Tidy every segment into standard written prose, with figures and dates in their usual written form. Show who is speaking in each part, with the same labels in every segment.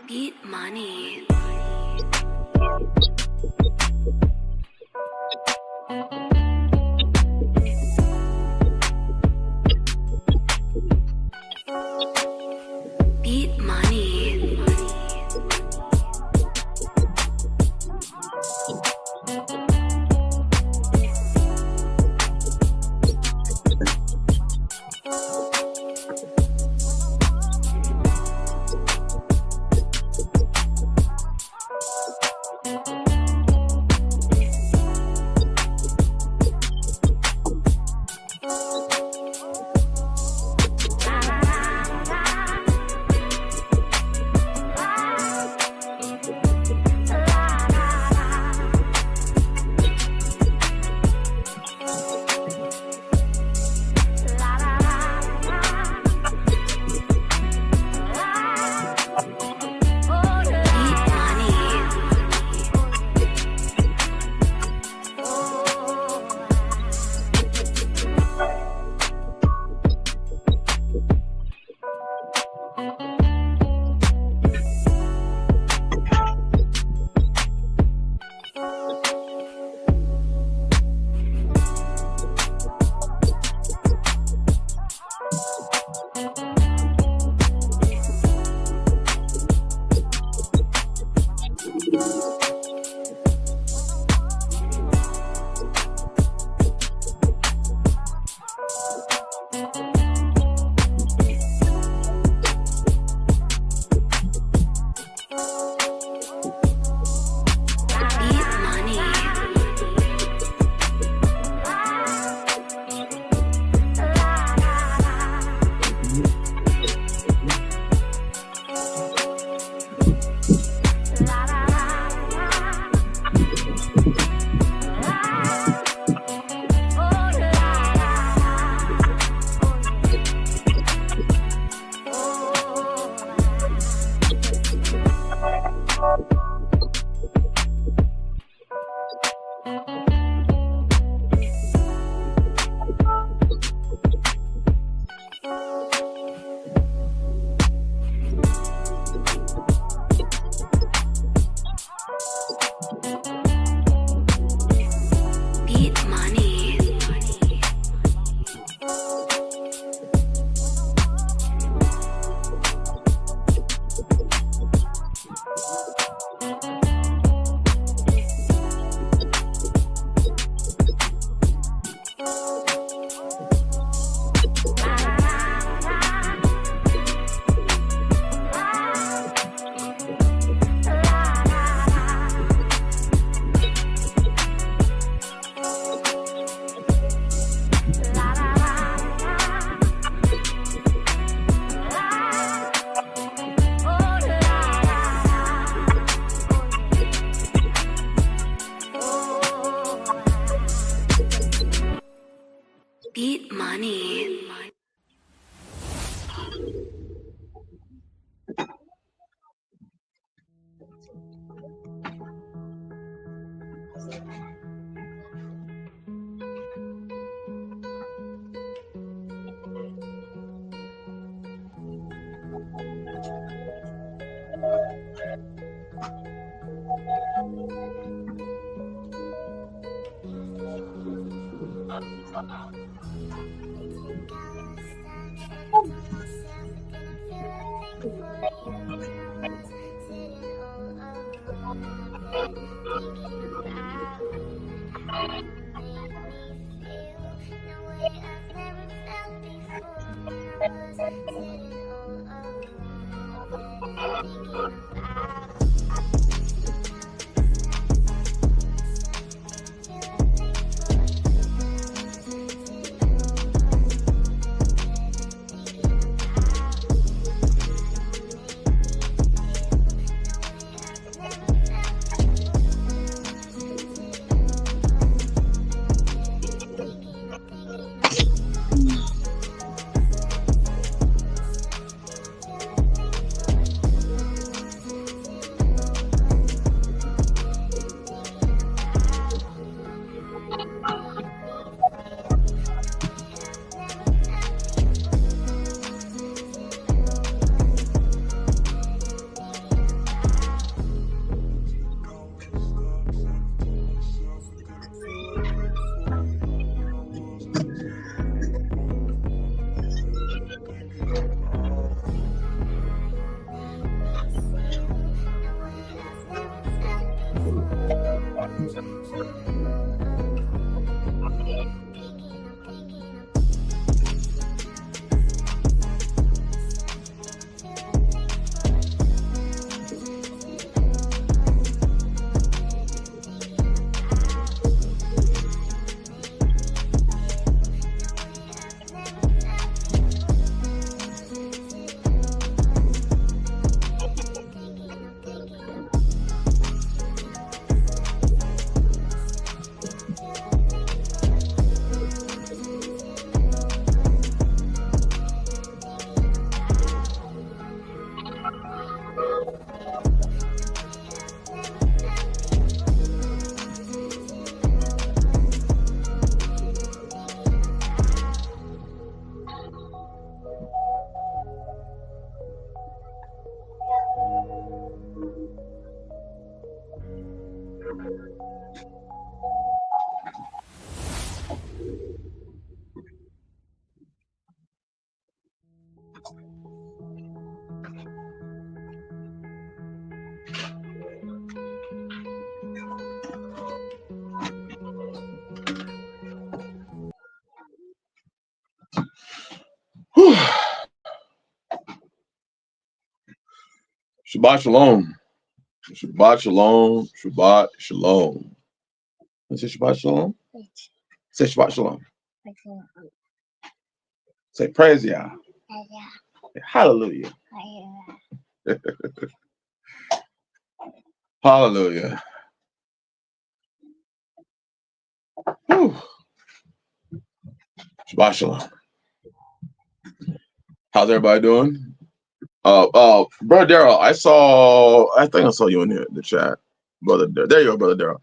Speaker 1: Beat money. Beat money. Beat money.
Speaker 2: Whew. Shabbat shalom. Shabbat shalom. Shabbat shalom. Say Shabbat shalom. Say Shabbat shalom. Say praise Yah. Hallelujah. Hallelujah. Whew. Shabbat shalom. How's everybody doing? Brother Daryl, I think I saw you in the chat. Brother, there you go, Brother Daryl.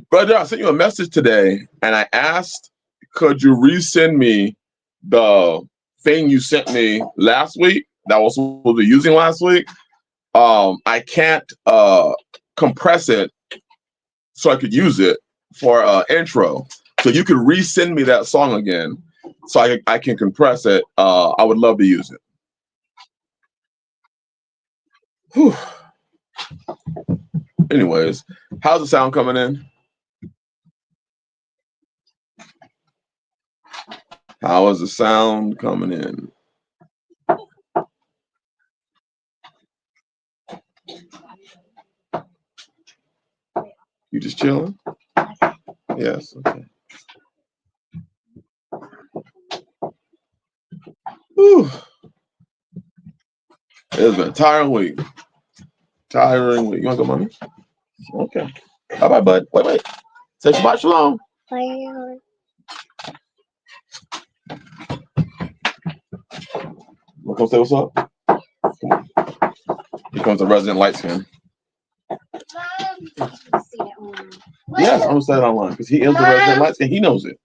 Speaker 2: Brother Daryl, I sent you a message today, and I asked, could you resend me the thing you sent me last week that I was supposed to be using last week? I can't compress it so I could use it for intro. So you could resend me that song again so I can compress it. I would love to use it. Whew. Anyways, how's the sound coming in? How is the sound coming in? You just chilling? Yes. Okay. Whew. It's been a tiring week. Tiring week. You want to go, mommy? Okay. Bye bye, bud. Wait. Say Shabbat shalom. You want to come say what's up? Come on. Here comes the resident light skin. Yes, I'm gonna say it online because he is the resident light skin. He knows it.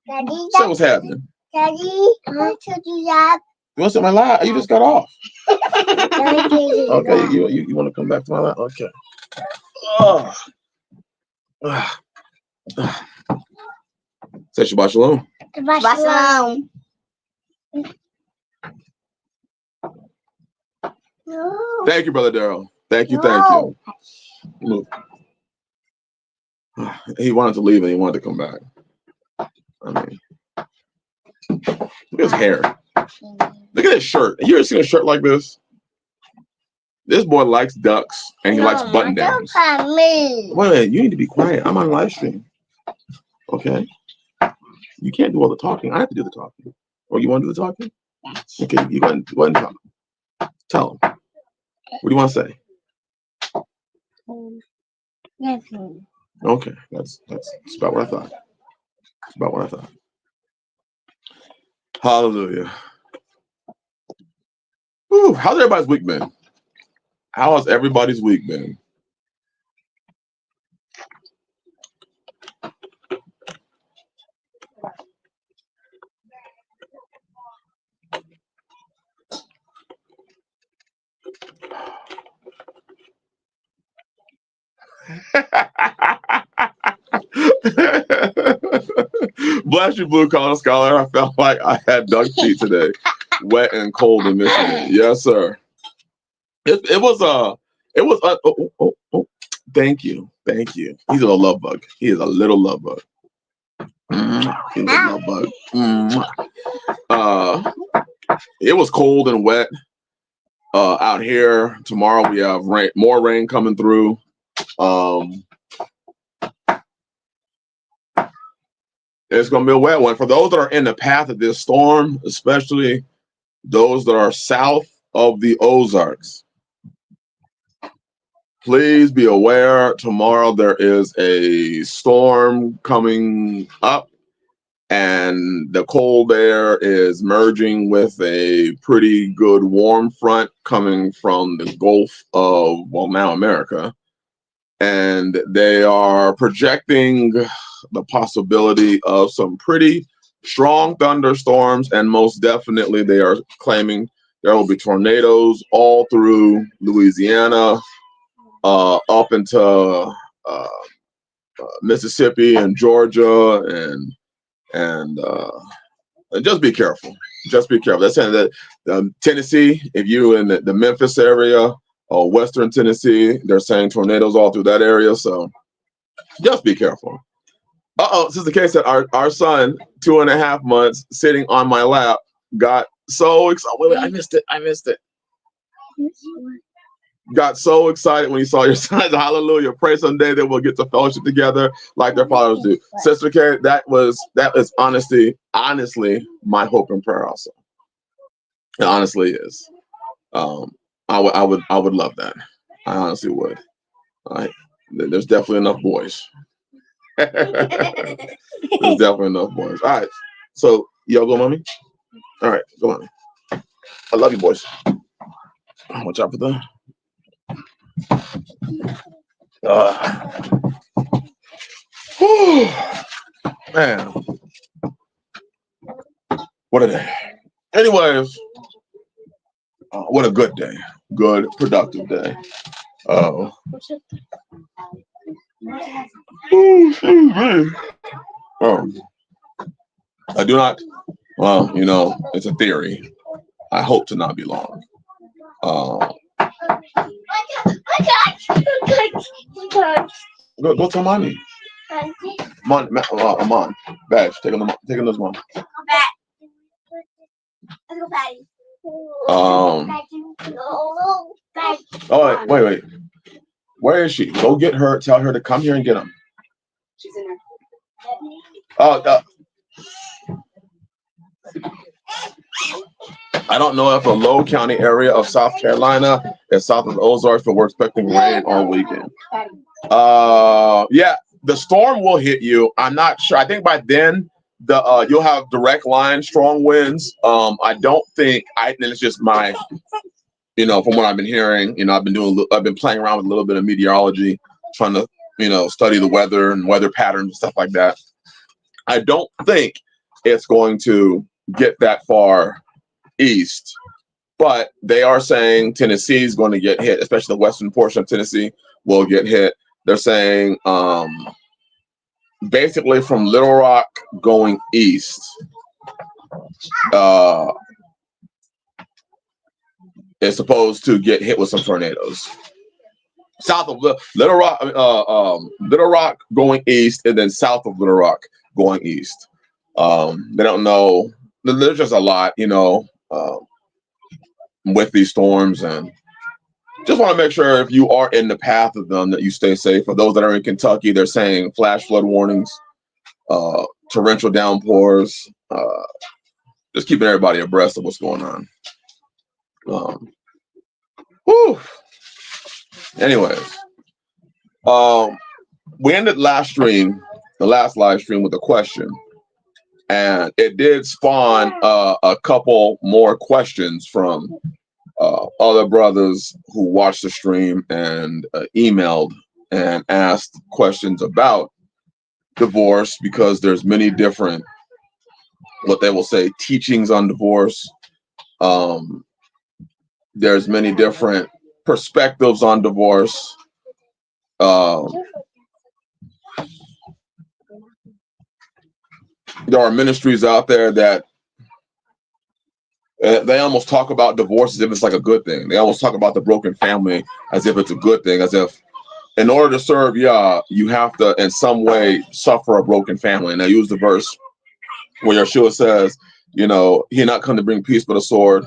Speaker 3: Daddy,
Speaker 2: Say what's happening.
Speaker 3: Daddy, I told you that.
Speaker 2: You want to say my live? You just got off.
Speaker 3: Okay,
Speaker 2: Okay, you want to come back to my live? Okay. Oh. Say Shabbat shalom.
Speaker 3: Shabbat shalom. No.
Speaker 2: Thank you, Brother Daryl. Thank you. Move. He wanted to leave and he wanted to come back. I mean, look at his hair. Look at his shirt. You ever seen a shirt like this? This boy likes ducks and he likes button downs. Wait a minute, you need to be quiet. I'm on a live stream. Okay? You can't do all the talking. I have to do the talking. Or you want to do the talking?
Speaker 3: Yes.
Speaker 2: Okay, you go ahead and talk. Tell him. What do you want to say?
Speaker 3: Nothing.
Speaker 2: Okay, that's about what I thought. Hallelujah. Whew, how's everybody's week been? How has everybody's week been? Bless you, blue collar scholar. I felt like I had duck feet today, wet and cold in Michigan. Yes, sir. It was thank you. He's a little love bug. He is a little love bug. He's a love bug. It was cold and wet out here. Tomorrow we have more rain coming through. It's going to be a wet one. For those that are in the path of this storm, especially those that are south of the Ozarks, please be aware tomorrow there is a storm coming up and the cold air is merging with a pretty good warm front coming from the Gulf of, well, now America. And they are projecting the possibility of some pretty strong thunderstorms, and most definitely they are claiming there will be tornadoes all through Louisiana, up into Mississippi and Georgia, and just be careful. Just be careful. They're saying that Tennessee, if you in the Memphis area or Western Tennessee, they're saying tornadoes all through that area. So just be careful. Sister K said our son, 2.5 months, sitting on my lap, got so excited. Wait, I missed it. Got so excited when he saw your son. Hallelujah. Pray someday that we'll get to fellowship together like their fathers do. Sister K, that is honestly my hope and prayer also. It honestly is. I would love that. I honestly would. All right. There's definitely enough boys. There's definitely enough boys. All right. So y'all go, mommy? All right, go on. I love you, boys. Watch out for them. Man, what a day. Anyways, what a good day. Good, productive day. I do not, well, it's a theory. I hope to not be long. Go tell mommy. Amon, Badge, taking this one. Oh, wait. Where is she? Go get her. Tell her to come here and get him.
Speaker 4: She's in her.
Speaker 2: I don't know if the Low County area of South Carolina is south of the Ozarks, but we're expecting rain all weekend. Yeah, the storm will hit you. I'm not sure. I think by then you'll have direct line, strong winds. I don't think and it's just my, from what I've been hearing. I've been playing around with a little bit of meteorology, trying to study the weather and weather patterns and stuff like that. I don't think it's going to get that far east, but they are saying Tennessee is going to get hit, especially the western portion of Tennessee will get hit. They're saying basically from Little Rock going east, is supposed to get hit with some tornadoes. South of Little Rock going east, and then south of Little Rock going east. They don't know. There's just a lot, with these storms, and just want to make sure if you are in the path of them that you stay safe. For those that are in Kentucky, they're saying flash flood warnings, torrential downpours, just keeping everybody abreast of what's going on. Anyways, we ended the last live stream with a question, and it did spawn a couple more questions from other brothers who watched the stream and emailed and asked questions about divorce, because there's many different, what they will say, teachings on divorce. There's many different perspectives on divorce. There are ministries out there that they almost talk about divorce as if it's like a good thing. They almost talk about the broken family as if it's a good thing, as if in order to serve Yah, you have to in some way suffer a broken family. And they use the verse where Yeshua says, he not come to bring peace but a sword,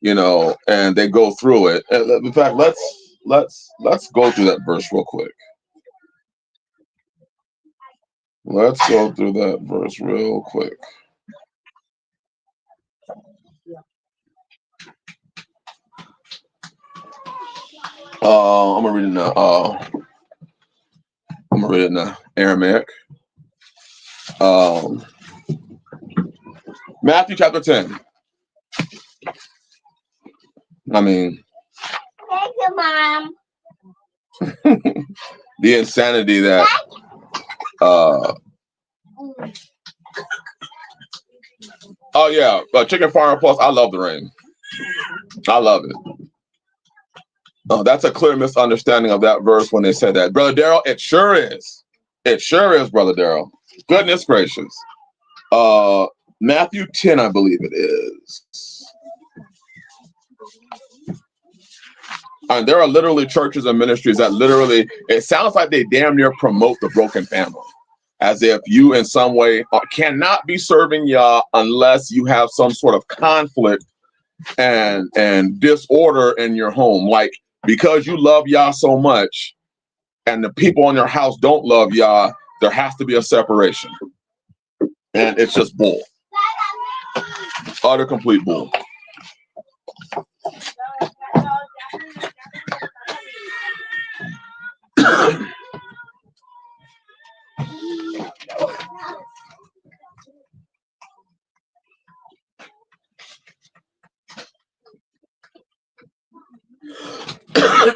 Speaker 2: and they go through it. In fact, let's go through that verse real quick. Let's go through that verse real quick. I'm gonna read it now. I'm gonna read it now. Aramaic. Matthew chapter 10. I mean,
Speaker 3: Thank you, Mom.
Speaker 2: the insanity that oh yeah, Chicken Farmer Plus. I love the ring. I love it. Oh, that's a clear misunderstanding of that verse when they said that, Brother Daryl. It sure is. It sure is, Brother Daryl. Goodness gracious. Matthew 10, I believe it is. And there are literally churches and ministries that literally, it sounds like they damn near promote the broken family, as if you in some way cannot be serving Yah unless you have some sort of conflict and disorder in your home. Like, because you love Yah so much and the people in your house don't love Yah, there has to be a separation. And it's just bull. Utter complete bull.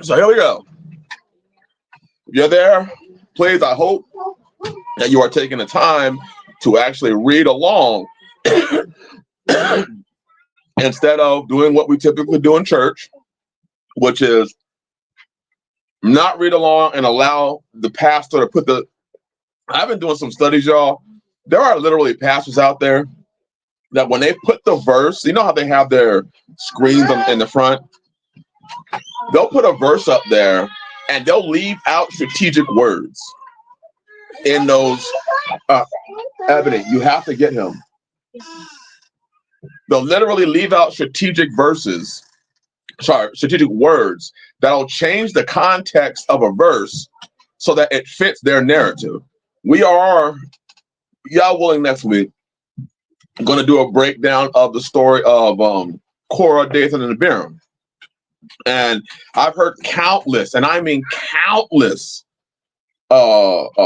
Speaker 2: So here we go. If you're there, please, I hope that you are taking the time to actually read along instead of doing what we typically do in church, which is not read along and allow the pastor to put the... I've been doing some studies, y'all. There are literally pastors out there that when they put the verse, you know how they have their screens in the front? They'll put a verse up there and they'll leave out strategic words in those. Ebony, you have to get him. They'll literally leave out strategic words that'll change the context of a verse so that it fits their narrative. We are, Yah willing, next week, going to do a breakdown of the story of Korah, Dathan, and Abiram. And I've heard countless, and I mean countless,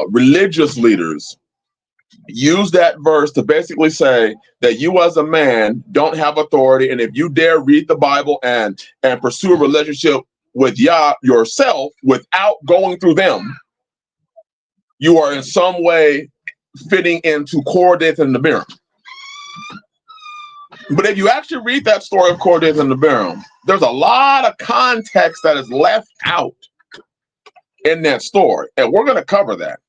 Speaker 2: religious leaders use that verse to basically say that you as a man don't have authority, and if you dare read the Bible and pursue a relationship with Yah yourself without going through them, you are in some way fitting into Korah, Dathan, and Abiram. But if you actually read that story of Korah, Dathan, and Abiram, there's a lot of context that is left out in that story, and we're going to cover that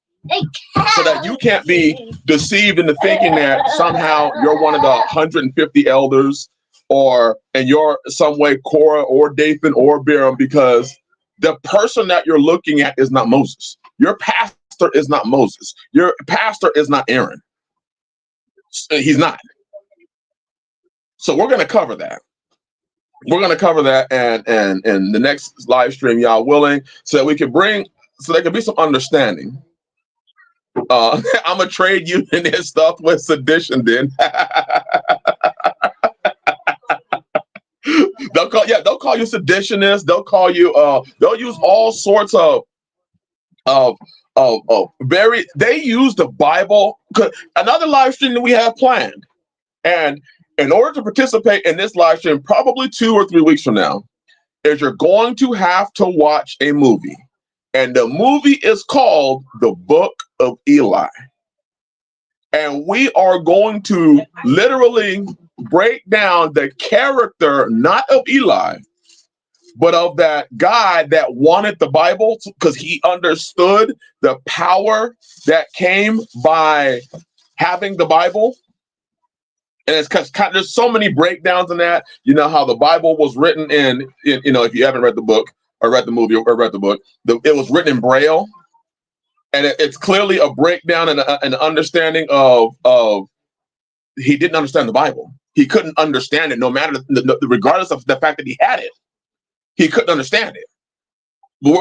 Speaker 2: so that you can't be deceived into thinking that somehow you're one of the 150 elders, and you're some way Korah or Dathan or Abiram, because the person that you're looking at is not Moses. Your pastor is not Moses. Your pastor is not Aaron. He's not. So we're going to cover that. We're going to cover that and the next live stream, Yah willing, so that we can there can be some understanding. I'm gonna trade you in this stuff with sedition. Then they'll call you seditionist. They'll call you. They'll use all sorts of They use the Bible. Another live stream that we have planned, and in order to participate in this live stream, probably 2 or 3 weeks from now, is you're going to have to watch a movie. And the movie is called The Book of Eli. And we are going to literally break down the character, not of Eli, but of that guy that wanted the Bible, because he understood the power that came by having the Bible. And it's because there's so many breakdowns in that. You know how the Bible was written in if you haven't read the book or read the movie or read the book, it was written in Braille. And it's clearly a breakdown and an understanding of he didn't understand the Bible. He couldn't understand it, no matter regardless of the fact that he had it. He couldn't understand it.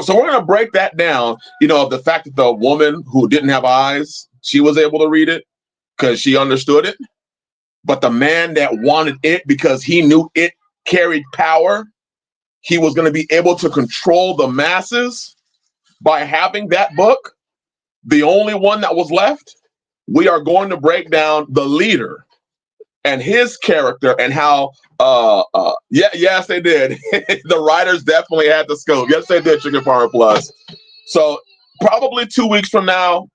Speaker 2: So we're going to break that down, of the fact that the woman who didn't have eyes, she was able to read it because she understood it. But the man that wanted it because he knew it carried power, he was going to be able to control the masses by having that book. The only one that was left, we are going to break down the leader and his character and how yes they did. The writers definitely had the scope. Yes they did, Chicken Farmer Plus. So probably 2 weeks from now,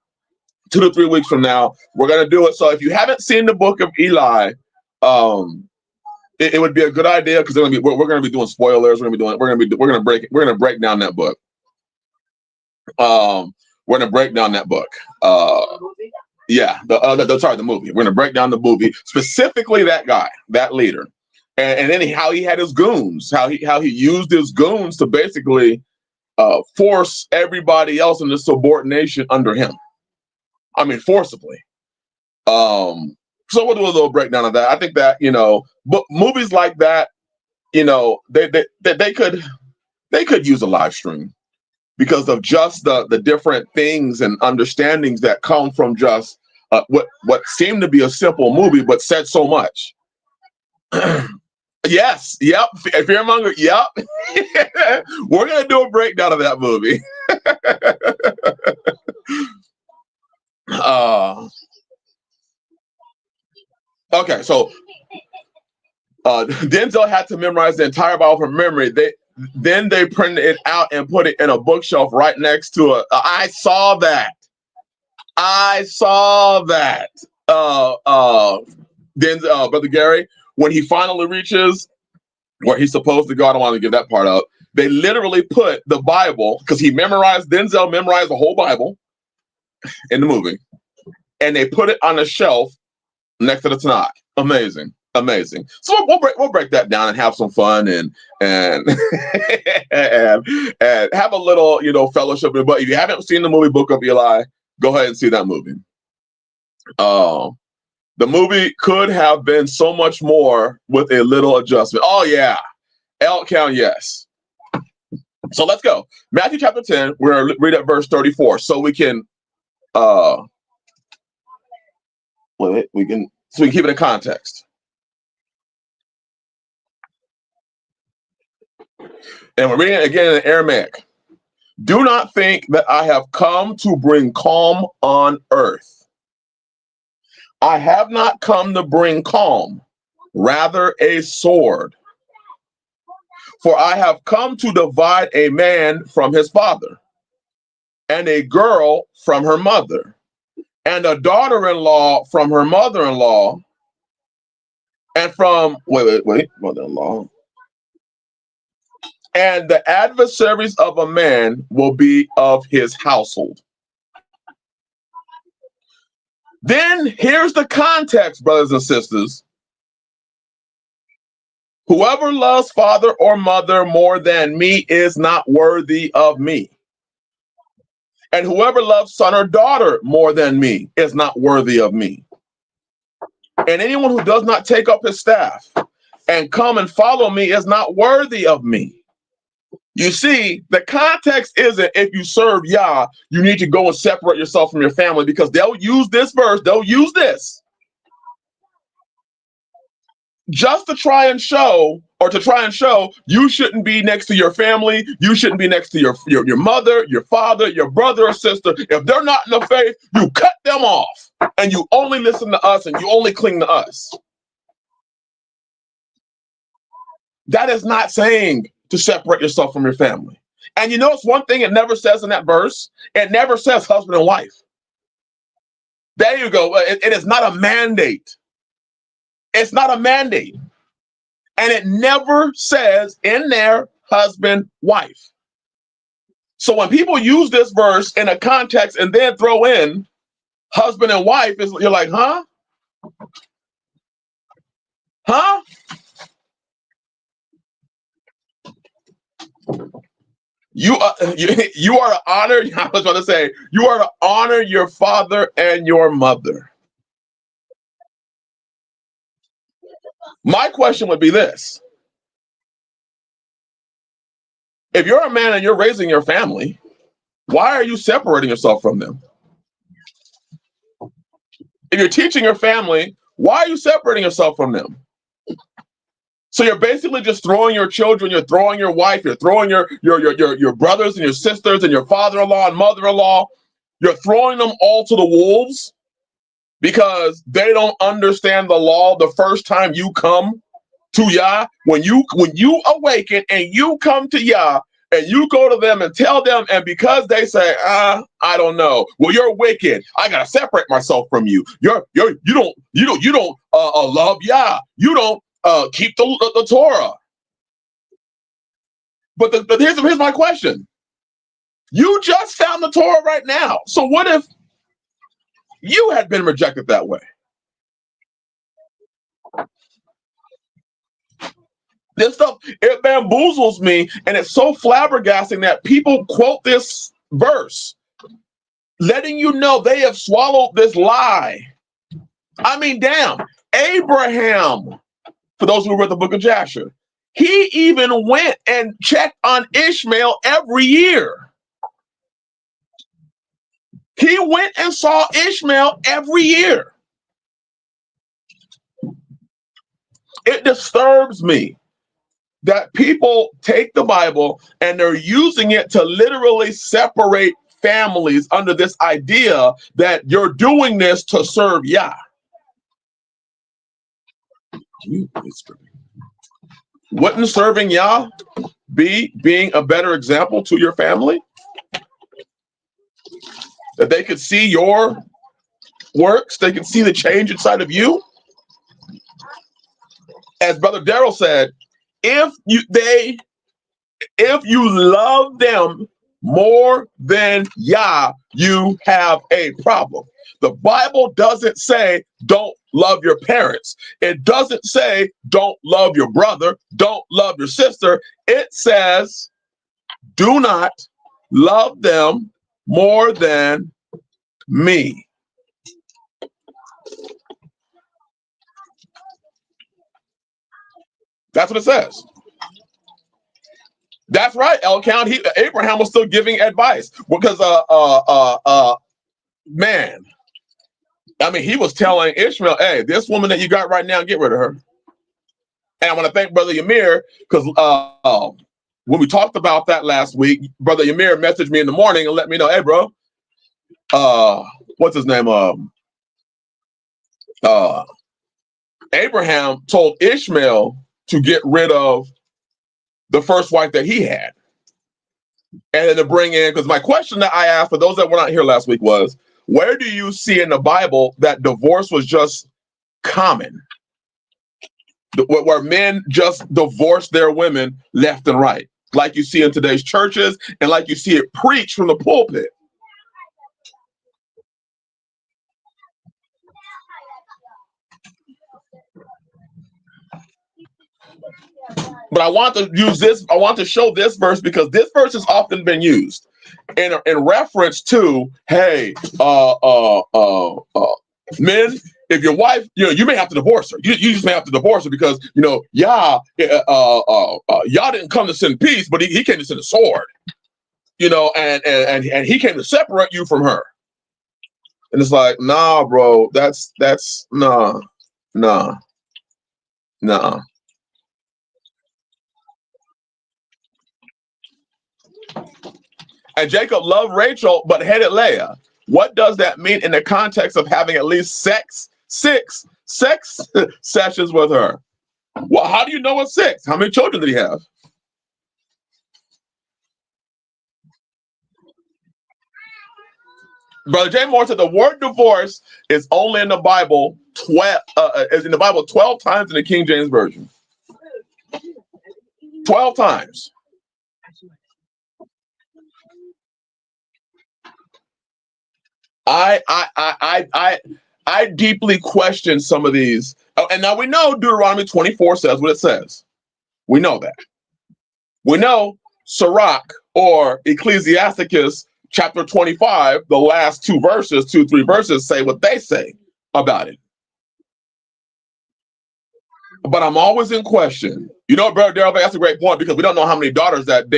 Speaker 2: 2 to 3 weeks from now, we're gonna do it. So if you haven't seen the book of Eli, it would be a good idea, because we're gonna be doing spoilers. We're gonna break down that book. We're gonna break down that book. Yeah, the movie. We're gonna break down the movie, specifically that guy, that leader, and then how he had his goons, how he used his goons to basically force everybody else into subordination under him. I mean, forcibly. So we'll do a little breakdown of that. I think that, but movies like that, they could use a live stream, because of just the different things and understandings that come from just what seemed to be a simple movie, but said so much. Yes, yep, Fearmonger, yep. We're gonna do a breakdown of that movie. Okay, so Denzel had to memorize the entire Bible from memory. Then they printed it out and put it in a bookshelf right next to I saw that. Denzel, Brother Gary, when he finally reaches where he's supposed to go, I don't want to give that part up. They literally put the Bible, because Denzel memorized the whole Bible in the movie, and they put it on a shelf next to the Tanakh. Amazing. So we'll break that down and have some fun and and have a little fellowship. But if you haven't seen the movie Book of Eli, go ahead and see that movie. The movie could have been so much more with a little adjustment. Oh yeah, L count, yes. So let's go. Matthew chapter 10. We're gonna read at verse 34, so we can we can keep it in context. And we're reading it again in Aramaic. Do not think that I have come to bring calm on earth. I have not come to bring calm, rather a sword. For I have come to divide a man from his father, and a girl from her mother, and a daughter-in-law from her mother-in-law, and from, mother-in-law. And the adversaries of a man will be of his household. Then here's the context, brothers and sisters. Whoever loves father or mother more than me is not worthy of me. And whoever loves son or daughter more than me is not worthy of me. And anyone who does not take up his staff and come and follow me is not worthy of me. You see, the context isn't if you serve Yah, you need to go and separate yourself from your family, because they'll use this verse, they'll use this just to try and show you shouldn't be next to your family, you shouldn't be next to your mother, your father, your brother or sister. If they're not in the faith, you cut them off and you only listen to us and you only cling to us. That is not saying to separate yourself from your family. And it's one thing it never says in that verse. It never says husband and wife. There you go. It is not a mandate. It's not a mandate. And it never says in there husband, wife. So when people use this verse in a context and then throw in husband and wife, you're like, huh? Huh? You are to honor, I was going to say, you are to honor your father and your mother. My question would be this. If you're a man and you're raising your family, why are you separating yourself from them? If you're teaching your family, why are you separating yourself from them? So you're basically just throwing your children, you're throwing your wife, you're throwing your brothers and your sisters and your father-in-law and mother-in-law, you're throwing them all to the wolves because they don't understand the law the first time you come to Yah. When you awaken and you come to Yah and you go to them and tell them, and because they say, I don't know, well, you're wicked, I gotta separate myself from you. You don't love Yah. You don't keep the Torah. But here's my question. You just found the Torah right now. So what if you had been rejected that way? This stuff, it bamboozles me, and it's so flabbergasting that people quote this verse, letting you know they have swallowed this lie. I mean, damn, Abraham, for those who read the book of Jasher, he even went and checked on Ishmael every year. He went and saw Ishmael every year. It disturbs me that people take the Bible and they're using it to literally separate families under this idea that you're doing this to serve Yah. Wouldn't serving Yah be being a better example to your family? That they could see your works, they could see the change inside of you? As Brother Daryl said, if you love them more than Yah, you have a problem. The Bible doesn't say don't love your parents. It doesn't say don't love your brother, don't love your sister. It says do not love them more than me. That's what it says. That's right, Elcount. Abraham was still giving advice because man, I mean, he was telling Ishmael, hey, this woman that you got right now, get rid of her. And I want to thank Brother Yamir, because when we talked about that last week, Brother Yamir messaged me in the morning and let me know, hey, bro, what's his name? Abraham told Ishmael to get rid of the first wife that he had. And then to bring in, because my question that I asked for those that were not here last week was, where do you see in the Bible that divorce was just common? Where men just divorce their women left and right, like you see in today's churches and like you see it preached from the pulpit. But I want to use this, I want to show this verse because this verse has often been used in reference to, hey, men, if your wife, you may have to divorce her. You just may have to divorce her because, Yah didn't come to send peace, but he came to send a sword, and he came to separate you from her. And it's like, nah, bro, that's nah. And Jacob loved Rachel, but hated Leah. What does that mean in the context of having at least six sessions with her? Well, how do you know it's 6? How many children did he have? Brother J. Moore said the word divorce is only in the Bible 12 times in the King James Version. 12 times. I deeply question some of these. And now we know Deuteronomy 24 says what it says. We know that. We know Sirach or Ecclesiasticus chapter 25, the last 2 verses, 2-3 verses say what they say about it. But I'm always in question. Brother Daryl, that's a great point because we don't know how many daughters that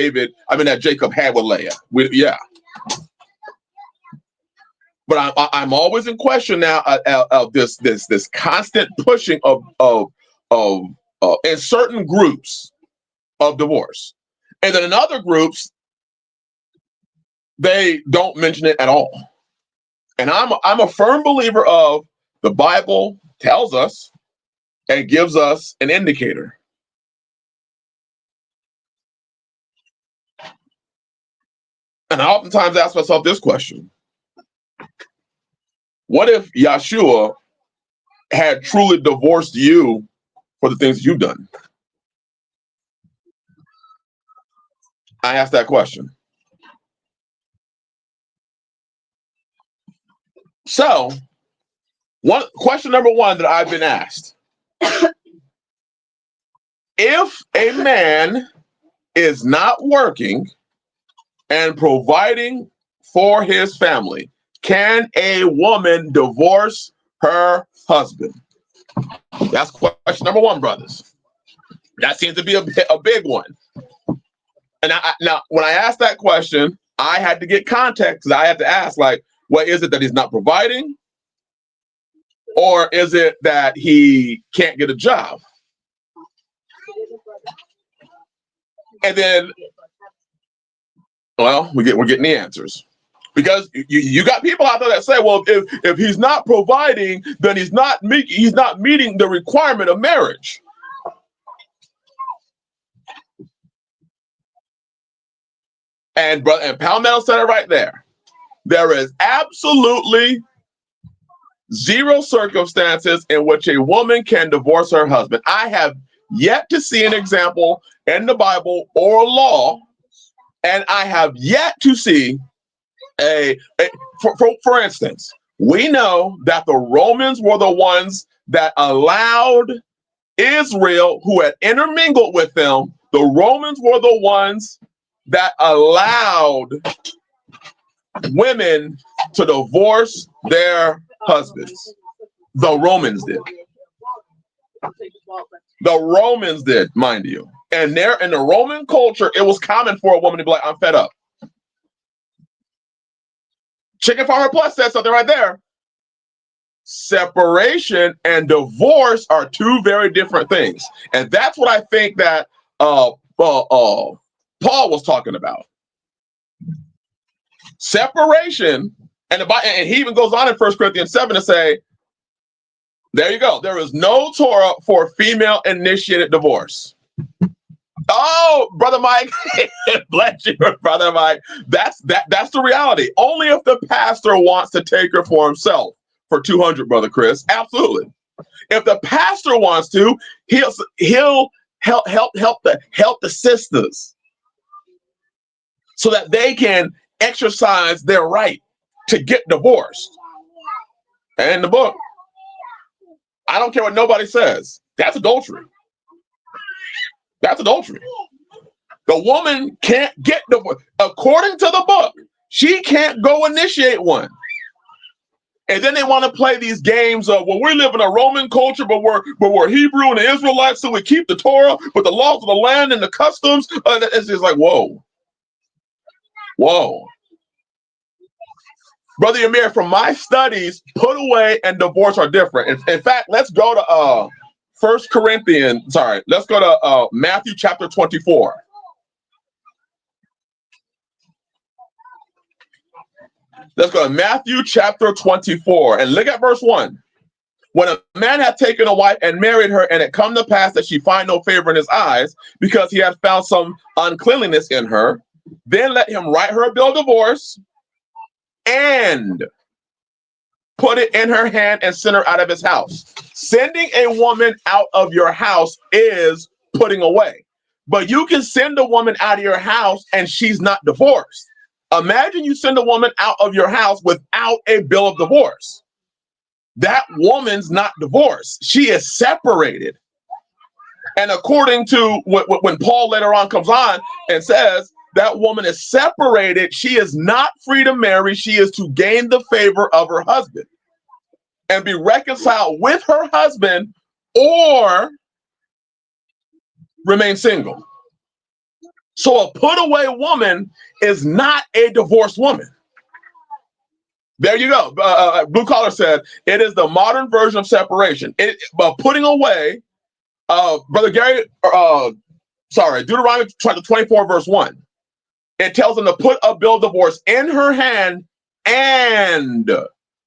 Speaker 2: Jacob had with Leah. Yeah. But I'm always in question now of this constant pushing of in certain groups of divorce, and then in other groups they don't mention it at all. And I'm a firm believer of The Bible tells us and gives us an indicator. And I oftentimes ask myself this question. What if Yeshua had truly divorced you for the things you've done? I ask that question. So, question number one that I've been asked. If a man is not working and providing for his family, can a woman divorce her husband? That's question number one, brothers. That seems to be a big one. And now, when I asked that question, I had to get context, because I had to ask, like, what is it that he's not providing? Or is it that he can't get a job? And then, well, we're getting the answers. Because you got people out there that say, well, if he's not providing, then he's not meeting the requirement of marriage. And Palmetto said it right there. There is absolutely zero circumstances in which a woman can divorce her husband. I have yet to see an example in the Bible or law, and I have yet to see for instance, we know that the Romans were the ones that allowed Israel, who had intermingled with them, the Romans were the ones that allowed women to divorce their husbands. The Romans did. The Romans did, mind you. And there in the Roman culture, it was common for a woman to be like, I'm fed up. Chicken Farmer Plus said something right there. Separation and divorce are two very different things. And that's what I think that Paul was talking about. Separation, and he even goes on in 1 Corinthians 7 to say, there you go. There is no Torah for female-initiated divorce. Oh, Brother Mike, bless you, Brother Mike. That's the reality. Only if the pastor wants to take her for himself for 200, Brother Chris. Absolutely. If the pastor wants to, he'll help the sisters so that they can exercise their right to get divorced. And in the book, I don't care what nobody says. That's adultery. That's adultery. The woman can't get divorced. According to the book, she can't go initiate one. And then they want to play these games of, well, we live in a Roman culture, but we're Hebrew and the Israelites, so we keep the Torah, but the laws of the land and the customs. It's just like, whoa. Whoa. Brother Yamir, from my studies, put away and divorce are different. In fact, let's go to let's go to Matthew chapter 24. Let's go to Matthew chapter 24 and look at verse 1. When a man hath taken a wife and married her, and it come to pass that she find no favor in his eyes, because he hath found some uncleanliness in her, then let him write her a bill of divorce and put it in her hand and send her out of his house. Sending a woman out of your house is putting away. But you can send a woman out of your house and she's not divorced. Imagine you send a woman out of your house without a bill of divorce. That woman's not divorced. She is separated. And according to when Paul later on comes on and says that woman is separated, she is not free to marry. She is to gain the favor of her husband and be reconciled with her husband or remain single. So a put away woman is not a divorced woman. There you go. Blue Collar said it is the modern version of separation. Putting away, Brother Gary, Deuteronomy chapter 24, verse 1. It tells them to put a bill of divorce in her hand and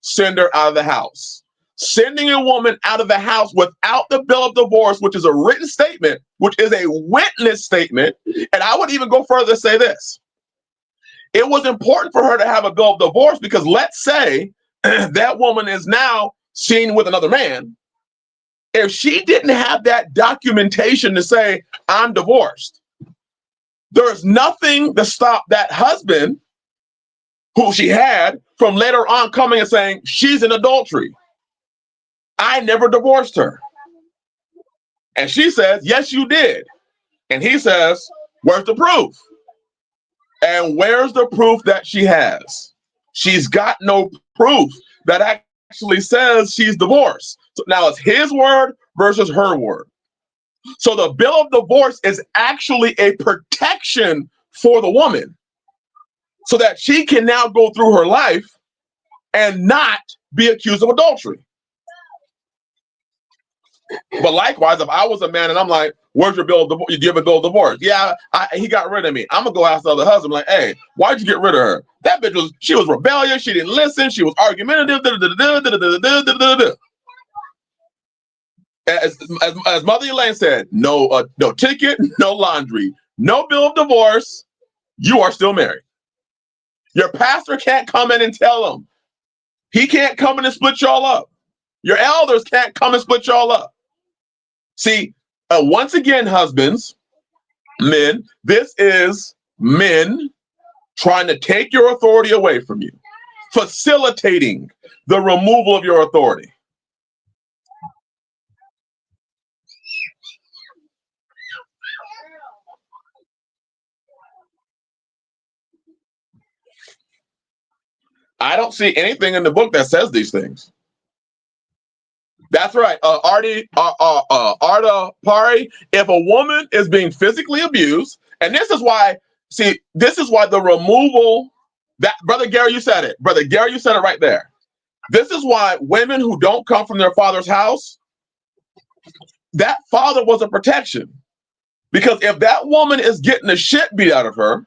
Speaker 2: send her out of the house. sending a woman out of the house without the bill of divorce, which is a written statement, which is a witness statement. And I would even go further to say this. It was important for her to have a bill of divorce because let's say that woman is now seen with another man. If she didn't have that documentation to say, I'm divorced, there's nothing to stop that husband who she had from later on coming and saying, she's in adultery. I never divorced her. And she says, yes, you did. And he says, where's the proof? And where's the proof that she has? She's got no proof that actually says she's divorced. So now it's his word versus her word. So the bill of divorce is actually a protection for the woman so that she can now go through her life and not be accused of adultery. But likewise, if I was a man and I'm like, where's your bill of divorce? Do you have a bill of divorce? Yeah, he got rid of me. I'm gonna go ask the other husband, like, hey, why'd you get rid of her? That bitch she was rebellious, she didn't listen, she was argumentative. As Mother Elaine said, no ticket, no laundry, no bill of divorce, you are still married. Your pastor can't come in and tell them. He can't come in and split y'all up. Your elders can't come and split y'all up. See, once again, husbands, men, this is men trying to take your authority away from you, facilitating the removal of your authority. I don't see anything in the book that says these things. That's right. Arda Pari, if a woman is being physically abused, and this is why the removal, that Brother Gary, you said it. Brother Gary, you said it right there. This is why women who don't come from their father's house, that father was a protection. Because if that woman is getting the shit beat out of her,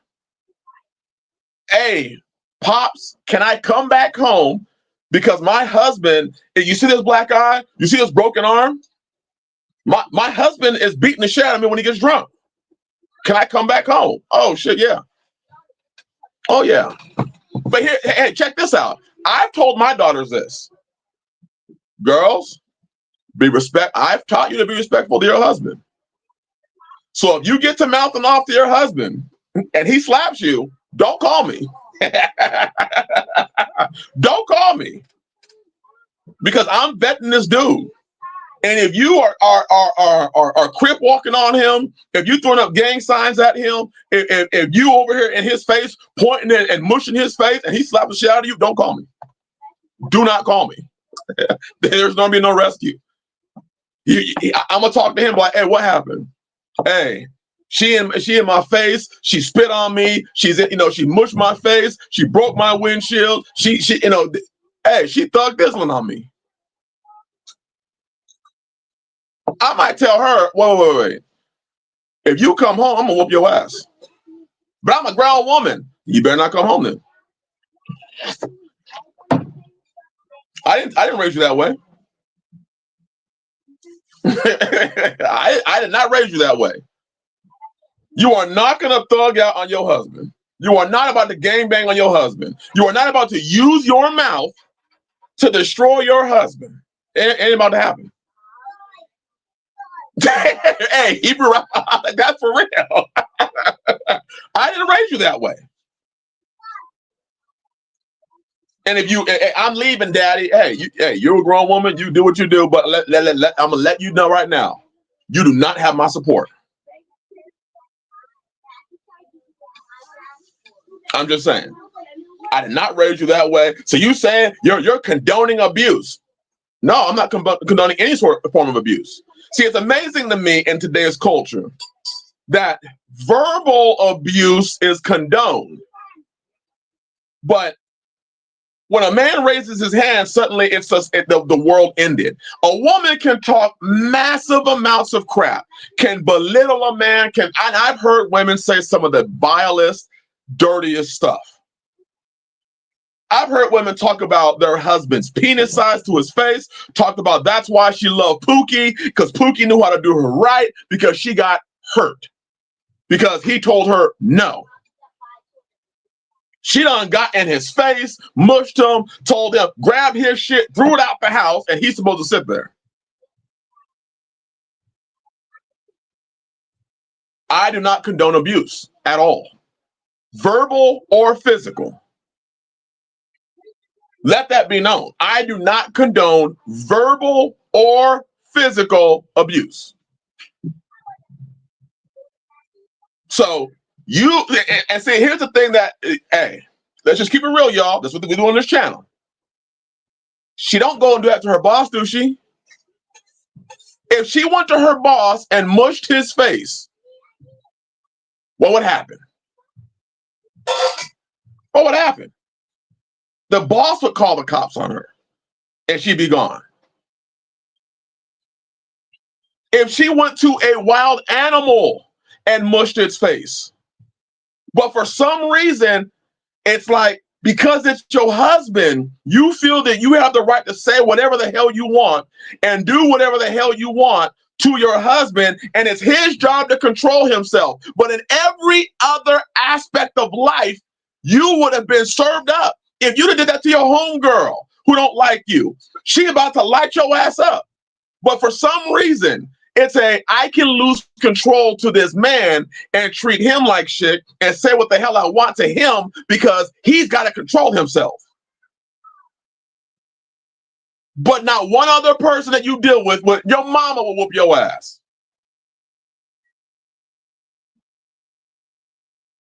Speaker 2: hey, Pops, can I come back home? Because my husband, you see this black eye? You see this broken arm? My husband is beating the shit out of me when he gets drunk. Can I come back home? Oh, shit, yeah. Oh, yeah. But here, hey, check this out. I've told my daughters this. Girls, I've taught you to be respectful to your husband. So if you get to mouthing off to your husband and he slaps you, don't call me. Don't call me, because I'm vetting this dude. And if you are crip walking on him, if you throwing up gang signs at him, if you over here in his face pointing and mushing his face and he slaps the shit out of you, don't call me. Do not call me. There's gonna be no rescue. I'm gonna talk to him like, hey, what happened? Hey. She in my face. She spit on me. She mushed my face. She broke my windshield. She hey, she thugged this one on me. I might tell her, wait. If you come home, I'm gonna whoop your ass. But I'm a grown woman. You better not come home then. I didn't raise you that way. I did not raise you that way. You are not going to thug out on your husband. You are not about to gangbang on your husband. You are not about to use your mouth to destroy your husband. Ain't about to happen. Hey, Hebrew, that's for real. I didn't raise you that way. And if I'm leaving, Daddy. Hey, you're a grown woman. You do what you do. But I'm gonna let you know right now, you do not have my support. I'm just saying, I did not raise you that way. So you saying you're condoning abuse? No, I'm not condoning any sort of form of abuse. See, it's amazing to me in today's culture that verbal abuse is condoned, but when a man raises his hand, suddenly it's just the world ended. A woman can talk massive amounts of crap, can belittle a man, and I've heard women say some of the vilest, dirtiest stuff. I've heard women talk about their husband's penis size to his face, talked about that's why she loved Pookie, because Pookie knew how to do her right, because she got hurt, because he told her no. She done got in his face, mushed him, told him, grab his shit, threw it out the house, and he's supposed to sit there. I do not condone abuse at all, verbal or physical. Let that be known. I do not condone verbal or physical abuse. So you, and see, here's the thing that, hey, let's just keep it real, y'all. That's what we do on this channel. She don't go and do that to her boss, do she? If she went to her boss and mushed his face, what would happen? What would happen? The boss would call the cops on her and she'd be gone. If she went to a wild animal and mushed its face, but for some reason, it's like, because it's your husband, you feel that you have the right to say whatever the hell you want and do whatever the hell you want to your husband, and it's his job to control himself. But in every other aspect of life, you would have been served up. If you'd have did that to your homegirl who don't like you, she about to light your ass up. But for some reason, it's I can lose control to this man and treat him like shit and say what the hell I want to him because he's got to control himself. But not one other person that you deal with, your mama will whoop your ass.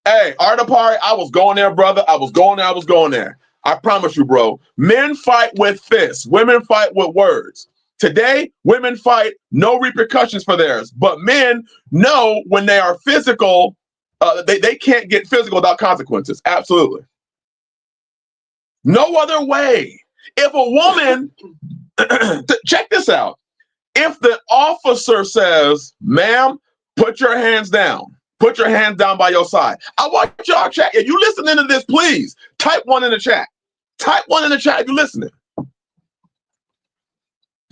Speaker 2: Hey, Artapari, I was going there, brother. I was going there. I promise you, bro. Men fight with fists. Women fight with words. Today, women fight, no repercussions for theirs. But men know when they are physical, they can't get physical without consequences. Absolutely. No other way. If a woman, check this out. If the officer says, ma'am, put your hands down. Put your hands down by your side. I want y'all chat. If you listening to this, please type one in the chat. Type one in the chat if you're listening.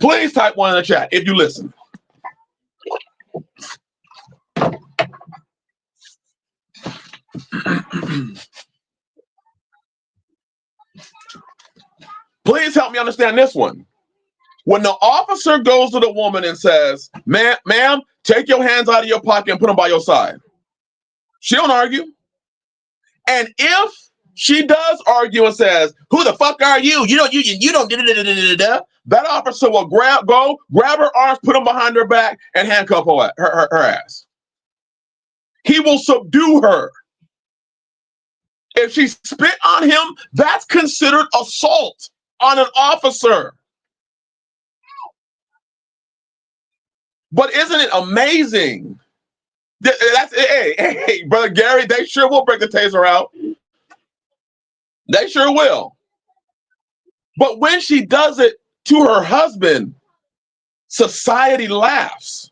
Speaker 2: Please type one in the chat if you listen. Please help me understand this one. When the officer goes to the woman and says, ma'am, take your hands out of your pocket and put them by your side. She don't argue. And if she does argue and says, who the fuck are you? You don't, that officer will grab her arms, put them behind her back, and handcuff her ass. He will subdue her. If she spit on him, that's considered assault on an officer. But isn't it amazing? Hey, Brother Gary, they sure will break the taser out. They sure will. But when she does it to her husband, society laughs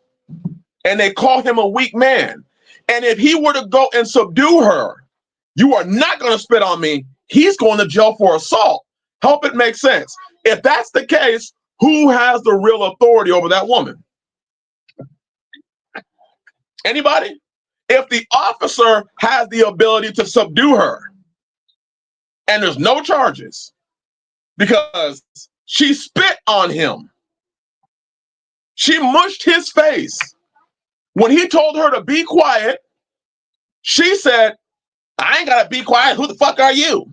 Speaker 2: and they call him a weak man. And if he were to go and subdue her, you are not going to spit on me. He's going to jail for assault. Help it make sense. If that's the case, who has the real authority over that woman? Anybody? If the officer has the ability to subdue her and there's no charges because she spit on him, she mushed his face. When he told her to be quiet, she said, I ain't got to be quiet. Who the fuck are you?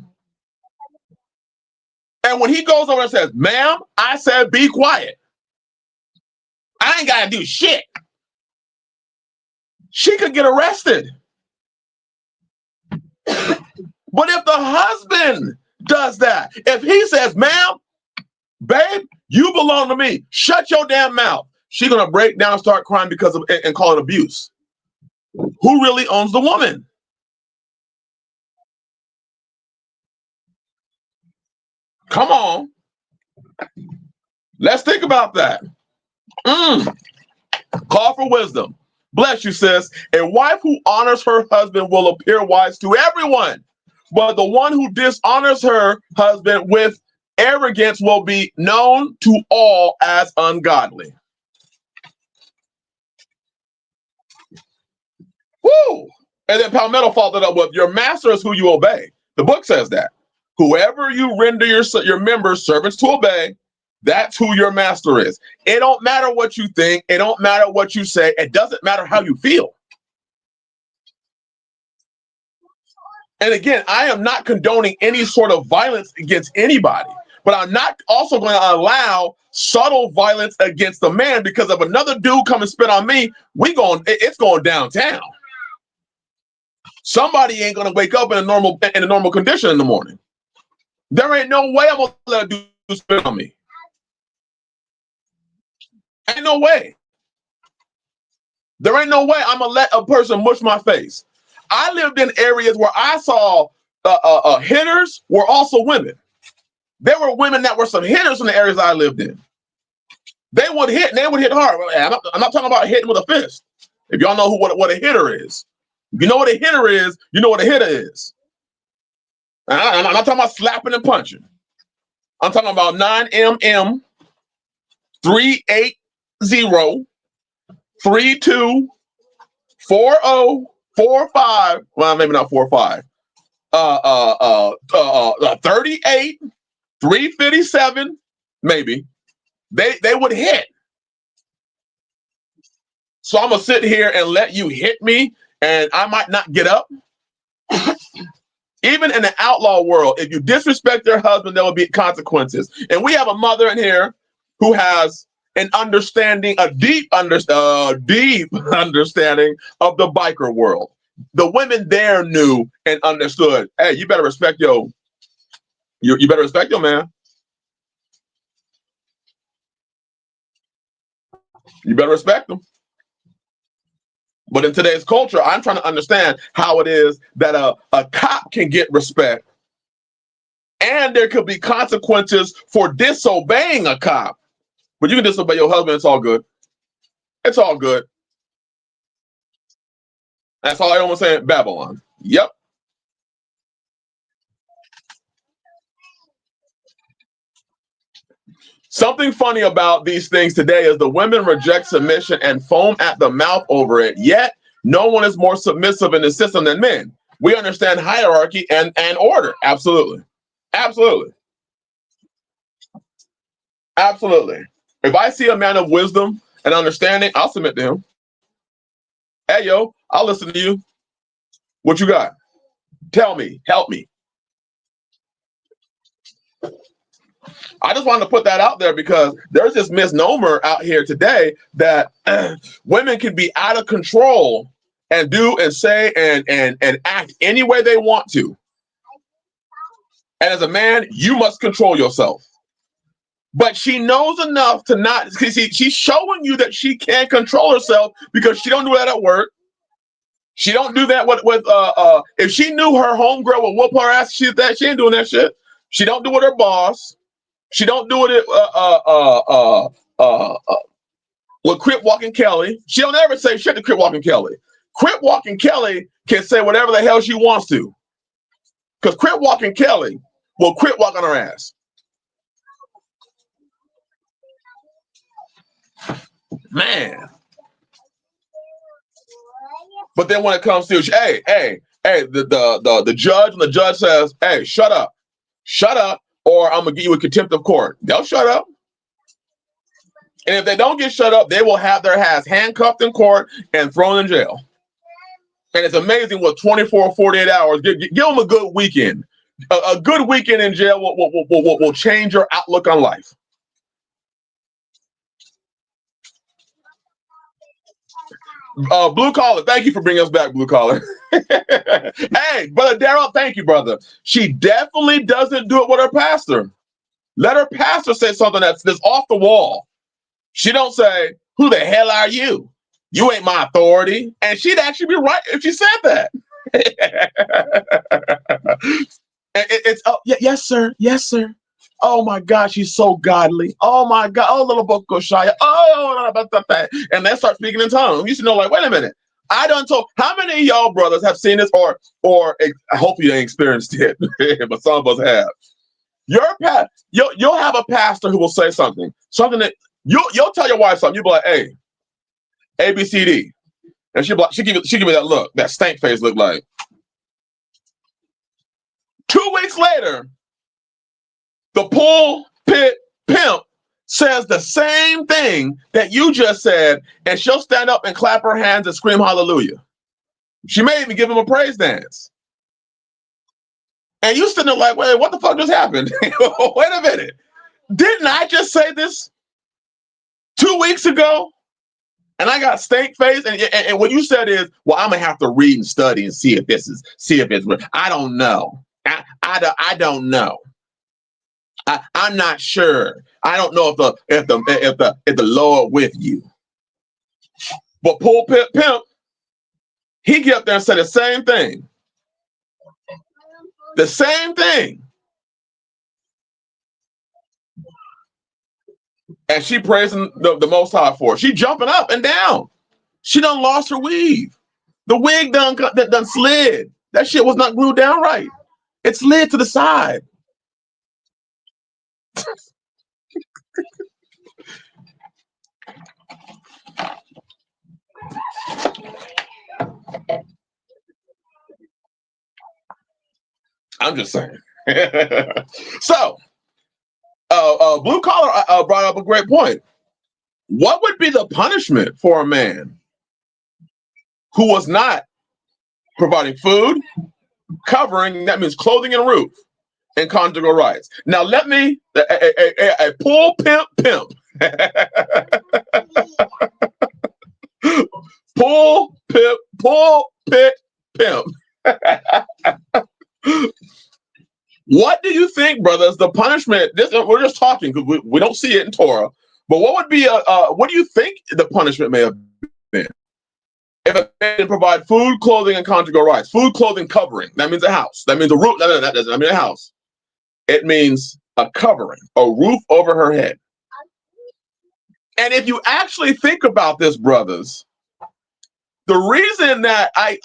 Speaker 2: And when he goes over and says, ma'am, I said be quiet. I ain't got to do shit. She could get arrested. But if the husband does that, if he says, ma'am, babe, you belong to me, shut your damn mouth, she's going to break down and start crying because of and call it abuse. Who really owns the woman? Come on. Let's think about that. Call for wisdom. Bless you, sis. A wife who honors her husband will appear wise to everyone. but the one who dishonors her husband with arrogance will be known to all as ungodly. Woo! And then Palmetto followed it up with, your master is who you obey. The book says that. Whoever you render your members servants to obey, that's who your master is. It don't matter what you think. It don't matter what you say. It doesn't matter how you feel. And again, I am not condoning any sort of violence against anybody, but I'm not also going to allow subtle violence against a man, because if another dude come and spit on me, it's going downtown. Somebody ain't going to wake up in a normal condition in the morning. There ain't no way I'm going to let a dude spit on me. Ain't no way. There ain't no way I'm going to let a person mush my face. I lived in areas where I saw hitters were also women. There were women that were some hitters in the areas I lived in. They would hit, and they would hit hard. I'm not talking about hitting with a fist. If y'all know what a hitter is. If you know what a hitter is, you know what a hitter is. I'm not talking about slapping and punching. I'm talking about 9mm 380 32 40 45. Well, maybe not 45. 38 357. Maybe they would hit. So I'm gonna sit here and let you hit me, and I might not get up. Even in the outlaw world, if you disrespect your husband, there will be consequences. And we have a mother in here who has an understanding, a deep understanding of the biker world. The women there knew and understood. Hey, you better respect you better respect your man. You better respect them. But in today's culture, I'm trying to understand how it is that a cop can get respect, and there could be consequences for disobeying a cop. But you can disobey your husband, it's all good. It's all good. That's all everyone's saying, Babylon. Yep. Something funny about these things today is the women reject submission and foam at the mouth over it. Yet, no one is more submissive in the system than men. We understand hierarchy and order. Absolutely. Absolutely. Absolutely. If I see a man of wisdom and understanding, I'll submit to him. Hey, yo, I'll listen to you. What you got? Tell me. Help me. I just wanted to put that out there because there's this misnomer out here today that women can be out of control and do and say and act any way they want to. And as a man, you must control yourself. But she knows enough to not, she's showing you that she can't control herself because she don't do that at work. She don't do that with if she knew her homegirl would whoop her ass, she ain't doing that shit. She don't do it with her boss. She don't do it with Crip Walking Kelly. She don't ever say shit to Crip Walking Kelly. Crip Walking Kelly can say whatever the hell she wants to. Because Crip Walking Kelly will Crip walk on her ass. Man. But then when it comes to, the judge, and the judge says, hey, shut up, or I'm gonna get you a contempt of court. They'll shut up. And if they don't get shut up, they will have their ass handcuffed in court and thrown in jail. And it's amazing what 24 or 48 hours, give them a good weekend. A good weekend in jail will change your outlook on life. Blue Collar, thank you for bringing us back, Blue Collar. Hey, Brother Daryl, thank you, brother. She definitely doesn't do it with her pastor. Let her pastor say something that's off the wall. She don't say, who the hell are you? You ain't my authority. And she'd actually be right if she said that. It's yes, sir. Yes, sir. Oh my God, she's so godly. Oh my God. Oh, little Boko Shaya. Oh, and they start speaking in tongues. You should know, like, wait a minute. I done told, how many of y'all brothers have seen this, or I hope you ain't experienced it, but some of us have. You'll have a pastor who will say something that you'll tell your wife something. You'll be like, hey, A, B, C, D. And she give me that look, that stank face look like. 2 weeks later, the pulpit pimp says the same thing that you just said, and she'll stand up and clap her hands and scream hallelujah. She may even give him a praise dance. And you sitting there like, wait, what the fuck just happened? Wait a minute. Didn't I just say this 2 weeks ago? And I got stank face. And what you said is, well, I'm gonna have to read and study and see if it's real. I don't know. I don't know. I'm not sure. I don't know if the Lord with you. But pulpit pimp, he get up there and say the same thing. The same thing. And she praising the Most High for it. She jumping up and down. She done lost her weave. The wig done slid. That shit was not glued down right. It slid to the side. I'm just saying. So, Blue Collar brought up a great point. What would be the punishment for a man who was not providing food, covering, that means clothing and roof, and conjugal rights? Now, let me, a pulpit pimp. Pulpit pimp. What do you think, brothers? The punishment? We're just talking because we don't see it in Torah. But what would be what do you think the punishment may have been if a man didn't provide food, clothing, and conjugal rights? Food, clothing, covering. That means a house. That means a roof. That doesn't mean a house. It means a covering, a roof over her head. And if you actually think about this, brothers, the reason that I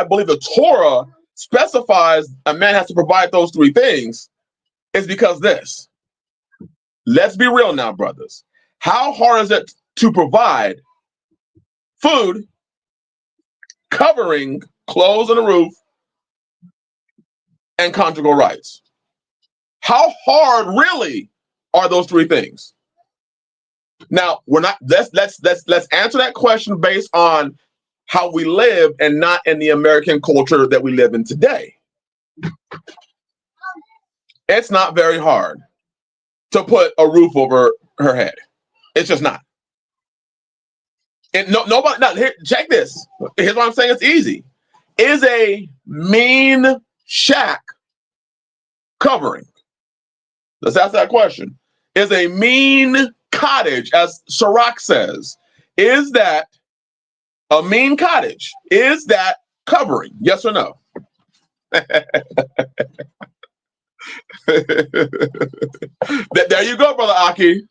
Speaker 2: believe the Torah specifies a man has to provide those three things is because this. Let's be real now, brothers. How hard is it to provide food, covering, clothes on the roof, and conjugal rights? How hard really are those three things? Now, we're not, let's answer that question based on how we live and not in the American culture that we live in today. It's not very hard to put a roof over her head. It's just not. Nobody. Now, here, check this. Here's what I'm saying. It's easy. Is a mean shack covering? Let's ask that question. Is a mean cottage, as Sirach says, is that a mean cottage? Is that covering? Yes or no? There you go, Brother Aki.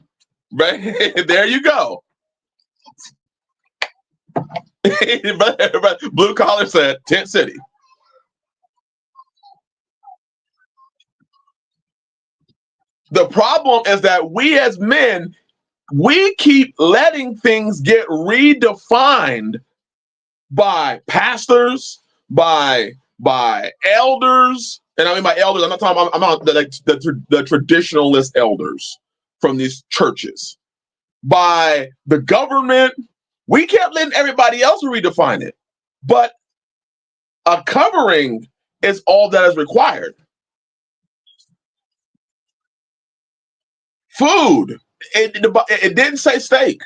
Speaker 2: Right? There you go. Blue Collar said Tent City. The problem is that we as men, we keep letting things get redefined by pastors, by elders. And I mean by elders, I'm not talking about the traditionalist elders from these churches. By the government, we kept letting everybody else redefine it. But a covering is all that is required. Food, it didn't say steak.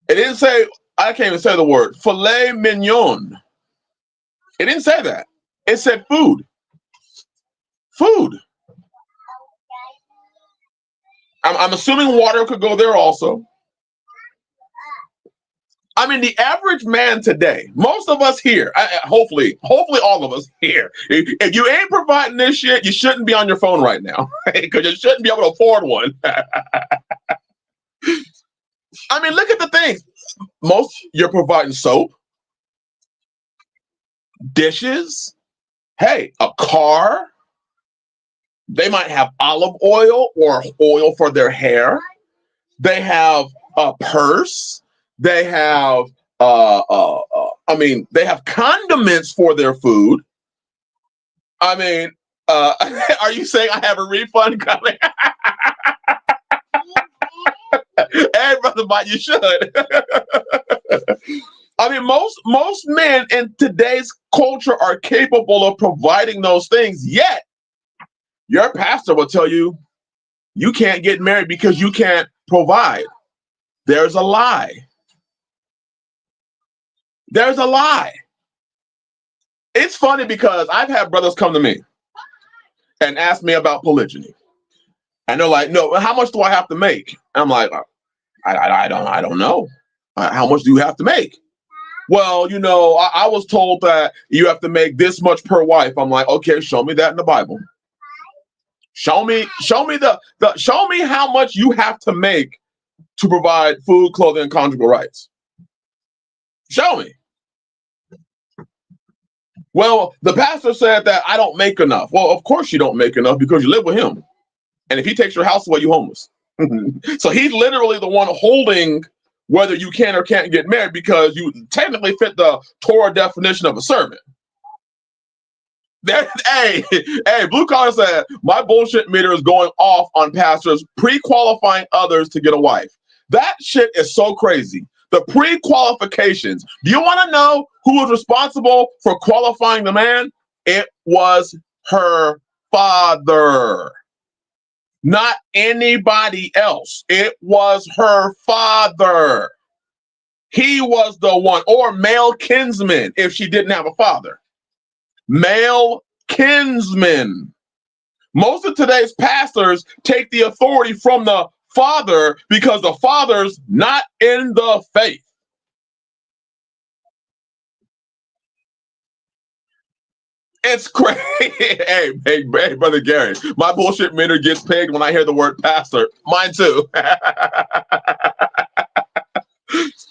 Speaker 2: It didn't say, I can't even say the word, filet mignon. It didn't say that. It said food. Food. I'm assuming water could go there also. I mean, the average man today, most of us here, hopefully all of us here, if you ain't providing this shit, you shouldn't be on your phone right now because you shouldn't be able to afford one. I mean, look at the things. Most, you're providing soap, dishes, hey, a car. They might have olive oil or oil for their hair. They have a purse. They have, they have condiments for their food. I mean, are you saying I have a refund coming? Hey, brother, but you should. I mean, most men in today's culture are capable of providing those things, yet your pastor will tell you you can't get married because you can't provide. There's a lie. There's a lie. It's funny because I've had brothers come to me and ask me about polygyny. And they're like, no, how much do I have to make? And I'm like, I don't know. How much do you have to make? Well, I was told that you have to make this much per wife. I'm like, okay, show me that in the Bible. Show me how much you have to make to provide food, clothing, and conjugal rights. Show me. Well, the pastor said that I don't make enough. Well, of course you don't make enough because you live with him. And if he takes your house away, you're homeless. So he's literally the one holding whether you can or can't get married because you technically fit the Torah definition of a servant. Hey, Blue Collar said, my bullshit meter is going off on pastors pre-qualifying others to get a wife. That shit is so crazy. The pre-qualifications. Do you want to know who was responsible for qualifying the man? It was her father. Not anybody else. It was her father. He was the one, or male kinsman if she didn't have a father. Male kinsman. Most of today's pastors take the authority from the father because the father's not in the faith. It's crazy. Hey, brother Gary, my bullshit meter gets pegged when I hear the word pastor. Mine too.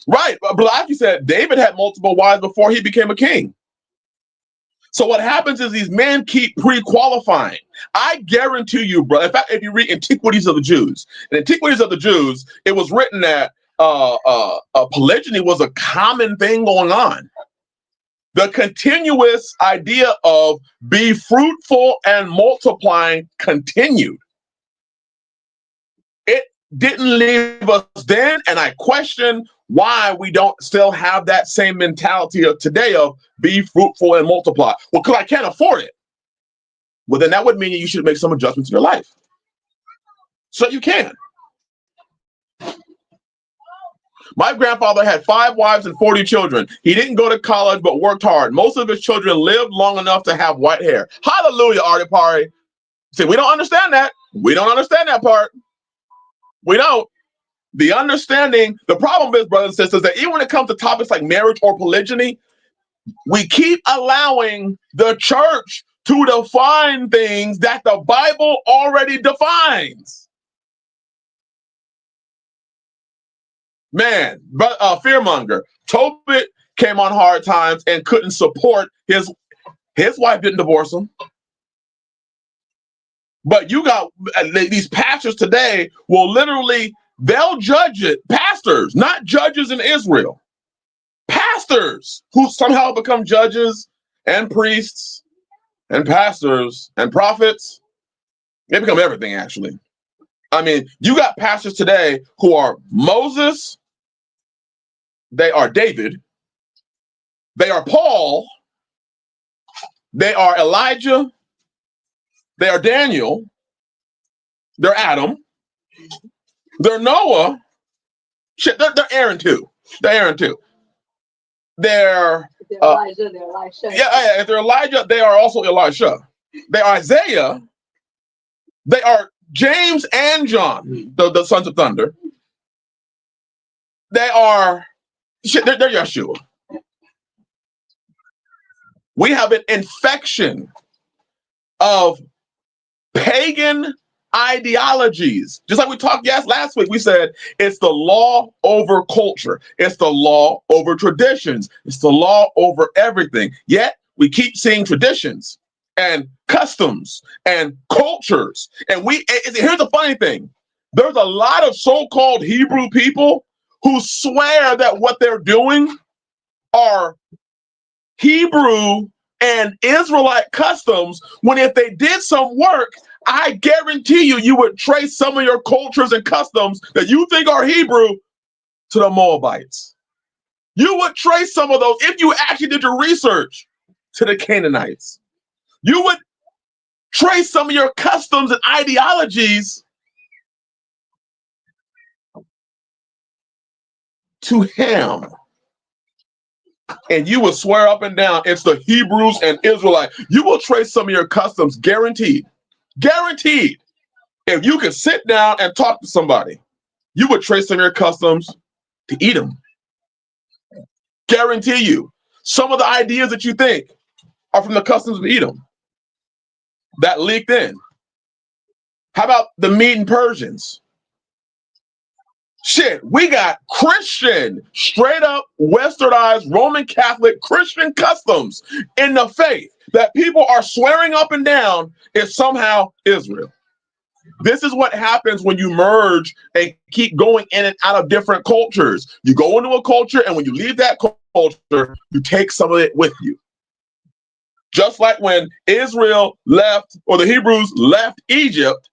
Speaker 2: Right, but like you said, David had multiple wives before he became a king. So what happens is these men keep pre-qualifying. I guarantee you, bro. In fact, if you read Antiquities of the Jews, in Antiquities of the Jews, it was written that polygyny was a common thing going on. The continuous idea of be fruitful and multiplying continued. It didn't leave us then, and I question why we don't still have that same mentality of today of be fruitful and multiply. Well, because I can't afford it. Well, then that would mean you should make some adjustments in your life so you can. My grandfather had 5 wives and 40 children. He didn't go to college, but worked hard. Most of his children lived long enough to have white hair. Hallelujah, Artipari. See, we don't understand that. We don't understand that part. We don't. The understanding, the problem is, brothers and sisters, that even when it comes to topics like marriage or polygyny, we keep allowing the church to define things that the Bible already defines. Man, but fearmonger. Tobit came on hard times and couldn't support his wife didn't divorce him. But you got these pastors today will literally, they'll judge it. Pastors, not judges in Israel. Pastors who somehow become judges and priests and pastors and prophets. They become everything, actually. I mean, you got pastors today who are Moses, they are David, they are Paul, they are Elijah, they are Daniel, they're Adam, they're Noah, shit, they're Aaron too. They're Aaron too. They're
Speaker 4: Elijah, they're Elisha.
Speaker 2: Yeah, if they're Elijah, they are also Elisha. They are Isaiah, they are James and John, the sons of thunder. They are shit, they're Yeshua. We have an infection of pagan ideologies. Just like we talked last week, we said it's the law over culture. It's the law over traditions. It's the law over everything. Yet we keep seeing traditions and customs and cultures. And here's the funny thing. There's a lot of so-called Hebrew people who swear that what they're doing are Hebrew and Israelite customs, when if they did some work, I guarantee you would trace some of your cultures and customs that you think are Hebrew to the Moabites. You would trace some of those, if you actually did your research, to the Canaanites. You would trace some of your customs and ideologies to Ham. And you will swear up and down it's the Hebrews and Israelites. You will trace some of your customs, guaranteed. Guaranteed. If you could sit down and talk to somebody, you would trace some of your customs to Edom. Guarantee you. Some of the ideas that you think are from the customs of Edom that leaked in. How about the Median Persians? Shit, we got Christian, straight up westernized Roman Catholic Christian customs in the faith that people are swearing up and down is somehow Israel. This is what happens when you merge and keep going in and out of different cultures. You go into a culture, and when you leave that culture, you take some of it with you. Just like when Israel left, or the Hebrews left Egypt,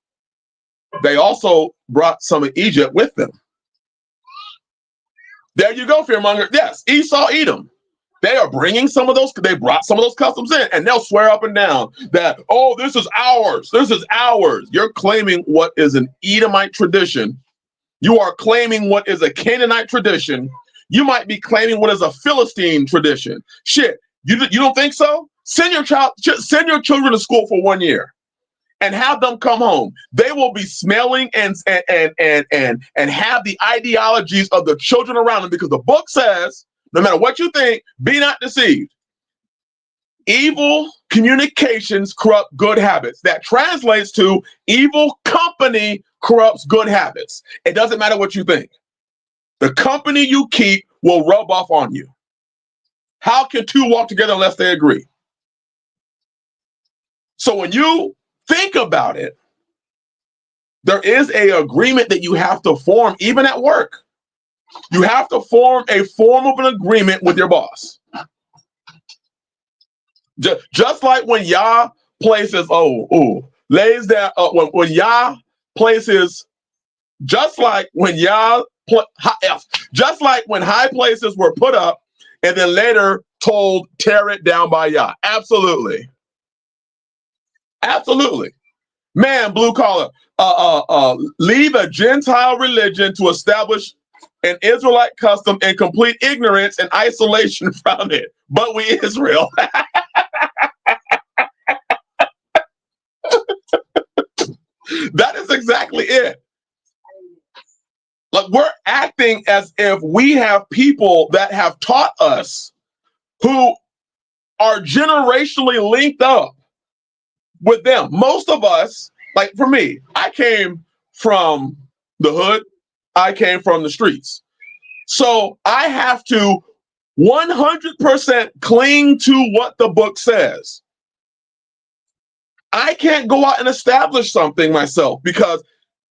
Speaker 2: they also brought some of Egypt with them. There you go, fearmonger. Yes, Esau, Edom. They are bringing some of those, they brought some of those customs in, and they'll swear up and down that, oh, this is ours. This is ours. You're claiming what is an Edomite tradition. You are claiming what is a Canaanite tradition. You might be claiming what is a Philistine tradition. Shit, you don't think so? Send your children to school for 1 year and have them come home. They will be smelling and have the ideologies of the children around them, because the book says, no matter what you think, be not deceived. Evil communications corrupt good habits. That translates to evil company corrupts good habits. It doesn't matter what you think. The company you keep will rub off on you. How can two walk together unless they agree? So when you think about it, there is an agreement that you have to form, even at work. You have to form a form of an agreement with your boss. Just like when Yah places, lays down, when Yah places, just like when just like when high places were put up and then later told, tear it down by Yah. Absolutely. Absolutely. Man, blue collar, leave a Gentile religion to establish an Israelite custom in complete ignorance and isolation from it. But we Israel. That is exactly it. Like, we're acting as if we have people that have taught us, who are generationally linked up with them. Most of us, like for me, I came from the hood. I came from the streets. So I have to 100% cling to what the book says. I can't go out and establish something myself, because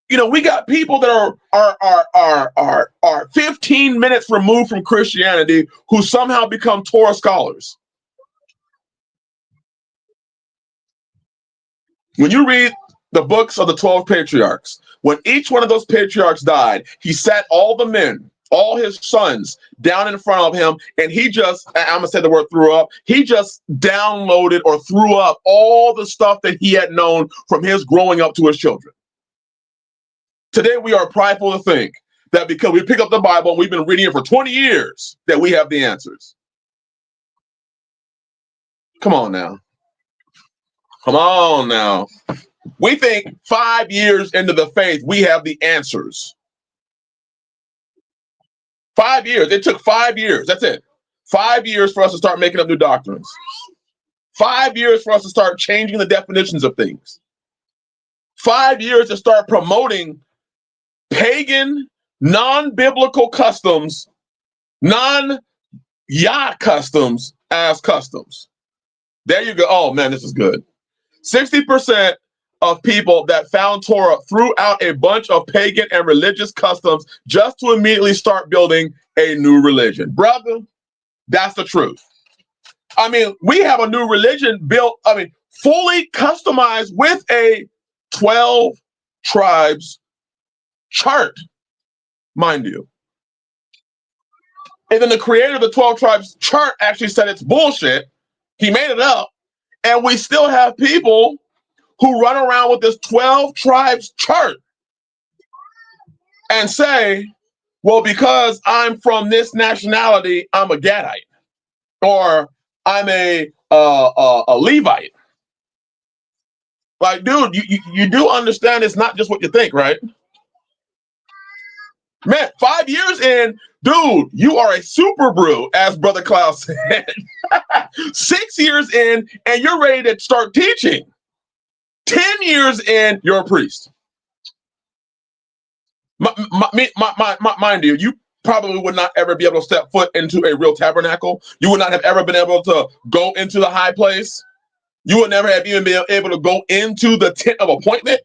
Speaker 2: we got people that are 15 minutes removed from Christianity who somehow become Torah scholars. When you read the books of the 12 patriarchs, when each one of those patriarchs died, he sat all the men, all his sons, down in front of him, and he just, I'm gonna say the word threw up, he just downloaded or threw up all the stuff that he had known from his growing up to his children. Today we are prideful to think that because we pick up the Bible and we've been reading it for 20 years, that we have the answers. Come on now. Come on now. We think 5 years into the faith, we have the answers. 5 years. It took 5 years. That's it. 5 years for us to start making up new doctrines. 5 years for us to start changing the definitions of things. 5 years to start promoting pagan, non-biblical customs, non-Yah customs as customs. There you go. Oh man, this is good. 60% of people that found Torah threw out a bunch of pagan and religious customs just to immediately start building a new religion. Brother, that's the truth. I mean, we have a new religion built, fully customized with a 12 tribes chart, mind you. And then the creator of the 12 tribes chart actually said it's bullshit. He made it up. And we still have people who run around with this 12 tribes chart and say, well, because I'm from this nationality, I'm a Gadite, or I'm a Levite. Like, dude, you do understand it's not just what you think, right? Man, 5 years in, dude, you are a super brew, as Brother Klaus said. 6 years in, and you're ready to start teaching. 10 years in, you're a priest. Mind you, you probably would not ever be able to step foot into a real tabernacle. You would not have ever been able to go into the high place. You would never have even been able to go into the tent of appointment.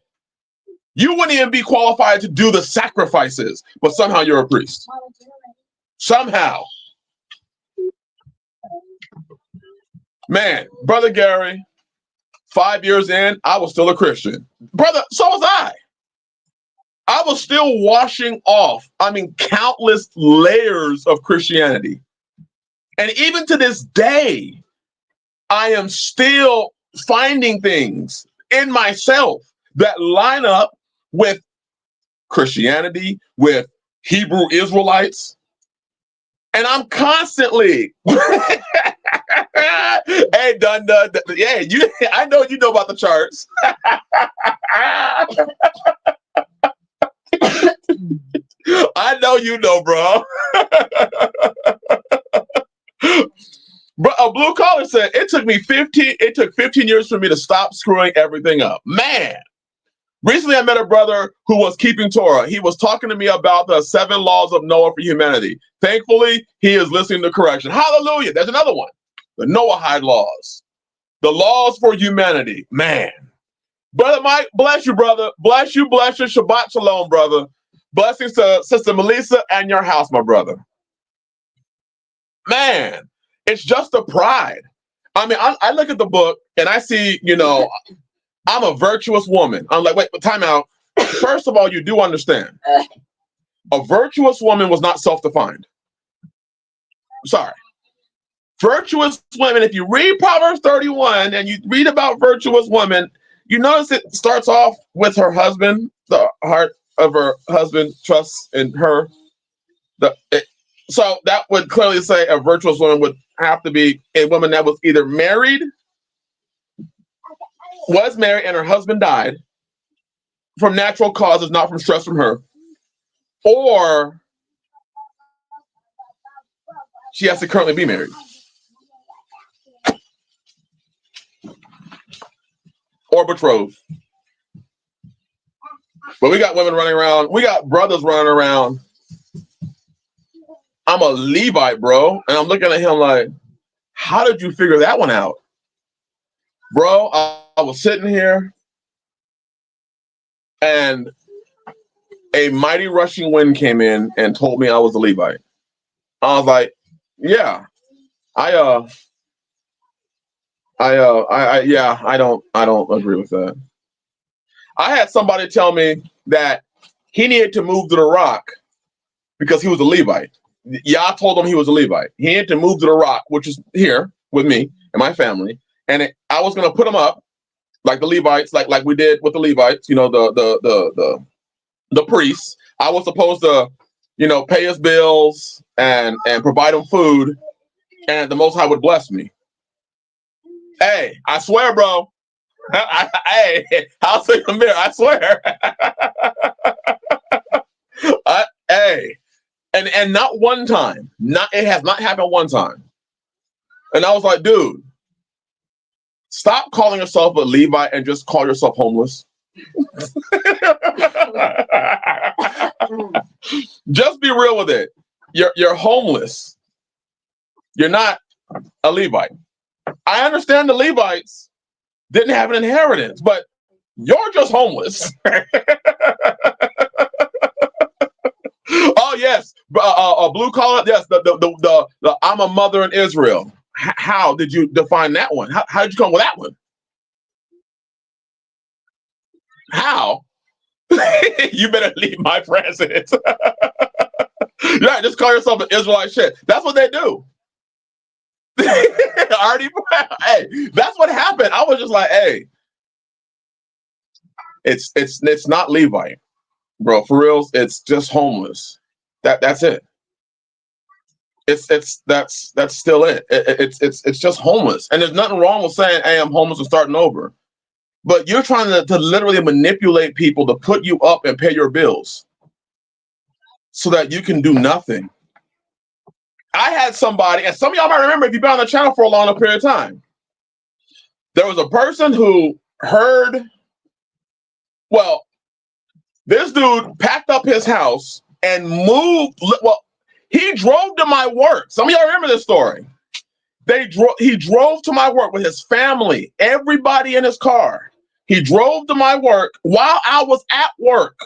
Speaker 2: You wouldn't even be qualified to do the sacrifices, but somehow you're a priest. Somehow. Man, Brother Gary, 5 years in, I was still a Christian. Brother, so was I. I was still washing off, countless layers of Christianity. And even to this day, I am still finding things in myself that line up with Christianity, with Hebrew Israelites. And I'm constantly, hey, Dun, yeah, I know you know about the charts. I know you know, bro. But a blue collar said it took 15 years for me to stop screwing everything up. Man. Recently, I met a brother who was keeping Torah. He was talking to me about the 7 laws of Noah for humanity. Thankfully, he is listening to correction. Hallelujah. There's another one. The Noahide laws. The laws for humanity. Man. Brother Mike, bless you, brother. Bless you, bless you. Shabbat shalom, brother. Blessings to Sister Melissa and your house, my brother. Man, it's just a pride. I look at the book and I see, I'm a virtuous woman. I'm like, wait, time out. First of all, you do understand. A virtuous woman was not self-defined. Sorry. Virtuous women, if you read Proverbs 31 and you read about virtuous women, you notice it starts off with her husband. The heart of her husband trusts in her. So that would clearly say a virtuous woman would have to be a woman that was either was married and her husband died from natural causes, not from stress from her, or she has to currently be married, or betrothed. But we got women running around. We got brothers running around. I'm a Levite, bro. And I'm looking at him like, how did you figure that one out? Bro, I was sitting here and a mighty rushing wind came in and told me I was a Levite. I was like, yeah, I don't agree with that. I had somebody tell me that he needed to move to the rock because he was a Levite. Yah told him he was a Levite. He needed to move to the rock, which is here with me and my family. And I was going to put him up like the Levites, like we did with the Levites, the priests. I was supposed to, pay his bills and provide him food, and the Most High would bless me. Hey, I swear, bro. Hey, I'll say the mirror. I swear. Hey, and not one time. It has not happened one time. And I was like, dude, stop calling yourself a Levite and just call yourself homeless. Just be real with it. You're homeless. You're not a Levite. I understand the Levites didn't have an inheritance, but you're just homeless. Oh yes, blue collar. Yes, the I'm a mother in Israel. How did you define that one? How did you come with that one? How? You better leave my presence. Yeah, just call yourself an Israelite shit. That's what they do. Already, hey, that's what happened. I was just like, hey, it's not Levite, bro. For real, it's just homeless. That's it. That's still it. It's just homeless, and there's nothing wrong with saying, hey, I'm homeless and starting over. But you're trying to literally manipulate people to put you up and pay your bills so that you can do nothing. I had somebody, and some of y'all might remember if you've been on the channel for a long period of time. There was a person who heard, well, this dude packed up his house and moved. Well, he drove to my work. Some of y'all remember this story. He drove to my work with his family, everybody in his car. He drove to my work while I was at work.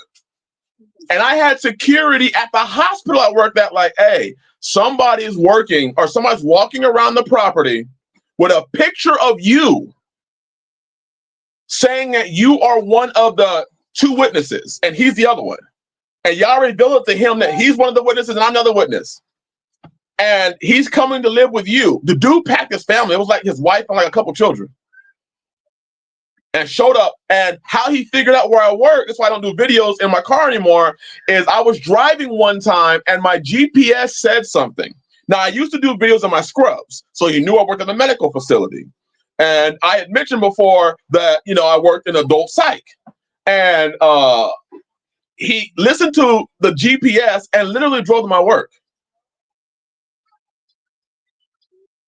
Speaker 2: And I had security at the hospital at work that like, hey, somebody's working or somebody's walking around the property with a picture of you saying that you are one of the two witnesses and he's the other one. And y'all revealed it to him that he's one of the witnesses and I'm another witness. And he's coming to live with you. The dude packed his family. It was like his wife and like a couple children. And showed up, and how he figured out where I work, that's why I don't do videos in my car anymore, is I was driving one time and my GPS said something. Now, I used to do videos in my scrubs, so he knew I worked in a medical facility. And I had mentioned before that, I worked in adult psych. And he listened to the GPS and literally drove to my work.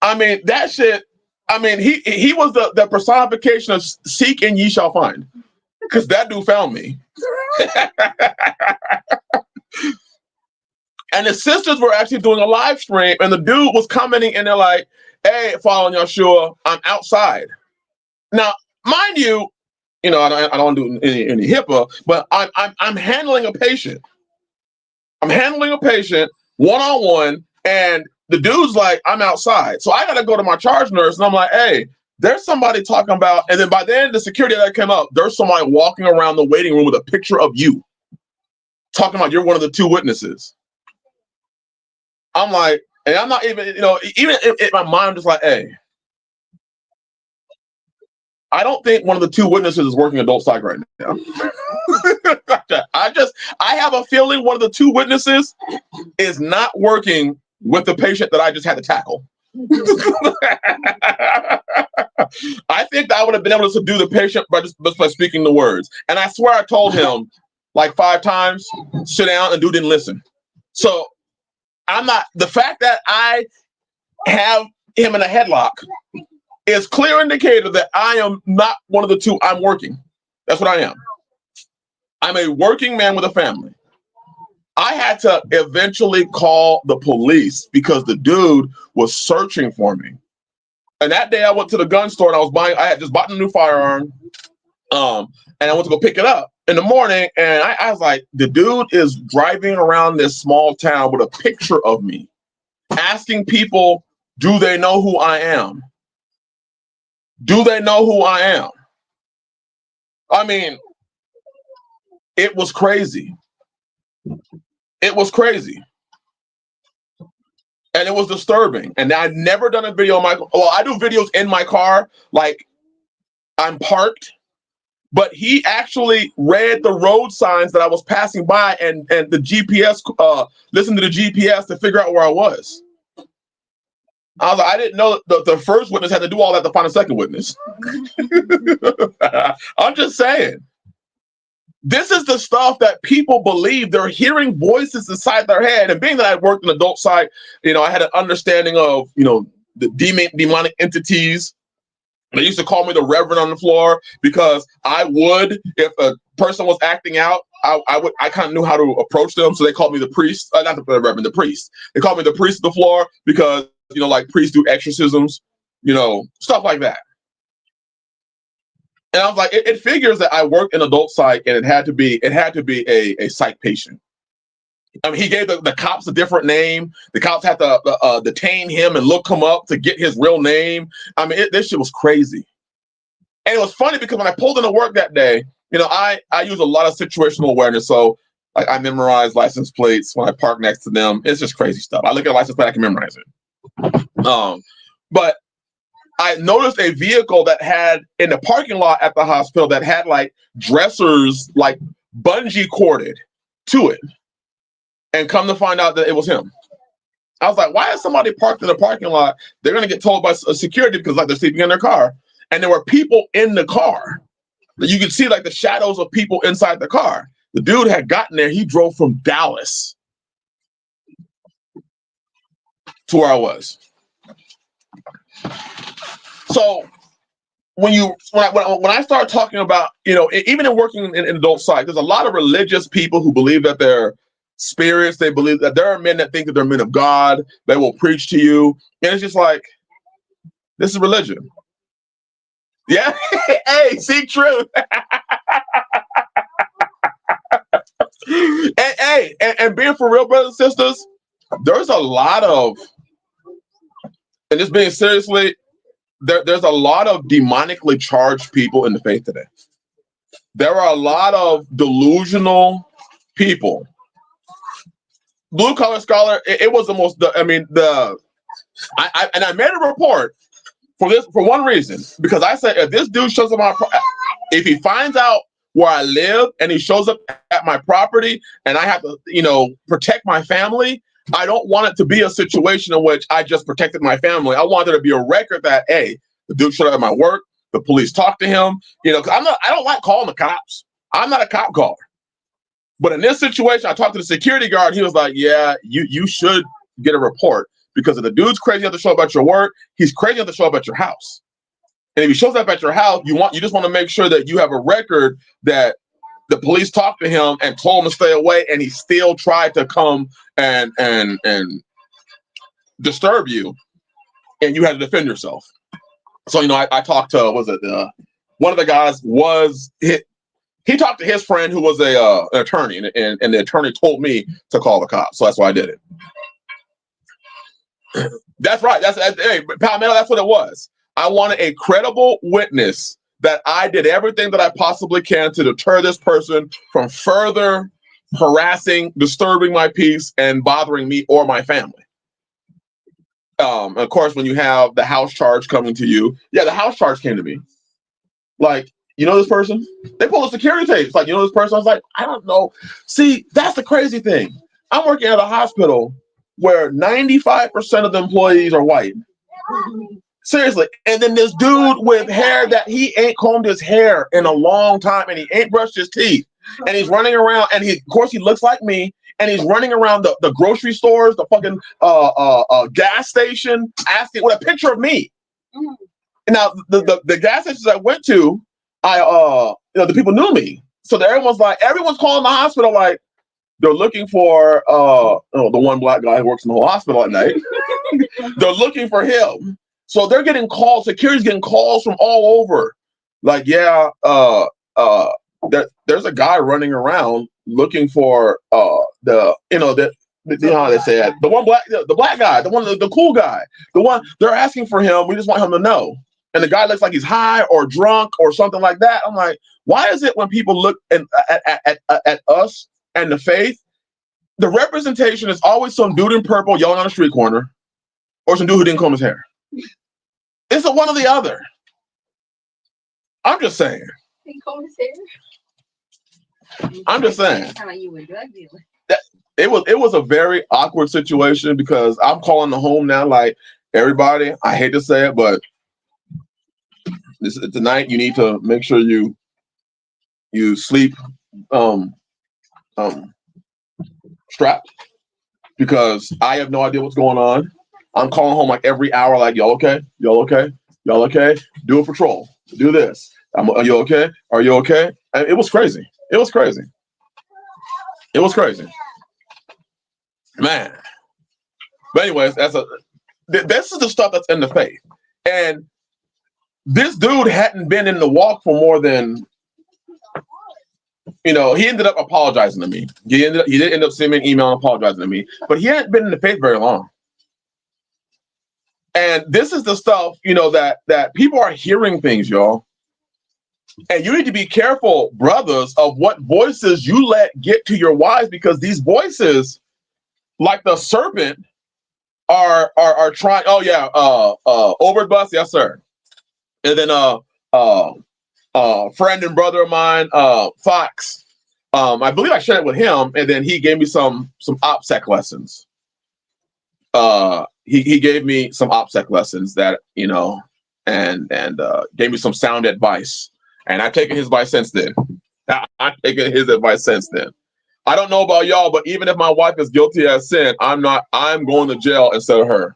Speaker 2: I mean, that shit, he was the personification of seek and ye shall find. Because that dude found me. And the sisters were actually doing a live stream, and the dude was commenting, and they're like, hey, following Yeshua, I'm outside. Now, mind you, I don't do any HIPAA, but I'm handling a patient. I'm handling a patient one-on-one, and the dude's like, I'm outside. So I got to go to my charge nurse, and I'm like, hey, there's somebody talking about, and then by then the security that came up, there's somebody walking around the waiting room with a picture of you, talking about you're one of the two witnesses. I'm like, and I'm not even, even in my mind, I'm just like, hey, I don't think one of the two witnesses is working adult psych right now. I have a feeling one of the two witnesses is not working with the patient that I just had to tackle. I think that I would have been able to subdue the patient just by speaking the words. And I swear I told him like 5 times, sit down, and dude didn't listen. So the fact that I have him in a headlock is clear indicator that I am not one of the two. I'm working. That's what I am. I'm a working man with a family. I had to eventually call the police because the dude was searching for me. And that day I went to the gun store and I had just bought a new firearm. And I went to go pick it up in the morning. And I was like, the dude is driving around this small town with a picture of me, asking people, do they know who I am? Do they know who I am? I mean, it was crazy. It was crazy. And it was disturbing. And I've never done a video I do videos in my car, like I'm parked, but he actually read the road signs that I was passing by and the GPS, listened to the GPS to figure out where I was. I was like, I didn't know the first witness had to do all that to find a second witness. I'm just saying. This is the stuff that people believe. They're hearing voices inside their head. And being that I worked in adult psych, I had an understanding of, the demonic entities. They used to call me the Reverend on the floor because I would, if a person was acting out, I kind of knew how to approach them. So they called me the priest, not the Reverend, the priest. They called me the priest of the floor because, like priests do exorcisms, stuff like that. And I was like, it figures that I worked in adult psych, and it had to be a psych patient. I mean, he gave the cops a different name. The cops had to detain him and look him up to get his real name. I mean, this shit was crazy. And it was funny because when I pulled into work that day, I use a lot of situational awareness. So like I memorize license plates when I park next to them. It's just crazy stuff. I look at a license plate, I can memorize it. But I noticed a vehicle that had in the parking lot at the hospital that had like dressers like bungee corded to it. And come to find out that it was him. I was like, why is somebody parked in the parking lot? They're going to get told by security because like they're sleeping in their car. And there were people in the car. You could see like the shadows of people inside the car. The dude had gotten there. He drove from Dallas to where I was. So when I start talking about, even in working in adult psych, there's a lot of religious people who believe that they're spirits. They believe that there are men that think that they're men of God. They will preach to you. And it's just like, this is religion. Yeah. Hey, seek truth. and being for real, brothers and sisters, there's a lot of, and just being seriously, there's a lot of demonically charged people in the faith today. There are a lot of delusional people. Blue Collar Scholar, it was the most, I made a report for one reason, because I said, if this dude shows up if he finds out where I live and he shows up at my property and I have to, protect my family, I don't want it to be a situation in which I just protected my family. I want there to be a record that, hey, the dude showed up at my work, the police talked to him, because I don't like calling the cops. I'm not a cop caller. But in this situation, I talked to the security guard. He was like, yeah, you should get a report, because if the dude's crazy enough to show up at your work, he's crazy enough to show up at your house. And if he shows up at your house, you just want to make sure that you have a record that the police talked to him and told him to stay away, and he still tried to come and disturb you, and you had to defend yourself. So, I talked to, one of the guys he talked to his friend who was an attorney, and the attorney told me to call the cops. So that's why I did it. That's right. Hey, Palmetto, that's what it was. I wanted a credible witness that I did everything that I possibly can to deter this person from further harassing, disturbing my peace, and bothering me or my family. Of course, when you have the house charge coming to you, the house charge came to me. Like, this person? They pulled a security tape. It's like, this person? I was like, I don't know. See, that's the crazy thing. I'm working at a hospital where 95% of the employees are white. Seriously. And then this dude with hair that he ain't combed his hair in a long time, and he ain't brushed his teeth. And he's running around, and of course he looks like me, and he's running around the grocery stores, the fucking gas station, asking with a picture of me. And now the gas stations I went to, the people knew me. So everyone's calling the hospital like they're looking for the one black guy who works in the whole hospital at night. They're looking for him. So they're getting calls, security's getting calls from all over. Like, there's a guy running around looking for how they say it, the black guy, the cool guy, the one they're asking for him. We just want him to know. And the guy looks like he's high or drunk or something like that. I'm like, why is it when people look at us and the faith, the representation is always some dude in purple yelling on a street corner, or some dude who didn't comb his hair? It's a one or the other. I'm just saying.
Speaker 4: Didn't comb his hair?
Speaker 2: I'm just saying.
Speaker 4: Kind of you a drug dealer.
Speaker 2: It was a very awkward situation, because I'm calling the home now like, everybody, I hate to say it, but tonight you need to make sure you sleep strapped, because I have no idea what's going on. I'm calling home like every hour, like, y'all okay? Y'all okay? Y'all okay? Do a patrol. Do this. Are you okay? Are you okay? And it was crazy. It was crazy. It was crazy. Man. But anyways, this is the stuff that's in the faith. And this dude hadn't been in the walk for more than, he ended up apologizing to me. He did end up sending me an email and apologizing to me, but he hadn't been in the faith very long. And this is the stuff, that people are hearing things, y'all. And you need to be careful, brothers, of what voices you let get to your wives, because these voices, like the serpent, are trying. Oh yeah, Over bus, yes sir. And then friend and brother of mine, Fox. I believe I shared it with him, and then he gave me some OPSEC lessons. He gave me some OPSEC lessons that and gave me some sound advice, and I've taken his advice since then. I've taken his advice since then. I don't know about y'all, but even if my wife is guilty as sin, I'm going to jail instead of her.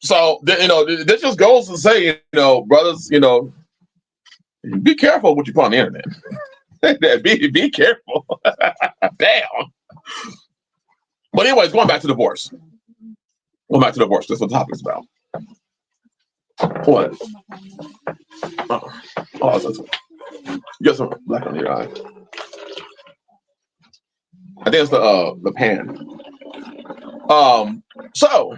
Speaker 2: So this just goes to say, brothers, be careful what you put on the internet. be careful. Damn. But anyways, going back to divorce. That's what the topic's about. What? Oh, that's you got some black on your eye. I think it's the pan. So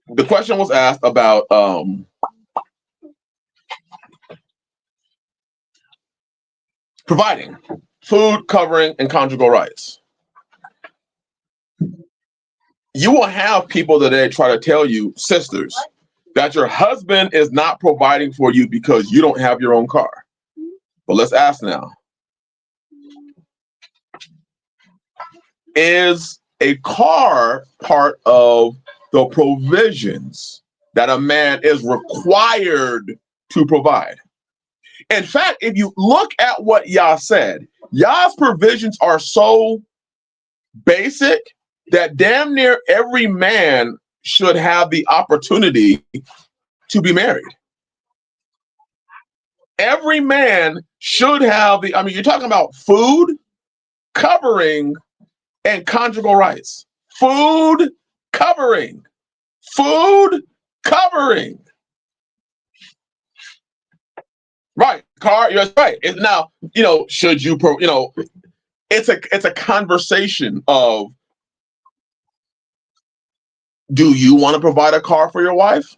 Speaker 2: the question was asked about providing food, covering, and conjugal rights. You will have people today try to tell you, sisters, that your husband is not providing for you because you don't have your own car. But let's ask now. Is a car part of the provisions that a man is required to provide? In fact, if you look at what Yah said, Yah's provisions are so basic that damn near every man should have the opportunity to be married. Every man should have you're talking about food, covering, and conjugal rights. Food, covering. Food, covering. Right, car. You're right. Now, should you? It's a conversation of, do you want to provide a car for your wife?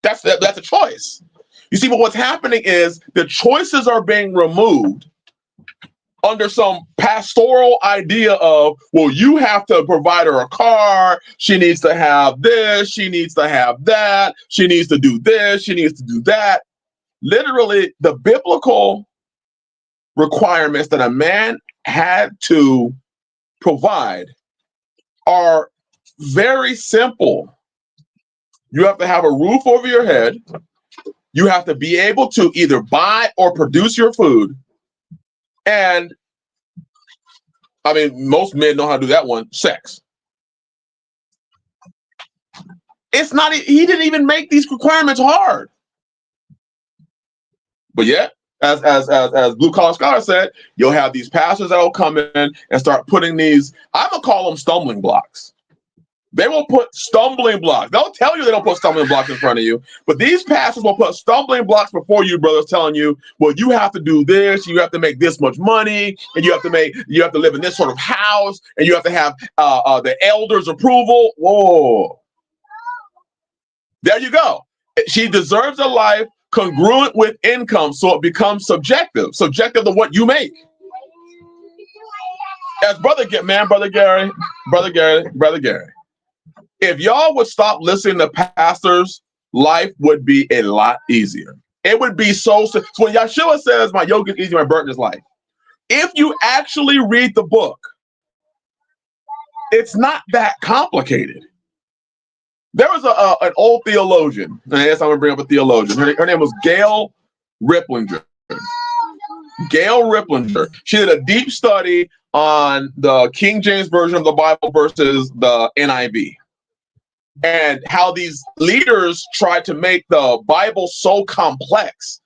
Speaker 2: That's a choice. You see, but what's happening is the choices are being removed under some pastoral idea of, well, you have to provide her a car. She needs to have this. She needs to have that. She needs to do this. She needs to do that. Literally, the biblical requirements that a man had to provide are very simple. You have to have a roof over your head. You have to be able to either buy or produce your food. And most men know how to do that one, sex. It's not, he didn't even make these requirements hard. But yet, as Blue Collar Scholar said, you'll have these pastors that will come in and start putting these, I'm going to call them stumbling blocks. They will put stumbling blocks. They'll tell you they don't put stumbling blocks in front of you, but these pastors will put stumbling blocks before you, brothers, telling you, well, you have to do this, you have to make this much money, and you have to live in this sort of house, and you have to have the elders' approval. Whoa. There you go. She deserves a life congruent with income, so it becomes subjective to what you make. As Brother Gary, if y'all would stop listening to pastors, life would be a lot easier. It would be so when Yeshua says, my yoke is easy, my burden is light. If you actually read the book, it's not that complicated. There was an old theologian, and I guess I'm going to bring up a theologian. Her name was Gail Riplinger. Gail Ripplinger. She did a deep study on the King James Version of the Bible versus the NIV, and how these leaders tried to make the Bible so complex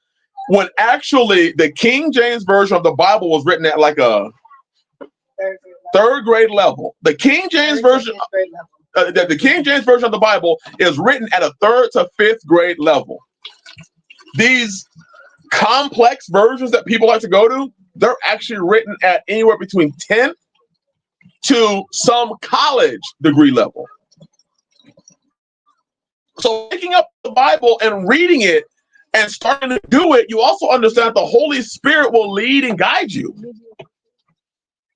Speaker 2: when actually the King James Version of the Bible was written at like a third grade level. The King James Version, the King James Version of the Bible is written at a third to fifth grade level. These complex versions that people like to go to, they're actually written at anywhere between 10th to some college degree level. So picking up the Bible and reading it and starting to do it, you also understand the Holy Spirit will lead and guide you.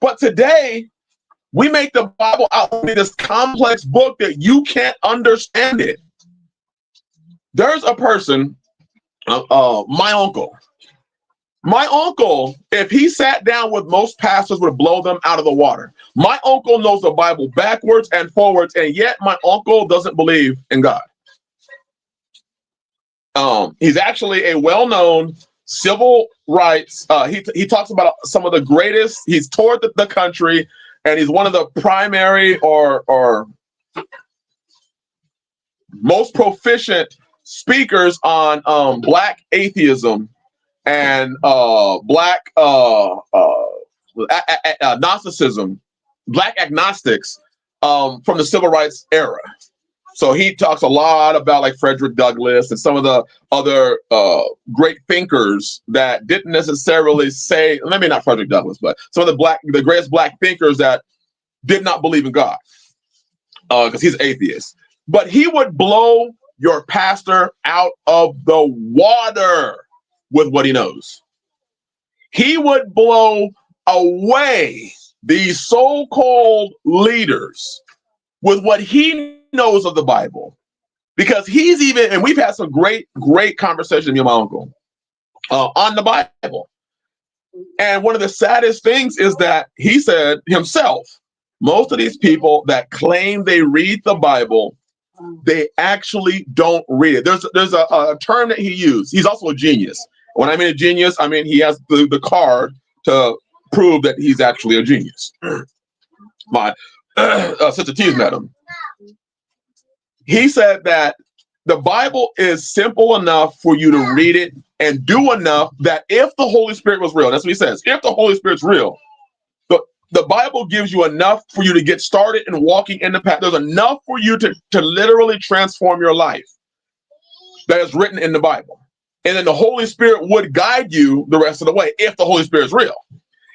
Speaker 2: But today, we make the Bible out to be this complex book that you can't understand it. There's a person, my uncle. My uncle, if he sat down with most pastors, would blow them out of the water. My uncle knows the Bible backwards and forwards, and yet my uncle doesn't believe in God. He's actually a well-known civil rights. He talks about some of the greatest. He's toured the country, and he's one of the primary or most proficient speakers on Black atheism and Black Gnosticism, Black agnostics from the civil rights era. So he talks a lot about like Frederick Douglass and some of the other great thinkers that didn't necessarily say, maybe not Frederick Douglass, but some of the greatest Black thinkers that did not believe in God because he's atheist. But he would blow your pastor out of the water with what he knows. He would blow away these so-called leaders with what he knows of the Bible, because he's even, and we've had some great conversations, me and my uncle, on the Bible. And one of the saddest things is that he said himself, most of these people that claim they read the Bible, they actually don't read it. There's a term that he used. He's also a genius. When I mean a genius, I mean he has the card to prove that he's actually a genius. My Sister T's met him. He said that the Bible is simple enough for you to read it and do enough that if the Holy Spirit was real, that's what he says, if the Holy Spirit's real, the Bible gives you enough for you to get started in walking in the path. There's enough for you to literally transform your life that is written in the Bible. And then the Holy Spirit would guide you the rest of the way if the Holy Spirit is real.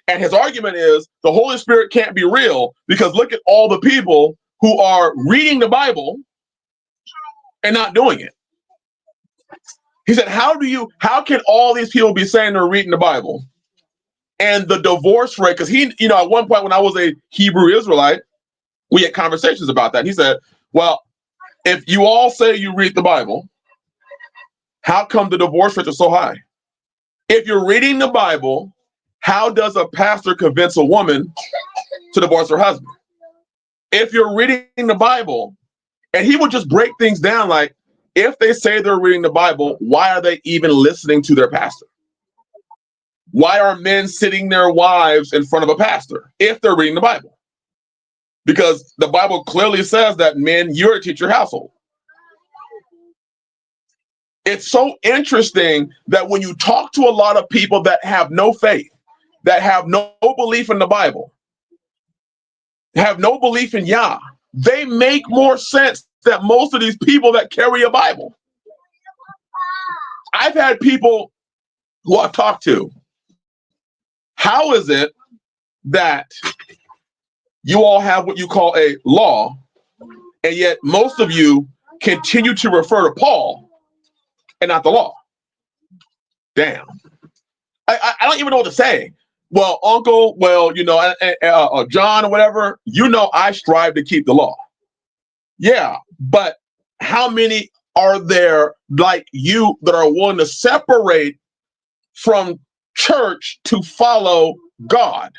Speaker 2: And his argument is the Holy Spirit can't be real because look at all the people who are reading the Bible and not doing it. He said, how can all these people be saying they're reading the Bible? And the divorce rate, because he, at one point when I was a Hebrew Israelite, we had conversations about that. He said, well, if you all say you read the Bible, how come the divorce rates are so high? If you're reading the Bible, how does a pastor convince a woman to divorce her husband? If you're reading the Bible, and he would just break things down like, if they say they're reading the Bible, why are they even listening to their pastor? Why are men sitting their wives in front of a pastor if they're reading the Bible? Because the Bible clearly says that men, you're to teach your household. It's so interesting that when you talk to a lot of people that have no faith, that have no belief in the Bible, have no belief in Yah, they make more sense than most of these people that carry a Bible. I've had people who I've talked to. How is it that you all have what you call a law, and yet most of you continue to refer to Paul and not the law? Damn. I don't even know what to say. Well, uncle, John or whatever, I strive to keep the law. Yeah, but how many are there like you that are willing to separate from church to follow God?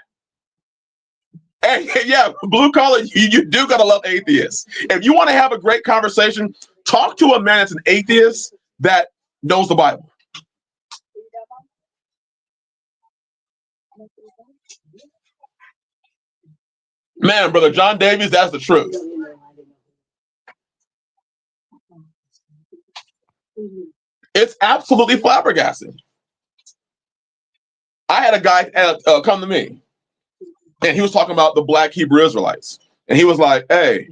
Speaker 2: And yeah, blue collar, you do gotta love atheists. If you want to have a great conversation, talk to a man that's an atheist that knows the Bible. Man, Brother John Davies, that's the truth. It's absolutely flabbergasting. I had a guy come to me, and he was talking about the black Hebrew Israelites. And he was like, hey,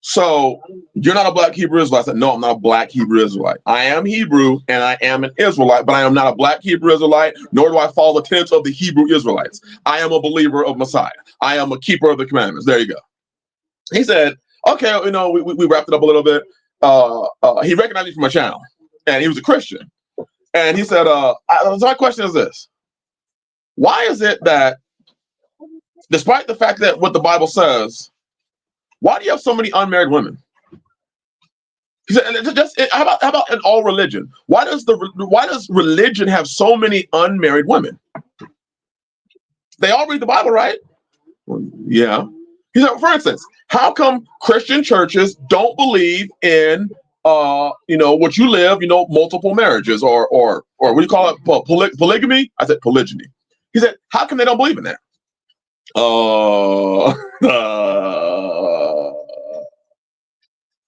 Speaker 2: so you're not a black Hebrew Israelite? I said, no, I'm not a black Hebrew Israelite. I am Hebrew, and I am an Israelite, but I am not a black Hebrew Israelite, nor do I follow the tenets of the Hebrew Israelites. I am a believer of Messiah. I am a keeper of the commandments. There you go. He said, okay, we wrapped it up a little bit. He recognized me from my channel, and he was a Christian. And he said, so my question is this. Why is it that, despite the fact that what the Bible says, why do you have so many unmarried women? He said, how about in all religion? Why does religion have so many unmarried women? They all read the Bible, right? Well, yeah. He said, for instance, how come Christian churches don't believe in what you live, multiple marriages or what do you call it? Polygamy? I said polygyny. He said, how come they don't believe in that?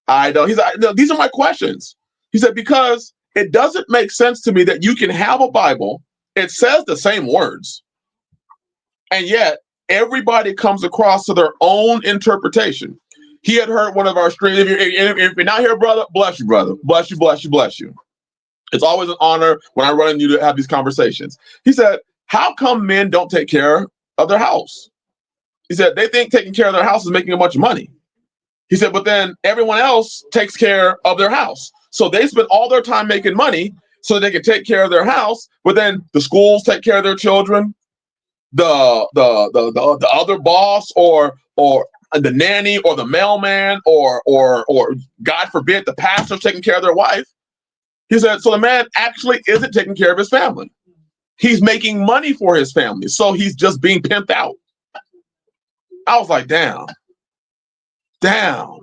Speaker 2: I know. He's like, no, these are my questions. He said, because it doesn't make sense to me that you can have a Bible, it says the same words, and yet everybody comes across to their own interpretation. He had heard one of our streams. If you're not here, brother, bless you, brother. Bless you, bless you, bless you. It's always an honor when I run into you to have these conversations. He said, how come men don't take care of their house? He said, they think taking care of their house is making a bunch of money. He said, but then everyone else takes care of their house. So they spend all their time making money so they can take care of their house. But then the schools take care of their children. The other boss or the nanny or the mailman or God forbid the pastor's taking care of their wife. He said, so the man actually isn't taking care of his family. He's making money for his family. So he's just being pimped out. I was like, damn. I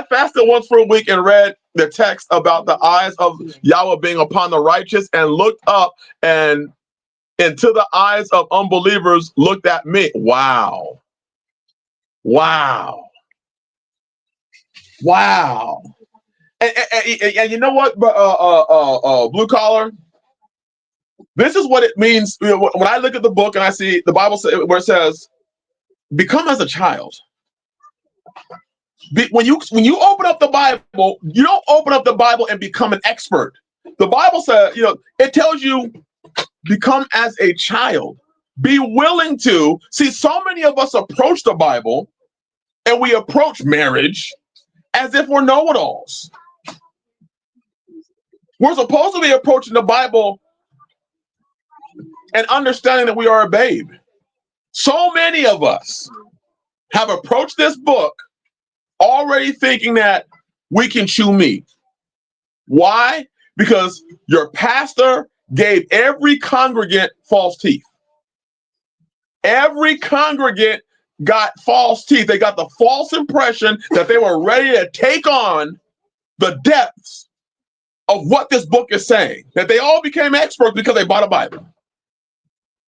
Speaker 2: fasted once for a week and read the text about the eyes of Yahweh being upon the righteous and looked up and into the eyes of unbelievers looked at me. Wow. And you know what, blue collar? This is what it means. When I look at the book and I see the Bible where it says, become as a child. When you open up the Bible, you don't open up the Bible and become an expert. The Bible says, it tells you become as a child. Be willing to see. So many of us approach the Bible and we approach marriage as if we're know-it-alls. We're supposed to be approaching the Bible and understanding that we are a babe. So many of us have approached this book already thinking that we can chew meat. Why? Because your pastor gave every congregant false teeth. Every congregant got false teeth. They got the false impression that they were ready to take on the depths of what this book is saying. That they all became experts because they bought a Bible.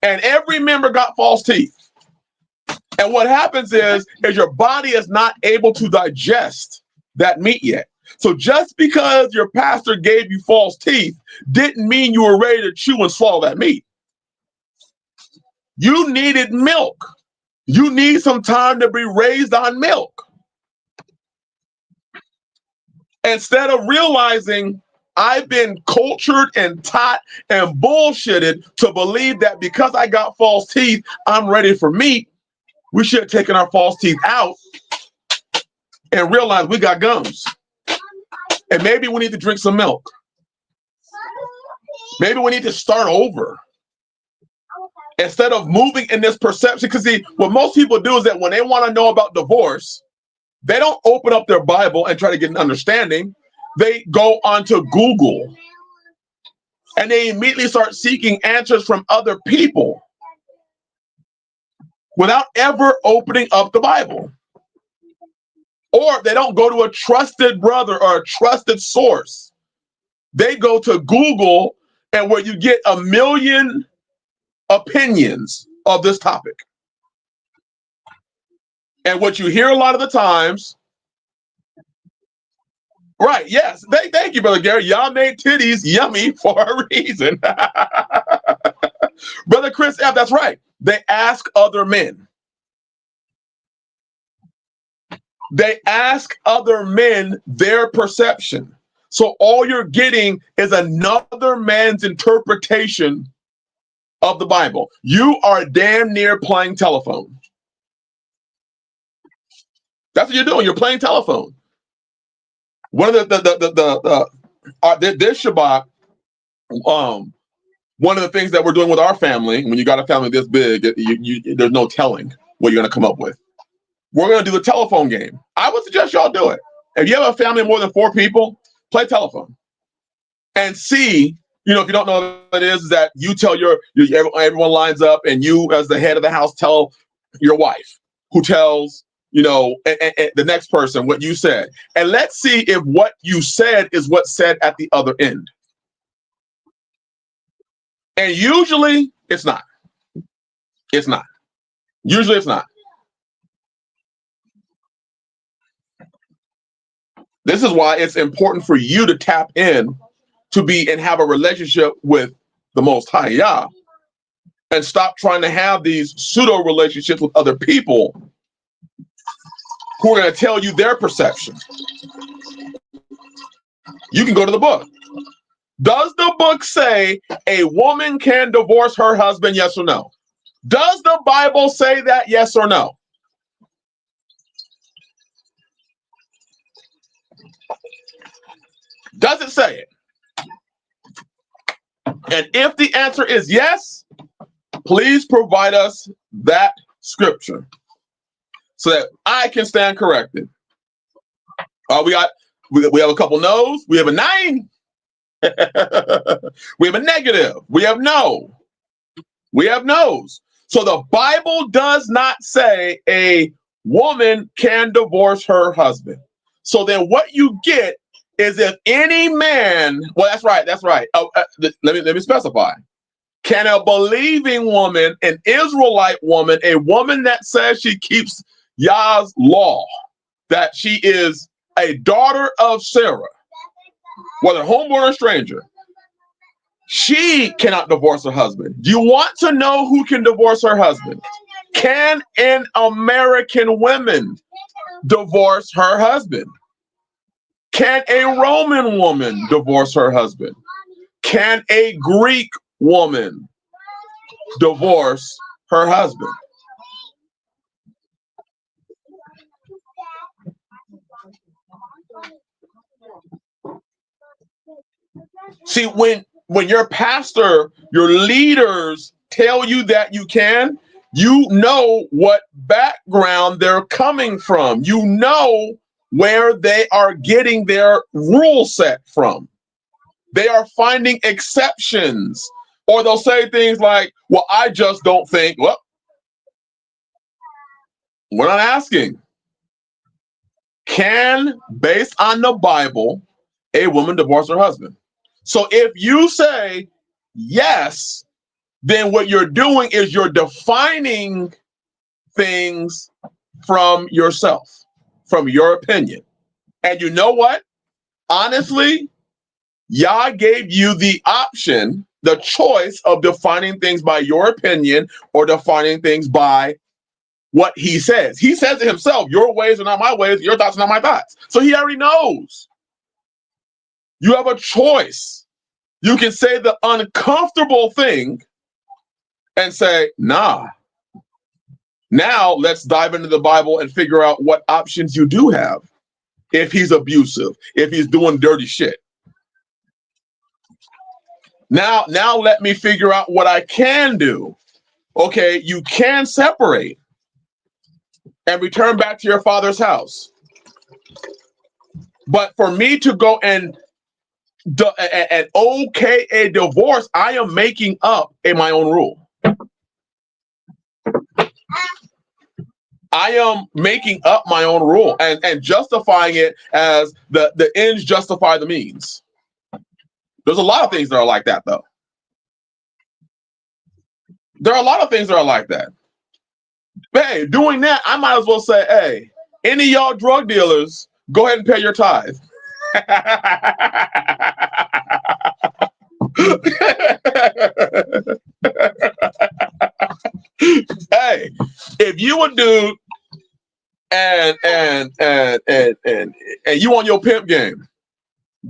Speaker 2: And every member got false teeth. And what happens is your body is not able to digest that meat yet. So just because your pastor gave you false teeth didn't mean you were ready to chew and swallow that meat. You needed milk. You need some time to be raised on milk. Instead of realizing I've been cultured and taught and bullshitted to believe that because I got false teeth, I'm ready for meat. We should have taken our false teeth out and realized we got gums. And maybe we need to drink some milk. Maybe we need to start over. Instead of moving in this perception, because see, what most people do is that when they want to know about divorce, they don't open up their Bible and try to get an understanding. They go onto Google and they immediately start seeking answers from other people without ever opening up the Bible. Or they don't go to a trusted brother or a trusted source. They go to Google, and where you get a million opinions of this topic. And what you hear a lot of the times, right? Yes, thank you, Brother Gary. Y'all made titties yummy for a reason. Brother Chris F., that's right. They ask other men. They ask other men their perception. So all you're getting is another man's interpretation of the Bible. You are damn near playing telephone. That's what you're doing. You're playing telephone. One of this Shabbat, one of the things that we're doing with our family, when you got a family this big, there's no telling what you're going to come up with. We're going to do the telephone game. I would suggest y'all do it. If you have a family of more than 4 people, play telephone and see. If you don't know what it is that you tell everyone lines up, and you, as the head of the house, tell your wife, who tells the next person what you said, and let's see if what you said is what's said at the other end. And usually it's not. It's not. Usually it's not. This is why it's important for you to tap in to be and have a relationship with the Most High Yah, and stop trying to have these pseudo relationships with other people who are going to tell you their perception. You can go to the book. Does the book say a woman can divorce her husband, yes or no? Does the Bible say that, yes or no? Does it say it? And if the answer is yes, please provide us that scripture so that I can stand corrected. We have a couple no's. We have a 9. We have a negative. We have no. We have no's. So the Bible does not say a woman can divorce her husband. So then what you get is, if any man, well, that's right. Let me specify. Can a believing woman, an Israelite woman, a woman that says she keeps Yah's law, that she is a daughter of Sarah, whether homeborn or stranger, she cannot divorce her husband. Do you want to know who can divorce her husband? Can an American woman divorce her husband? Can a Roman woman divorce her husband? Can a Greek woman divorce her husband? See, when your pastor, your leaders tell you that you can, you know what background they're coming from. You know where they are getting their rule set from. They are finding exceptions, or they'll say things like, well, I just don't think. Well, we're not asking. Can, based on the Bible, a woman divorce her husband? So if you say yes, then what you're doing is you're defining things from yourself, from your opinion. And you know what? Honestly, Yah gave you the option, the choice of defining things by your opinion or defining things by what he says. He says it himself, your ways are not my ways, your thoughts are not my thoughts. So he already knows. You have a choice. You can say the uncomfortable thing and say, nah. Now let's dive into the Bible and figure out what options you do have. If he's abusive, if he's doing dirty shit. Now let me figure out what I can do. Okay, you can separate and return back to your father's house. But for me to go and okay a divorce, I am making up my own rule. I am making up my own rule and justifying it as the ends justify the means. There's a lot of things that are like that, though. There are a lot of things that are like that. Hey, doing that, I might as well say, hey, any of y'all drug dealers, go ahead and pay your tithe. Hey, if you a dude and you on your pimp game,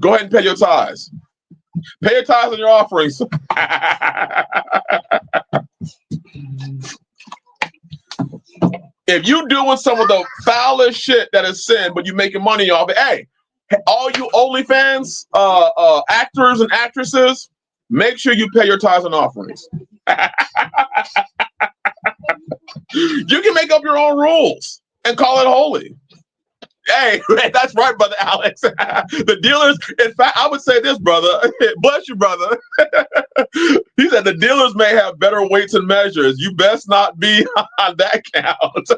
Speaker 2: go ahead and pay your tithes. Pay your tithes and your offerings. If you doing some of the foulest shit that is sin, but you making money off it, hey, all you OnlyFans actors and actresses, make sure you pay your tithes and offerings. You can make up your own rules and call it holy. Hey, that's right, brother Alex. The dealers, in fact, I would say this, brother. Bless you, brother. He said the dealers may have better weights and measures. You best not be on that count.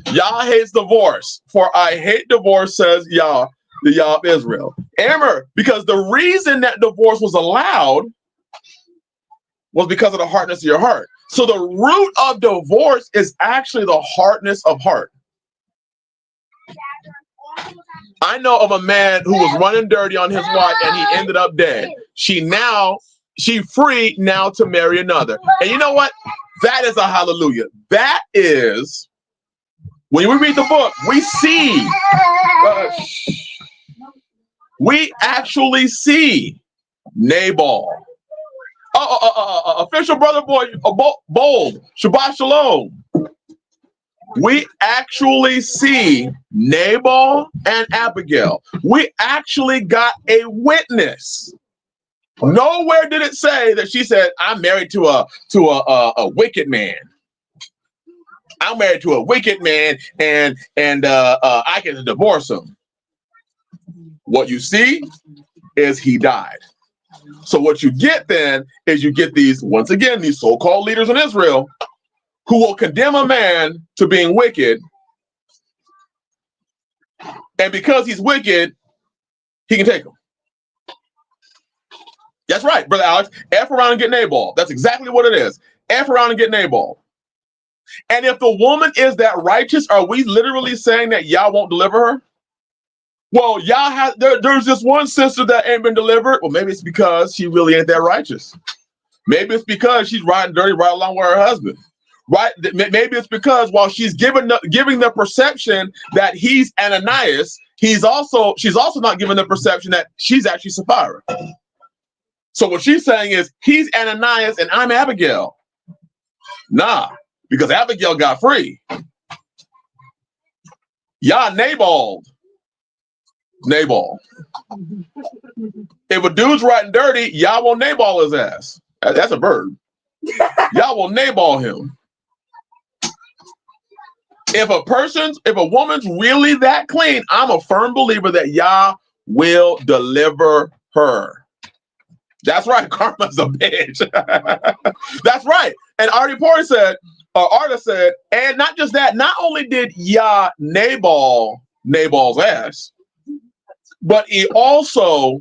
Speaker 2: Yah hates divorce, for I hate divorce, says Yah, the Yah of Israel. Amber, because the reason that divorce was allowed was because of the hardness of your heart. So the root of divorce is actually the hardness of heart. I know of a man who was running dirty on his wife and he ended up dead. She free now to marry another. And you know what? That is a hallelujah. That is, when we read the book, we actually see Nabal. Official brother boy, bold, Shabbat Shalom. We actually see Nabal and Abigail. We actually got a witness. Nowhere did it say that she said, "I'm married to a wicked man. I'm married to a wicked man, and I can divorce him." What you see is he died. So what you get then is you get these, once again, these so-called leaders in Israel who will condemn a man to being wicked. And because he's wicked, he can take him. That's right, brother Alex. F around and get Nabal. That's exactly what it is. F around and get Nabal. And if the woman is that righteous, are we literally saying that Yah won't deliver her? Well, Yah there's this one sister that ain't been delivered. Well, maybe it's because she really ain't that righteous. Maybe it's because she's riding dirty right along with her husband. Right? Maybe it's because while she's giving the perception that he's Ananias, she's also not giving the perception that she's actually Sapphira. So what she's saying is he's Ananias and I'm Abigail. Nah, because Abigail got free. Yah Nabal. If a dude's riding dirty, Yah will Nabal his ass. That's a verb. Yah will Nabal him. If a woman's really that clean, I'm a firm believer that Yah will deliver her. That's right. Karma's a bitch. That's right. And Artie said, Arda said, and not just that, not only did Yah Nabal's ass, but he also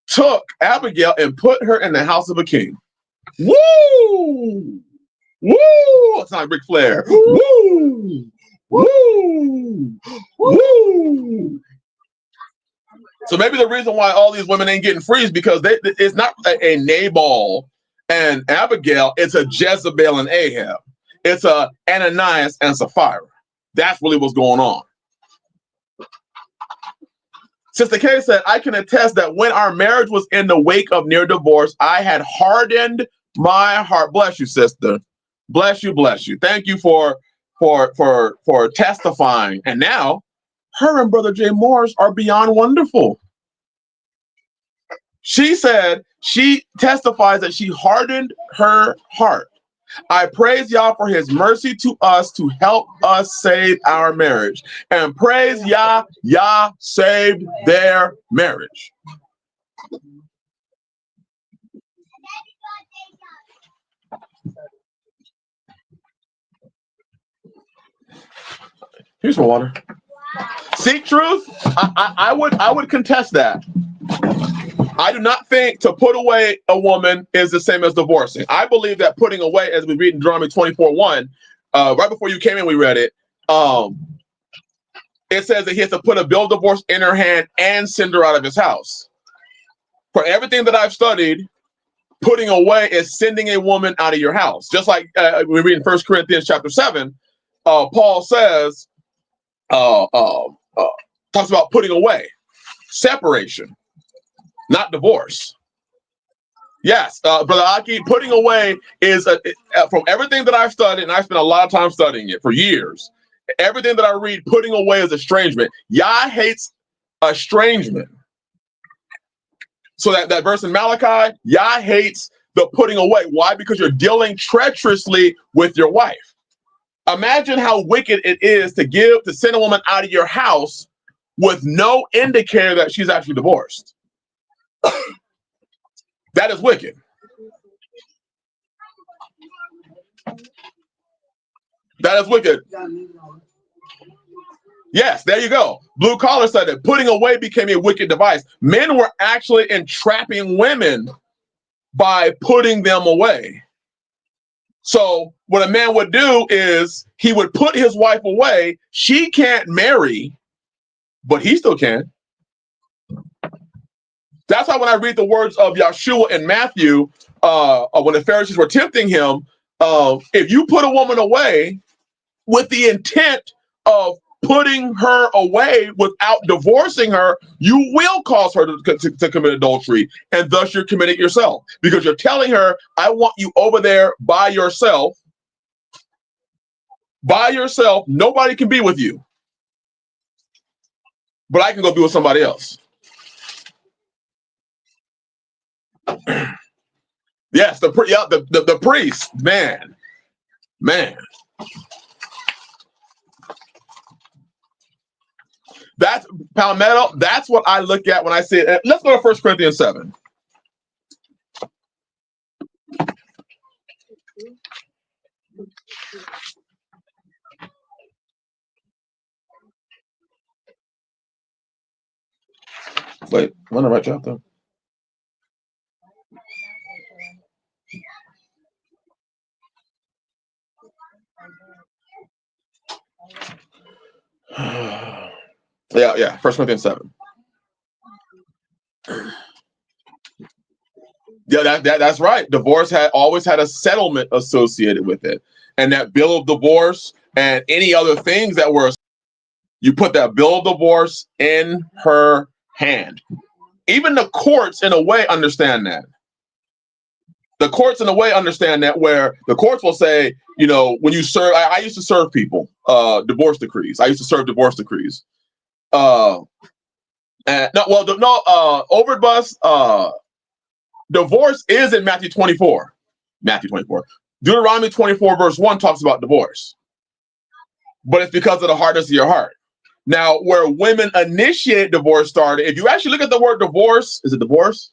Speaker 2: took Abigail and put her in the house of a king. Woo! Woo! It's not Ric Flair. Woo! Woo! Woo! So maybe the reason why all these women ain't getting free is because it's not a Nabal and Abigail, it's a Jezebel and Ahab. It's a Ananias and Sapphira. That's really what's going on. Sister Kay said, I can attest that when our marriage was in the wake of near divorce, I had hardened my heart. Bless you, sister. Bless you, bless you. Thank you for testifying. And now, her and Brother Jay Morris are beyond wonderful. She said she testifies that she hardened her heart. I praise Yah for his mercy to us to help us save our marriage. And praise Yah, Yah saved their marriage. Here's some water. Seek truth. I would contest that. I do not think to put away a woman is the same as divorcing. I believe that putting away, as we read in Deuteronomy 24:1, right before you came in, we read it. It says that he has to put a bill of divorce in her hand and send her out of his house. For everything that I've studied, putting away is sending a woman out of your house. Just like we read in 1 Corinthians chapter 7, Paul says, talks about putting away, separation, not divorce. Yes, Brother Aki, putting away is, from everything that I've studied, and I spent a lot of time studying it for years, everything that I read, putting away is estrangement. Yah hates estrangement. So that verse in Malachi, Yah hates the putting away. Why? Because you're dealing treacherously with your wife. Imagine how wicked it is to send a woman out of your house with no indicator that she's actually divorced. That is wicked. That is wicked. Yes, there you go. Blue Collar said that putting away became a wicked device. Men were actually entrapping women by putting them away. So what a man would do is he would put his wife away. She can't marry, but he still can. That's why when I read the words of Yeshua in Matthew, when the Pharisees were tempting him, if you put a woman away with the intent of putting her away without divorcing her, you will cause her to commit adultery, and thus you're committing yourself, because you're telling her, I want you over there by yourself. By yourself, nobody can be with you, but I can go be with somebody else. Yes, the priest, man. That's Palmetto. That's what I look at when I say it. Let's go to 1 Corinthians 7. Wait, I'm on the right chapter. Yeah, 1 Corinthians 7. Yeah, that's right. Divorce always had a settlement associated with it. And that bill of divorce and any other things that were, you put that bill of divorce in her hand. Even the courts, in a way, understand that. The courts, in a way, understand that, where the courts will say, when you serve, I used to serve people divorce decrees. I used to serve divorce decrees. Overbus, divorce is in Matthew 24. Deuteronomy 24 verse 1 talks about divorce. But it's because of the hardness of your heart. Now, where women initiate divorce started, if you actually look at the word divorce, is it divorce?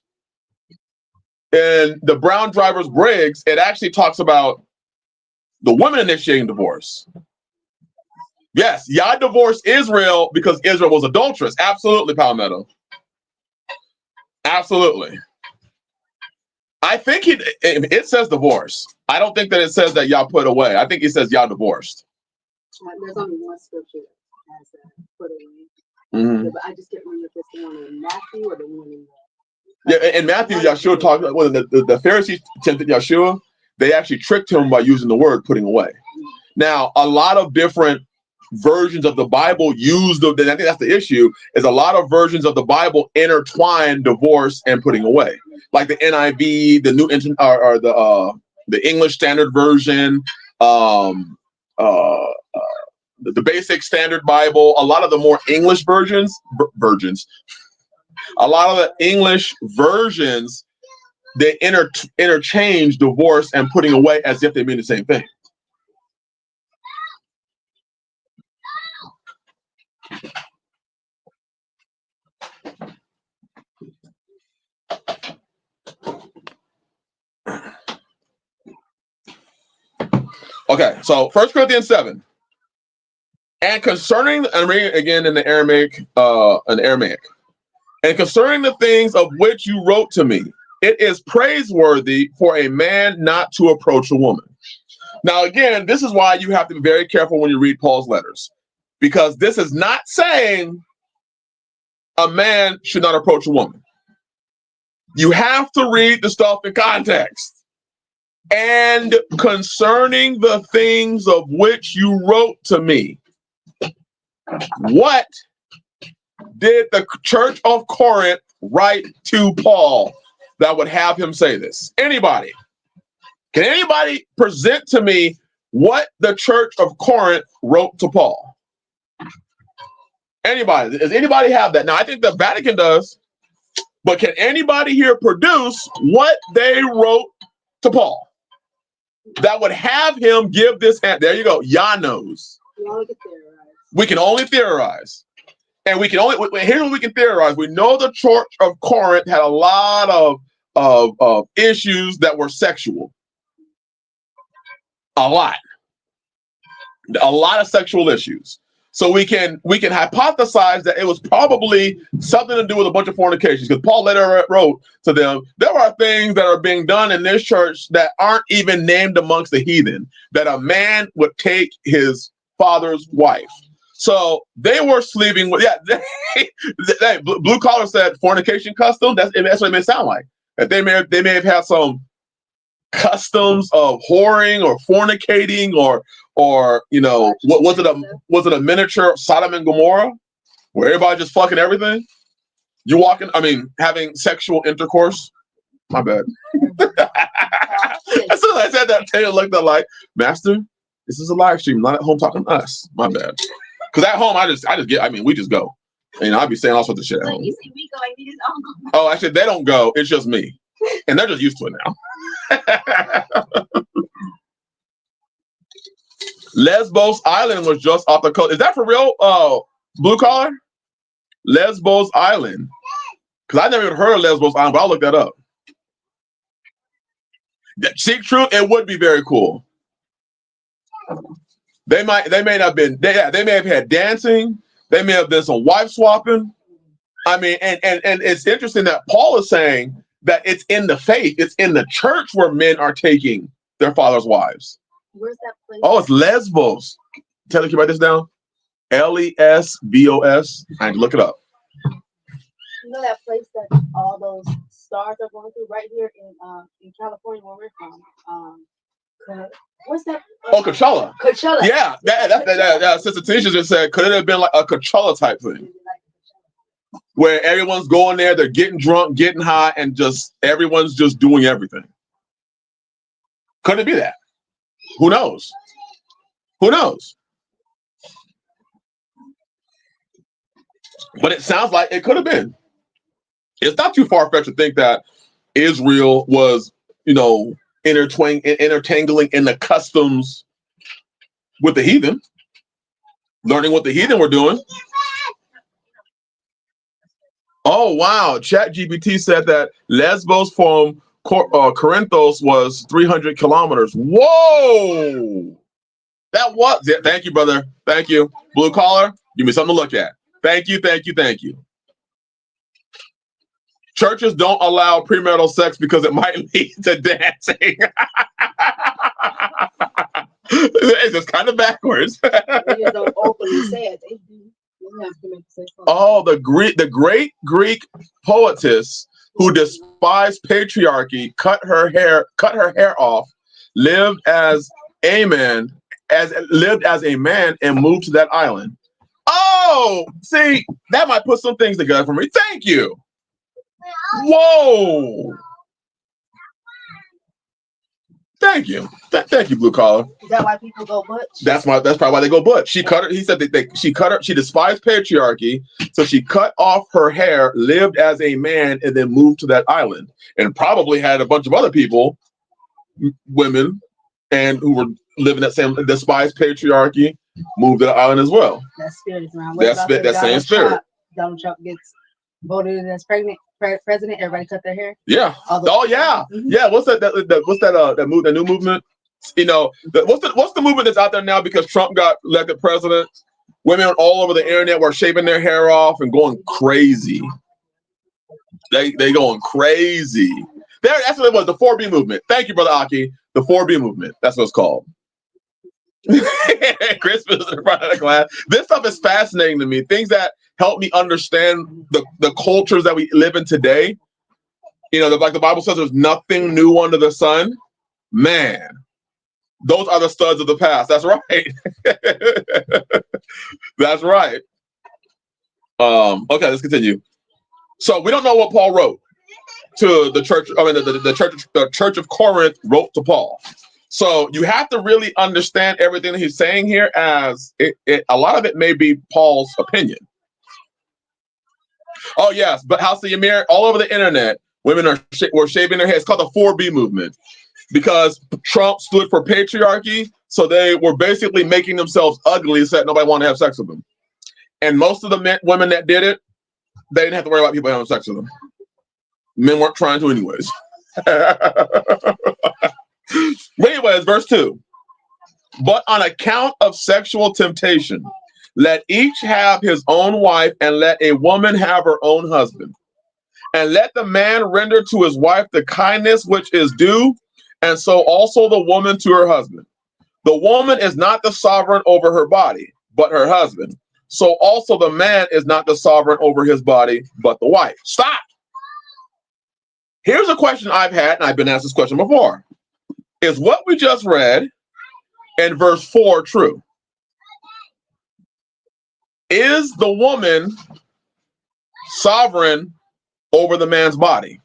Speaker 2: In the Brown Drivers Briggs, it actually talks about the women initiating divorce. Yes, Yah divorced Israel because Israel was adulterous. Absolutely, Palmetto. Absolutely. I think it says divorce. I don't think that it says that Yah put away. I think it says Yah divorced.
Speaker 4: There's only one scripture that has that put away.
Speaker 2: Mm-hmm.
Speaker 4: But I just can't remember if it's the one in Matthew or the one in
Speaker 2: in Matthew, Yeshua talked about when the Pharisees tempted Yeshua, they actually tricked him by using the word putting away. Now, a lot of different versions of the Bible use I think that's the issue, is a lot of versions of the Bible intertwine divorce and putting away. Like the NIV, the New or the English Standard Version, the Basic Standard Bible, a lot of the more English versions, a lot of the English versions, they interchange divorce and putting away as if they mean the same thing. Okay, so 1 Corinthians 7. And concerning, I'm reading again in the Aramaic, And concerning the things of which you wrote to me, it is praiseworthy for a man not to approach a woman. Now, again, this is why you have to be very careful when you read Paul's letters, because this is not saying a man should not approach a woman. You have to read the stuff in context. And concerning the things of which you wrote to me, what did the church of Corinth write to Paul that would have him say this? Anybody? Can anybody present to me what the church of Corinth wrote to Paul? Anybody? Does anybody have that? Now, I think the Vatican does, but can anybody here produce what they wrote to Paul that would have him give this answer? There you go. Yah knows. We can only theorize. And we can only, here's what we can theorize. We know the church of Corinth had a lot of issues that were sexual. A lot of sexual issues. So we can hypothesize that it was probably something to do with a bunch of fornications, because Paul later wrote to them, there are things that are being done in this church that aren't even named amongst the heathen, that a man would take his father's wife. So they were sleeping with, Blue Collar said fornication custom. That's what it may sound like. That they may have had some customs of whoring or fornicating, or what was it a miniature Sodom and Gomorrah where everybody just fucking everything? You walking, having sexual intercourse. My bad. As soon as I said that, Taylor looked up like, Master, this is a live stream, not at home talking to us. My bad. Because at home, we just go. I'll be saying all sorts of shit at home.
Speaker 4: You see me go, we just all go.
Speaker 2: Oh, actually, they don't go. It's just me. And they're just used to it now. Lesbos Island was just off the coast. Is that for real, Blue Collar? Lesbos Island. Because I never even heard of Lesbos Island, but I'll look that up. Seek truth, it would be very cool. They may have had dancing. They may have been some wife swapping. And it's interesting that Paul is saying that it's in the faith, it's in the church where men are taking their father's wives.
Speaker 4: Where's that place?
Speaker 2: Oh, it's Lesbos. Taylor, can you write this down? Lesbos. I had to look it up.
Speaker 4: You know that place that all those stars are going through right here in California where we're from? What's that?
Speaker 2: Oh, Coachella.
Speaker 4: Coachella.
Speaker 2: Yeah, that Sister Tanisha just said, could it have been like a Coachella type thing? Where everyone's going there, they're getting drunk, getting high, and just everyone's just doing everything. Could it be that? Who knows? Who knows? But it sounds like it could have been. It's not too far-fetched to think that Israel was, intertangling in the customs with the heathen, learning what the heathen were doing. Oh, wow. ChatGPT said that Lesbos from Corinthos was 300 kilometers. Whoa! That was it. Thank you, brother. Thank you. Blue Collar, give me something to look at. Thank you. Churches don't allow premarital sex because it might lead to dancing. It's just kind of backwards.
Speaker 4: They don't openly say it. They do.
Speaker 2: Oh, the great Greek poetess who despised patriarchy, cut her hair off, lived as a man, and moved to that island. Oh, see, that might put some things together for me. Thank you. Whoa. Thank you. Thank you, Blue Collar.
Speaker 4: Is that why people go butch?
Speaker 2: That's probably why they go butch. She cut her. He said that she despised patriarchy, so she cut off her hair, lived as a man, and then moved to that island, and probably had a bunch of other people, women, and who were living that same despised patriarchy, moved to the island as well.
Speaker 4: That spirit is around.
Speaker 2: That same spirit.
Speaker 4: Donald Trump gets voted in as president. Everybody cut their hair.
Speaker 2: Yeah. Oh yeah. Mm-hmm. Yeah. What's that? That new movement? What's the movement that's out there now because Trump got elected president? Women all over the internet were shaving their hair off and going crazy. They going crazy. That's what it was, the 4B movement. Thank you, Brother Aki. The 4B movement. That's what it's called. Christmas in front of the class. This stuff is fascinating to me. Things that help me understand the cultures that we live in today. Like the Bible says, there's nothing new under the sun. Man, those are the studs of the past. That's right. That's right. Okay, let's continue. So we don't know what Paul wrote to the church. I mean, the church of Corinth wrote to Paul. So you have to really understand everything that he's saying here, as a lot of it may be Paul's opinion. Oh yes, but House of Ymir, all over the internet, women were shaving their heads. It's called the 4B movement, because Trump stood for patriarchy. So they were basically making themselves ugly so that nobody wanted to have sex with them. And most of the women that did it, they didn't have to worry about people having sex with them. Men weren't trying to anyways. But anyways, verse 2. But on account of sexual temptation, let each have his own wife, and let a woman have her own husband. And let the man render to his wife the kindness which is due, and so also the woman to her husband. The woman is not the sovereign over her body, but her husband. So also the man is not the sovereign over his body, but the wife. Stop. Here's a question I've had, and I've been asked this question before. Is what we just read in verse 4 true? Is the woman sovereign over the man's body?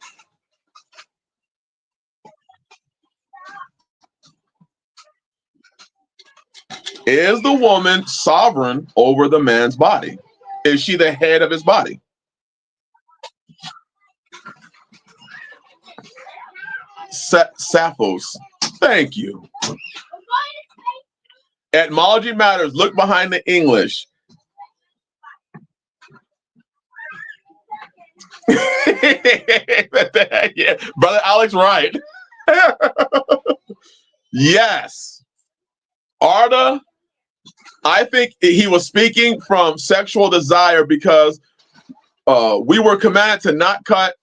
Speaker 2: Is the woman sovereign over the man's body? Is she the head of his body? Sappos. Thank you. Etymology matters. Look behind the English. Yeah, Brother Alex, right. Yes. Arda, I think he was speaking from sexual desire, because we were commanded to not cut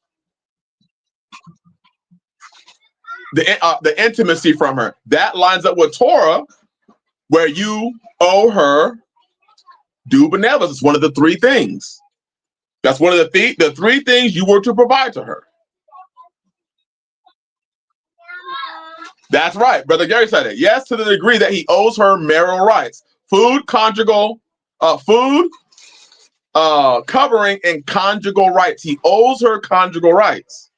Speaker 2: the intimacy from her. That lines up with Torah, where you owe her due benevolence. It's one of the three things. That's one of the three things you were to provide to her. That's right. Brother Gary said it. Yes, to the degree that he owes her marital rights. Food, conjugal, covering, and conjugal rights. He owes her conjugal rights.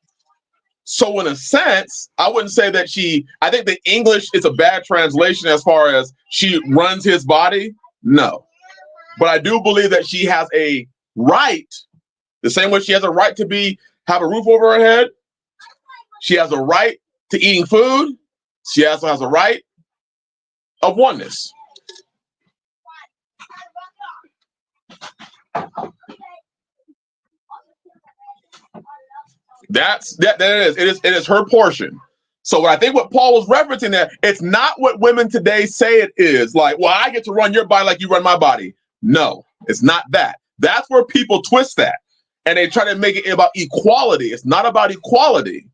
Speaker 2: So in a sense, I wouldn't say that I think the English is a bad translation as far as she runs his body. No. But I do believe that she has a right, the same way she has a right to have a roof over her head. She has a right to eating food. She also has a right of oneness. That it is. It is her portion. So I think what Paul was referencing there, it's not what women today say it is. Like, well, I get to run your body like you run my body. No, it's not that. That's where people twist that. And they try to make it about equality. It's not about equality.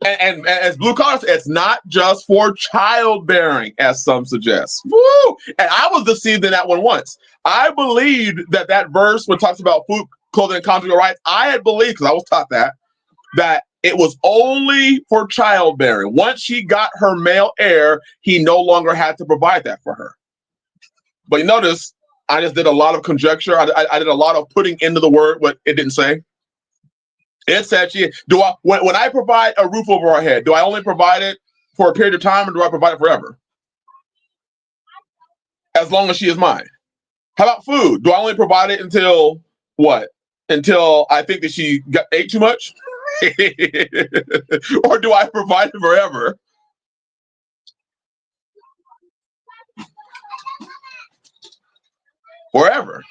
Speaker 2: And as Blue Collar said, it's not just for childbearing, as some suggest. Woo! And I was deceived in that one once. I believed that verse when it talks about food, clothing, and conjugal rights, I had believed, because I was taught that it was only for childbearing. Once she got her male heir, he no longer had to provide that for her. But you notice, I just did a lot of conjecture. I did a lot of putting into the word what it didn't say. It said when I provide a roof over our head, do I only provide it for a period of time, or do I provide it forever? As long as she is mine. How about food? Do I only provide it until what? Until I think that she ate too much? Or do I provide it forever? Forever.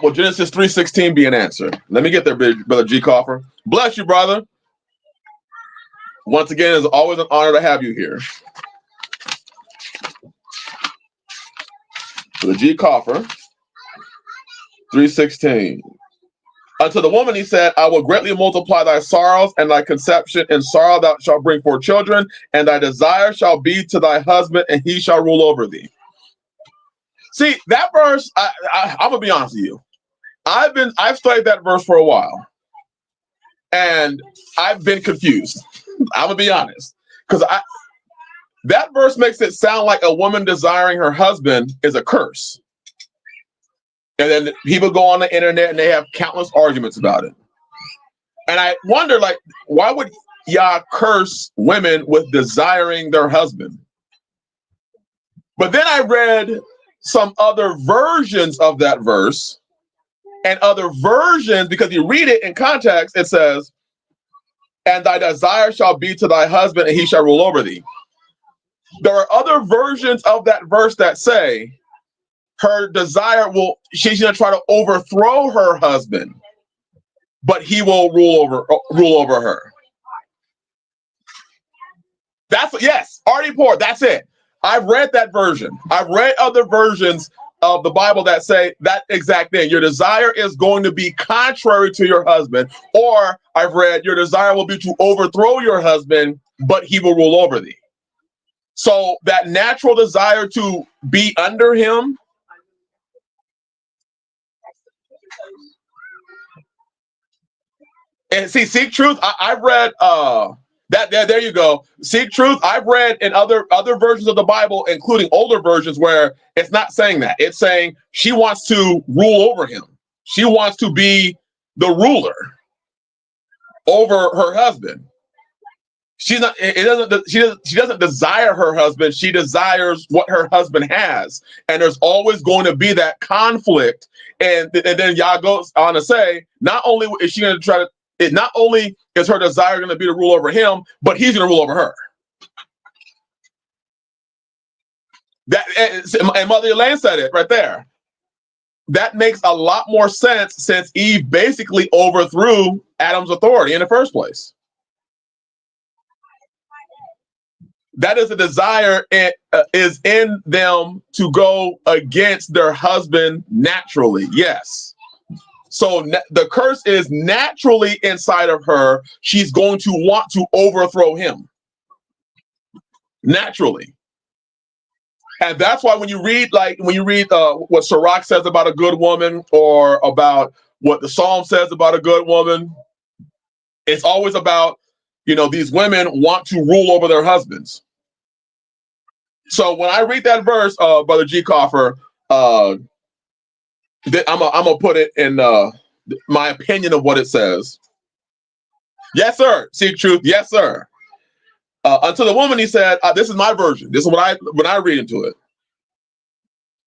Speaker 2: Will Genesis 3:16 be an answer? Let me get there, Brother G. Coffer. Bless you, brother. Once again, it's always an honor to have you here. Brother G. Coffer. 3:16. Unto the woman he said, I will greatly multiply thy sorrows and thy conception. In sorrow thou shalt bring forth children, and thy desire shall be to thy husband, and he shall rule over thee. See, that verse, I'm gonna be honest with you. I've studied that verse for a while, and I've been confused. I'm gonna be honest. Because that verse makes it sound like a woman desiring her husband is a curse. And then people go on the internet and they have countless arguments about it. And I wonder, like, why would Yah curse women with desiring their husband? But then I read some other versions of that verse, and other versions, because you read it in context, it says, and thy desire shall be to thy husband, and he shall rule over thee. There are other versions of that verse that say her desire she's going to try to overthrow her husband, but he will rule over her. Yes, already poured. That's it. I've read that version. I've read other versions of the Bible that say that exact thing. Your desire is going to be contrary to your husband, or I've read your desire will be to overthrow your husband, but he will rule over thee. So that natural desire to be under him, and see, seek truth. I've read that. There you go. Seek truth. I've read in other versions of the Bible, including older versions, where it's not saying that. It's saying she wants to rule over him. She wants to be the ruler over her husband. She's not. She doesn't desire her husband. She desires what her husband has, and there's always going to be that conflict. And then Yah goes on to say, not only is she going to try to. Not only is her desire going to be to rule over him, but he's going to rule over her. And Mother Elaine said it right there. That makes a lot more sense since Eve basically overthrew Adam's authority in the first place. That is a desire is in them to go against their husband naturally. Yes. So the curse is naturally inside of her. She's going to want to overthrow him naturally. And that's why when you read what Sirach says about a good woman, or about what the Psalm says about a good woman, it's always about, these women want to rule over their husbands. So when I read that verse, Brother G. Coffer, I'm gonna put it in my opinion of what it says. Yes, sir. Seek truth. Yes, sir. Unto the woman, he said, this is my version. This is when I read into it.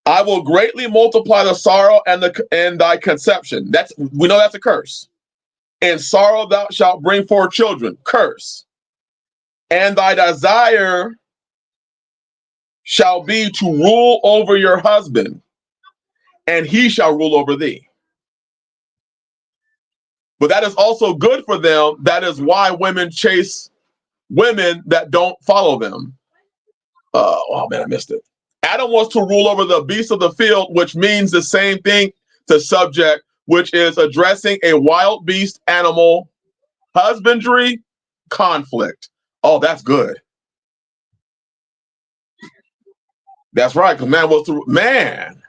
Speaker 2: I will greatly multiply the sorrow and thy conception. We know that's a curse. In sorrow thou shalt bring forth children. Curse. And thy desire shall be to rule over your husband, and he shall rule over thee. But that is also good for them. That is why women chase women that don't follow them. Oh man, I missed it. Adam wants to rule over the beasts of the field, which means the same thing to subject, which is addressing a wild beast animal husbandry conflict. Oh, that's good. That's right, because man was to man.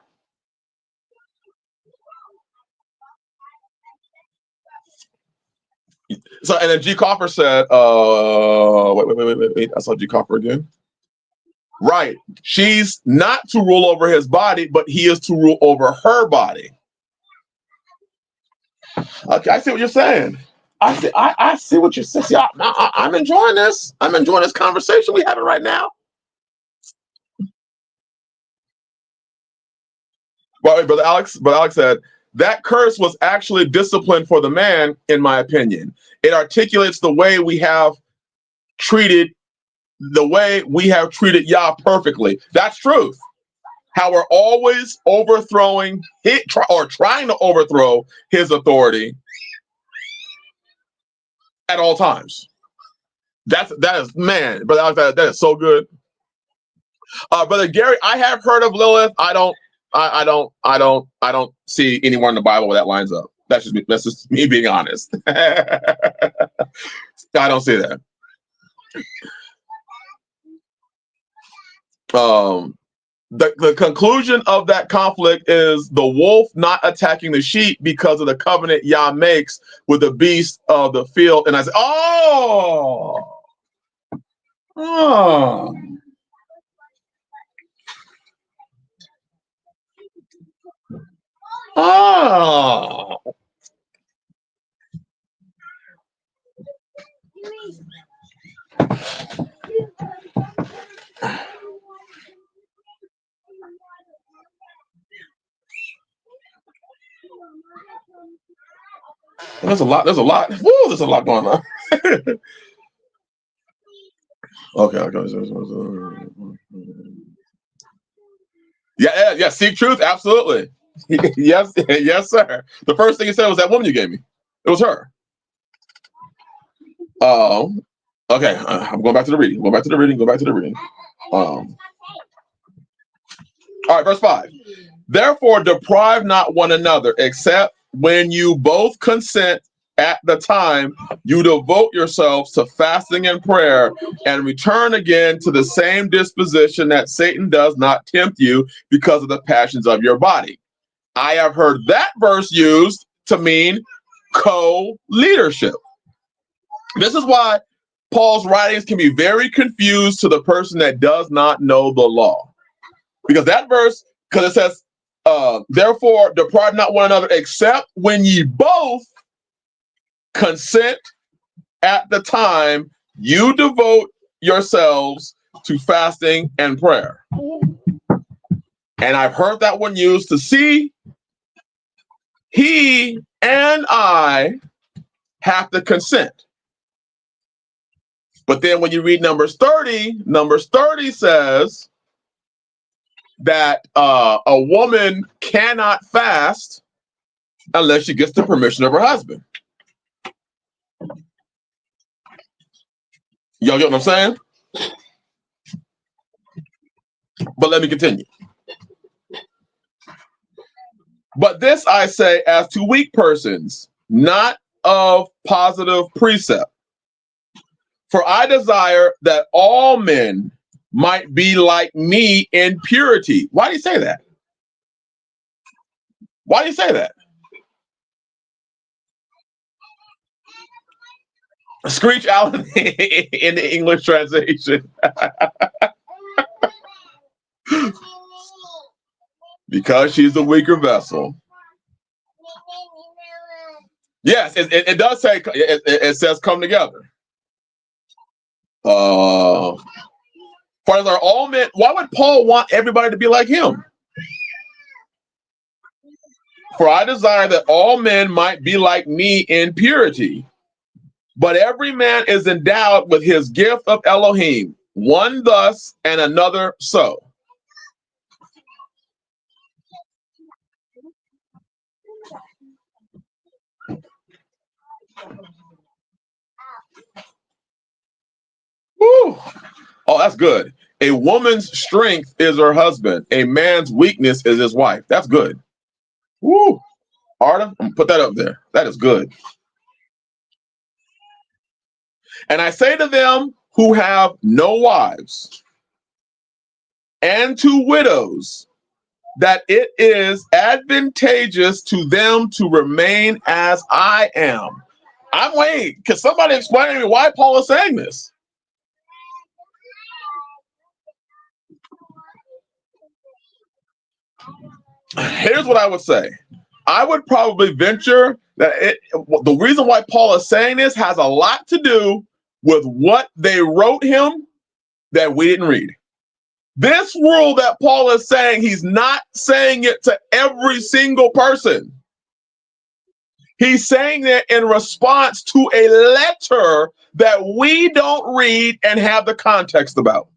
Speaker 2: So, and then G. Copper said, wait. I saw G. Copper again. Right. She's not to rule over his body, but he is to rule over her body. Okay, I see what you're saying. I see what you're saying. See, I'm enjoying this. I'm enjoying this conversation we having right now. Well, Brother Alex said, that curse was actually discipline for the man, in my opinion. It articulates the way we have treated Yah perfectly. That's truth. How we're always overthrowing trying to overthrow his authority at all times. That is, man, Brother Alex, that is so good. Brother Gary, I have heard of Lilith. I I don't see anywhere in the Bible where that lines up. That's just me being honest. I don't see that. The conclusion of that conflict is the wolf not attacking the sheep because of the covenant Yah makes with the beast of the field. And I say, oh. There's a lot. Woo, there's a lot going on. Okay. Yeah. Seek truth. Absolutely. Yes, sir. The first thing he said was that woman you gave me. It was her. Okay. I'm going back to the reading. Go back to the reading. All right, verse 5. Therefore, deprive not one another, except when you both consent at the time you devote yourselves to fasting and prayer, and return again to the same disposition, that Satan does not tempt you because of the passions of your body. I have heard that verse used to mean co-leadership. This is why Paul's writings can be very confused to the person that does not know the law. Because that verse, because it says, therefore, deprive not one another, except when ye both consent at the time you devote yourselves to fasting and prayer. And I've heard that one used to see he and I have to consent. But then when you read Numbers 30 says that a woman cannot fast unless she gets the permission of her husband. Y'all get what I'm saying? But let me continue. But this I say as to weak persons, not of positive precept. For I desire that all men might be like me in purity. Why do you say that? Why do you say that? Screech Allen in the English translation. Because she's the weaker vessel. Yes, it does say, it says come together. For are all men, why would Paul want everybody to be like him? For I desire that all men might be like me in purity. But every man is endowed with his gift of Elohim, one thus and another so. Woo. Oh, that's good. A woman's strength is her husband. A man's weakness is his wife. That's good. Woo. Arda, I'm gonna put that up there. That is good. And I say to them who have no wives and to widows, that it is advantageous to them to remain as I am. I'm waiting. Can somebody explain to me why Paul is saying this? Here's what I would say. I would probably venture that the reason why Paul is saying this has a lot to do with what they wrote him that we didn't read. This rule that Paul is saying, he's not saying it to every single person. He's saying it in response to a letter that we don't read and have the context about.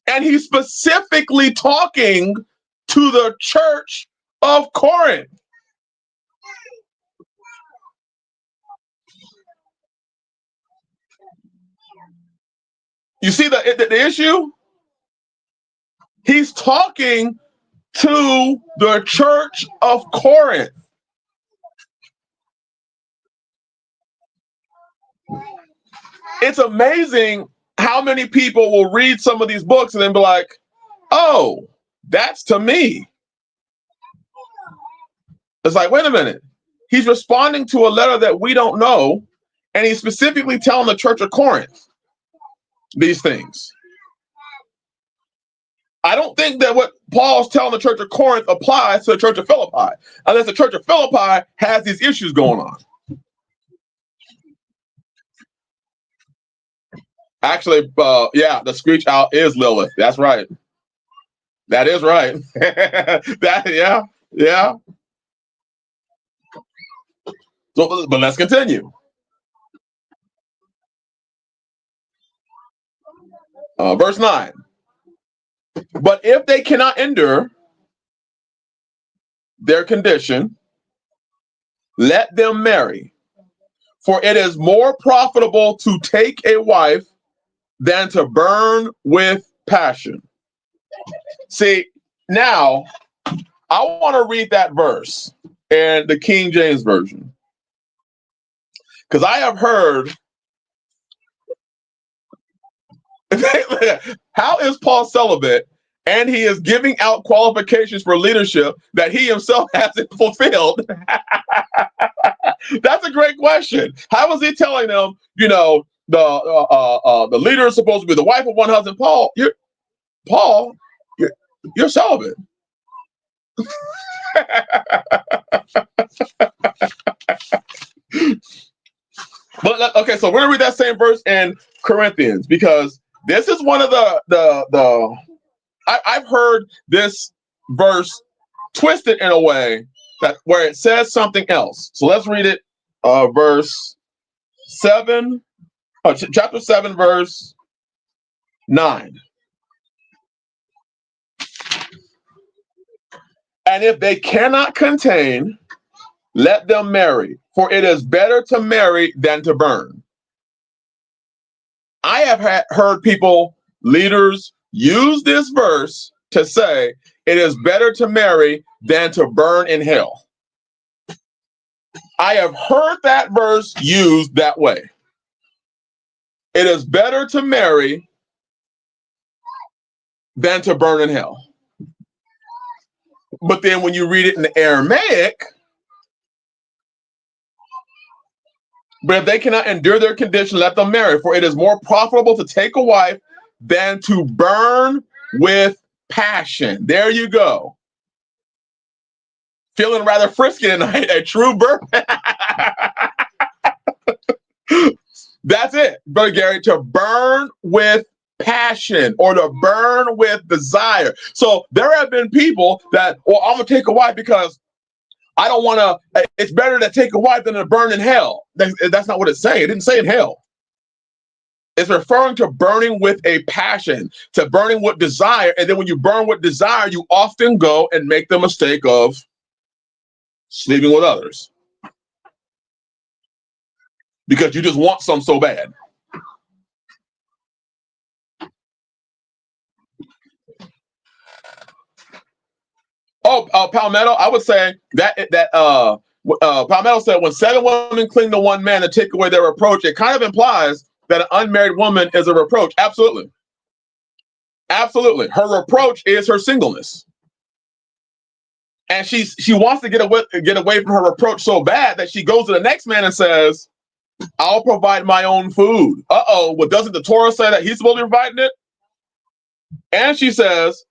Speaker 2: And he's specifically talking to the church of Corinth. You see the issue? He's talking to the church of Corinth. It's amazing how many people will read some of these books and then be like, oh, that's to me. It's like, wait a minute. He's responding to a letter that we don't know, and he's specifically telling the church of Corinth these things. I don't think that what Paul's telling the church of Corinth applies to the church of Philippi, unless the church of Philippi has these issues going on. Actually, yeah, the screech owl is Lilith. That's right. That is right. Yeah. So, but let's continue. Verse 9. But if they cannot endure their condition, let them marry, for it is more profitable to take a wife than to burn with passion. See, now I want to read that verse in the King James Version, because I have heard, how is Paul celibate and he is giving out qualifications for leadership that he himself hasn't fulfilled? That's a great question. How is he telling them, the leader is supposed to be the wife of one husband? You're celibate. But okay, so we're gonna read that same verse in Corinthians, because this is one of I've heard this verse twisted in a way that where it says something else. So let's read it. Verse 7, chapter 7, verse 9. And if they cannot contain, let them marry, for it is better to marry than to burn. I have heard people, leaders, use this verse to say it is better to marry than to burn in hell. I have heard that verse used that way. It is better to marry than to burn in hell. But then when you read it in the Aramaic, but if they cannot endure their condition, let them marry, for it is more profitable to take a wife than to burn with passion. There you go. Feeling rather frisky tonight, a true burn. That's it, Brother Gary, to burn with passion or to burn with desire. So there have been people that, well, I'm going to take a wife because I don't want to, it's better to take a wife than to burn in hell. That's not what it's saying. It didn't say in hell. It's referring to burning with a passion, to burning with desire. And then when you burn with desire, you often go and make the mistake of sleeping with others, because you just want some so bad. Palmetto, I would say that Palmetto said when 7 women cling to one man to take away their reproach, it kind of implies that an unmarried woman is a reproach. Absolutely. Absolutely. Her reproach is her singleness. And she wants to get away from her reproach so bad that she goes to the next man and says, I'll provide my own food. Uh-oh. Well, doesn't the Torah say that he's supposed to be providing it? And she says,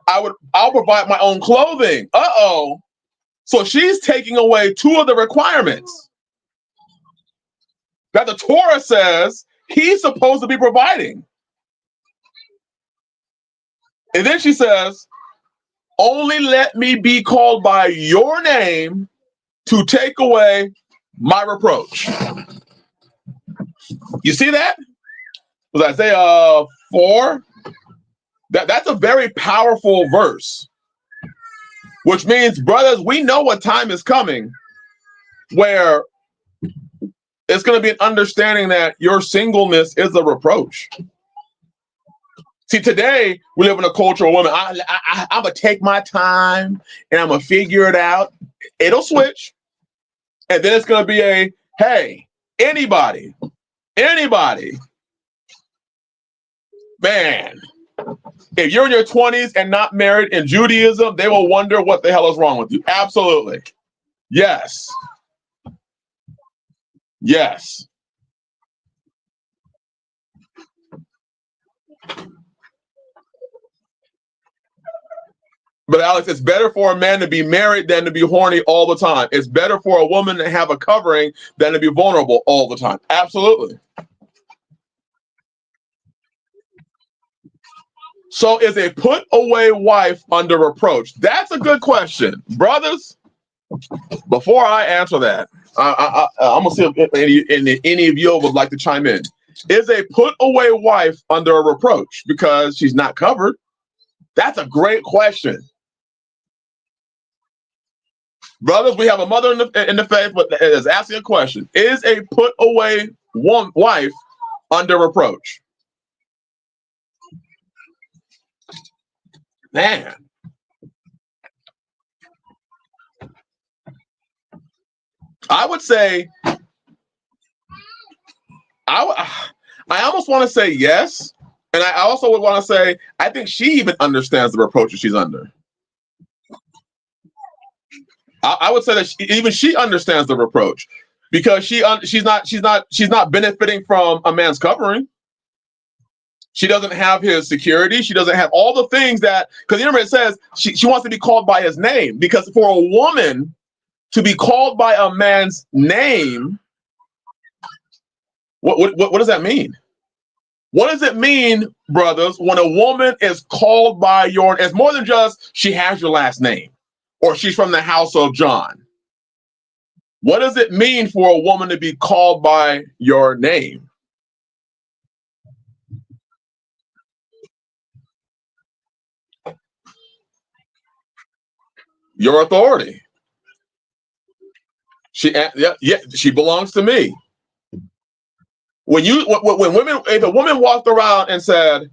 Speaker 2: I'll provide my own clothing. Uh-oh. So she's taking away 2 of the requirements that the Torah says he's supposed to be providing. And then she says, only let me be called by your name to take away my reproach. You see that? Was Isaiah 4? That's a very powerful verse, which means, brothers, we know what time is coming where it's going to be an understanding that your singleness is a reproach. See, today we live in a culture of women. I'm gonna take my time and I'm gonna figure it out. It'll switch, and then it's gonna be a hey, anybody, man. If you're in your 20s and not married in Judaism, they will wonder what the hell is wrong with you. Absolutely, yes, yes. But Alex, it's better for a man to be married than to be horny all the time. It's better for a woman to have a covering than to be vulnerable all the time. Absolutely. So is a put away wife under reproach? That's a good question. Brothers, before I answer that, I'm going to see if any of you would like to chime in. Is a put away wife under a reproach because she's not covered? That's a great question. Brothers, we have a mother in the faith that is asking a question. Is a put away wife under reproach? Man. I would say, I almost want to say yes. And I also would want to say, I think she even understands the reproach that she's under. I would say that even she understands the reproach because she's not benefiting from a man's covering. She doesn't have his security. She doesn't have all the things that, because remember it says she wants to be called by his name. Because for a woman to be called by a man's name, what does that mean? What does it mean, brothers, when a woman is called by your? It's more than just she has your last name or she's from the house of John. What does it mean for a woman to be called by your name? Your authority. She belongs to me. When women, if a woman walked around and said,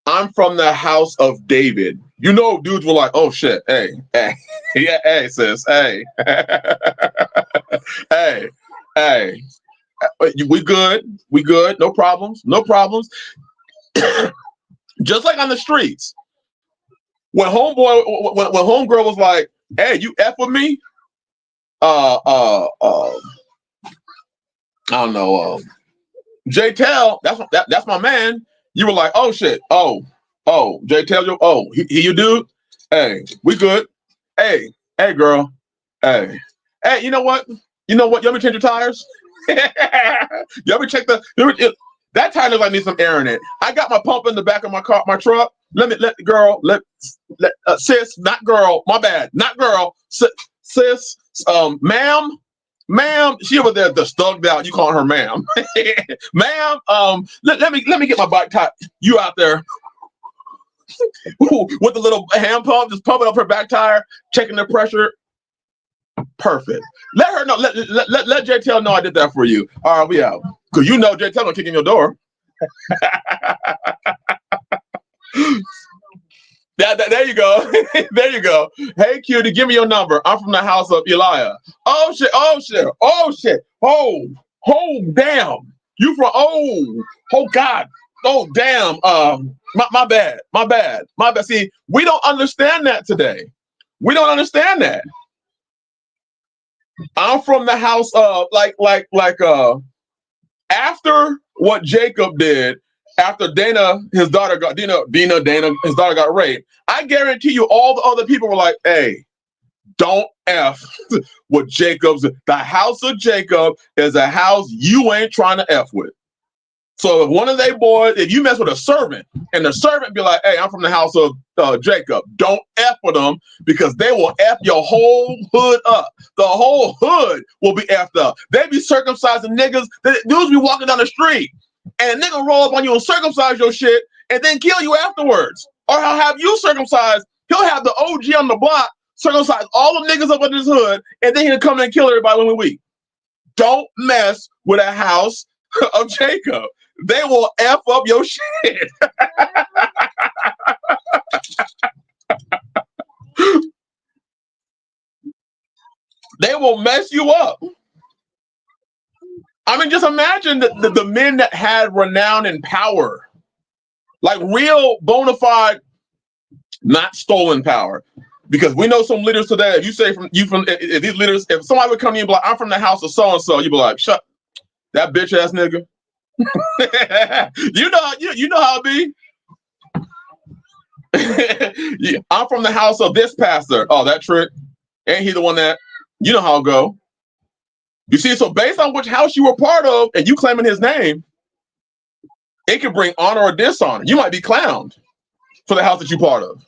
Speaker 2: "I'm from the house of David," you know, dudes were like, "Oh shit, hey, yeah, hey, sis, hey, hey, hey, we good, no problems." Just like on the streets, when homegirl was like, "Hey, you F with me?" I don't know. Jay Tell, that's my man. You were like, "Oh shit, oh, Jay Tell, you dude. Hey, we good. Hey, girl. Hey, you know what? You want me to change your tires? You want me to check that tire looks like needs some air in it. I got my pump in the back of my truck. Sis, not girl. My bad, not girl. Sis, ma'am, she over there the stugged out. You calling her ma'am? Ma'am, let me get my bike tire. You out there with the little hand pump, just pumping up her back tire, checking the pressure. Perfect. Let her know. Let JTL know I did that for you. All right, we out. Because you know JTL gonna kick in your door. There you go. There you go. Hey, cutie, give me your number. I'm from the house of Eliah. Oh shit. Oh, damn. You from oh God. Oh damn. My bad. See, we don't understand that today. We don't understand that. I'm from the house of after what Jacob did, after Dana, his daughter got raped. I guarantee you, all the other people were like, "Hey, don't F with Jacob's. The house of Jacob is a house you ain't trying to F with." So if one of they boys, if you mess with a servant, and the servant be like, "Hey, I'm from the house of Jacob," don't F with them because they will F your whole hood up. The whole hood will be F'd up. They be circumcising niggas. Dudes be walking down the street, and a nigga roll up on you and circumcise your shit, and then kill you afterwards. Or he'll have you circumcised. He'll have the OG on the block circumcise all the niggas up in his hood, and then he'll come in and kill everybody when we weak. Don't mess with a house of Jacob. They will F up your shit. will mess you up. I mean, just imagine the men that had renown and power, like real bona fide, not stolen power. Because we know some leaders today, if you say if these leaders, if somebody would come to you and be like, I'm from the house of so-and-so, you'd be like, shut that bitch ass nigga. you know how it be. Yeah, I'm from the house of this pastor. Oh, that trick. Ain't he the one that, you know how it go. You see, so based on which house you were part of and you claiming his name, it could bring honor or dishonor. You might be clowned for the house that you're part of.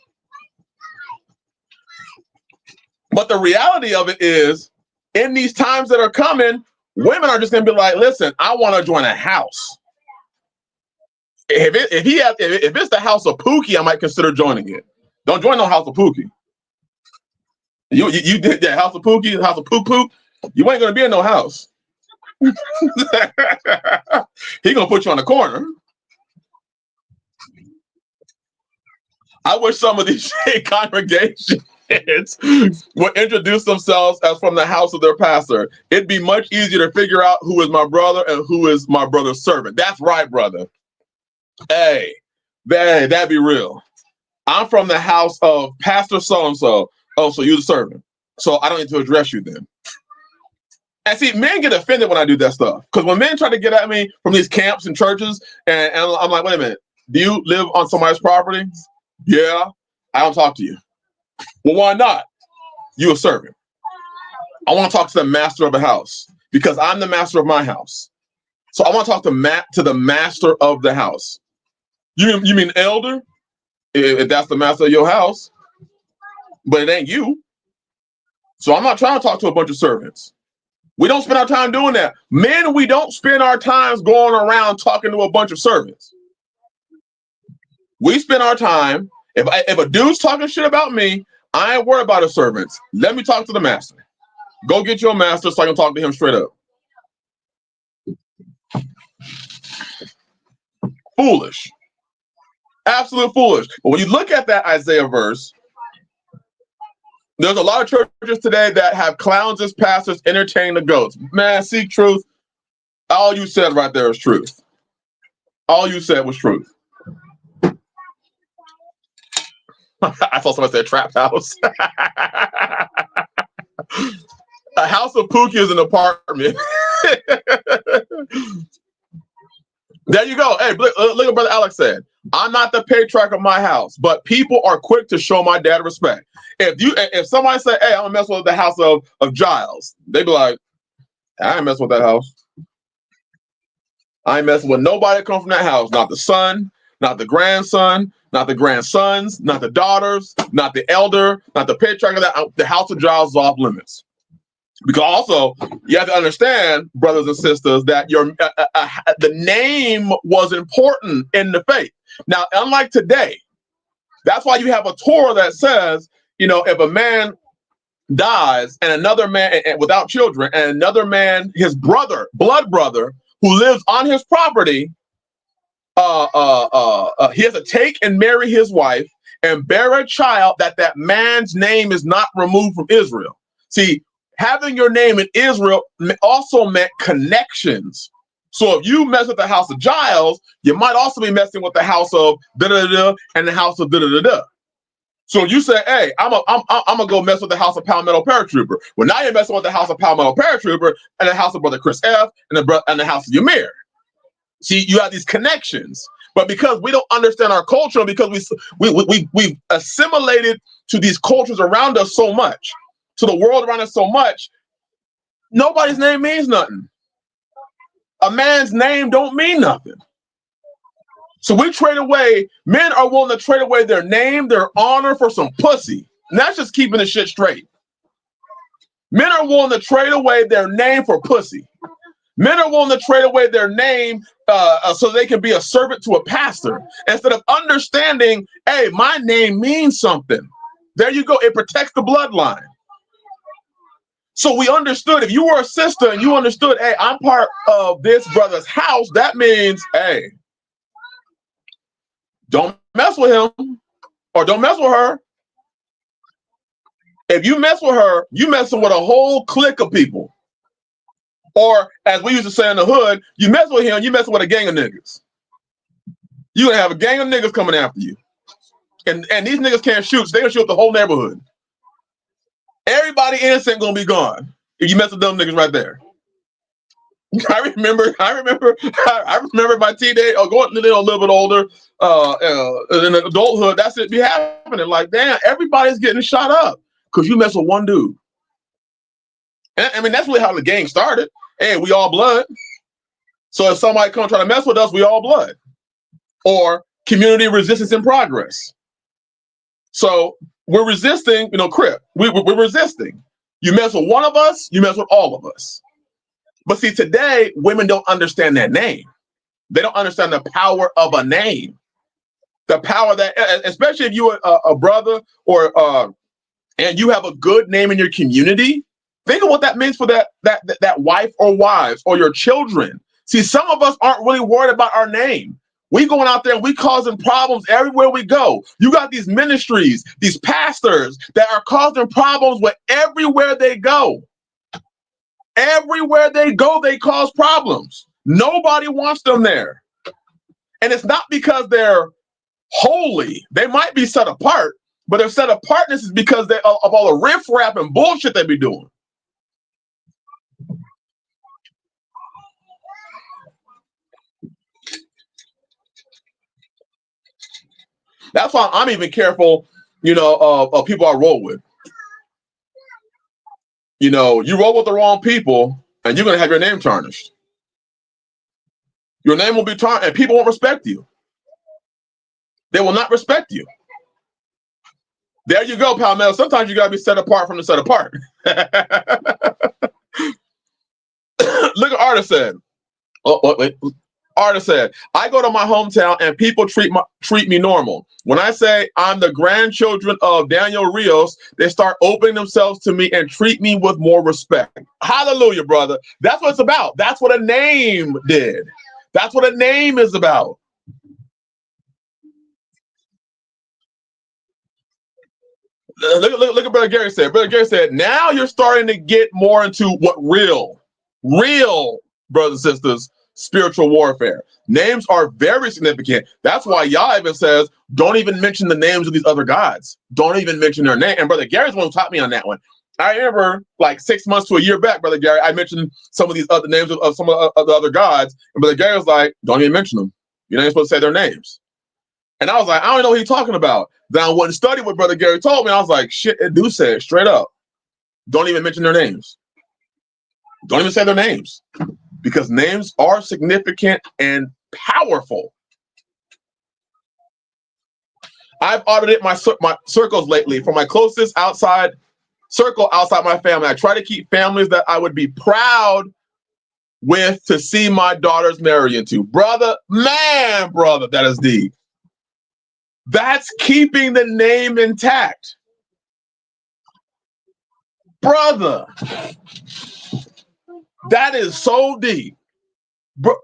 Speaker 2: But the reality of it is, in these times that are coming, women are just going to be like, listen, I want to join a house. If it's the house of Pookie, I might consider joining it. Don't join no house of Pookie. You did that house of Pookie, house of Pook Pook. You ain't going to be in no house. He going to put you on the corner. I wish some of these congregations would introduce themselves as from the house of their pastor. It'd be much easier to figure out who is my brother and who is my brother's servant. That's right, brother. Hey, that'd be real. I'm from the house of Pastor so-and-so. Oh, so you're the servant. So I don't need to address you then. And see, men get offended when I do that stuff. Because when men try to get at me from these camps and churches, and I'm like, wait a minute, do you live on somebody's property? Yeah, I don't talk to you. Well, why not? You a servant. I want to talk to the master of the house because I'm the master of my house. So I want to talk to the master of the house. You mean elder? If that's the master of your house, but it ain't you. So I'm not trying to talk to a bunch of servants. We don't spend our time doing that. Men, we don't spend our times going around talking to a bunch of servants. We spend our time, if a dude's talking shit about me, I ain't worried about his servants. Let me talk to the master. Go get your master so I can talk to him straight up. Foolish. Absolute foolish. But when you look at that Isaiah verse, there's a lot of churches today that have clowns as pastors entertain the goats. Man, seek truth. All you said right there is truth. All you said was truth. I saw somebody say a trap house. A house of Pookie is an apartment. There you go. Hey, look what Brother Alex said. I'm not the patriarch of my house, but people are quick to show my dad respect. If somebody say, hey, I'm gonna mess with the house of Giles, they be like, I ain't messing with that house. I ain't messing with nobody that comes from that house. Not the son, not the grandson, not the grandsons, not the daughters, not the elder, not the patriarch of that. The house of Giles is off limits. Because also, you have to understand, brothers and sisters, that the name was important in the faith. Now, unlike today, that's why you have a Torah that says, if a man dies and another man without children and another man, his brother, blood brother, who lives on his property, he has to take and marry his wife and bear a child that man's name is not removed from Israel. See, having your name in Israel also meant connections. So if you mess with the house of Giles, you might also be messing with the house of da-da-da-da and the house of da-da-da-da. So you say, hey, I'm gonna go mess with the house of Palmetto Paratrooper. Well, now you're messing with the house of Palmetto Paratrooper and the house of Brother Chris F. and the house of Ymir. See, you have these connections. But because we don't understand our culture, because we've assimilated to these cultures around us so much, to the world around us so much, nobody's name means nothing. A man's name don't mean nothing. So we trade away, men are willing to trade away their name, their honor for some pussy. And that's just keeping the shit straight. Men are willing to trade away their name for pussy. Men are willing to trade away their name so they can be a servant to a pastor. Instead of understanding, hey, my name means something. There you go. It protects the bloodline. So we understood, if you were a sister and you understood, hey, I'm part of this brother's house, that means, hey, don't mess with him or don't mess with her. If you mess with her, you messing with a whole clique of people. Or as we used to say in the hood, you mess with him, you messing with a gang of niggas. You're gonna have a gang of niggas coming after you. And these niggas can't shoot, so they're gonna shoot the whole neighborhood. Everybody innocent gonna be gone if you mess with them niggas right there. I remember my teenage or going a little bit older, in adulthood, that's it be happening. Like, damn, everybody's getting shot up because you mess with one dude. And I mean, that's really how the gang started. Hey, we all blood. So if somebody come try to mess with us, we all blood. Or community resistance in progress. So we're resisting, Crip. We're resisting. You mess with one of us, you mess with all of us. But see, today, women don't understand that name. They don't understand the power of a name. The power that, especially if you're a brother or and you have a good name in your community, think of what that means for that wife or wives or your children. See, some of us aren't really worried about our name. We going out there and we causing problems everywhere we go. You got these ministries, these pastors that are causing problems with everywhere they go. Everywhere they go, they cause problems. Nobody wants them there. And it's not because they're holy. They might be set apart, but their set apartness is because of all the riffraff and bullshit they be doing. That's why I'm even careful, of people I roll with. You roll with the wrong people, and you're going to have your name tarnished. Your name will be tarnished, and people won't respect you. They will not respect you. There you go, pal Mel. Sometimes you got to be set apart from the set apart. Look at Artist said. Wait. Artist said, I go to my hometown and people treat me normal. When I say I'm the grandchildren of Daniel Rios, they start opening themselves to me and treat me with more respect. Hallelujah, brother. That's what it's about. That's what a name did. That's what a name is about. Look at Brother Gary said. Brother Gary said, now you're starting to get more into what real, brothers and sisters, spiritual warfare. Names are very significant. That's why Yah even says, don't even mention the names of these other gods. Don't even mention their name. And Brother Gary's one who taught me on that one. I remember like 6 months to a year back, Brother Gary, I mentioned some of these other names of some of the other gods. And Brother Gary was like, don't even mention them. You're not even supposed to say their names. And I was like, I don't know what he's talking about. Then I went and studied what Brother Gary told me. I was like, shit, it do say it straight up. Don't even mention their names. Don't even say their names. Because names are significant and powerful. I've audited my circles lately. For my closest circle outside my family, I try to keep families that I would be proud with to see my daughters marry into. Brother, that is deep. That's keeping the name intact. Brother, that is so deep. Bro,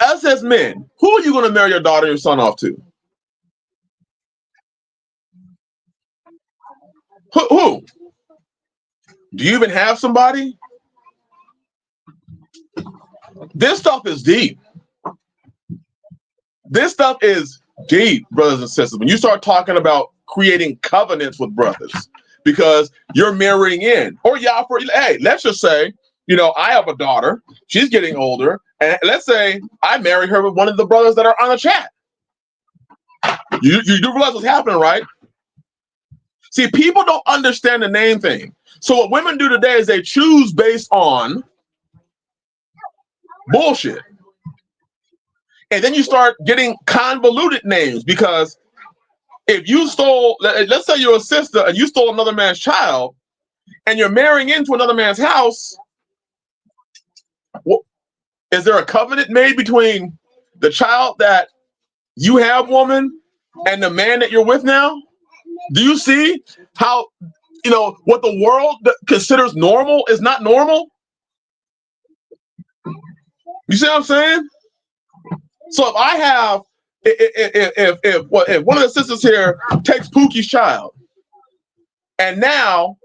Speaker 2: us as men, who are you going to marry your daughter and your son off to? Who? Do you even have somebody? This stuff is deep. This stuff is deep, brothers and sisters. When you start talking about creating covenants with brothers, because you're marrying in, or hey, let's just say, I have a daughter, she's getting older, and let's say I marry her with one of the brothers that are on the chat. You do realize what's happening, right? See, people don't understand the name thing. So what women do today is they choose based on bullshit. And then you start getting convoluted names, because if you stole, let's say you're a sister and you stole another man's child and you're marrying into another man's house, is there a covenant made between the child that you have, woman, and the man that you're with now? Do you see how, what the world considers normal is not normal? You see what I'm saying? So if I have, if one of the sisters here takes Pookie's child, and now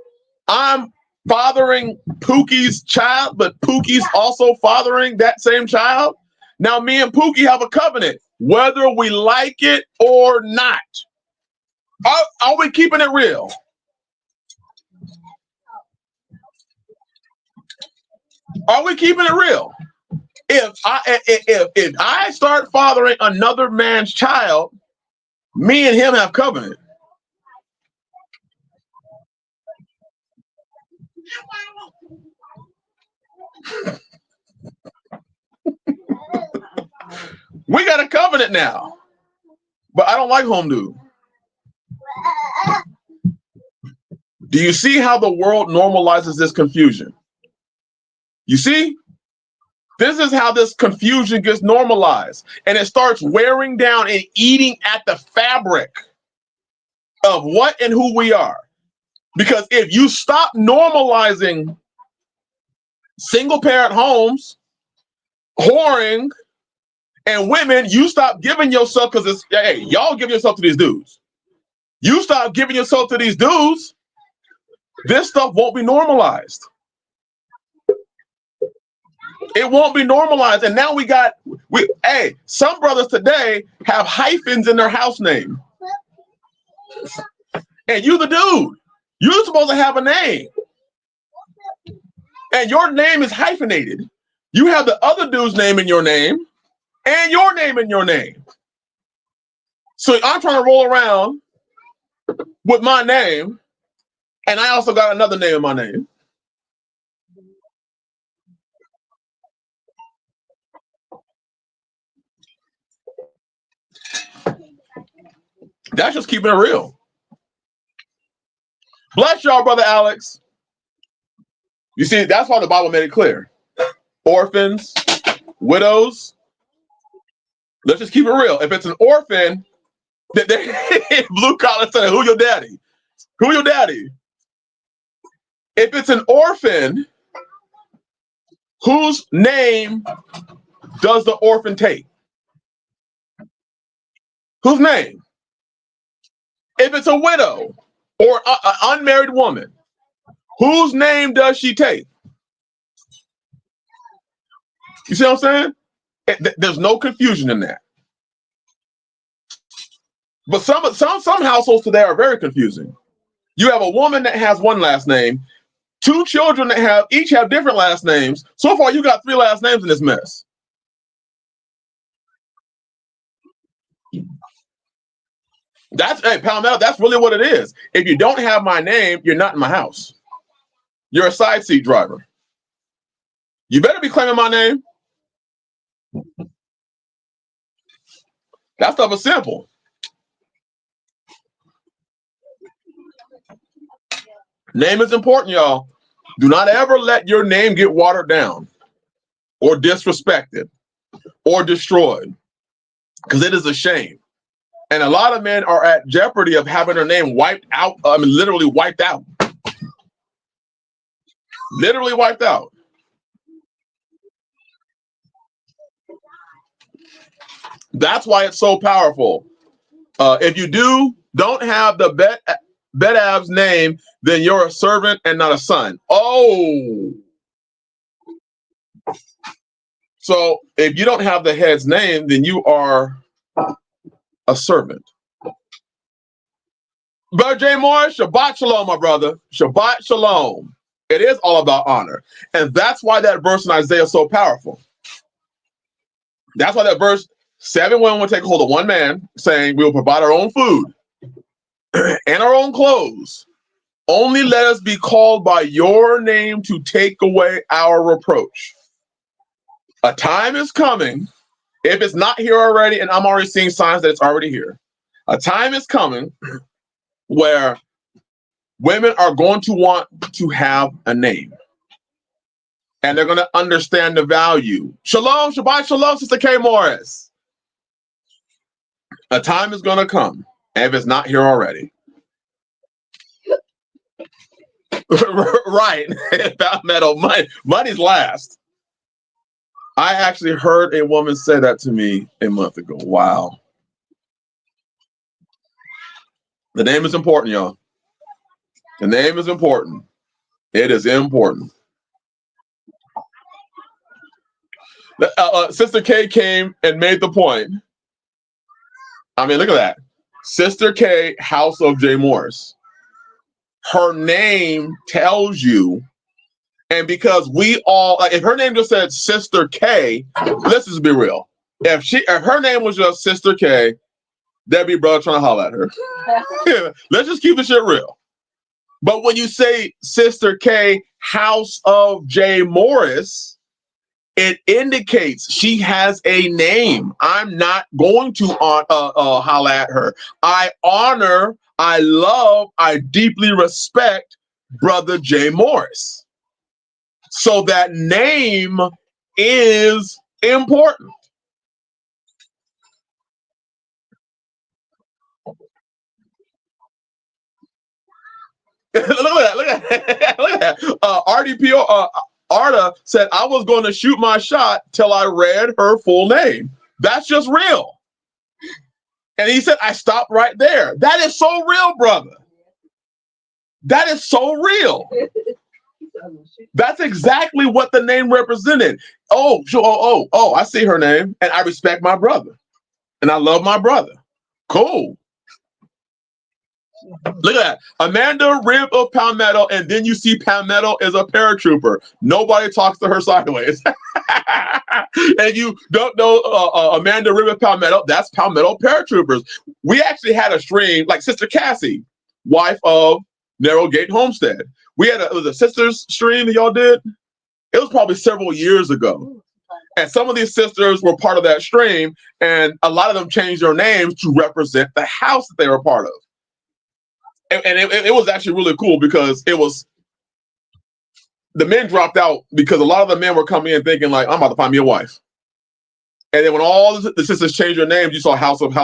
Speaker 2: I'm fathering Pookie's child, but Pookie's also fathering that same child. Now me and Pookie have a covenant, whether we like it or not. Are we keeping it real? Are we keeping it real? If I start fathering another man's child, me and him have covenant. We got a covenant now. But I don't like home dude. Do you see how the world normalizes this confusion? You see? This is how this confusion gets normalized. And it starts wearing down and eating at the fabric of what and who we are. Because if you stop normalizing single parent homes, whoring, and women, you stop giving yourself, because it's, hey, y'all give yourself to these dudes. You stop giving yourself to these dudes, this stuff won't be normalized. It won't be normalized. And now some brothers today have hyphens in their house name. And you the dude. You're supposed to have a name. And your name is hyphenated. You have the other dude's name in your name and your name in your name. So I'm trying to roll around with my name, and I also got another name in my name. That's just keeping it real. Bless y'all, Brother Alex. You see, that's why the Bible made it clear. Orphans, widows. Let's just keep it real. If it's an orphan, blue collar say, who your daddy? Who your daddy? If it's an orphan, whose name does the orphan take? Whose name? If it's a widow or an unmarried woman, whose name does she take? You see what I'm saying? There's no confusion in that. But some households today are very confusing. You have a woman that has one last name, two children that each have different last names. So far, you got 3 last names in this mess. Palmetto, that's really what it is. If you don't have my name, you're not in my house. You're a side seat driver. You better be claiming my name. That stuff is simple. Name is important, y'all. Do not ever let your name get watered down or disrespected or destroyed, because it is a shame. And a lot of men are at jeopardy of having their name wiped out. Literally wiped out. Literally wiped out. That's why it's so powerful. If you don't have the Bedab's name, then you're a servant and not a son. Oh. So if you don't have the head's name, then you are a servant. Brother J. Morris, Shabbat Shalom, my brother. Shabbat Shalom. It is all about honor. And that's why that verse in Isaiah is so powerful. That's why that verse, 7 women will take hold of one man, saying, we will provide our own food and our own clothes. Only let us be called by your name to take away our reproach. A time is coming, if it's not here already, and I'm already seeing signs that it's already here. A time is coming where women are going to want to have a name. And they're going to understand the value. Shalom, Shabbat Shalom, Sister K. Morris. A time is going to come, and if it's not here already. Right. Metal, money's last. I actually heard a woman say that to me a month ago. Wow. The name is important, y'all. The name is important. It is important. Sister K came and made the point. I mean, look at that. Sister K, House of J. Morris. Her name tells you, and because we all, like, if her name just said Sister K, let's just be real. If her name was just Sister K, that'd be brother trying to holler at her. Let's just keep the shit real. But when you say Sister K, House of J. Morris, it indicates she has a name. I'm not going to holler at her. I honor, I love, I deeply respect Brother J. Morris. So that name is important. Look at that. Look at that. RDPO, Arda said, I was going to shoot my shot till I read her full name. That's just real. And he said, I stopped right there. That is so real, brother. That is so real. That's exactly what the name represented. Oh, I see her name, and I respect my brother. And I love my brother. Cool. Look at that. Amanda Rib of Palmetto, and then you see Palmetto is a paratrooper. Nobody talks to her sideways. And you don't know Amanda Rib of Palmetto, that's Palmetto paratroopers. We actually had a stream, like Sister Cassie, wife of Narrow Gate Homestead. We had it was a sisters stream that y'all did. It was probably several years ago. And some of these sisters were part of that stream, and a lot of them changed their names to represent the house that they were part of. And it was actually really cool because it was, the men dropped out because a lot of the men were coming in thinking like, I'm about to find me a wife. And then when all the sisters changed their names, you saw House of Rib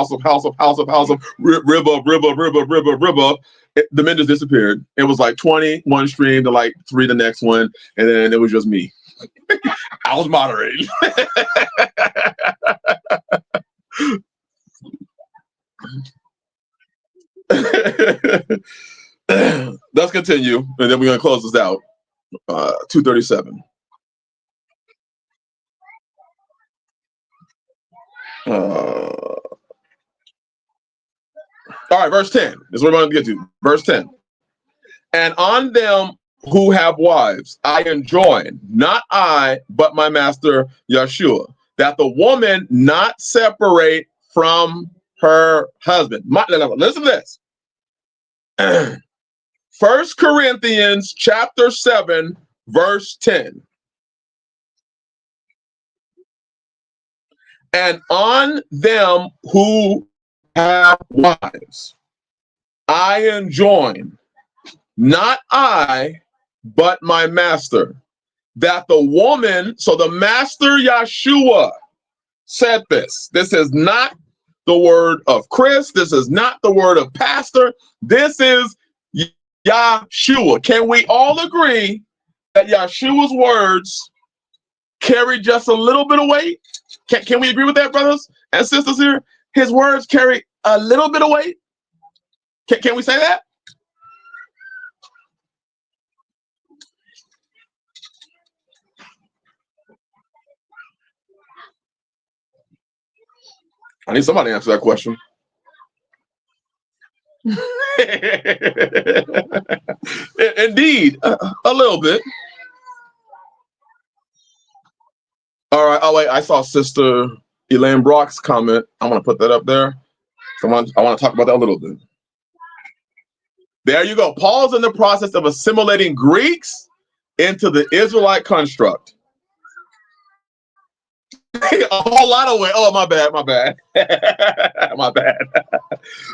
Speaker 2: of. The men just disappeared. It was like 20 one stream to like 3 the next one, and then it was just me. I was moderating. Let's continue, and then we're gonna close this out. 237. All right, verse 10 is what we're going to get to. Verse 10. And on them who have wives, I enjoin, not I, but my master Yeshua, that the woman not separate from her husband. Listen to this. 1 Corinthians chapter 7, verse 10. And on them who have wives, I enjoin, not I, but my master, that the woman, so the master Yeshua said this. This is not the word of Chris. This is not the word of pastor. This is Yeshua. Can we all agree that Yeshua's words carry just a little bit of weight? Can we agree with that, brothers and sisters here? His words carry a little bit of weight. Can we say that? I need somebody to answer that question. Indeed, a little bit. All right. Oh wait, I saw Sister Elaine Brock's comment. I'm gonna put that up there. I want to talk about that a little bit. There you go. Paul's in the process of assimilating Greeks into the Israelite construct. A whole lot of way. Oh, my bad. My bad.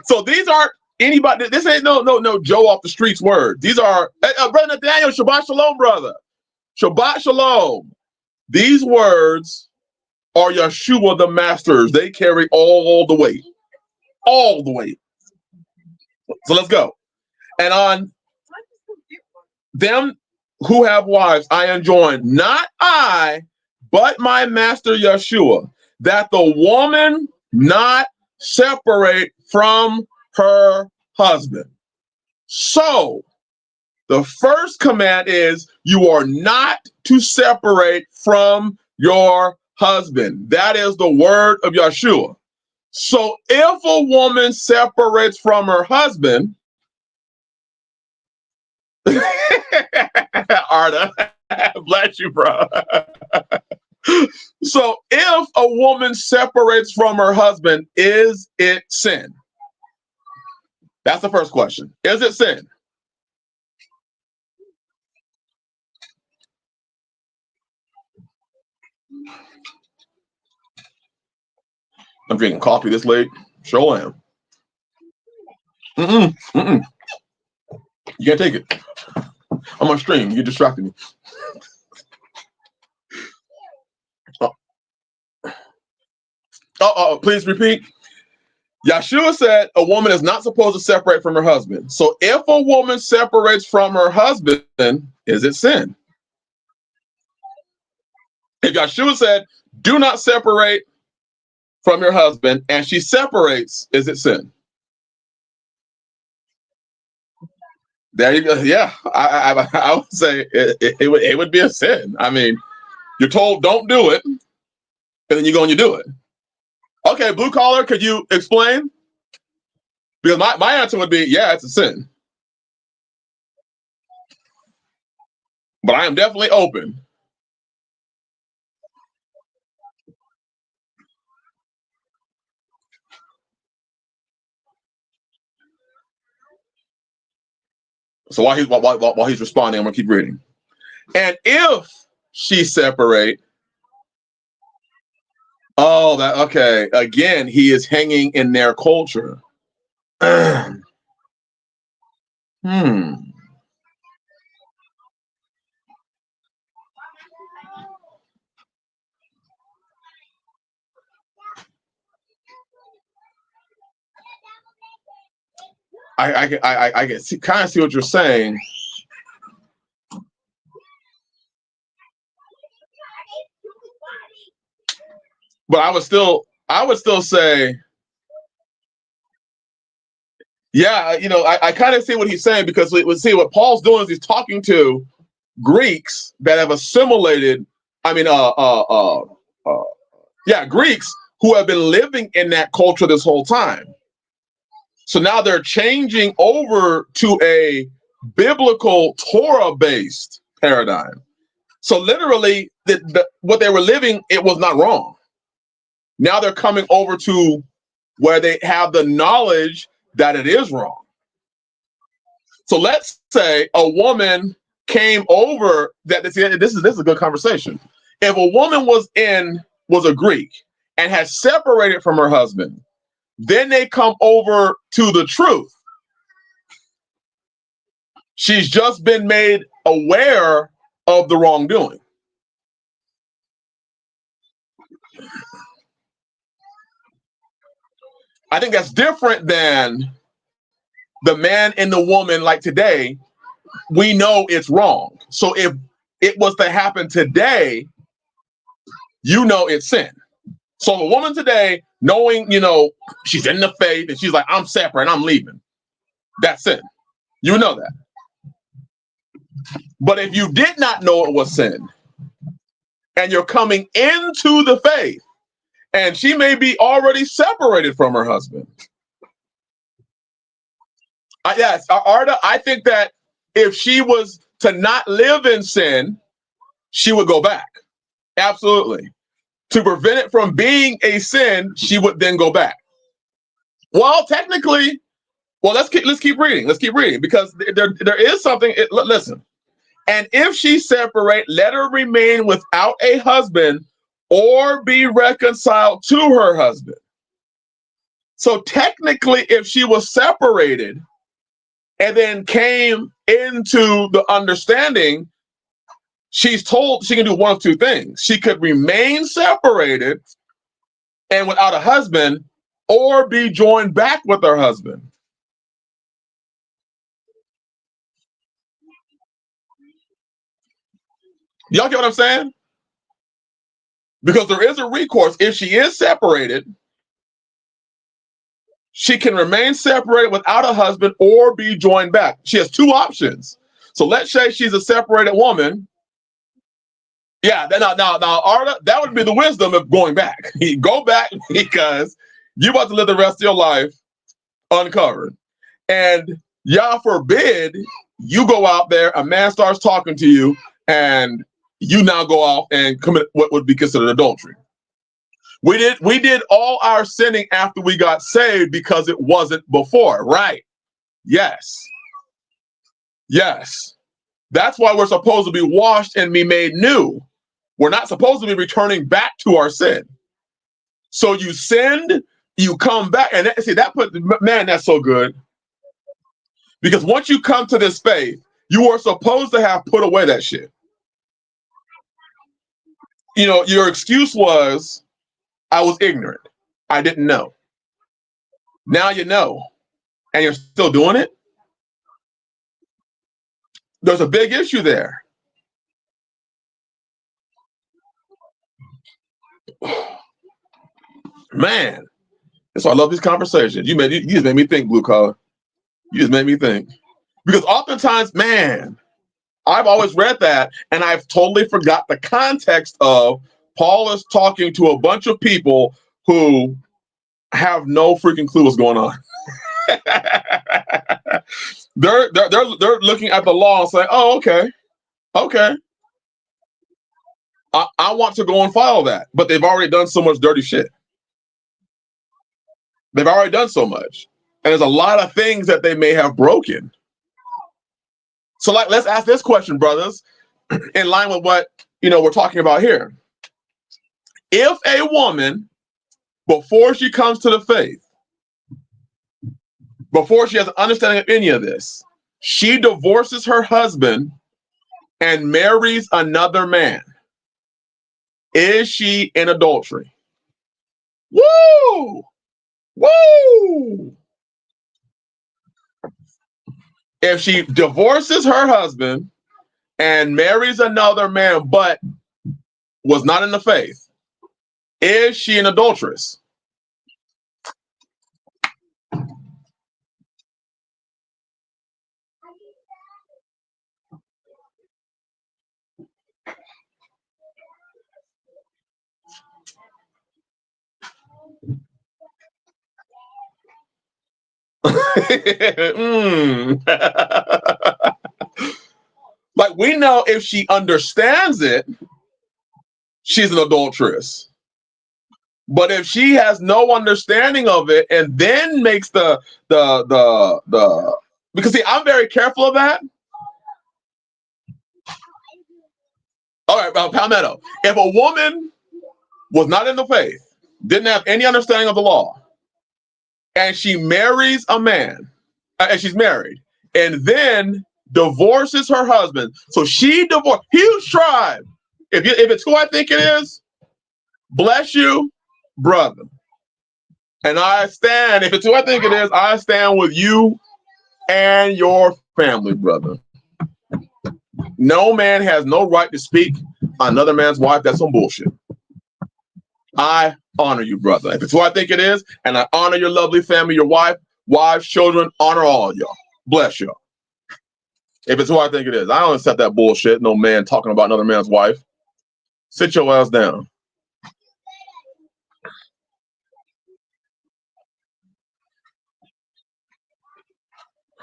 Speaker 2: So these aren't anybody. This ain't no Joe off the streets word. These are Brother Nathaniel. Shabbat shalom, brother. Shabbat shalom. These words are Yeshua the masters. They carry all the weight. All the weight. So let's go. And on them who have wives, I enjoin, not I, but my master Yeshua, that the woman not separate from her husband. So The first command is you are not to separate from your husband. That is the word of Yeshua. So if a woman separates from her husband, Arda, bless you, bro. So if a woman separates from her husband, is it sin? That's the first question. Is it sin? I'm drinking coffee this late. Sure am. You can't take it. I'm on stream. You distracted me. Please repeat. Yeshua said a woman is not supposed to separate from her husband. So if a woman separates from her husband, is it sin? If Yeshua said, do not separate from your husband, and she separates, is it sin? There you go. Yeah, I would say it would be a sin. I mean, you're told don't do it, and then you go and you do it. Okay, blue collar, could you explain? Because my answer would be, yeah, it's a sin. But I am definitely open. So while he's responding, I'm gonna keep reading. And if she separate, okay. Again, he is hanging in their culture. I can kind of see what you're saying. But I would still say, yeah, I kind of see what he's saying, because we see what Paul's doing is he's talking to Greeks that have assimilated. Greeks who have been living in that culture this whole time. So now they're changing over to a biblical Torah-based paradigm. So literally, what they were living, it was not wrong. Now they're coming over to where they have the knowledge that it is wrong. So let's say a woman came over. This is a good conversation. If a woman was a Greek and has separated from her husband, then they come over to the truth. She's just been made aware of the wrongdoing. I think that's different than the man and the woman. Like today, we know it's wrong. So if it was to happen today, it's sin. So the woman today, knowing, she's in the faith and she's like, I'm separate, I'm leaving. That's sin. You know that. But if you did not know it was sin, and you're coming into the faith, and she may be already separated from her husband. Yes, Arda, I think that if she was to not live in sin, she would go back. Absolutely. To prevent it from being a sin, she would then go back. Well, technically, let's keep reading. Let's keep reading, because there is something. Listen. And if she separate, let her remain without a husband or be reconciled to her husband. So technically, if she was separated and then came into the understanding, she's told she can do one of two things. She could remain separated and without a husband, or be joined back with her husband. Y'all get what I'm saying? Because there is a recourse. If she is separated, she can remain separated without a husband or be joined back. She has two options. So let's say she's a separated woman. Yeah, now, Arda, that would be the wisdom of going back. Go back because you're about to live the rest of your life uncovered. And Yah forbid you go out there, a man starts talking to you, and you now go out and commit what would be considered adultery. We did all our sinning after we got saved because it wasn't before, right? Yes. Yes. That's why we're supposed to be washed and be made new. We're not supposed to be returning back to our sin. So you sinned, you come back, and that's so good. Because once you come to this faith, you are supposed to have put away that shit. You know, your excuse was, I was ignorant. I didn't know. Now you know, and you're still doing it. There's a big issue there. Man, that's why I love these conversations. You just made me think, blue collar. You just made me think. Because oftentimes, man, I've always read that and I've totally forgot the context of Paul is talking to a bunch of people who have no freaking clue what's going on. They're looking at the law and saying, oh, okay. I want to go and follow that. But they've already done so much dirty shit. They've already done so much. And there's a lot of things that they may have broken. So let's ask this question, brothers, in line with what we're talking about here. If a woman, before she comes to the faith, before she has an understanding of any of this, she divorces her husband and marries another man, is she in adultery? Woo! Woo! If she divorces her husband and marries another man, but was not in the faith, is she an adulteress? Like, we know if she understands it, she's an adulteress. But if she has no understanding of it and then makes the because see, I'm very careful of that. All right, Palmetto. If a woman was not in the faith, didn't have any understanding of the law, and she marries a man, and she's married, and then divorces her husband, so she divorced, huge tribe. If it's who I think it is, bless you, brother. And I stand, if it's who I think it is, I stand with you and your family, brother. No man has no right to speak on another man's wife. That's some bullshit. I honor you, brother. If it's who I think it is, and I honor your lovely family, your wives, children, honor all of y'all. Bless y'all. If it's who I think it is, I don't accept that bullshit. No man talking about another man's wife. Sit your ass down.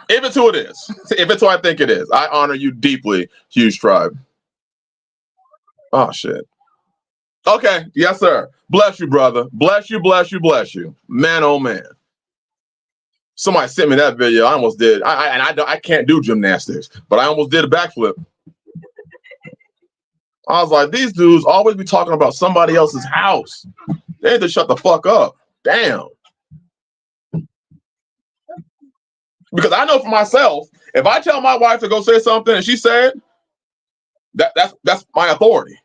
Speaker 2: If it's who it is, if it's who I think it is, I honor you deeply, huge tribe. Oh, shit. Okay, yes, sir. Bless you, brother. Bless you, bless you, bless you. Man, oh, man. Somebody sent me that video. I almost did. I can't do gymnastics, but I almost did a backflip. I was like, these dudes always be talking about somebody else's house. They need to shut the fuck up. Damn. Because I know for myself, if I tell my wife to go say something and she said, that's my authority.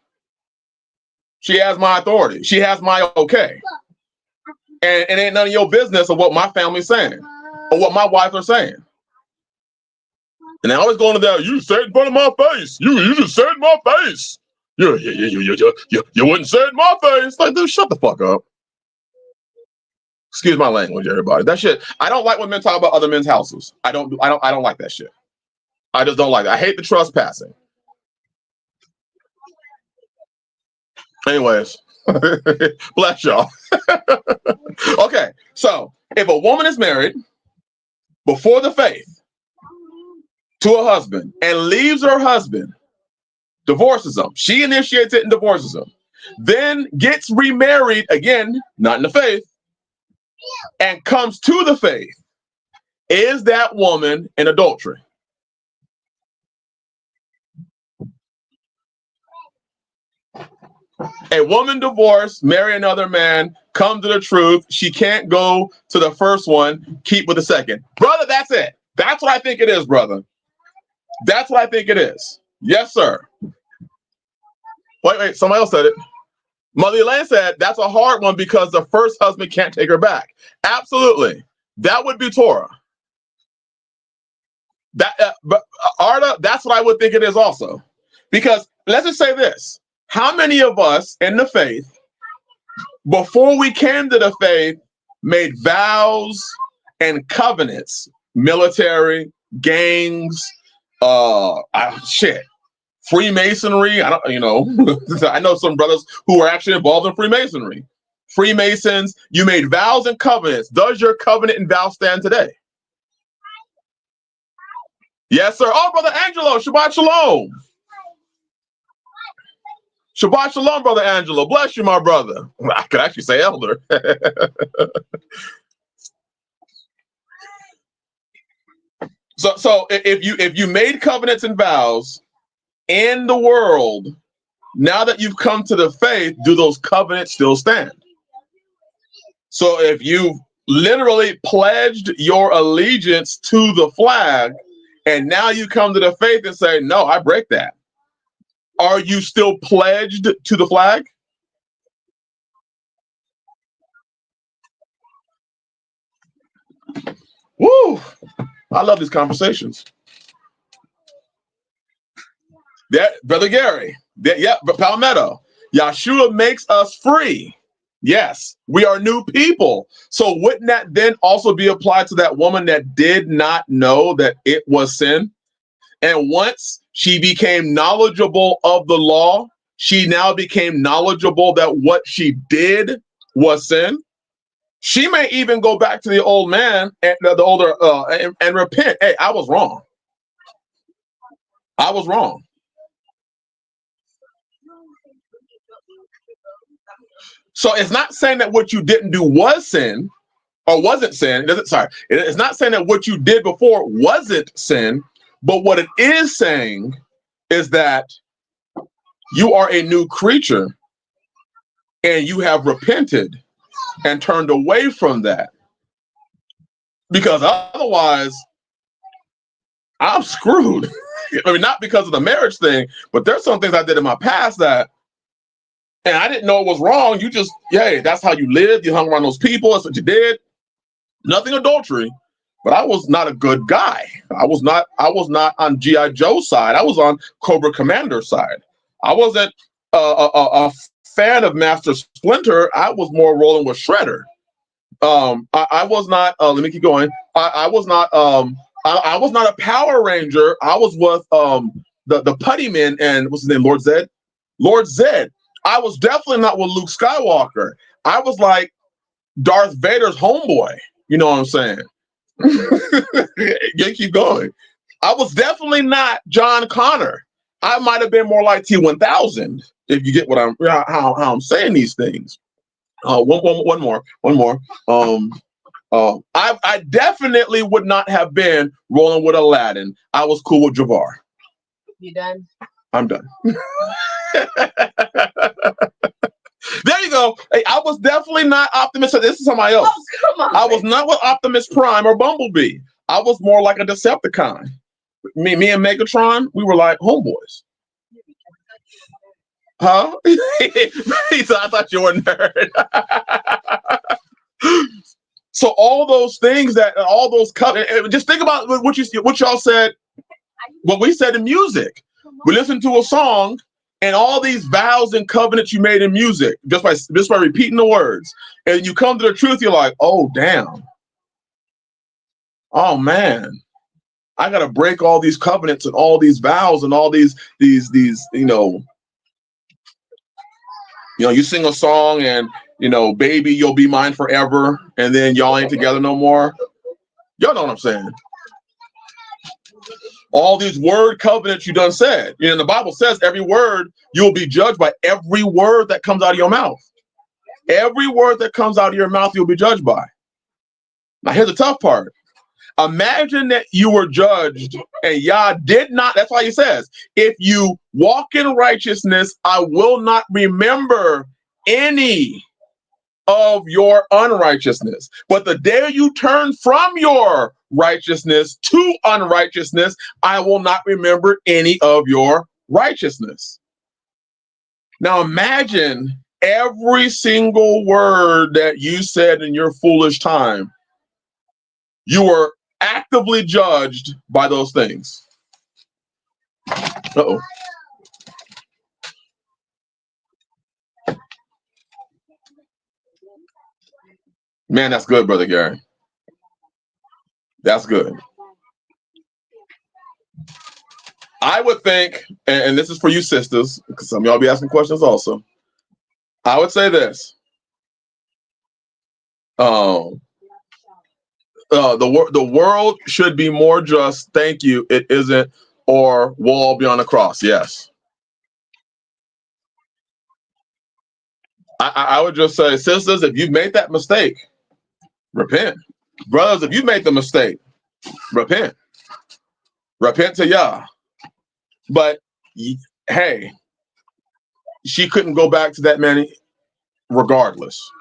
Speaker 2: She has my authority. She has my okay. And it ain't none of your business of what my family's saying or what my wife are saying. And they always going to that, you said in front of my face. You just said in my face. You wouldn't say it in my face. Like, dude, shut the fuck up. Excuse my language, everybody. That shit. I don't like when men talk about other men's houses. I don't like that shit. I just don't like it. I hate the trespassing. Anyways, bless y'all. Okay, so if a woman is married before the faith to a husband and leaves her husband, divorces him, she initiates it and divorces him, then gets remarried again, not in the faith, and comes to the faith, is that woman in adultery? A woman divorced, marry another man, come to the truth. She can't go to the first one, keep with the second. Brother, that's it. That's what I think it is, brother. That's what I think it is. Yes, sir. Wait, somebody else said it. Mother Elaine said that's a hard one because the first husband can't take her back. Absolutely. That would be Torah. But Arda, that's what I would think it is also. Because let's just say this. How many of us in the faith, before we came to the faith, made vows and covenants, military, gangs, Freemasonry? I don't, I know some brothers who are actually involved in Freemasonry. Freemasons, you made vows and covenants. Does your covenant and vow stand today? Yes, sir. Oh, Brother Angelo, Shabbat Shalom. Shabbat Shalom, Brother Angelo. Bless you, my brother. I could actually say elder. So if you made covenants and vows in the world, now that you've come to the faith, do those covenants still stand? So if you literally pledged your allegiance to the flag, and now you come to the faith and say, no, I break that. Are you still pledged to the flag? Woo! I love these conversations. That, Brother Gary, Palmetto, Yahshua makes us free. Yes, we are new people. So wouldn't that then also be applied to that woman that did not know that it was sin? And once she became knowledgeable of the law, she now became knowledgeable that what she did was sin. She may even go back to the old man and and repent. Hey, I was wrong. I was wrong. So it's not saying that what you didn't do was sin or wasn't sin. It's not saying that what you did before wasn't sin, but what it is saying is that you are a new creature and you have repented and turned away from that. Because otherwise, I'm screwed. I mean, not because of the marriage thing, but there's some things I did in my past that, and I didn't know it was wrong. You just, that's how you lived. You hung around those people. That's what you did. Nothing adultery, but I was not a good guy. I was not on G.I. Joe's side. I was on Cobra Commander's side. I wasn't a fan of Master Splinter. I was more rolling with Shredder. I was not. Let me keep going. I was not. I was not a Power Ranger. I was with the Putty Men and what's his name, Lord Zed. Lord Zed. I was definitely not with Luke Skywalker. I was like Darth Vader's homeboy. You know what I'm saying? You keep going. I was definitely not John Connor. I might have been more like T-1000, if you get what how I'm saying these things. One more. I definitely would not have been rolling with Aladdin. I was cool with Jafar.
Speaker 4: You done?
Speaker 2: I'm done. There you go. Hey, I was definitely not Optimus. This is somebody else.
Speaker 4: Oh, come on,
Speaker 2: I was not with Optimus Prime or Bumblebee. I was more like a Decepticon. Me and Megatron, we were like homeboys. Huh? He said, I thought you were a nerd. So all those things all those just think about what y'all said, what we said in music. We listened to a song and all these vows and covenants you made in music, just by repeating the words. And you come to the truth, you're like, oh damn. Oh man. I got to break all these covenants and all these vows and all these, you sing a song and, baby, you'll be mine forever. And then y'all ain't together no more. Y'all know what I'm saying? All these word covenants you done said. The Bible says every word, you'll be judged by every word that comes out of your mouth. Every word that comes out of your mouth, you'll be judged by. Now, here's the tough part. Imagine that you were judged and Yah did not. That's why he says, if you walk in righteousness, I will not remember any of your unrighteousness. But the day you turn from your righteousness to unrighteousness, I will not remember any of your righteousness. Now imagine every single word that you said in your foolish time, you were actively judged by those things. Uh-oh. Man, that's good, Brother Gary. That's good. I would think, and this is for you sisters, because some of y'all be asking questions also. I would say this. The world should be more just, thank you, it isn't, or we'll all be on the cross. Yes. I would just say, sisters, if you've made that mistake, repent. Brothers, if you made the mistake, repent. Repent to Yah. But hey, she couldn't go back to that man regardless.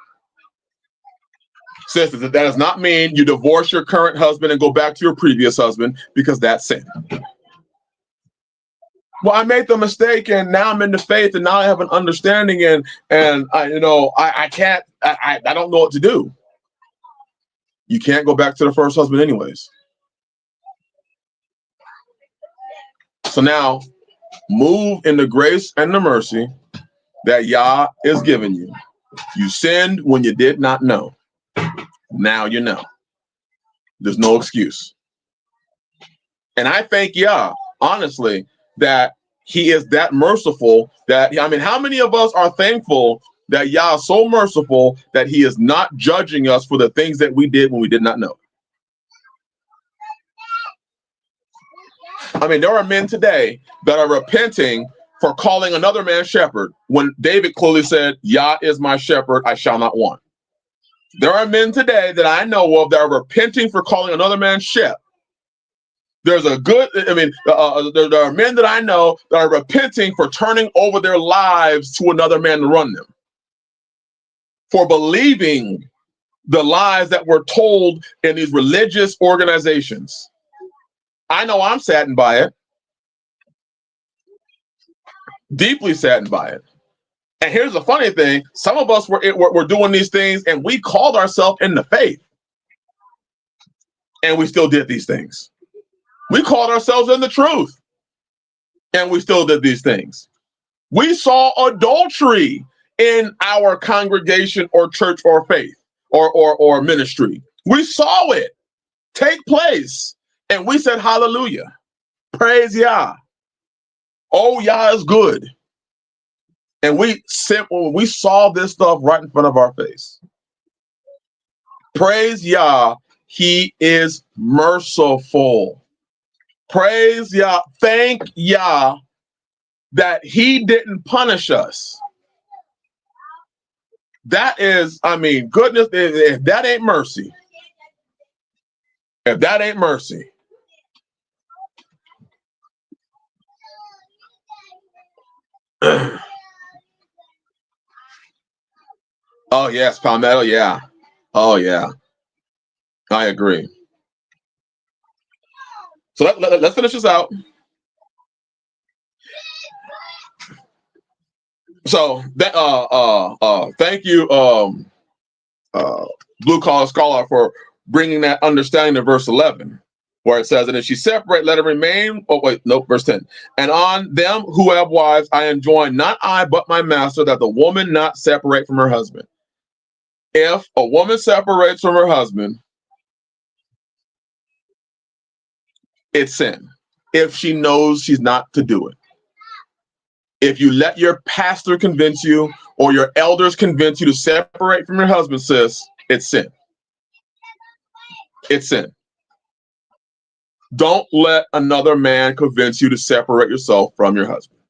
Speaker 2: Sisters, that does not mean you divorce your current husband and go back to your previous husband, because that's sin. Well, I made the mistake and now I'm in the faith and now I have an understanding and I don't know what to do. You can't go back to the first husband anyways. So now move in the grace and the mercy that Yah is giving you. You sinned when you did not know. Now you know. There's no excuse. And I thank Yah, honestly, that he is that merciful that, how many of us are thankful that Yah is so merciful that he is not judging us for the things that we did when we did not know? There are men today that are repenting for calling another man shepherd when David clearly said, Yah is my shepherd, I shall not want. There are men today that I know of that are repenting for calling another man shep. There's a good, there are men that I know that are repenting for turning over their lives to another man to run them, for believing the lies that were told in these religious organizations. I know I'm saddened by it, deeply saddened by it. And here's the funny thing, some of us were doing these things and we called ourselves in the faith, and we still did these things. We called ourselves in the truth, and we still did these things. We saw adultery in our congregation or church or faith or ministry. We saw it take place, and we said, hallelujah, praise Yah. Oh, Yah is good. And we saw this stuff right in front of our face. Praise Yah, he is merciful. Praise Yah, thank Yah that he didn't punish us. That is, goodness, if that ain't mercy. If that ain't mercy. Oh, yes, Palmetto, yeah. Oh, yeah. I agree. So let's finish this out. So thank you, Blue Collar Scholar, for bringing that understanding to verse 11, where it says, and if she separate, let her remain. Oh, wait, no, verse 10. And on them who have wives, I enjoin, not I, but my master, that the woman not separate from her husband. If a woman separates from her husband, it's sin. If she knows she's not to do it. If you let your pastor convince you or your elders convince you to separate from your husband, sis, it's sin. It's sin. Don't let another man convince you to separate yourself from your husband.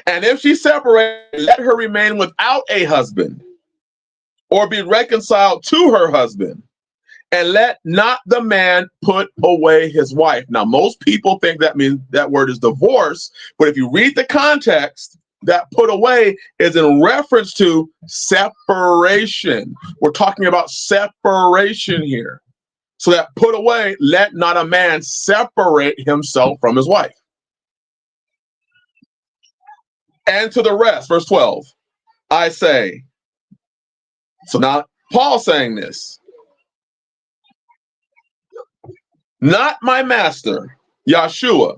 Speaker 2: And if she separates, let her remain without a husband or be reconciled to her husband. And let not the man put away his wife. Now, most people think that means that word is divorce, but if you read the context, that put away is in reference to separation. We're talking about separation here. So that put away, let not a man separate himself from his wife. And to the rest, verse 12, I say, so now Paul saying this, not my master, Yeshua,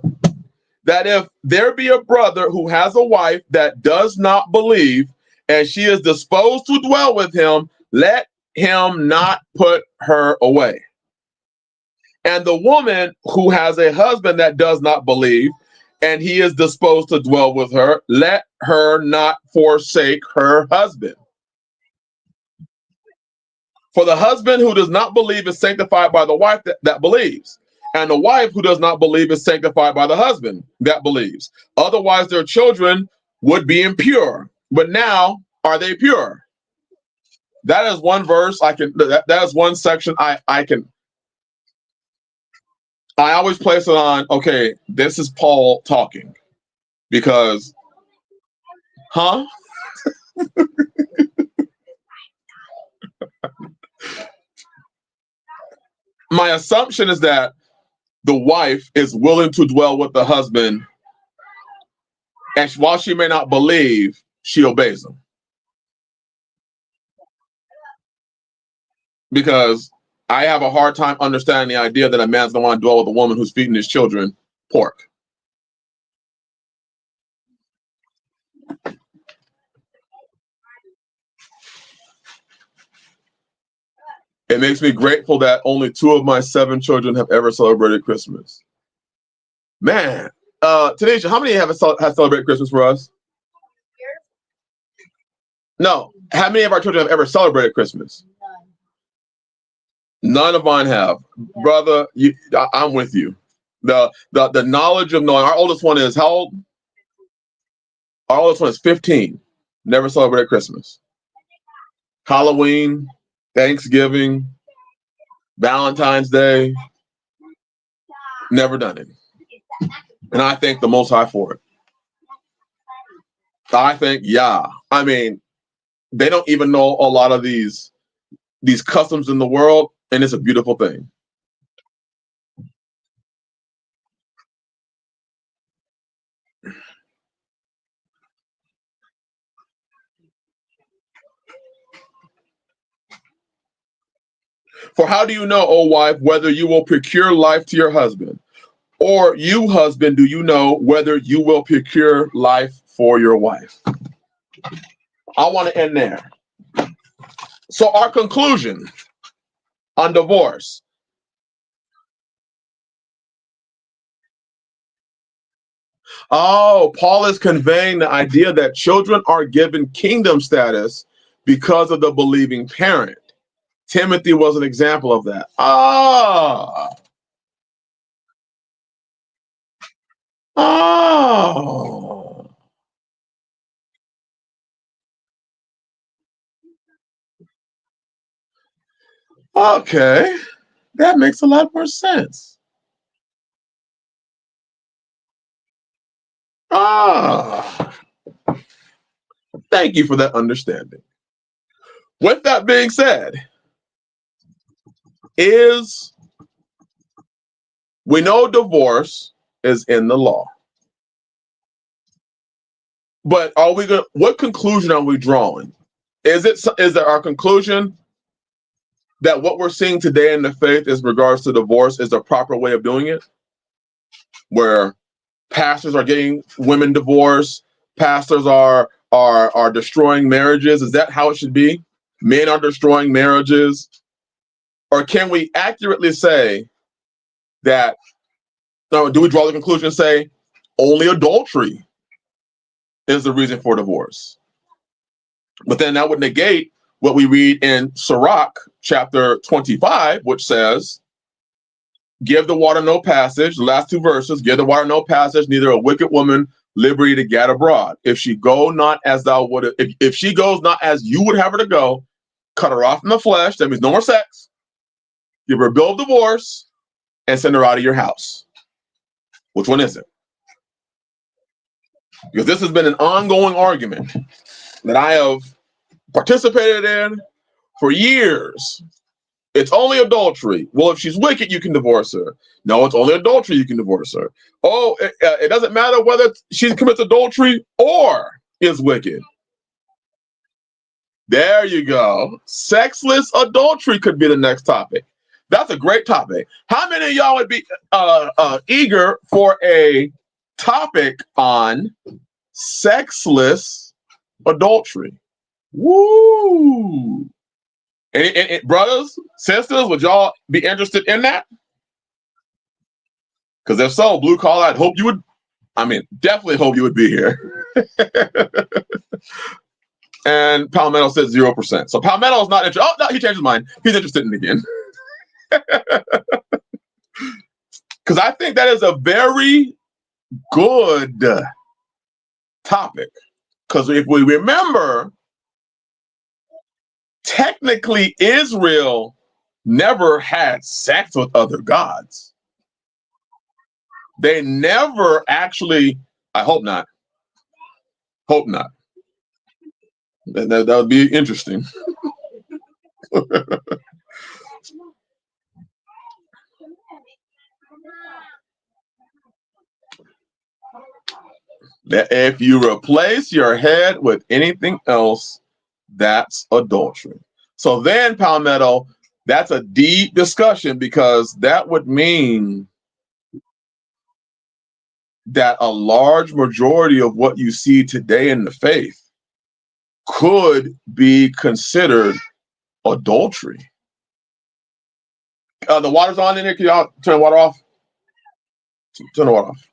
Speaker 2: that if there be a brother who has a wife that does not believe, and she is disposed to dwell with him, let him not put her away. And the woman who has a husband that does not believe, and he is disposed to dwell with her, let her not forsake her husband. For the husband who does not believe is sanctified by the wife that believes. And the wife who does not believe is sanctified by the husband that believes. Otherwise, their children would be impure. But now, are they pure? That is one verse that is one section I always place it on, okay, this is Paul talking. Because, my assumption is that the wife is willing to dwell with the husband, and while she may not believe, she obeys him. Because I have a hard time understanding the idea that a man's going to want to dwell with a woman who's feeding his children pork. It makes me grateful that only 2 of my 7 children have ever celebrated Christmas. Man, Tanisha, how many have celebrated Christmas for us? No, how many of our children have ever celebrated Christmas? None of mine have. Yeah. Brother, I'm with you. The knowledge of knowing. Our oldest one is how old? Our oldest one is 15. Never celebrated Christmas. Halloween, Thanksgiving, Valentine's Day, never done it. And I thank the Most High for it. I think, I mean, they don't even know a lot of these customs in the world, and it's a beautiful thing. For how do you know, O wife, whether you will procure life to your husband? Or you, husband, do you know whether you will procure life for your wife? I want to end there. So our conclusion on divorce. Oh, Paul is conveying the idea that children are given kingdom status because of the believing parent. Timothy was an example of that. Oh. Okay. That makes a lot more sense. Thank you for that understanding. With that being said, we know divorce is in the law. But what conclusion are we drawing? Is there our conclusion that what we're seeing today in the faith as regards to divorce is the proper way of doing it? Where pastors are getting women divorced, pastors are destroying marriages. Is that how it should be? Men are destroying marriages? Or can we accurately say that, do we draw the conclusion and say only adultery is the reason for divorce? But then that would negate what we read in Sirach chapter 25, which says, give the water no passage, the last two verses, give the water no passage, neither a wicked woman liberty to gad abroad. If she go not as thou would, if she goes not as you would have her to go, cut her off from the flesh, that means no more sex, give her a bill of divorce, and send her out of your house. Which one is it? Because this has been an ongoing argument that I have participated in for years. It's only adultery. Well, if she's wicked, you can divorce her. No, it's only adultery, you can divorce her. Oh, it doesn't matter whether she commits adultery or is wicked. There you go. Sexless adultery could be the next topic. That's a great topic. How many of y'all would be eager for a topic on sexless adultery? Woo! And brothers, sisters, would y'all be interested in that? Because if so, blue collar, I'd hope you would. I mean, definitely hope you would be here. And Palmetto says 0%. So Palmetto is not interested. Oh, no, he changed his mind. He's interested in it again. Because I think that is a very good topic. Because if we remember, technically Israel never had sex with other gods. They never actually, I hope not. Hope not. That would be interesting. That if you replace your head with anything else, that's adultery. So then, Palmetto, that's a deep discussion, because that would mean that a large majority of what you see today in the faith could be considered adultery. The water's on in here. Can y'all turn the water off? Turn the water off.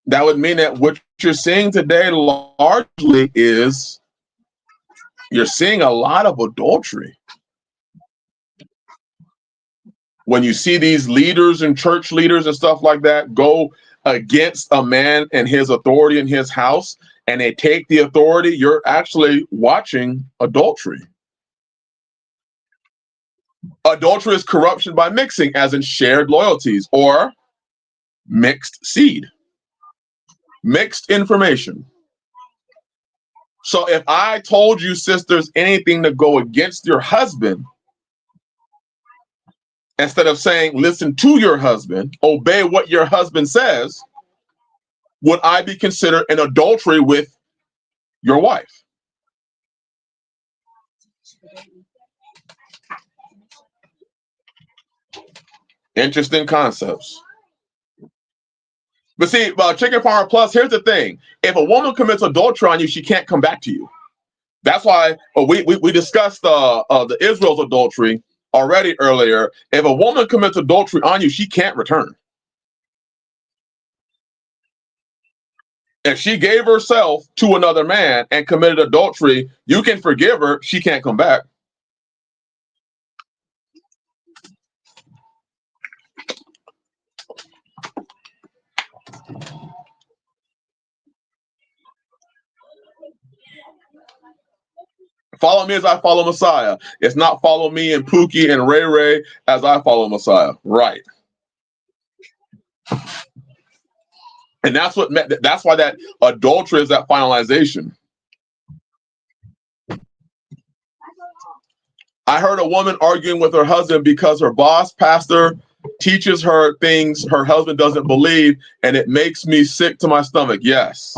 Speaker 2: That would mean that what you're seeing today largely is you're seeing a lot of adultery. When you see these leaders and church leaders and stuff like that go against a man and his authority in his house, and they take the authority, you're actually watching adultery. Adultery is corruption by mixing, as in shared loyalties or mixed seed, mixed information. So if I told you, sisters, anything to go against your husband, instead of saying, listen to your husband, obey what your husband says, would I be considered an adultery with your wife? Interesting concepts. But see, Chicken Farmer Plus, here's the thing. If a woman commits adultery on you, she can't come back to you. That's why we discussed the Israel's adultery already earlier. If a woman commits adultery on you, she can't return. If she gave herself to another man and committed adultery, you can forgive her. She can't come back. Follow me as I follow Messiah. It's not follow me and Pookie and Ray Ray as I follow Messiah. Right. And that's why that adultery is that finalization. I heard a woman arguing with her husband because her boss pastor teaches her things her husband doesn't believe, and it makes me sick to my stomach. Yes.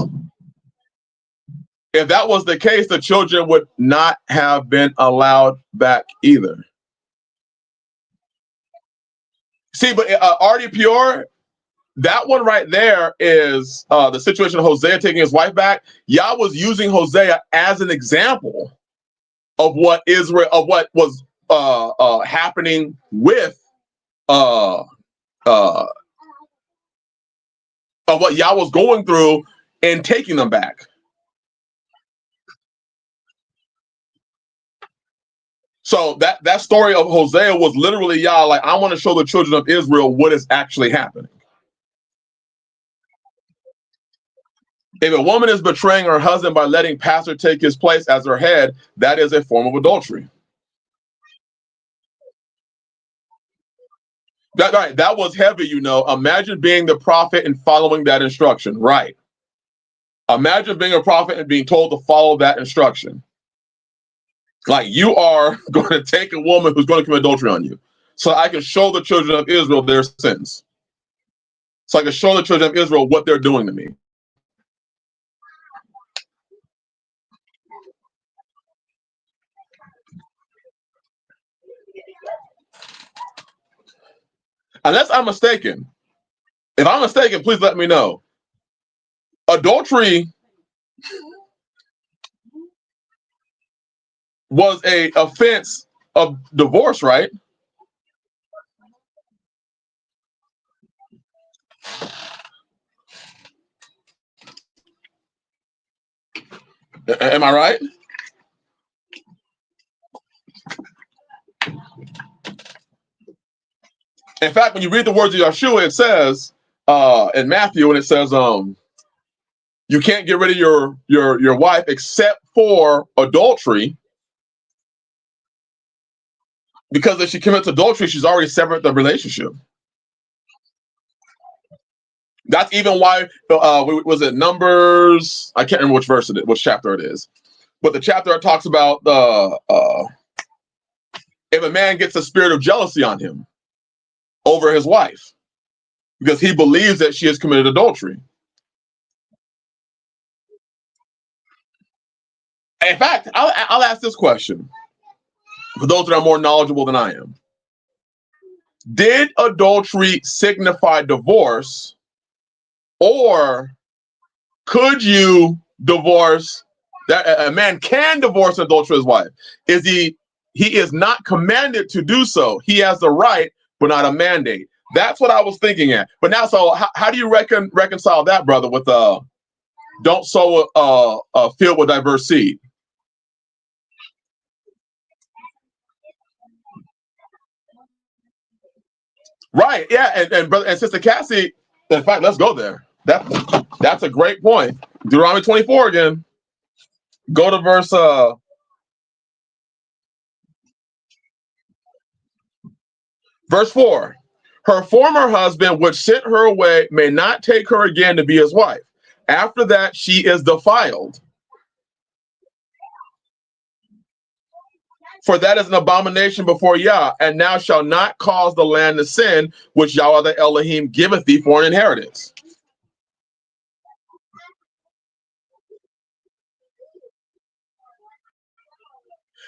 Speaker 2: If that was the case, the children would not have been allowed back either. See, but Artie Pure, that one right there is the situation of Hosea taking his wife back. Yah was using Hosea as an example of what was happening with uh, of what Yah was going through and taking them back. So that story of Hosea was literally Yah, like, I want to show the children of Israel what is actually happening. If a woman is betraying her husband by letting pastor take his place as her head, that is a form of adultery. That was heavy, you know. Imagine being the prophet and following that instruction. Right. Imagine being a prophet and being told to follow that instruction. Like, you are going to take a woman who's going to commit adultery on you, so I can show the children of Israel their sins. So I can show the children of Israel what they're doing to me. Unless I'm mistaken. If I'm mistaken, please let me know. Adultery was a offense of divorce, right? Am I right? In fact, when you read the words of Yeshua, it says in Matthew, and it says, you can't get rid of your wife except for adultery, because if she commits adultery, she's already severed the relationship. That's even why was it Numbers? I can't remember which verse it is, which chapter it is, but the chapter that talks about if a man gets a spirit of jealousy on him over his wife because he believes that she has committed adultery. In fact, I'll ask this question for those that are more knowledgeable than I am. Did adultery signify divorce, or could you divorce? That a man can divorce an adulterous wife? He is not commanded to do so. He has the right, but not a mandate. That's what I was thinking at. But now, so how do you reconcile that, brother, with don't sow a field with diverse seed? Right. Yeah. And brother and sister Cassie, in fact, let's go there. That's a great point. Deuteronomy 24 again. Go to verse 4. Her former husband, which sent her away, may not take her again to be his wife. After that, she is defiled. For that is an abomination before Yah, and thou shalt not cause the land to sin, which Yahweh the Elohim giveth thee for an inheritance.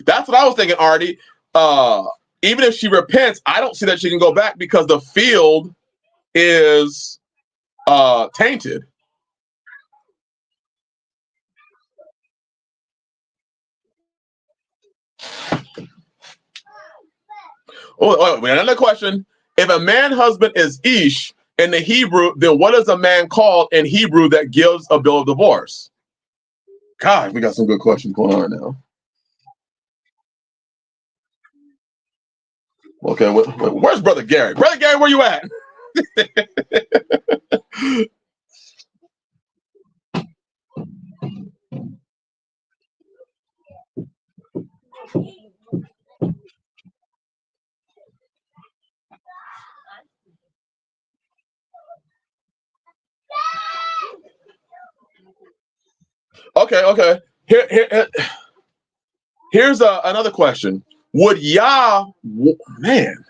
Speaker 2: That's what I was thinking, Artie. Even if she repents, I don't see that she can go back because the field is tainted. Oh, wait, another question. If a man husband is ish in the Hebrew, then what is a man called in Hebrew that gives a bill of divorce? God, we got some good questions going on right now. Okay, where's Brother Gary? Brother Gary, where you at? Okay. Here's another question. Would Yah, man,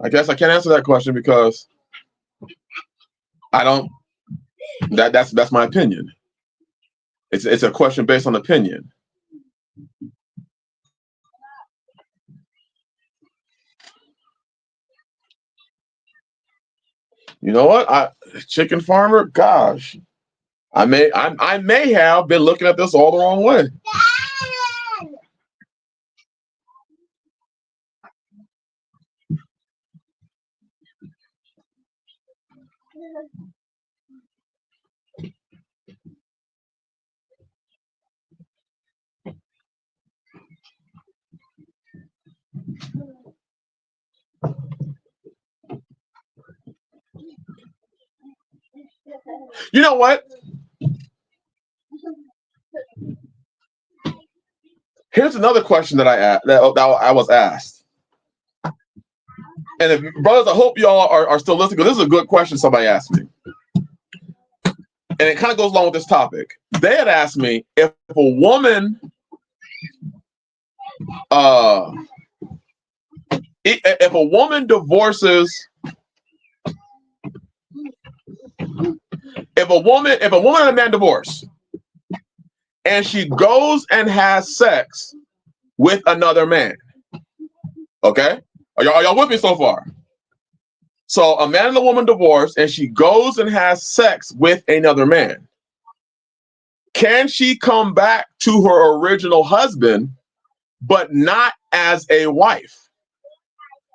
Speaker 2: I guess I can't answer that question because I don't, that's my opinion. It's a question based on opinion. You know what? Chicken farmer, gosh. I may have been looking at this all the wrong way. You know what? Here's another question that that I was asked. And if brothers, I hope y'all are still listening, because this is a good question somebody asked me. And it kind of goes along with this topic. They had asked me if a woman if a woman divorces, if a woman and a man divorce, and she goes and has sex with another man. Okay? Are y'all with me so far? So a man and a woman divorce, and she goes and has sex with another man. Can she come back to her original husband, but not as a wife?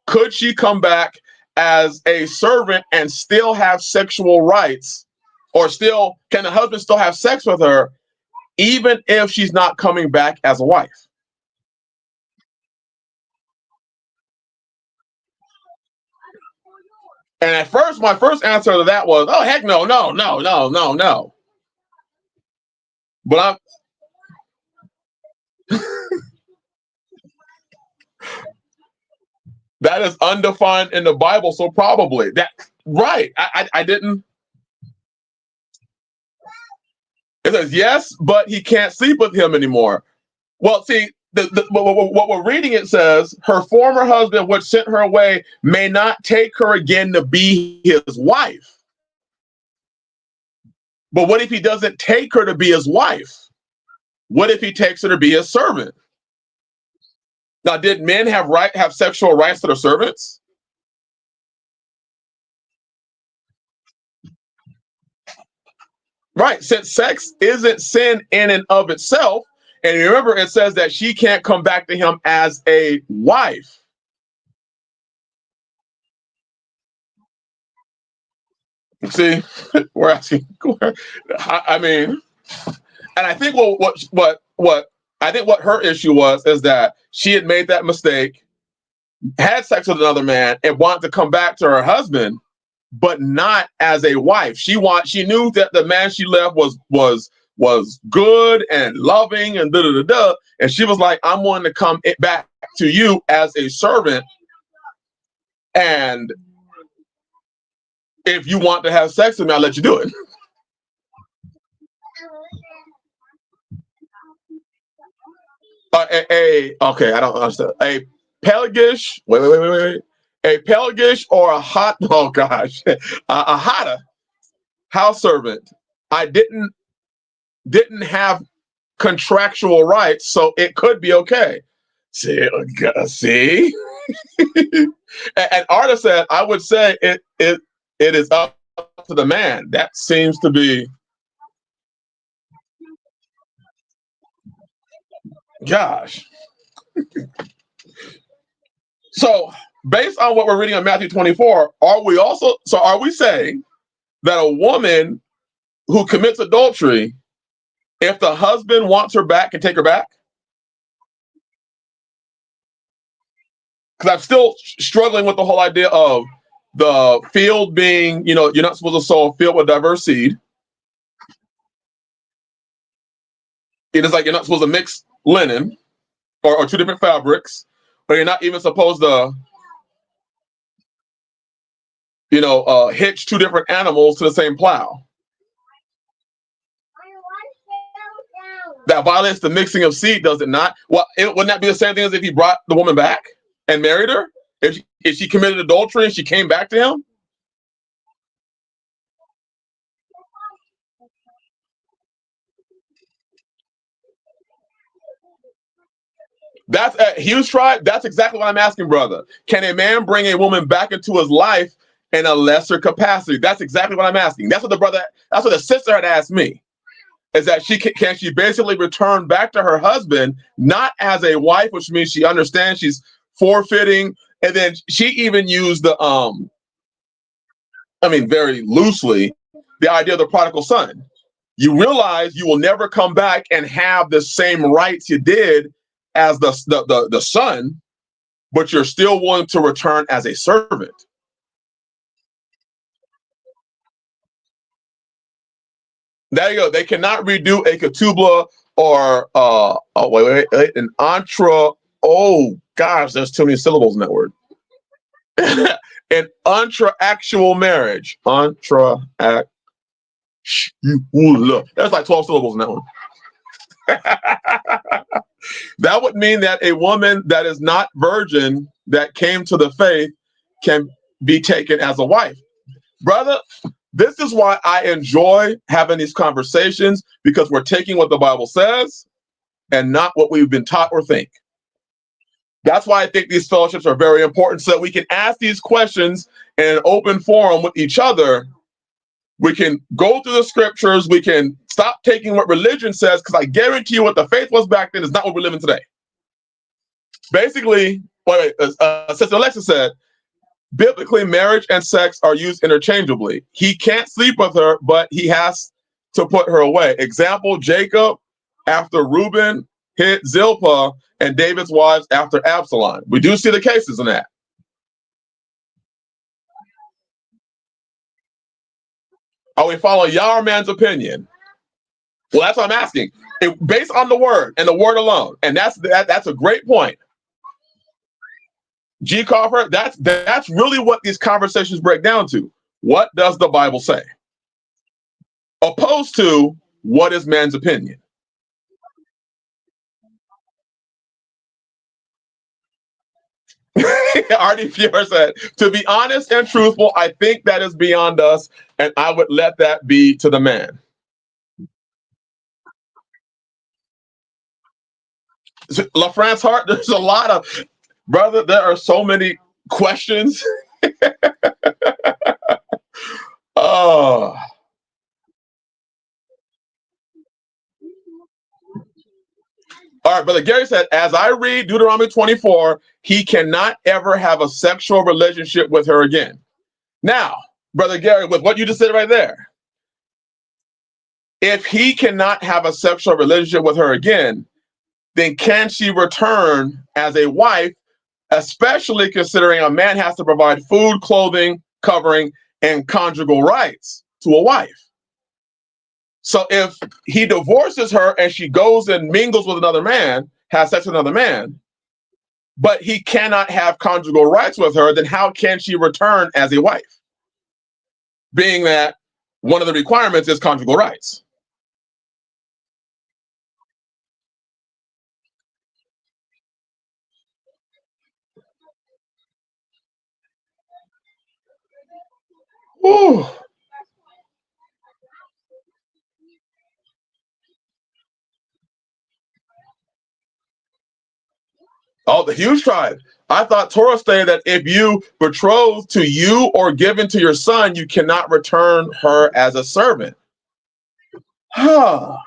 Speaker 2: Could she come back as a servant and still have sexual rights? Or can the husband still have sex with her, even if she's not coming back as a wife? And at first, my first answer to that was, oh, heck no. But that is undefined in the Bible, so probably. Right. I didn't. It says, yes, but he can't sleep with him anymore. Well, see, what we're reading, it says, her former husband, which sent her away, may not take her again to be his wife. But what if he doesn't take her to be his wife? What if he takes her to be his servant? Now, did men have sexual rights to their servants? Right, since sex isn't sin in and of itself, and remember, it says that she can't come back to him as a wife. See, we're asking. I mean, and I think what I think what her issue was is that she had made that mistake, had sex with another man, and wanted to come back to her husband, but not as a wife. She knew that the man she left was good and loving and and she was like, I'm wanting to come back to you as a servant, and if you want to have sex with me, I'll let you do it. Okay, I don't understand. A Pelagish, wait. A Pelagish or a hot, oh gosh, a Hada house servant. I didn't have contractual rights, so it could be okay. See? And Arta said, I would say it is up to the man. That seems to be, gosh. So based on what we're reading on Matthew 24, are we saying that a woman who commits adultery, if the husband wants her back, can take her back? Because I'm still struggling with the whole idea of the field being, you're not supposed to sow a field with diverse seed. It is like you're not supposed to mix linen or two different fabrics, or you're not even supposed to, hitch two different animals to the same plow. That violates the mixing of seed, does it not? Well, wouldn't that be the same thing as if he brought the woman back and married her? If she committed adultery and she came back to him? That's a huge tribe. That's exactly what I'm asking, brother. Can a man bring a woman back into his life in a lesser capacity? That's exactly what I'm asking. That's what the sister had asked me. Is that can she basically return back to her husband, not as a wife, which means she understands she's forfeiting, and then she even used the I mean, very loosely, the idea of the prodigal son. You realize you will never come back and have the same rights you did as the son, but you're still willing to return as a servant. There you go. They cannot redo a ketubla or an intra. Oh gosh, there's too many syllables in that word. An intra-actual marriage. Intra-act. There's like 12 syllables in that one. That would mean that a woman that is not virgin that came to the faith can be taken as a wife. Brother, this is why I enjoy having these conversations, because we're taking what the Bible says and not what we've been taught or think. That's why I think these fellowships are very important, so that we can ask these questions in an open forum with each other. We can go through the scriptures. We can stop taking what religion says, because I guarantee you what the faith was back then is not what we're living today. Basically, Sister Alexa said, biblically, marriage and sex are used interchangeably. He can't sleep with her, but he has to put her away. Example, Jacob after Reuben hit Zilpah, and David's wives after Absalom. We do see the cases in that. Are we following Yah or man's opinion? Well, that's what I'm asking. Based on the word and the word alone. And that's a great point. G. Crawford, that's really what these conversations break down to. What does the Bible say? Opposed to, what is man's opinion? Artie Fiore said, to be honest and truthful, I think that is beyond us, and I would let that be to the man. LaFrance Hart, there's a lot of, brother, there are so many questions. Oh. All right, Brother Gary said, as I read Deuteronomy 24, he cannot ever have a sexual relationship with her again. Now, Brother Gary, with what you just said right there, if he cannot have a sexual relationship with her again, then can she return as a wife, especially considering a man has to provide food, clothing, covering, and conjugal rights to a wife? So if he divorces her and she goes and mingles with another man, has sex with another man, but he cannot have conjugal rights with her, then how can she return as a wife? Being that one of the requirements is conjugal rights. Ooh. Oh, the huge tribe. I thought Torah stated that if you betroth to you or given to your son, you cannot return her as a servant. Man,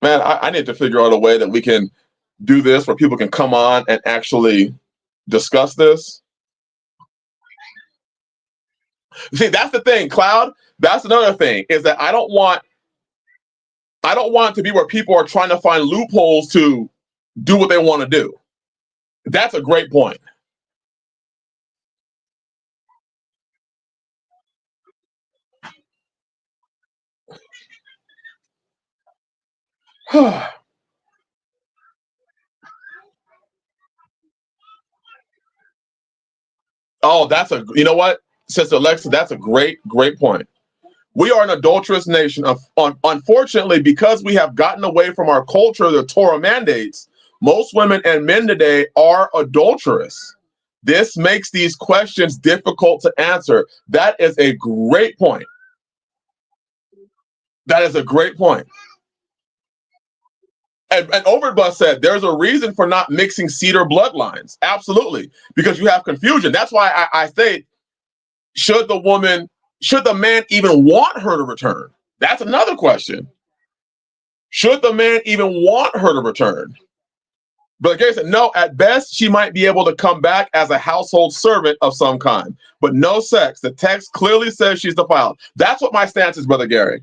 Speaker 2: I need to figure out a way that we can do this where people can come on and actually discuss this. See, that's the thing, Cloud. That's another thing, is that I don't want it to be where people are trying to find loopholes to do what they want to do. That's a great point. Oh, you know what, Sister Alexa, that's a great point. We are an adulterous nation. Unfortunately, because we have gotten away from our culture, the Torah mandates, most women and men today are adulterous. This makes these questions difficult to answer. That is a great point. That is a great point. And Overbus said there's a reason for not mixing cedar bloodlines. Absolutely. Because you have confusion. That's why I say, should the man even want her to return? That's another question. Should the man even want her to return? Brother Gary said, no, at best, she might be able to come back as a household servant of some kind, but no sex. The text clearly says she's defiled. That's what my stance is, Brother Gary.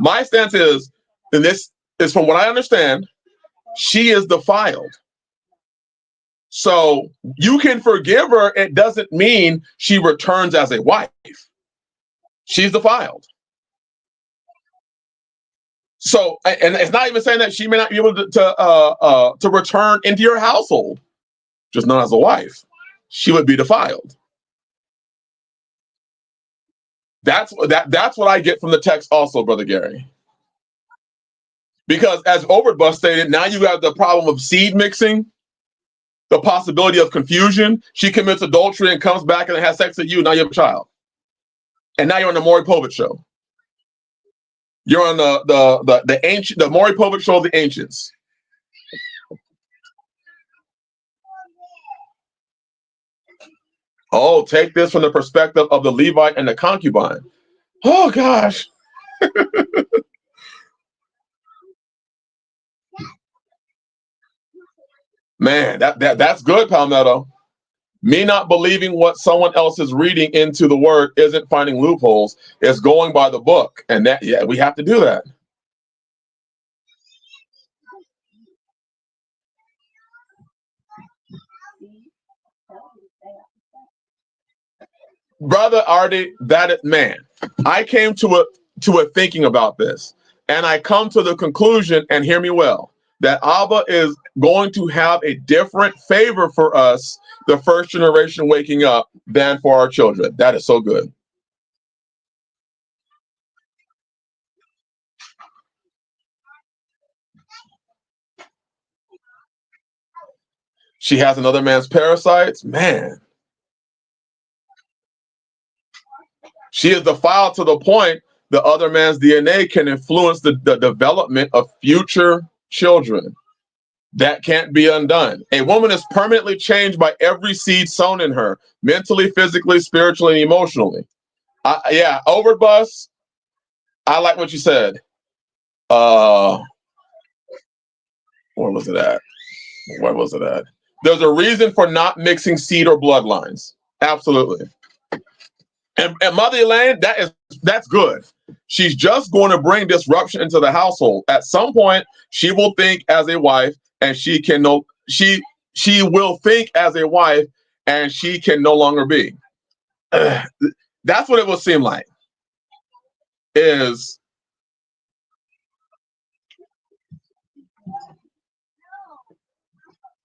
Speaker 2: My stance is, and this is from what I understand, she is defiled. So you can forgive her. It doesn't mean she returns as a wife. She's defiled. So, and it's not even saying that she may not be able to return into your household, just not as a wife. She would be defiled. That's what I get from the text also, Brother Gary. Because as Overbus stated, now you have the problem of seed mixing, the possibility of confusion. She commits adultery and comes back and has sex with you. Now you have a child. And now you're on the Maury Povich show. You're on the Maury Povich show of the ancients. Oh, take this from the perspective of the Levite and the concubine. Oh gosh. Man, that's good, Palmetto. Me not believing what someone else is reading into the word isn't finding loopholes. It's going by the book. And that, yeah, we have to do that. Brother Artie, that is, man, I came to a thinking about this, and I come to the conclusion, and hear me well, that Abba is going to have a different favor for us, the first generation waking up, than for our children. That is so good. She has another man's parasites. Man, she is defiled to the point the other man's DNA can influence the development of future children. That can't be undone. A woman is permanently changed by every seed sown in her, mentally, physically, spiritually, and emotionally. Yeah, Overbus, I like what you said. Where was it at? Where was it at? There's a reason for not mixing seed or bloodlines. Absolutely. And Mother Elaine, that's good. She's just going to bring disruption into the household. At some point, she will think as a wife, and she will think as a wife, and she can no longer be. That's what it will seem like. Is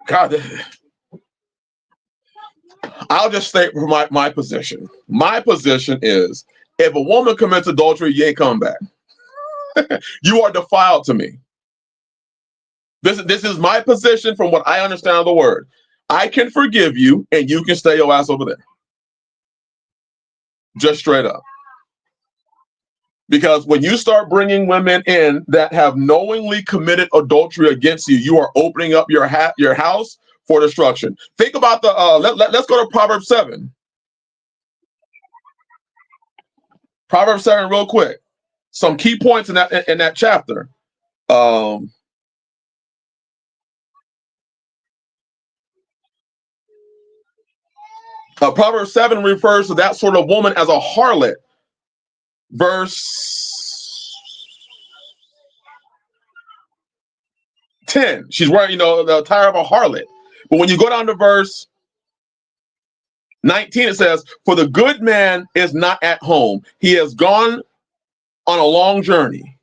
Speaker 2: God. I'll just state for my position. My position is, if a woman commits adultery, you ain't coming back. You are defiled to me. This is my position from what I understand of the word. I can forgive you, and you can stay your ass over there. Just straight up. Because when you start bringing women in that have knowingly committed adultery against you, you are opening up your house for destruction. Think about the let's go to Proverbs 7. Proverbs 7 real quick. Some key points in that chapter. Proverbs 7 refers to that sort of woman as a harlot. Verse 10. She's wearing, the attire of a harlot. But when you go down to verse 19, it says, "For the good man is not at home. He has gone on a long journey.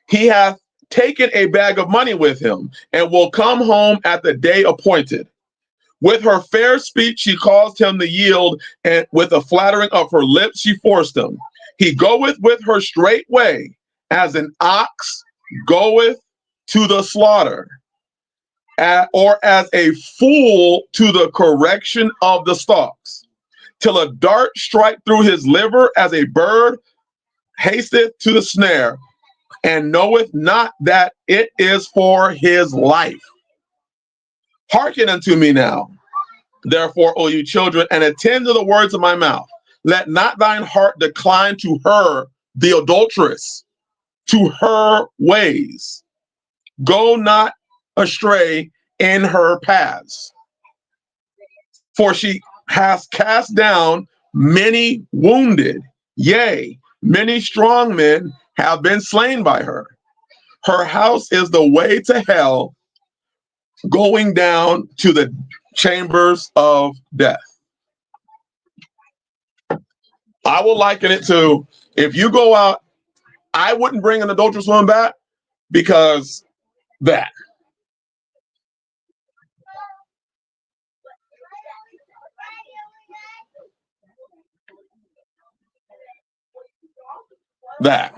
Speaker 2: He hath taken a bag of money with him, and will come home at the day appointed. With her fair speech she caused him to yield, and with the flattering of her lips she forced him. He goeth with her straightway, as an ox goeth to the slaughter, or as a fool to the correction of the stalks, till a dart strike through his liver, as a bird hasteth to the snare, and knoweth not that it is for his life. Hearken unto me now, therefore, O you children, and attend to the words of my mouth. Let not thine heart decline to her, the adulteress, to her ways. Go not astray in her paths. For she has cast down many wounded, yea, many strong men have been slain by her. Her house is the way to hell, going down to the chambers of death. I will liken it to, if you go out, I wouldn't bring an adulterous woman back because that. That.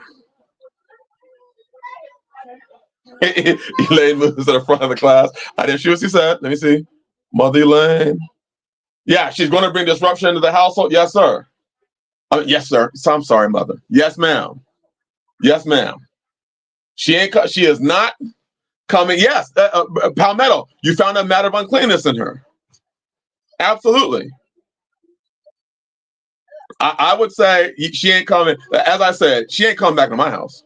Speaker 2: Elaine moves to the front of the class. I didn't see what she said. Let me see. Mother Elaine. Yeah, she's going to bring disruption into the household. Yes, sir. Yes, sir. So I'm sorry, mother. Yes, ma'am. Yes, ma'am. She ain't. She is not coming. Yes, Palmetto. You found a matter of uncleanness in her. Absolutely. I would say she ain't coming. As I said, she ain't coming back to my house.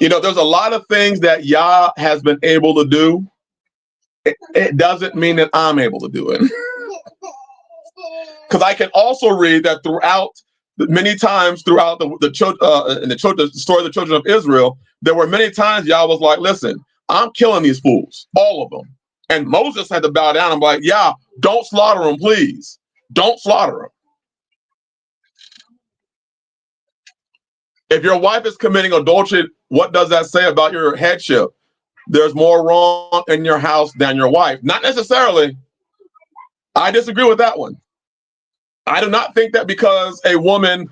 Speaker 2: You know, there's a lot of things that Yah has been able to do. It doesn't mean that I'm able to do it. Because I can also read that throughout, many times throughout the story of the children of Israel, there were many times Yah was like, listen, I'm killing these fools, all of them. And Moses had to bow down and be like, yeah, don't slaughter them, please. Don't slaughter them. If your wife is committing adultery, what does that say about your headship? There's more wrong in your house than your wife. Not necessarily. I disagree with that one. I do not think that because a woman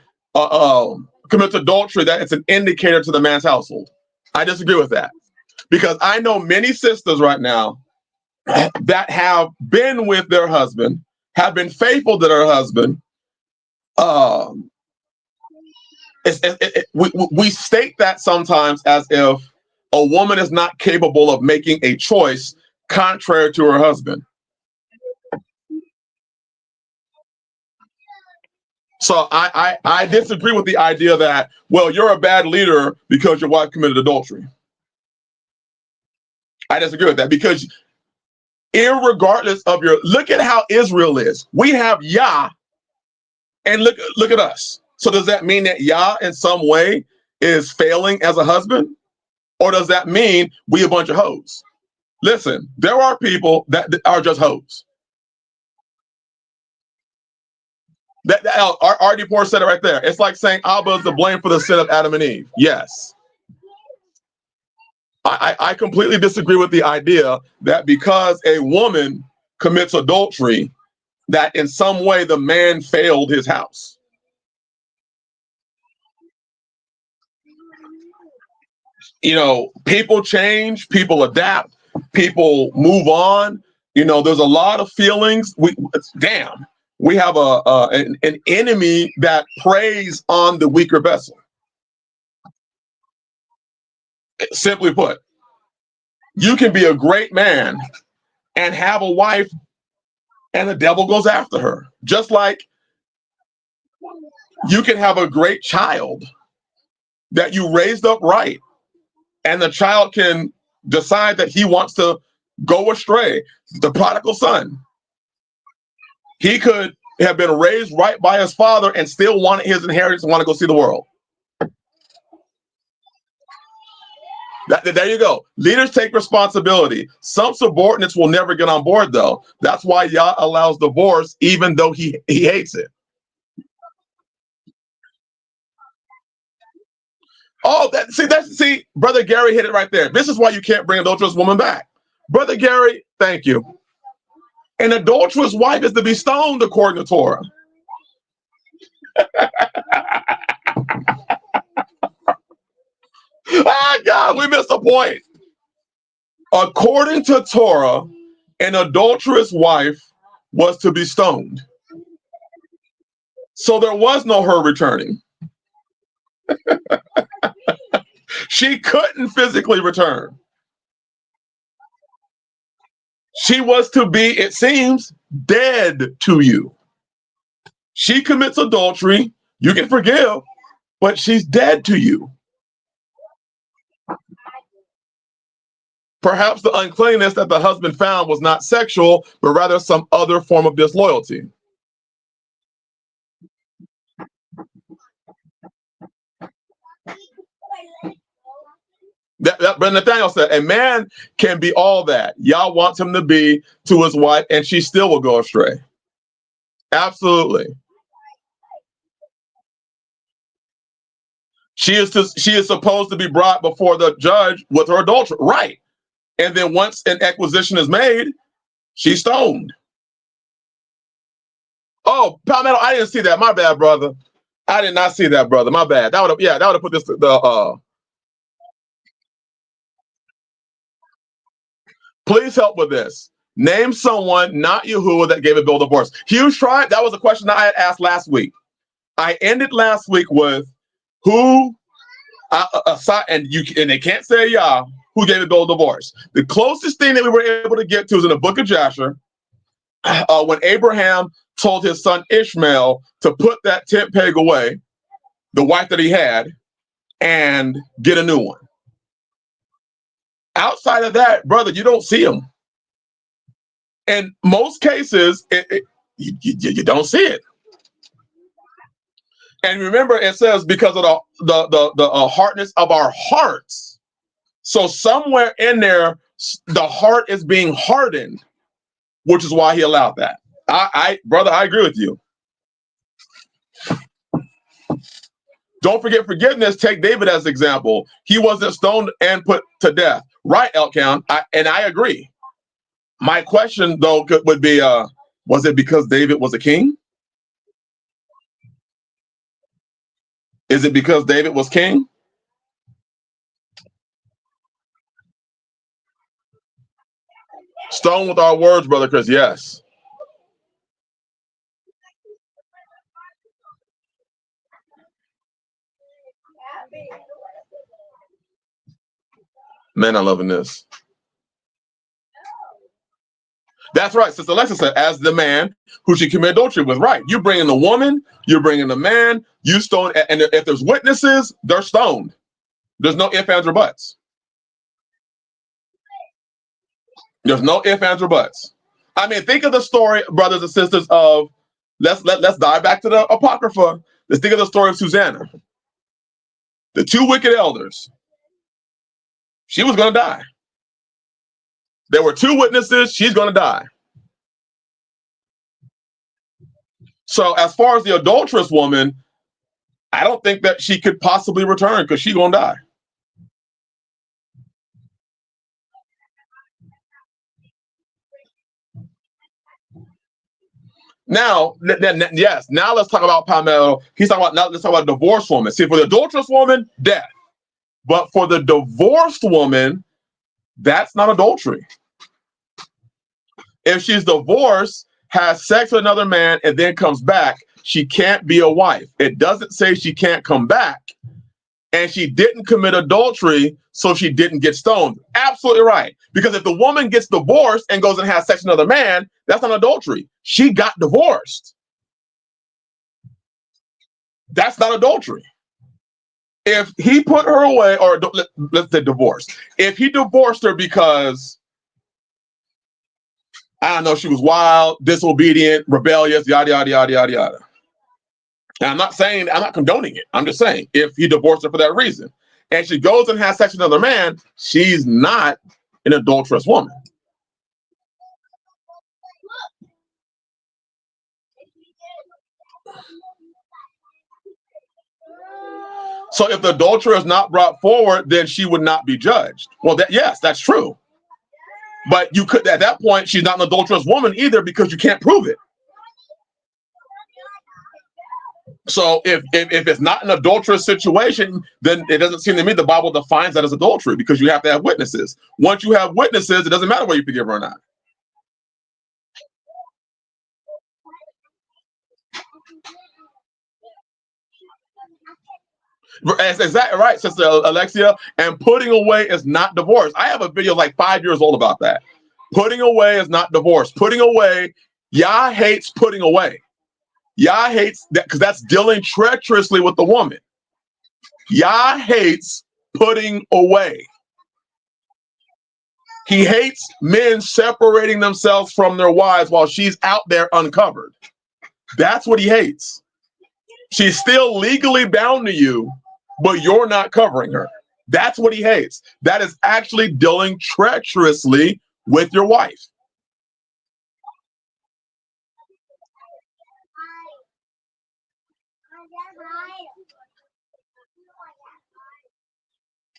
Speaker 2: commits adultery that it's an indicator to the man's household. I disagree with that. Because I know many sisters right now that have been with their husband, have been faithful to their husband. We state that sometimes as if a woman is not capable of making a choice contrary to her husband. So I disagree with the idea that, well, you're a bad leader because your wife committed adultery. I disagree with that because irregardless of look at how Israel is. We have Yah and look at us. So does that mean that Yah in some way is failing as a husband? Or does that mean we a bunch of hoes? Listen, there are people that are just hoes. That R.D. Moore said it right there. It's like saying Abba is to blame for the sin of Adam and Eve. Yes. I completely disagree with the idea that because a woman commits adultery, that in some way the man failed his house. You know, people change, people adapt, people move on. You know, there's a lot of feelings. We have an enemy that preys on the weaker vessel. Simply put, you can be a great man and have a wife and the devil goes after her. Just like you can have a great child that you raised up right and the child can decide that he wants to go astray. The prodigal son. He could have been raised right by his father and still wanted his inheritance and want to go see the world. There you go. Leaders take responsibility. Some subordinates will never get on board, though. That's why Yah allows divorce, even though he hates it. Oh, see, Brother Gary hit it right there. This is why you can't bring an adulterous woman back. Brother Gary, thank you. An adulterous wife is to be stoned according to Torah. Ah, God, we missed the point. According to Torah, an adulterous wife was to be stoned. So there was no her returning. She couldn't physically return. She was to be, it seems, dead to you. She commits adultery, you can forgive, but she's dead to you. Perhaps the uncleanness that the husband found was not sexual, but rather some other form of disloyalty. Brother Nathaniel said, a man can be all that Yah wants him to be to his wife, and she still will go astray. Absolutely. She is supposed to be brought before the judge with her adultery. Right. And then once an acquisition is made, she's stoned. Oh, Palmetto, I didn't see that. My bad, brother. I did not see that, brother. My bad. That would have put this Please help with this. Name someone, not Yahuwah, that gave a bill of divorce. Huge tribe. That was a question that I had asked last week. I ended last week with who, and they can't say Yah, who gave a bill of divorce. The closest thing that we were able to get to is in the book of Jasher, when Abraham told his son Ishmael to put that tent peg away, the wife that he had, and get a new one. Outside of that, brother, you don't see them. In most cases, you don't see it. And remember, it says because of the hardness of our hearts. So somewhere in there, the heart is being hardened, which is why he allowed that. Brother, I agree with you. Don't forget forgiveness. Take David as an example. He wasn't stoned and put to death. Right, Elkan? And I agree. My question, though, would be, was it because David was a king? Is it because David was king? Stone with our words, Brother Chris, yes. Man, I'm loving this. That's right. Sister Alexa said, as the man who she committed adultery with. Right. You bring in the woman, you're bringing the man, you stone. And if there's witnesses, they're stoned. There's no ifs, ands, or buts. There's no ifs, ands, or buts. I mean, think of the story, brothers and sisters, of let's dive back to the Apocrypha. Let's think of the story of Susanna. The two wicked elders. She was going to die. There were two witnesses. She's going to die. So as far as the adulterous woman, I don't think that she could possibly return because she's going to die. Now, yes. Now let's talk about Palmetto. Let's talk about divorced woman. See, for the adulterous woman, death. But for the divorced woman, that's not adultery. If she's divorced, has sex with another man, and then comes back, she can't be a wife. It doesn't say she can't come back. And she didn't commit adultery, so she didn't get stoned. Absolutely right. Because if the woman gets divorced and goes and has sex with another man, that's not adultery. She got divorced. That's not adultery. If he put her away, or let's say divorce. If he divorced her because, I don't know, she was wild, disobedient, rebellious, yada, yada, yada, yada, yada. Now, I'm not condoning it. I'm just saying, if he divorced her for that reason, and she goes and has sex with another man, she's not an adulterous woman. So if the adulterer is not brought forward, then she would not be judged. Well, yes, that's true. But you could, at that point, she's not an adulterous woman either, because you can't prove it. So if it's not an adulterous situation, then it doesn't seem to me the Bible defines that as adultery, because you have to have witnesses. Once you have witnesses, it doesn't matter whether you forgive her or not. That's exactly right, Sister Alexia. And putting away is not divorce. I have a video like 5 years old about that. Putting away is not divorce. Putting away, Yah hates putting away. Yah hates that, because that's dealing treacherously with the woman. Yah hates putting away. He hates men separating themselves from their wives while she's out there uncovered. That's what he hates. She's still legally bound to you, but you're not covering her. That's what he hates. That is actually dealing treacherously with your wife.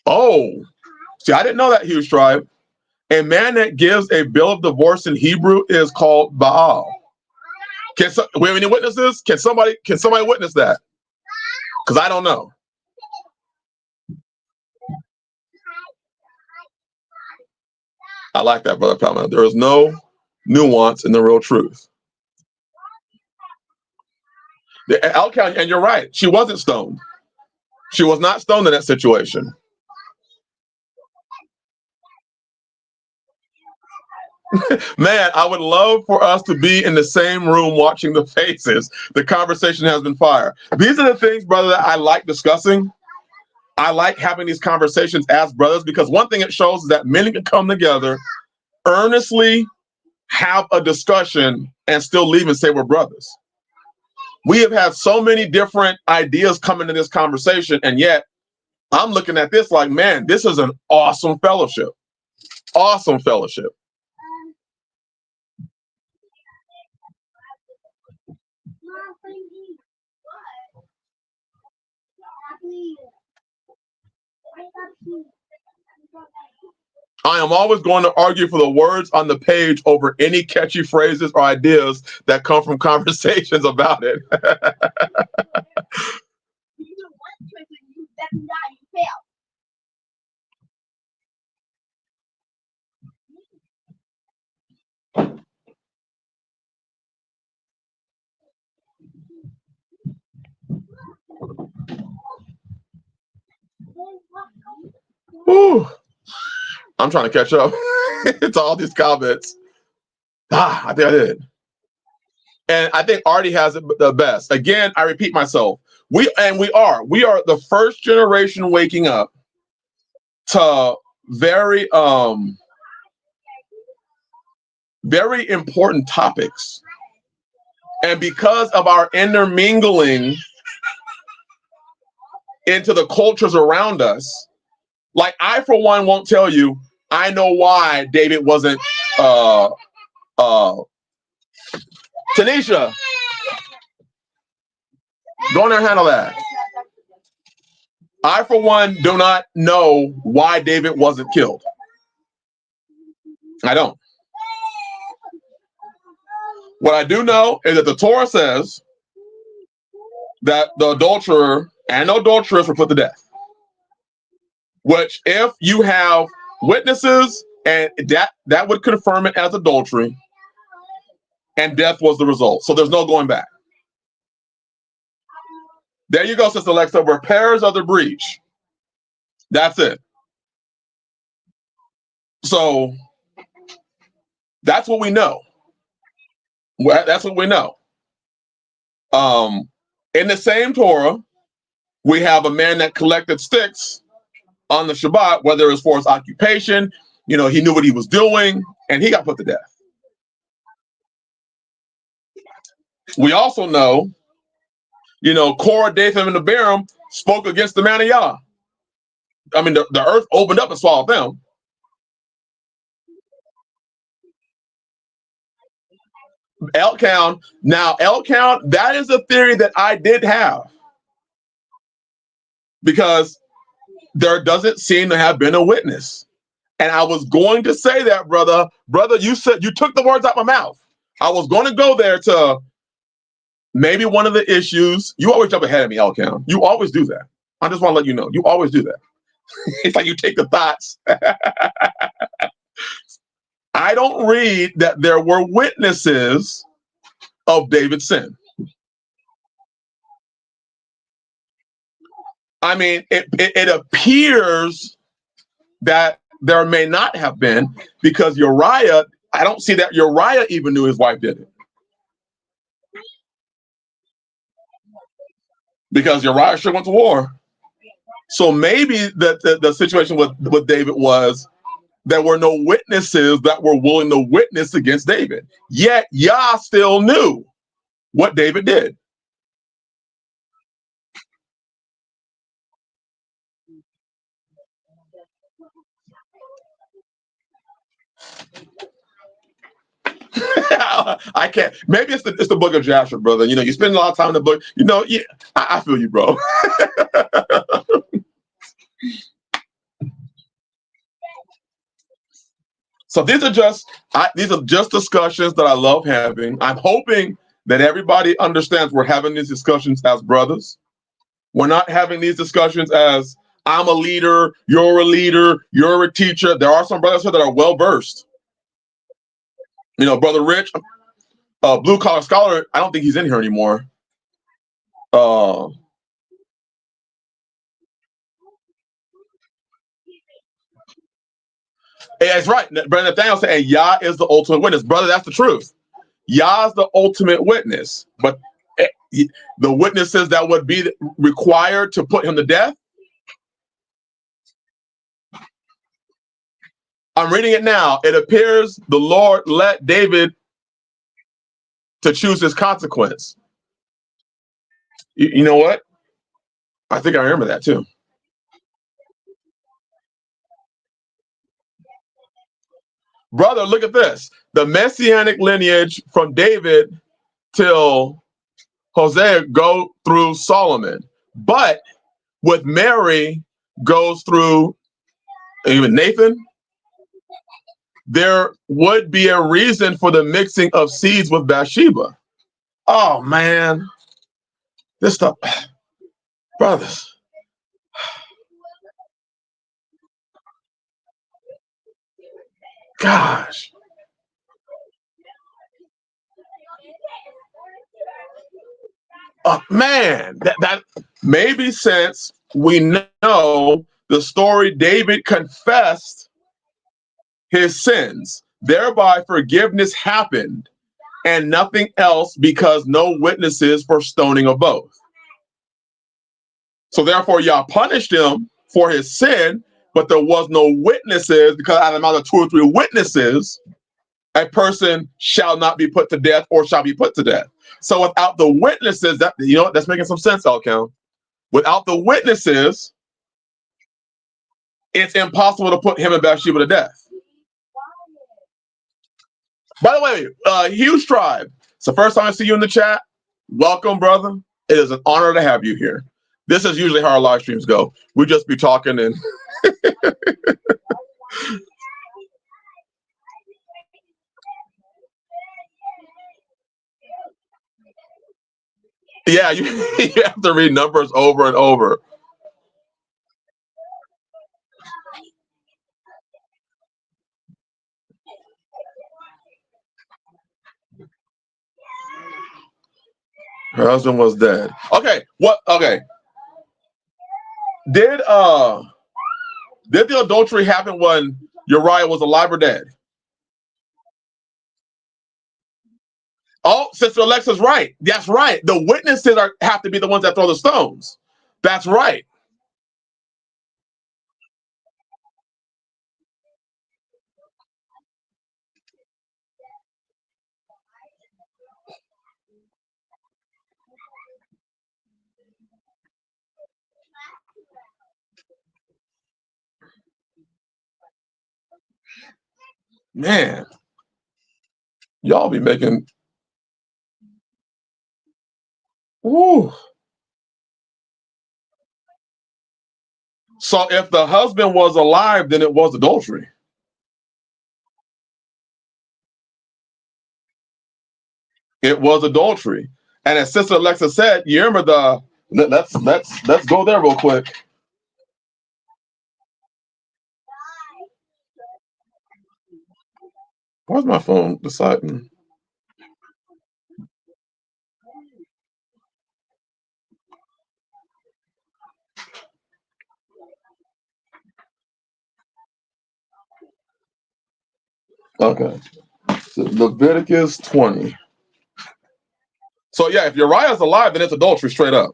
Speaker 2: Oh, see, I didn't know that, huge tribe. A man that gives a bill of divorce in Hebrew is called Baal. We have any witnesses? Can somebody witness that? Because I don't know. I like that, Brother Palmer. There is no nuance in the real truth. And you're right. She wasn't stoned. She was not stoned in that situation. Man, I would love for us to be in the same room watching the faces. The conversation has been fire. These are the things, brother, that I like discussing. I like having these conversations as brothers, because one thing it shows is that men can come together, earnestly have a discussion, and still leave and say we're brothers. We have had so many different ideas come into this conversation, and yet I'm looking at this like, man, this is an awesome fellowship. Awesome fellowship. I am always going to argue for the words on the page over any catchy phrases or ideas that come from conversations about it. Whew. I'm trying to catch up to all these comments. I think I did. And I think Artie has it the best. Again, I repeat myself. We are the first generation waking up to very very important topics. And because of our intermingling into the cultures around us, like I, for one, won't tell you, I know why David wasn't Tanisha, go in there and handle that. I, for one, do not know why David wasn't killed. I don't. What I do know is that the Torah says that the adulterer and the adulteress were put to death. Which, if you have witnesses, and that would confirm it as adultery, and death was the result. So there's no going back. There you go, Sister Alexa. Repairs of the breach. That's it. So that's what we know. That's what we know. In the same Torah, we have a man that collected sticks on the Shabbat, whether it was for his occupation, he knew what he was doing, and he got put to death. We also know, Korah, Dathan, and Abiram spoke against the man of Yah. I mean, the earth opened up and swallowed them. Elkanah, that is a theory that I did have, because there doesn't seem to have been a witness. And I was going to say that, brother, you took the words out my mouth. I was going to go there to maybe one of the issues. You always jump ahead of me, Elkanah. You always do that. I just want to let you know, you always do that. It's like you take the thoughts. I don't read that there were witnesses of David's sin. I mean, it appears that there may not have been, because Uriah, I don't see that Uriah even knew his wife did it. Because Uriah sure went to war. So maybe the situation with David was there were no witnesses that were willing to witness against David. Yet Yah still knew what David did. I can't. Maybe it's the book of Joshua, brother. You know, you spend a lot of time in the book. You know, yeah, I feel you, bro. So these are just discussions that I love having. I'm hoping that everybody understands we're having these discussions as brothers. We're not having these discussions as I'm a leader, you're a teacher. There are some brothers here that are well versed. You know, Brother Rich, blue collar scholar. I don't think he's in here anymore. Yeah, it's right. Brother Nathaniel saying Yah is the ultimate witness. Brother, that's the truth. Yah is the ultimate witness. But the witnesses that would be required to put him to death, I'm reading it now. It appears the Lord let David to choose his consequence. You know what? I think I remember that too. Brother, look at this. The messianic lineage from David till Hosea go through Solomon. But with Mary goes through even Nathan. There would be a reason for the mixing of seeds with Bathsheba. Oh man. This stuff, brothers. Gosh. Man, that maybe since we know the story, David confessed his sins, thereby forgiveness happened, and nothing else because no witnesses for stoning of both. So therefore, Yah punished him for his sin, but there was no witnesses because out of the mouth of 2 or 3 witnesses, a person shall not be put to death or shall be put to death. So without the witnesses, that that's making some sense, Elcount. Without the witnesses, it's impossible to put him and Bathsheba to death. By the way, Huge Tribe, it's the first time I see you in the chat. Welcome, brother. It is an honor to have you here. This is usually how our live streams go. We just be talking and yeah, you have to read numbers over and over. Her husband was dead. Okay, what? Okay. Did the adultery happen when Uriah was alive or dead? Oh, Sister Alexa's right. That's right. The witnesses have to be the ones that throw the stones. That's right. Man, y'all be making. Woo. So if the husband was alive, then it was adultery. It was adultery. And as Sister Alexa said, you remember let's go there real quick. Why's my phone deciding? Okay. So Leviticus 20. So yeah, if Uriah's alive, then it's adultery straight up.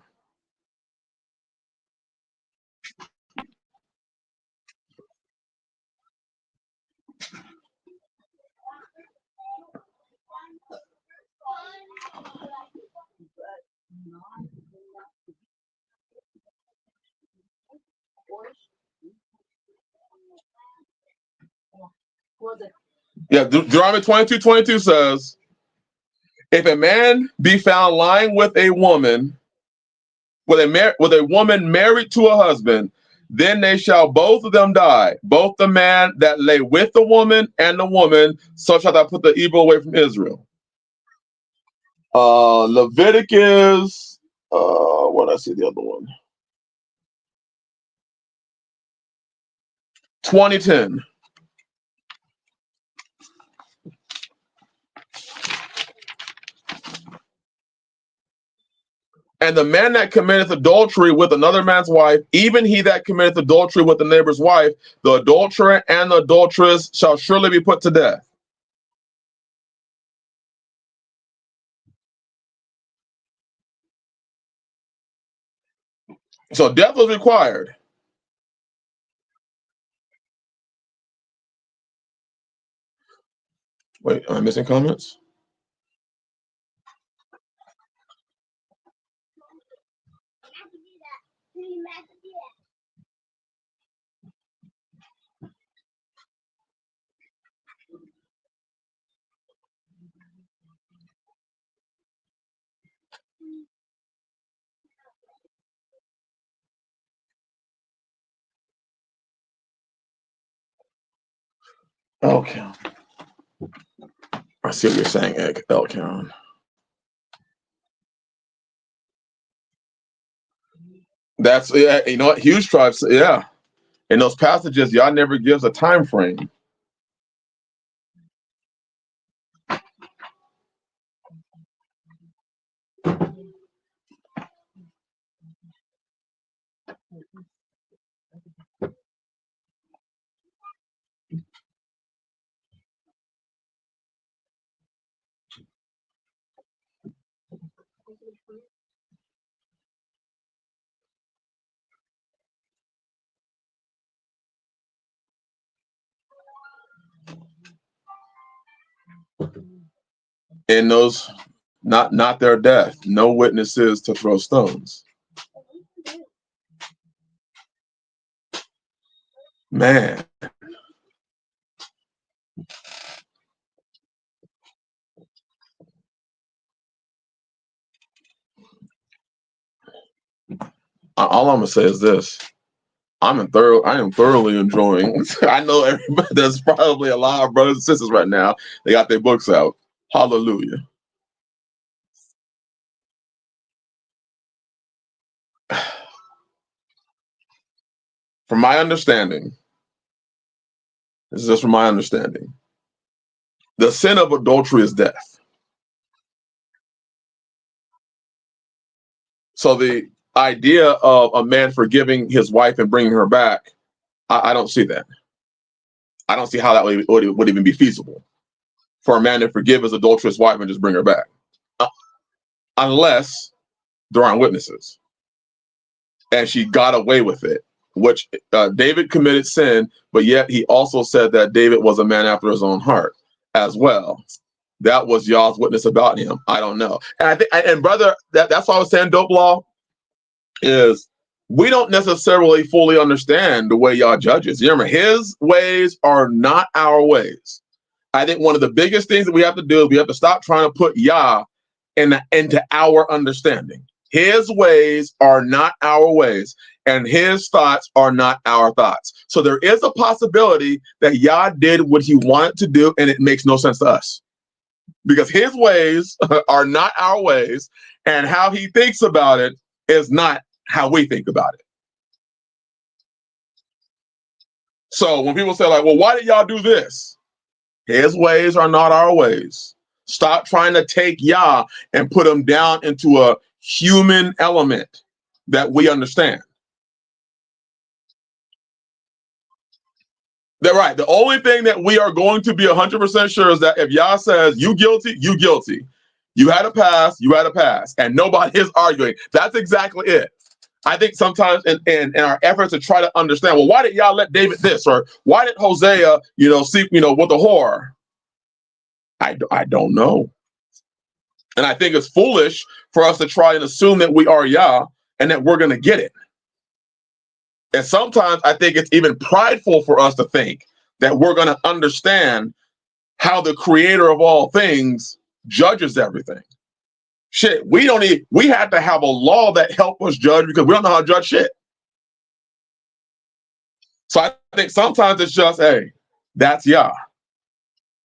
Speaker 2: Yeah, Deuteronomy 22:22 says, if a man be found lying with a woman, with a woman married to a husband, then they shall both of them die, both the man that lay with the woman and the woman, so shall I put the evil away from Israel. Leviticus, what did I see the other one? 20:10. And the man that committeth adultery with another man's wife, even he that committeth adultery with the neighbor's wife, the adulterer and the adulteress shall surely be put to death. So death was required. Wait, am I missing comments? Okay. I see what you're saying, Elkin. That's, yeah, you know what? Huge tribes, yeah. In those passages, y'all never gives a time frame. In those, not their death, no witnesses to throw stones. Man. All I'm gonna say is this. I am thoroughly enjoying. I know everybody. There's probably a lot of brothers and sisters right now. They got their books out. Hallelujah. From my understanding, this is just from my understanding. The sin of adultery is death. So the idea of a man forgiving his wife and bringing her back, I don't see that. I don't see how that would even be feasible for a man to forgive his adulterous wife and just bring her back, unless there aren't witnesses. And she got away with it, which David committed sin, but yet he also said that David was a man after his own heart as well. That was y'all's witness about him. I don't know. And I think, and brother, that's why I was saying dope law is we don't necessarily fully understand the way y'all judges. You remember, his ways are not our ways. I think one of the biggest things that we have to do is we have to stop trying to put Yah into our understanding. His ways are not our ways, and his thoughts are not our thoughts. So there is a possibility that Yah did what he wanted to do, and it makes no sense to us. Because his ways are not our ways, and how he thinks about it is not how we think about it. So when people say, like, well, why did y'all do this? His ways are not our ways. Stop trying to take Yah and put him down into a human element that we understand. They're right. The only thing that we are going to be 100% sure is that if Yah says you guilty, you guilty. You had a pass, you had a pass, and nobody is arguing. That's exactly it. I think sometimes in our efforts to try to understand, well, why did Yah let David this, or why did Hosea, sleep, with a whore? I don't know. And I think it's foolish for us to try and assume that we are Yah and that we're going to get it. And sometimes I think it's even prideful for us to think that we're going to understand how the creator of all things judges everything. Shit, we had to have a law that help us judge because we don't know how to judge shit. So I think sometimes it's just, hey, that's Yah.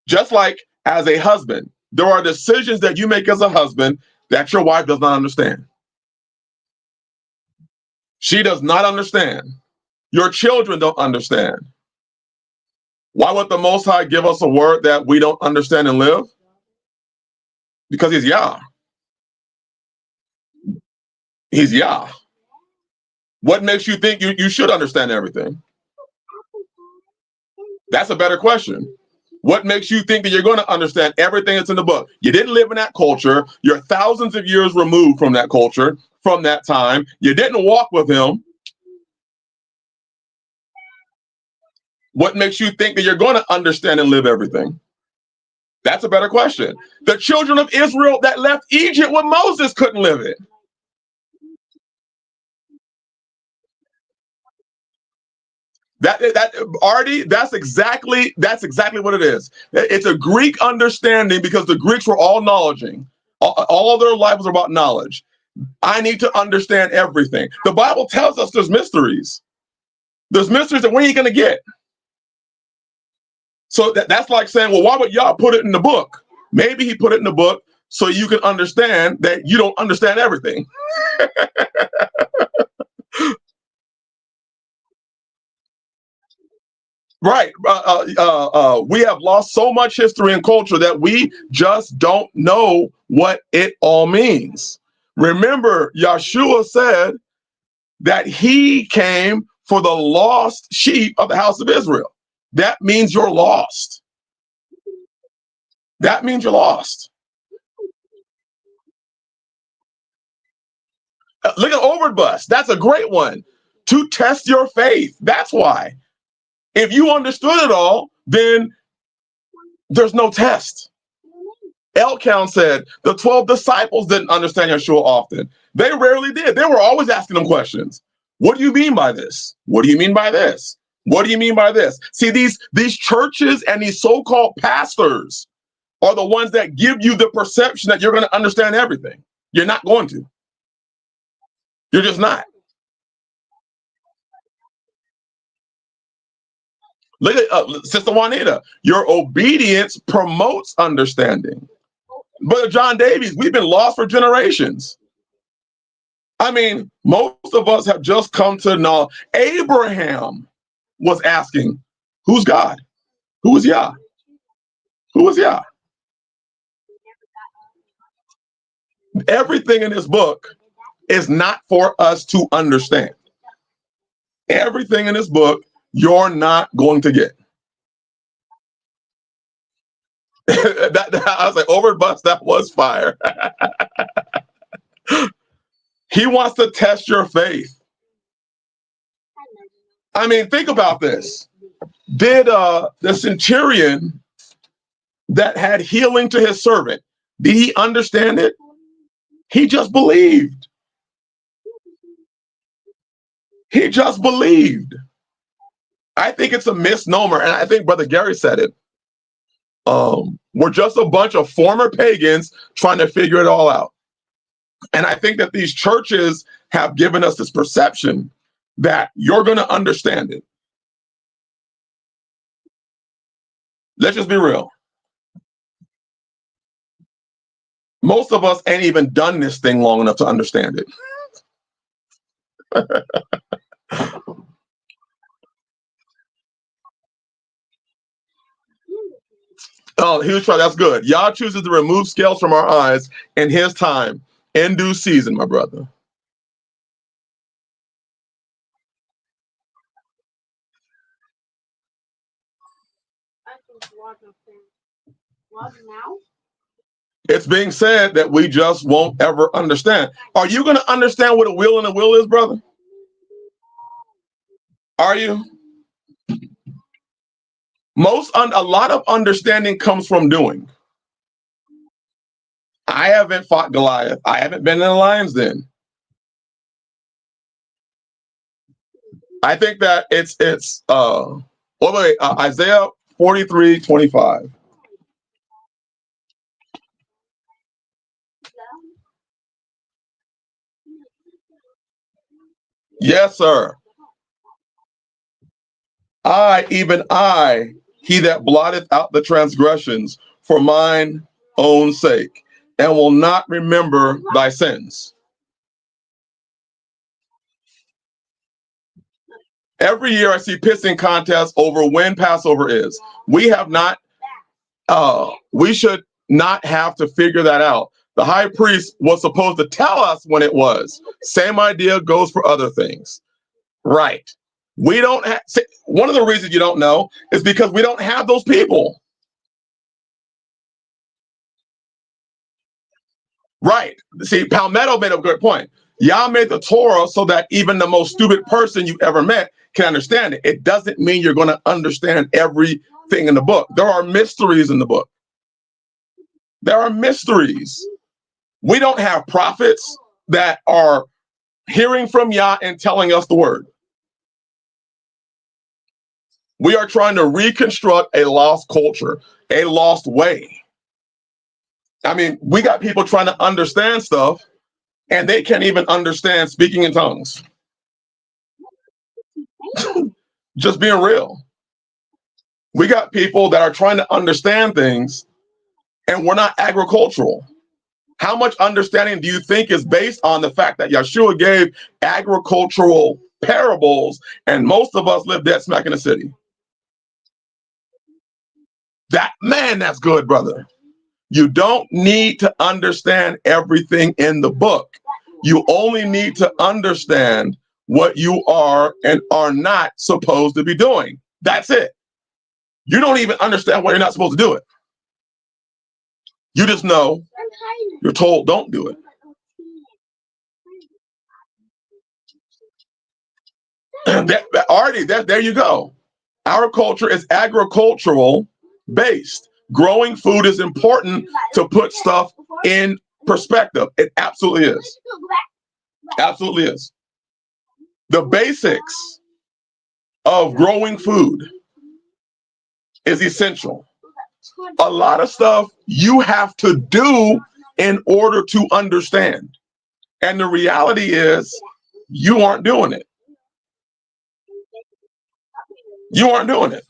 Speaker 2: Just like as a husband, there are decisions that you make as a husband that your wife does not understand. She does not understand. Your children don't understand. Why would the Most High give us a word that we don't understand and live? Because he's Yah. He's Yah. What makes you think you should understand everything? That's a better question. What makes you think that you're going to understand everything that's in the book? You didn't live in that culture. You're thousands of years removed from that culture, from that time. You didn't walk with him. What makes you think that you're going to understand and live everything? That's a better question. The children of Israel that left Egypt with Moses couldn't live it. Artie, that's exactly what it is. It's a Greek understanding because the Greeks were all knowledging. All of their life was about knowledge. I need to understand everything. The Bible tells us there's mysteries. There's mysteries that we ain't going to get. So that's like saying, well, why would y'all put it in the book? Maybe he put it in the book so you can understand that you don't understand everything. Right. We have lost so much history and culture that we just don't know what it all means. Remember, Yeshua said that he came for the lost sheep of the house of Israel. That means you're lost. That means you're lost. Look at Overed Bus. That's a great one. To test your faith. That's why. If you understood it all, then there's no test. Elkanah said the 12 disciples didn't understand Yeshua often. They rarely did. They were always asking him questions. What do you mean by this? What do you mean by this? What do you mean by this? See, these churches and these so-called pastors are the ones that give you the perception that you're going to understand everything. You're not going to. You're just not. Look at Sister Juanita. Your obedience promotes understanding. Brother John Davies, we've been lost for generations. I mean, most of us have just come to know. Abraham was asking, who's God? Who is Yah? Who is Yah? Everything in this book is not for us to understand. Everything in this book, you're not going to get. I was like, Overed Bus, that was fire. He wants to test your faith. I mean, think about this. Did the centurion that had healing to his servant, did he understand it? He just believed. He just believed. I think it's a misnomer, and I think Brother Gary said it. We're just a bunch of former pagans trying to figure it all out. And I think that these churches have given us this perception that you're going to understand it. Let's just be real. Most of us ain't even done this thing long enough to understand it. Oh, he was trying. That's good. Yah chooses to remove scales from our eyes in his time, in due season, my brother. It's being said that we just won't ever understand. Are you going to understand what a will and a will is, brother? Are you? A lot of understanding comes from doing. I haven't fought Goliath. I haven't been in the lion's den. I think that it's Isaiah 43:25. Yes, sir. I, even I, he that blotteth out the transgressions for mine own sake, and will not remember thy sins. Every year I see pissing contests over when Passover is. We have not, we should not have to figure that out. The high priest was supposed to tell us when it was. Same idea goes for other things. Right. We don't have, one of the reasons you don't know is because we don't have those people. Right. See, Palmetto made a good point. Y'all made the Torah so that even the most stupid person you ever met can understand it. It doesn't mean you're going to understand everything in the book. There are mysteries in the book. There are mysteries. We don't have prophets that are hearing from Yah and telling us the word. We are trying to reconstruct a lost culture, a lost way. I mean, we got people trying to understand stuff and they can't even understand speaking in tongues. Just being real. We got people that are trying to understand things and we're not agricultural. How much understanding do you think is based on the fact that Yeshua gave agricultural parables and most of us live dead smack in the city? That's good, brother. You don't need to understand everything in the book. You only need to understand what you are and are not supposed to be doing. That's it. You don't even understand why you're not supposed to do it. You just know you're told don't do it. There you go. Our culture is agricultural based. Growing food is important to put stuff in perspective. It absolutely is. Absolutely is. The basics of growing food is essential. A lot of stuff you have to do in order to understand. And the reality is you aren't doing it. You aren't doing it.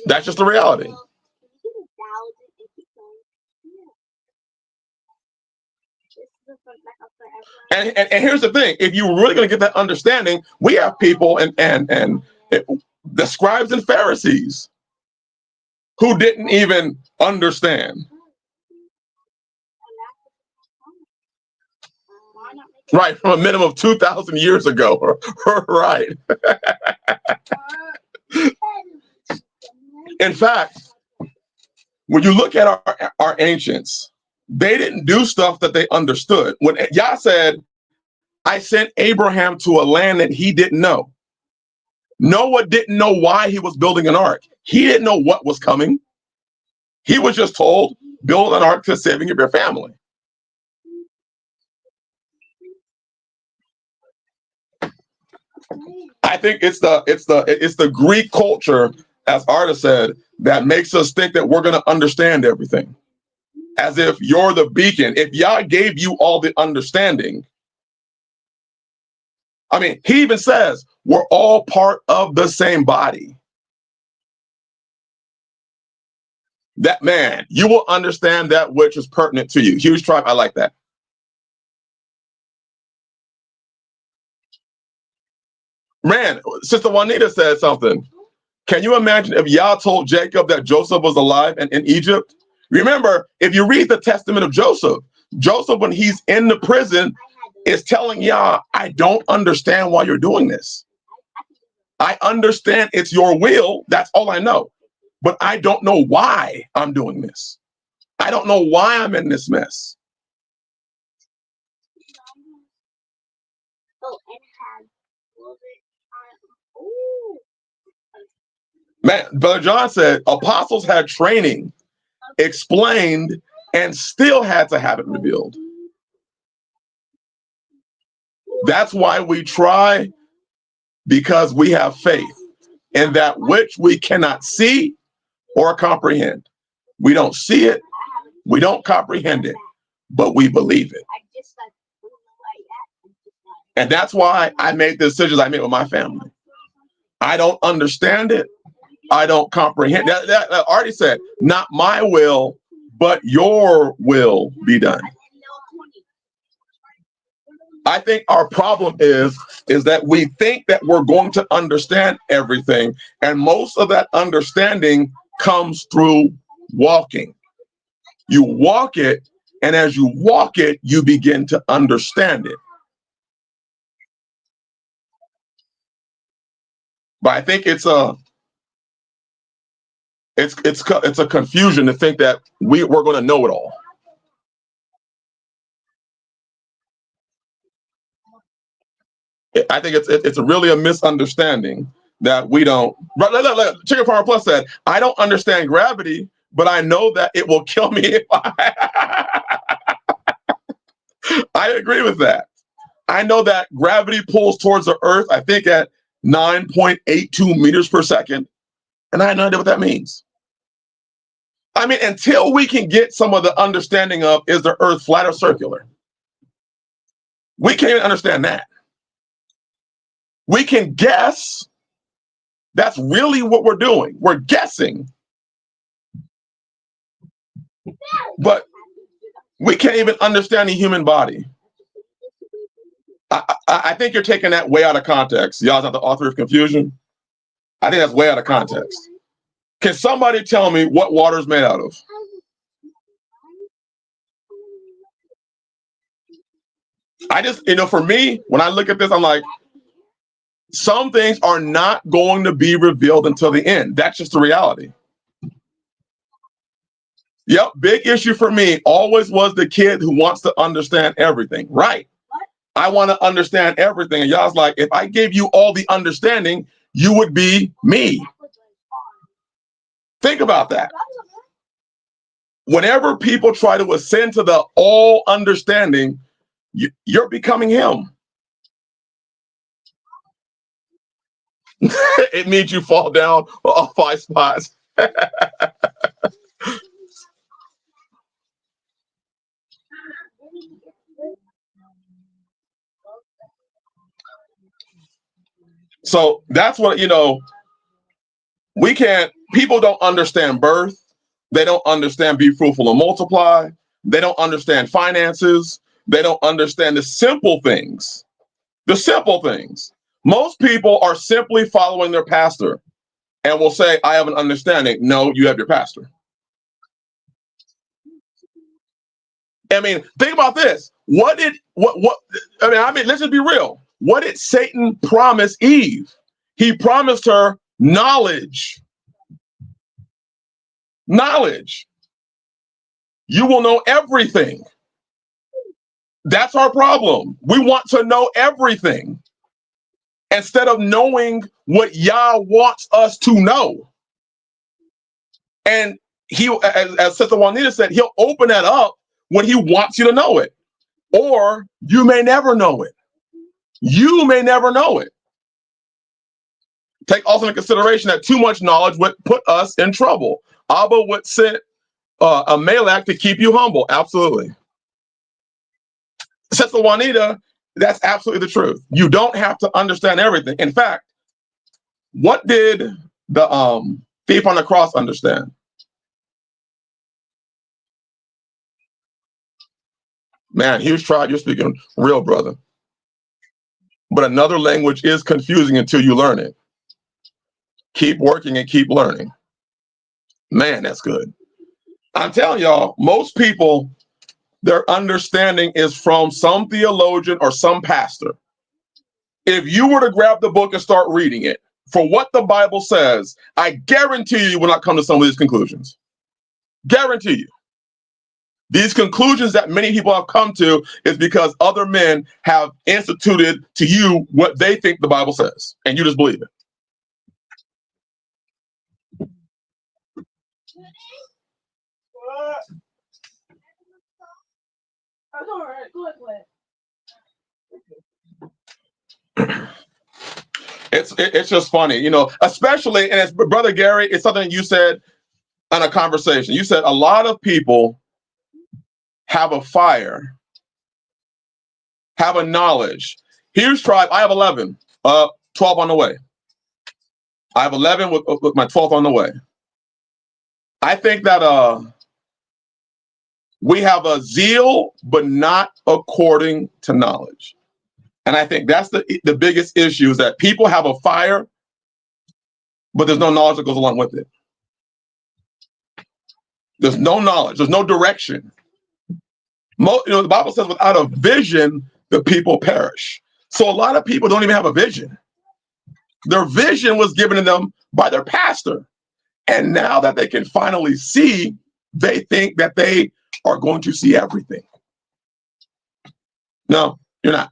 Speaker 2: That's just the reality. And here's the thing: if you're really going to get that understanding, we have people and the scribes and Pharisees who didn't even understand. Right, from a minimum of 2,000 years ago. Right. In fact, when you look at our ancients, they didn't do stuff that they understood. When Yah said, I sent Abraham to a land that he didn't know. Noah didn't know why he was building an ark. He didn't know what was coming. He was just told, build an ark to saving of your family. I think it's the Greek culture, as Arta said, that makes us think that we're going to understand everything. As if you're the beacon. If Yah gave you all the understanding, I mean, he even says we're all part of the same body. That man, you will understand that which is pertinent to you. Huge tribe, I like that. Man, Sister Juanita said something. Can you imagine if Yah told Jacob that Joseph was alive and in Egypt? Remember, if you read the testament of Joseph, when he's in the prison, is telling Yah, I don't understand why you're doing this. I understand it's your will. That's all I know. But I don't know why I'm doing this. I don't know why I'm in this mess. Man, Brother John said apostles had training, explained, and still had to have it revealed. That's why we try, because we have faith in that which we cannot see or comprehend. We don't see it, we don't comprehend it, but we believe it. And that's why I made the decisions I made with my family. I don't understand it. I don't comprehend. That already said, not my will, but your will be done. I think our problem is that we think that we're going to understand everything, and most of that understanding comes through walking. You walk it, and as you walk it, you begin to understand it. But I think it's a confusion to think that we're going to know it all. I think it's really a misunderstanding that we don't. Chicken Farmer Plus said, "I don't understand gravity, but I know that it will kill me if I." I agree with that. I know that gravity pulls towards the Earth, I think at 9.82 meters per second, and I have no idea what that means. I mean, until we can get some of the understanding of, is the Earth flat or circular? We can't even understand that. We can guess. That's really what we're doing. We're guessing. But we can't even understand the human body. I think you're taking that way out of context. Y'all's not the author of confusion. I think that's way out of context. Can somebody tell me what water is made out of? I just, for me, when I look at this, I'm like, some things are not going to be revealed until the end. That's just the reality. Yep, big issue for me always was the kid who wants to understand everything. Right. I want to understand everything. And y'all's like, if I gave you all the understanding, you would be me. Think about that. Whenever people try to ascend to the all understanding, you're becoming him. It means you fall down 5 spots. So that's what, we can't, people don't understand birth. They don't understand be fruitful and multiply. They don't understand finances. They don't understand the simple things. The simple things. Most people are simply following their pastor and will say, I have an understanding. No, you have your pastor. I mean, think about this. Let's just be real. What did Satan promise Eve? He promised her knowledge. Knowledge. You will know everything. That's our problem. We want to know everything instead of knowing what Yah wants us to know. And he, as Sister Juanita said, he'll open that up when he wants you to know it. Or you may never know it. You may never know it. Take also into consideration that too much knowledge would put us in trouble. Abba would send a Malak to keep you humble. Absolutely. Sister Juanita, that's absolutely the truth. You don't have to understand everything. In fact, what did the thief on the cross understand? Man, huge tribe, you're speaking real, brother. But another language is confusing until you learn it. Keep working and keep learning. Man, that's good. I'm telling y'all, most people, their understanding is from some theologian or some pastor. If you were to grab the book and start reading it, for what the Bible says, I guarantee you will not come to some of these conclusions. Guarantee you. These conclusions that many people have come to is because other men have instituted to you what they think the Bible says, and you just believe it. It's just funny, especially, and it's, Brother Gary, it's something you said in a conversation. You said a lot of people have a fire, have a knowledge, Here's tribe. I have 11. 12 on the way. I have 11 with my 12th on the way. I think that we have a zeal, but not according to knowledge. And I think that's the biggest issue, is that people have a fire, but there's no knowledge that goes along with it. There's no knowledge. There's no direction. The Bible says without a vision, the people perish. So a lot of people don't even have a vision. Their vision was given to them by their pastor. And now that they can finally see, they think that they are going to see everything. No, you're not.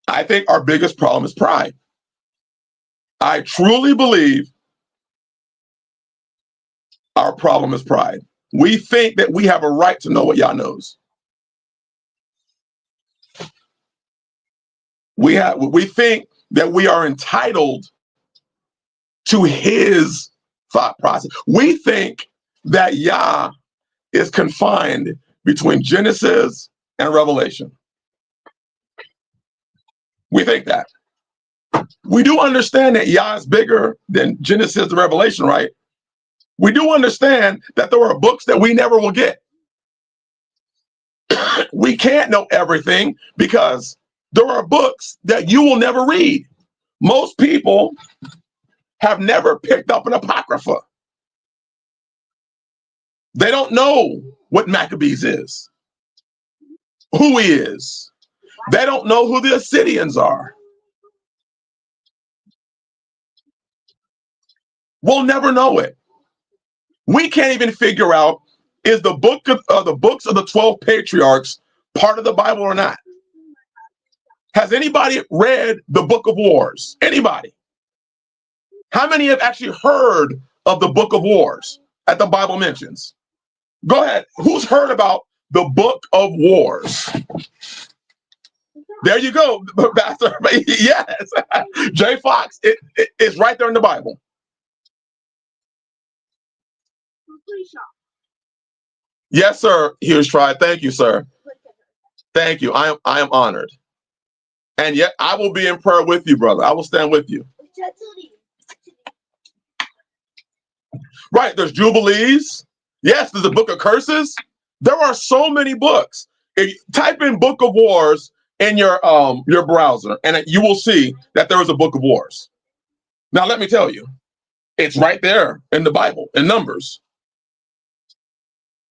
Speaker 2: I think our biggest problem is pride. I truly believe our problem is pride. We think that we have a right to know what Yah knows. We think that we are entitled to his thought process. We think that Yah is confined between Genesis and Revelation. We think that. We do understand that Yah is bigger than Genesis and Revelation, right? We do understand that there are books that we never will get. We can't know everything because there are books that you will never read. Most people have never picked up an Apocrypha. They don't know what Maccabees is, who he is. They don't know who the Assyrians are. We'll never know it. We can't even figure out, is the books of the 12 patriarchs part of the Bible or not? Has anybody read the Book of Wars? Anybody? How many have actually heard of the Book of Wars that the Bible mentions? Go ahead. Who's heard about the Book of Wars? There you go, Pastor. Yes. J. Fox. It's right there in the Bible. Yes, sir. Here's tried. Thank you, sir. Thank you. I am honored. And yet I will be in prayer with you, brother. I will stand with you. Right. There's Jubilees. Yes, there's a Book of Curses. There are so many books. If you type in Book of Wars in your browser, and you will see that there is a Book of Wars. Now, let me tell you, it's right there in the Bible, in Numbers.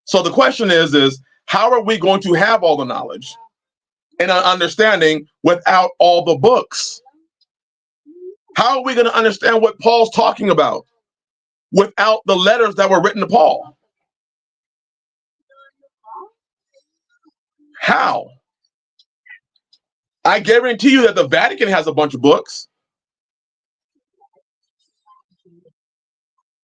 Speaker 2: So the question is how are we going to have all the knowledge and an understanding without all the books? How are we going to understand what Paul's talking about without the letters that were written to Paul? How? I guarantee you that the Vatican has a bunch of books.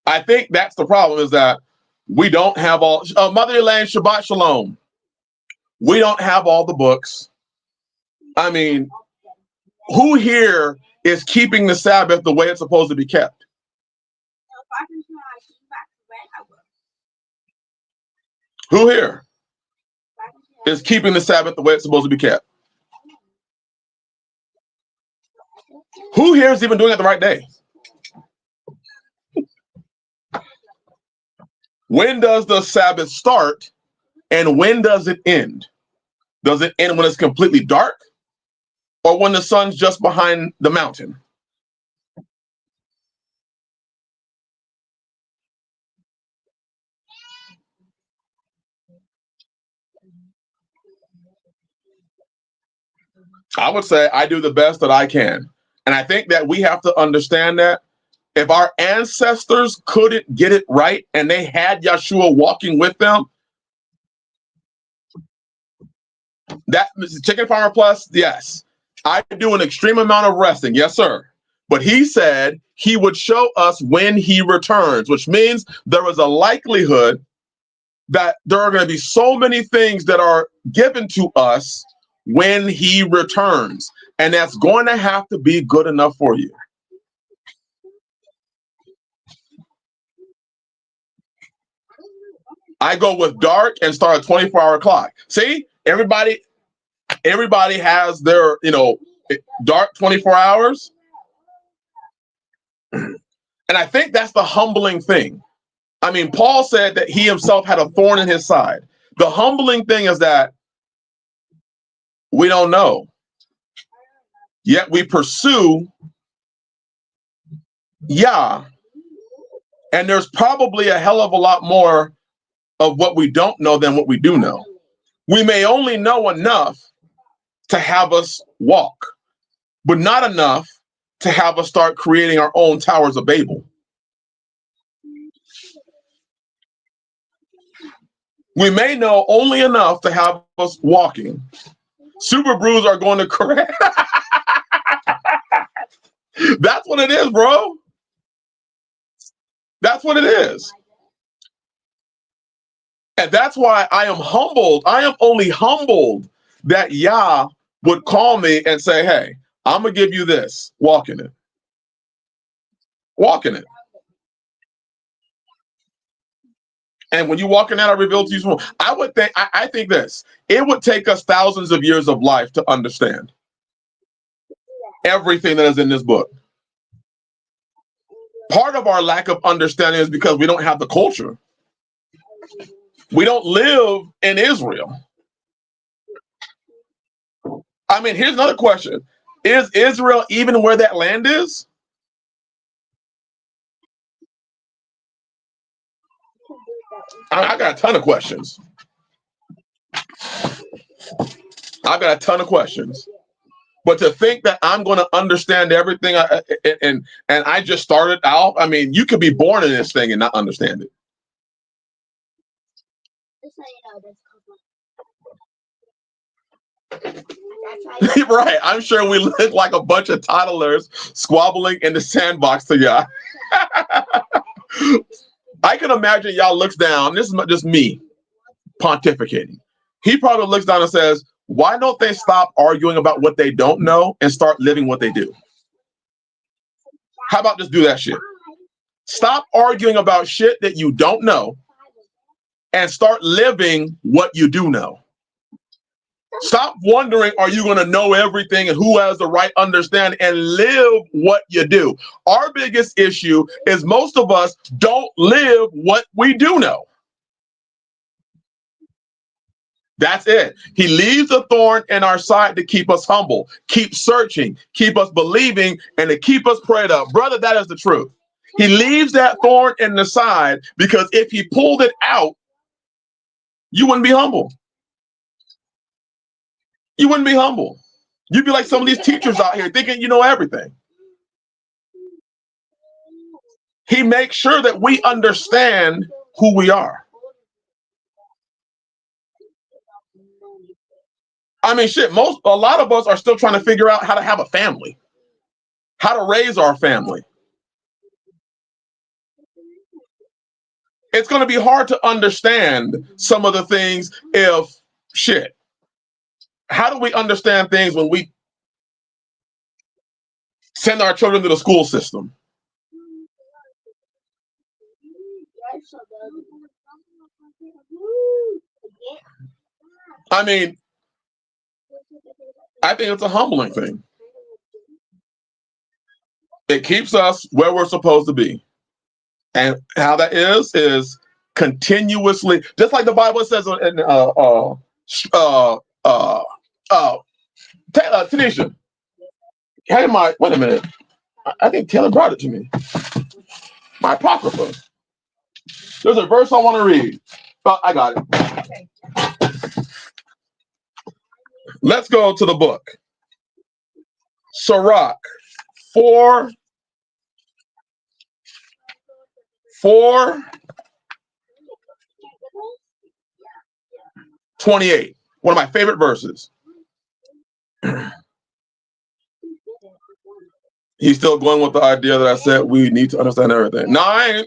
Speaker 2: I think that's the problem, is that we don't have all. Mother Elaine, Shabbat Shalom. We don't have all the books. I mean, who here is keeping the Sabbath the way it's supposed to be kept? Who here is keeping the Sabbath the way it's supposed to be kept? Who here is even doing it the right day? When does the Sabbath start and when does it end? Does it end when it's completely dark or when the sun's just behind the mountain? I would say I do the best that I can. And I think that we have to understand that if our ancestors couldn't get it right and they had Yeshua walking with them, that chicken farmer plus, yes. I do an extreme amount of resting, yes, sir. But he said he would show us when he returns, which means there is a likelihood that there are going to be so many things that are given to us when he returns. And that's going to have to be good enough for you. I go with dark and start a 24-hour clock. See, everybody, everybody has their, dark 24 hours. And I think that's the humbling thing. I mean, Paul said that he himself had a thorn in his side. The humbling thing is that we don't know, yet we pursue Yah. And there's probably a hell of a lot more of what we don't know than what we do know. We may only know enough to have us walk, but not enough to have us start creating our own towers of Babel. We may know only enough to have us walking. Super Brews are going to correct. That's what it is, bro. That's what it is. And that's why I am humbled. I am only humbled that Yah would call me and say, hey, I'm going to give you this. Walk in it. Walk in it. And when you walk in that, I reveal to you. I think this. It would take us thousands of years of life to understand everything that is in this book. Part of our lack of understanding is because we don't have the culture. We don't live in Israel. I mean, here's another question. Is Israel even where that land is? I got a ton of questions. But to think that I'm going to understand everything and I just started out, I mean, you could be born in this thing and not understand it. Right. I'm sure we look like a bunch of toddlers squabbling in the sandbox to Yah. I can imagine Yah looks down. This is not just me pontificating. He probably looks down and says, why don't they stop arguing about what they don't know and start living what they do? How about just do that shit? Stop arguing about shit that you don't know and start living what you do know. Stop wondering, are you going to know everything and who has the right understanding, and live what you do. Our biggest issue is most of us don't live what we do know. That's it. He leaves a thorn in our side to keep us humble, keep searching, keep us believing, and to keep us prayed up. Brother, that is the truth. He leaves that thorn in the side because if he pulled it out, you wouldn't be humble. You wouldn't be humble. You'd be like some of these teachers out here thinking you know everything. He makes sure that we understand who we are. I mean, shit, a lot of us are still trying to figure out how to have a family, how to raise our family. It's going to be hard to understand some of the things if, shit, how do we understand things when we send our children to the school system? I mean, I think it's a humbling thing. It keeps us where we're supposed to be. And how that is continuously, just like the Bible says in Tanisha, hey, wait a minute. I think Taylor brought it to me. My Apocrypha. There's a verse I want to read. I got it. Let's go to the book. Sirach 4:28. One of my favorite verses. He's still going with the idea that I said we need to understand everything. No, I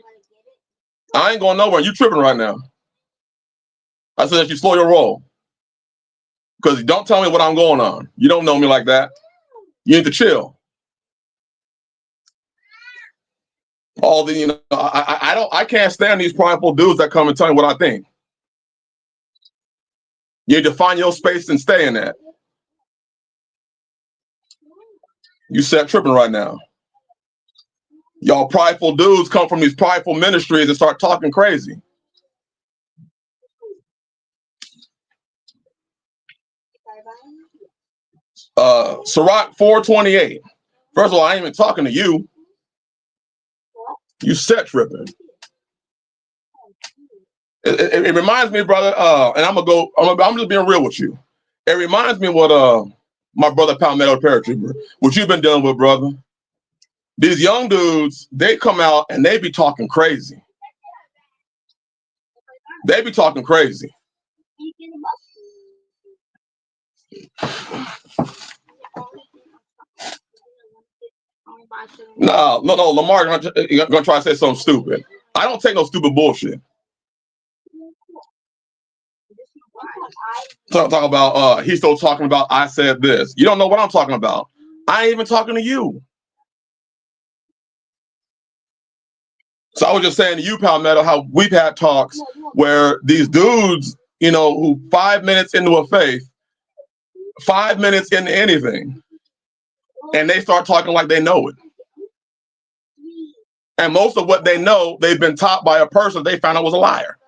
Speaker 2: ain't going nowhere. You tripping right now. I said that you slow your roll. Because don't tell me what I'm going on. You don't know me like that. You need to chill. I can't stand these prideful dudes that come and tell me what I think. You need to find your space and stay in that. You set tripping right now. Y'all prideful dudes come from these prideful ministries and start talking crazy. Sirach 4:28. First of all, I ain't even talking to you. You set tripping. It reminds me, brother, and I'm just being real with you. It reminds me of what my brother Palmetto Paratrooper, what you've been dealing with, brother. These young dudes, they come out and they be talking crazy. They be talking crazy. No, Lamar gonna try to say something stupid. I don't take no stupid bullshit. Talk about he's still talking about I said this. You don't know what I'm talking about. I ain't even talking to you. So I was just saying to you, Palmetto, how we've had talks where these dudes, you know, who 5 minutes into a faith, 5 minutes into anything, and they start talking like they know it. And most of what they know, they've been taught by a person they found out was a liar.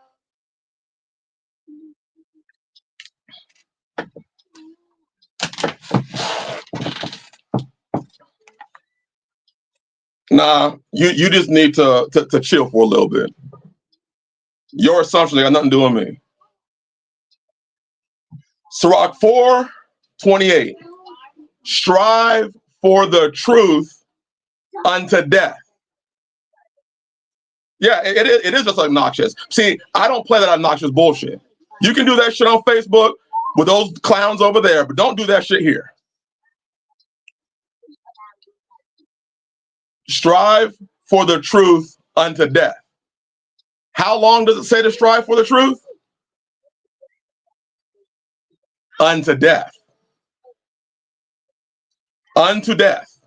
Speaker 2: Nah, you just need to chill for a little bit. Your assumptions got nothing to do with me. Sirach 4:28. Strive for the truth unto death. Yeah, it is just obnoxious. See, I don't play that obnoxious bullshit. You can do that shit on Facebook with those clowns over there, but don't do that shit here. Strive for the truth unto death. How long does it say to strive for the truth? Unto death. Unto death.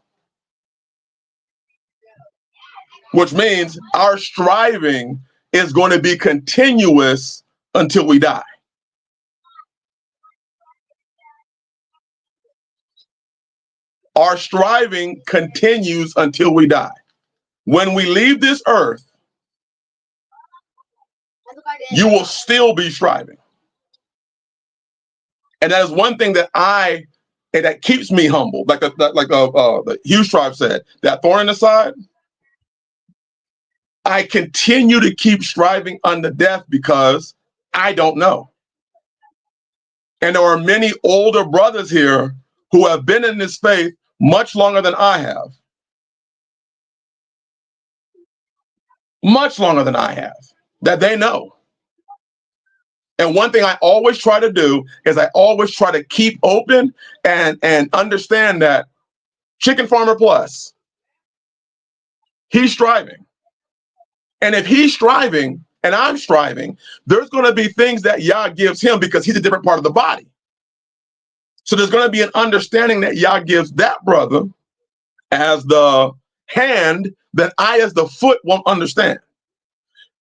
Speaker 2: Which means our striving is going to be continuous until we die. Our striving continues until we die. When we leave this earth, you will still be striving. And that is one thing that keeps me humble. Like the Hughes tribe said, that thorn in the side. I continue to keep striving unto death because I don't know. And there are many older brothers here who have been in this faith much longer than I have. Much longer than I have, that they know. And one thing I always try to do is I always try to keep open and understand that Chicken Farmer Plus, he's striving. And if he's striving and I'm striving, there's going to be things that Yah gives him because he's a different part of the body. So there's going to be an understanding that Yah gives that brother as the hand that I as the foot won't understand.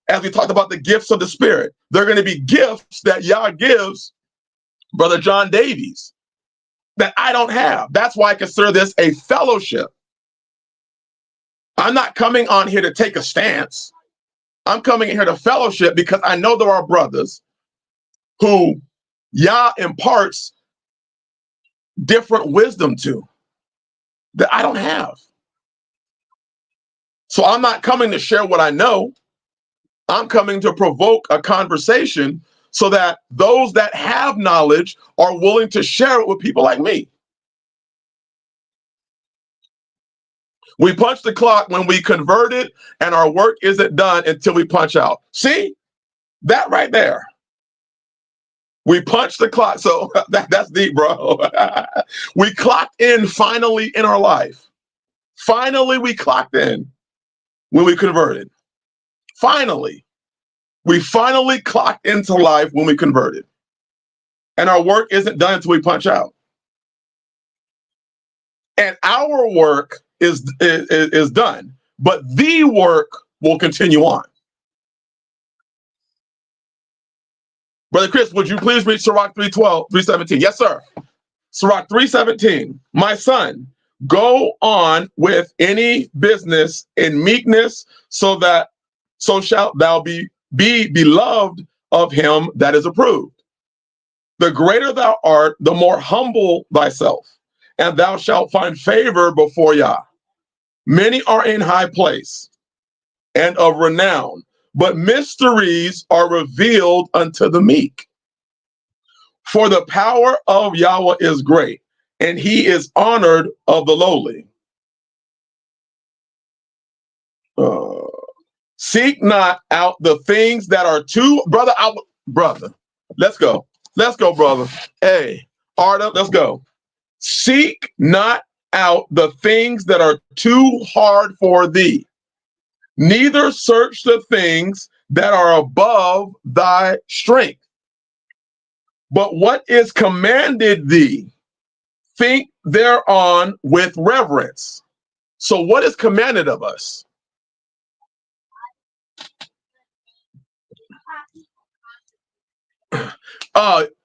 Speaker 2: As we talked about the gifts of the Spirit, there are going to be gifts that Yah gives Brother John Davies that I don't have. That's why I consider this a fellowship. I'm not coming on here to take a stance. I'm coming in here to fellowship because I know there are brothers who Yah imparts different wisdom to that I don't have. So I'm not coming to share what I know. I'm coming to provoke a conversation so that those that have knowledge are willing to share it with people like me. We punch the clock when we converted, and our work isn't done until we punch out. See that right there? We punch the clock. So that's deep, bro. We clocked in finally in our life. Finally, we clocked in when we converted. Finally, we finally clocked into life when we converted. And our work isn't done until we punch out. And our work is done, but the work will continue on. Brother Chris, would you please read Sirach 3:17? Yes, sir. Sirach 3:17. My son, Go on with any business in meekness, so shalt thou be beloved of him that is approved. The greater thou art, the more humble thyself, and thou shalt find favor before Yah. Many are in high place and of renown, but mysteries are revealed unto the meek. For the power of Yahweh is great, and he is honored of the lowly. Seek not out the things that are too, brother. Let's go, brother. Hey, Arda, let's go. Seek not out the things that are too hard for thee, neither search the things that are above thy strength. But what is commanded thee, think thereon with reverence. So what is commanded of us?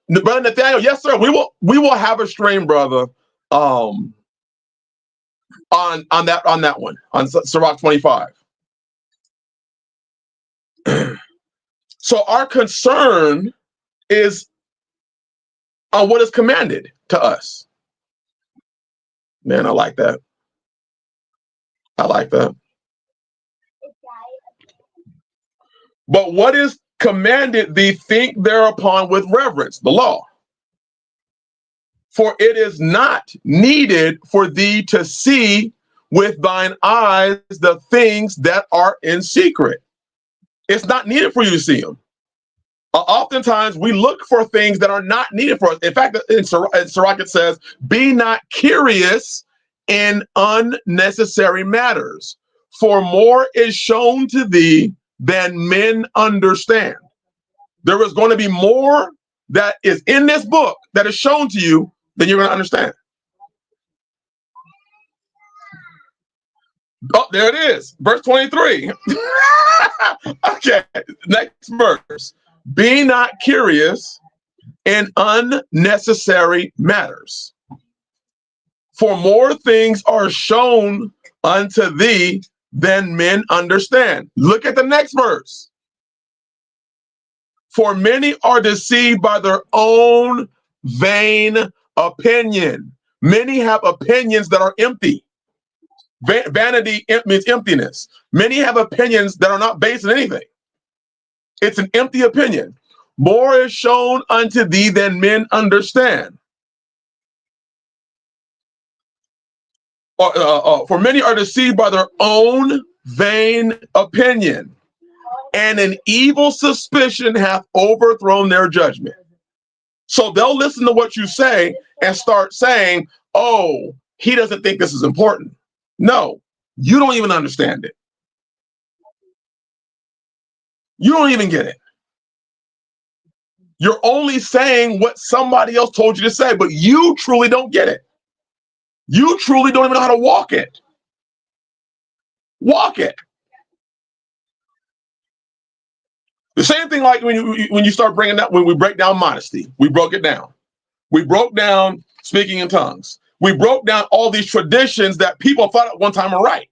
Speaker 2: Brother Nathaniel, yes, sir. We will have a stream, brother. On that one, on Sirach 25. So our concern is on what is commanded to us. Man, I like that. I like that. But what is commanded thee, think thereupon with reverence, the law. For it is not needed for thee to see with thine eyes the things that are in secret. It's not needed for you to see them. Oftentimes we look for things that are not needed for us. In fact, in Sirach it says, be not curious in unnecessary matters, for more is shown to thee than men understand. There is going to be more that is in this book that is shown to you than you're going to understand. Oh, there it is. Verse 23. Okay, next verse. Be not curious in unnecessary matters, for more things are shown unto thee than men understand. Look at the next verse. For many are deceived by their own vain opinion. Many have opinions that are empty. Vanity means emptiness. Many have opinions that are not based on anything. It's an empty opinion. More is shown unto thee than men understand. For many are deceived by their own vain opinion, and an evil suspicion hath overthrown their judgment. So they'll listen to what you say and start saying, oh, he doesn't think this is important. No, you don't even understand it. You don't even get it. You're only saying what somebody else told you to say, but you truly don't get it. You truly don't even know how to walk it. Walk it. The same thing like when you start bringing that, when we break down modesty, we broke it down. We broke down speaking in tongues. We broke down all these traditions that people thought at one time were right.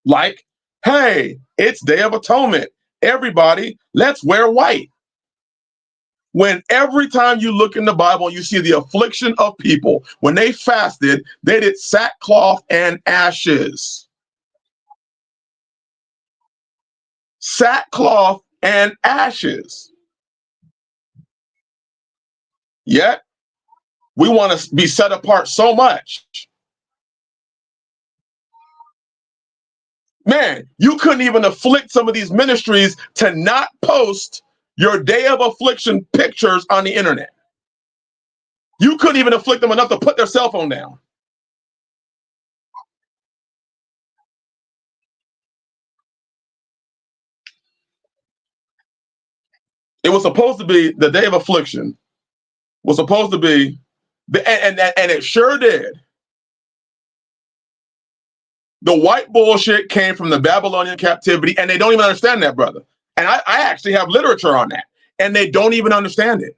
Speaker 2: Like, hey, it's Day of Atonement. Everybody, let's wear white. When every time you look in the Bible, you see the affliction of people. When they fasted, they did sackcloth and ashes. Sackcloth and ashes. Yet, we want to be set apart so much. Man, you couldn't even afflict some of these ministries to not post your day of affliction pictures on the internet. You couldn't even afflict them enough to put their cell phone down. It was supposed to be the day of affliction. Was supposed to be, and it sure did. The white bullshit came from the Babylonian captivity, and they don't even understand that, brother. And I actually have literature on that, and they don't even understand it.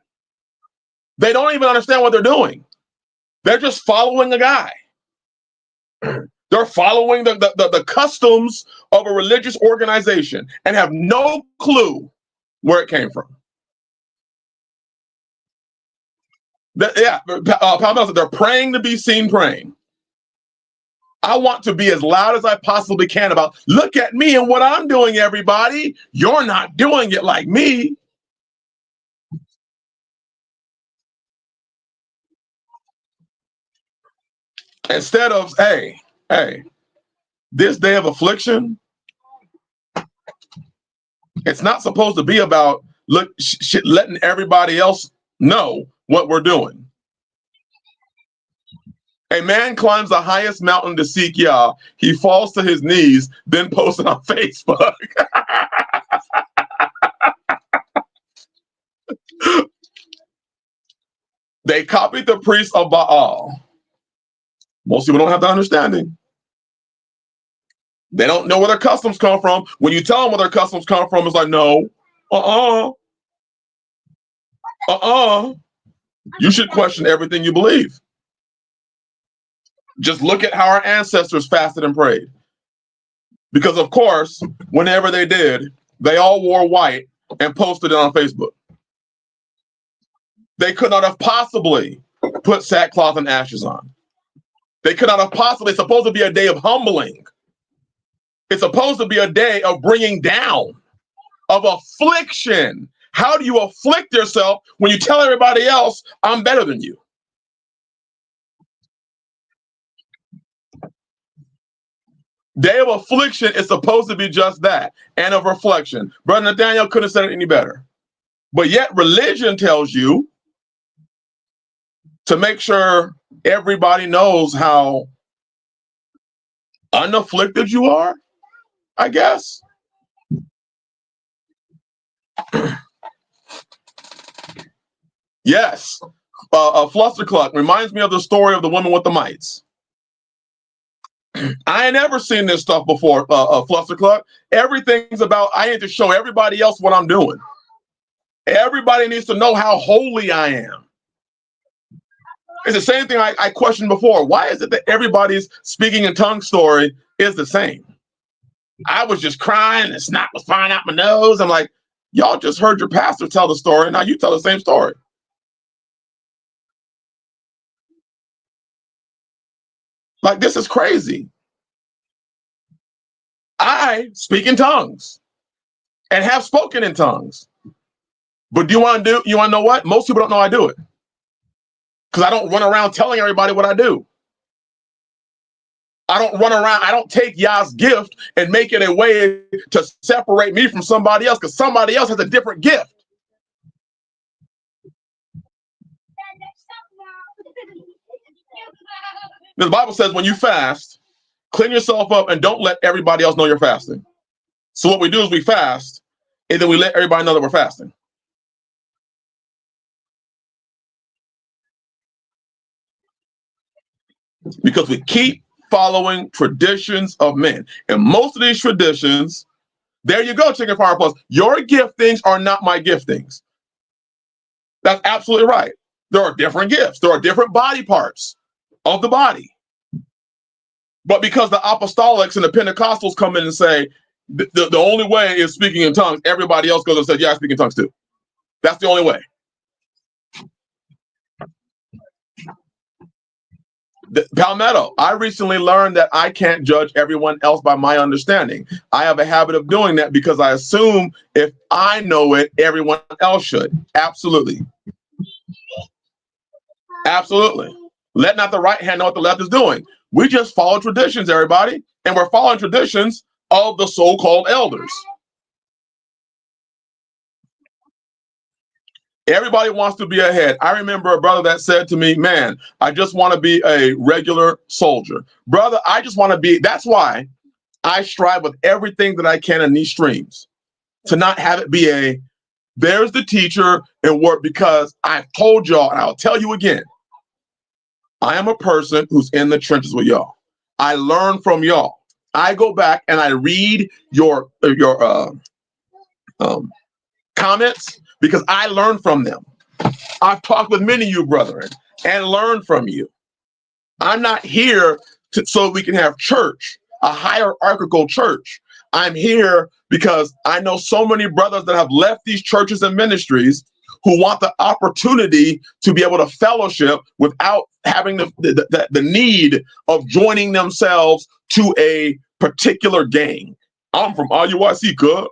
Speaker 2: They don't even understand what they're doing. They're just following a guy. They're following the customs of a religious organization and have no clue where it came from. Palmetto said they're praying to be seen praying. I want to be as loud as I possibly can about, look at me and what I'm doing, everybody. You're not doing it like me. Instead of, hey, this day of affliction, it's not supposed to be about letting everybody else know what we're doing. A man climbs the highest mountain to seek Yah. He falls to his knees, then posts it on Facebook. They copied the priests of Baal. Most people don't have the understanding. They don't know where their customs come from. When you tell them where their customs come from, it's like, no, you should question everything you believe. Just look at how our ancestors fasted and prayed. Because, of course, whenever they did, they all wore white and posted it on Facebook. They could not have possibly put sackcloth and ashes on. They could not have possibly, it's supposed to be a day of humbling. It's supposed to be a day of bringing down, of affliction. How do you afflict yourself when you tell everybody else, I'm better than you? Day of affliction is supposed to be just that, and of reflection. Brother Nathaniel couldn't have said it any better. But yet religion tells you to make sure everybody knows how unafflicted you are, I guess. Yes. Flustercluck reminds me of the story of the woman with the mites. I ain't never seen this stuff before, Flustercluck. Everything's about, I need to show everybody else what I'm doing. Everybody needs to know how holy I am. It's the same thing I questioned before. Why is it that everybody's speaking in tongues story is the same? I was just crying and snot was flying out my nose. I'm like, y'all just heard your pastor tell the story. Now you tell the same story. Like, this is crazy. I speak in tongues and have spoken in tongues. But you want to know what? Most people don't know I do it. Because I don't run around telling everybody what I do. I don't run around, I don't take Yah's gift and make it a way to separate me from somebody else, because somebody else has a different gift. The Bible says when you fast, clean yourself up and don't let everybody else know you're fasting. So what we do is we fast, and then we let everybody know that we're fasting. Because we keep following traditions of men. And most of these traditions, there you go, Chicken Fire Plus. Your giftings are not my giftings. That's absolutely right. There are different gifts. There are different body parts of the body. But because the apostolics and the Pentecostals come in and say, the only way is speaking in tongues, everybody else goes and says, yeah, I speak in tongues too. That's the only way. Palmetto, I recently learned that I can't judge everyone else by my understanding. I have a habit of doing that because I assume if I know it, everyone else should. Absolutely. Absolutely. Let not the right hand know what the left is doing. We just follow traditions, everybody. And we're following traditions of the so-called elders. Everybody wants to be ahead. I remember a brother that said to me, man, I just want to be a regular soldier. Brother, I just want to be, that's why I strive with everything that I can in these streams to not have it be there's the teacher and work, because I've told y'all, and I'll tell you again, I am a person who's in the trenches with y'all. I learn from y'all. I go back and I read your comments because I learn from them. I've talked with many of you, brethren, and learned from you. I'm not here so we can have church, a hierarchical church. I'm here because I know so many brothers that have left these churches and ministries who want the opportunity to be able to fellowship without having the need of joining themselves to a particular gang. I'm from IUIC, cuz.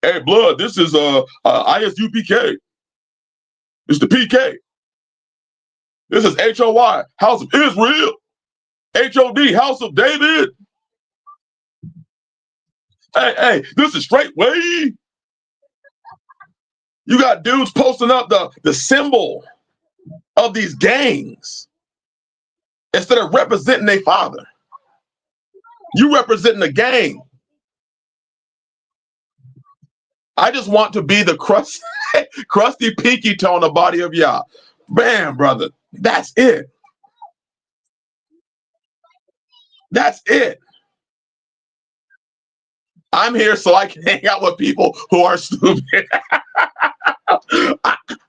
Speaker 2: Hey, blood, this is ISUPK. It's the PK. This is HOY, House of Israel. HOD, House of David. Hey, this is straight way. You got dudes posting up the symbol of these gangs instead of representing their father. You representing the gang. I just want to be the crusty pinky toe on the body of Yah. Bam, brother. That's it. That's it. I'm here so I can hang out with people who are stupid.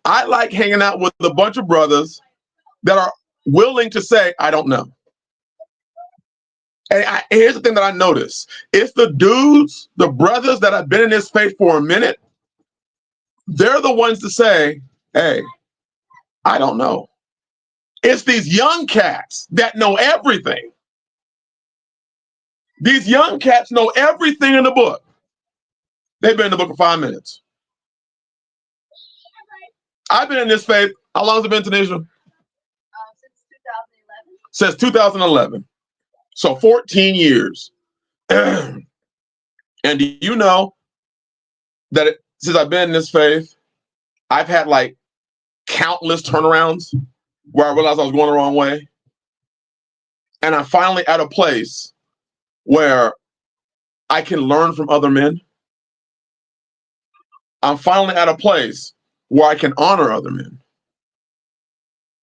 Speaker 2: I like hanging out with a bunch of brothers that are willing to say, I don't know. And here's the thing that I notice. It's the dudes, the brothers that have been in this faith for a minute. They're the ones to say, hey, I don't know. It's these young cats that know everything. These young cats know everything in the book. They've been in the book for 5 minutes. I've been in this faith. How long has it been, Tanisha? Since 2011. Since 2011. So 14 years. And do you know that since I've been in this faith, I've had like countless turnarounds where I realized I was going the wrong way. And I'm finally at a place where I can learn from other men. I'm finally at a place where I can honor other men.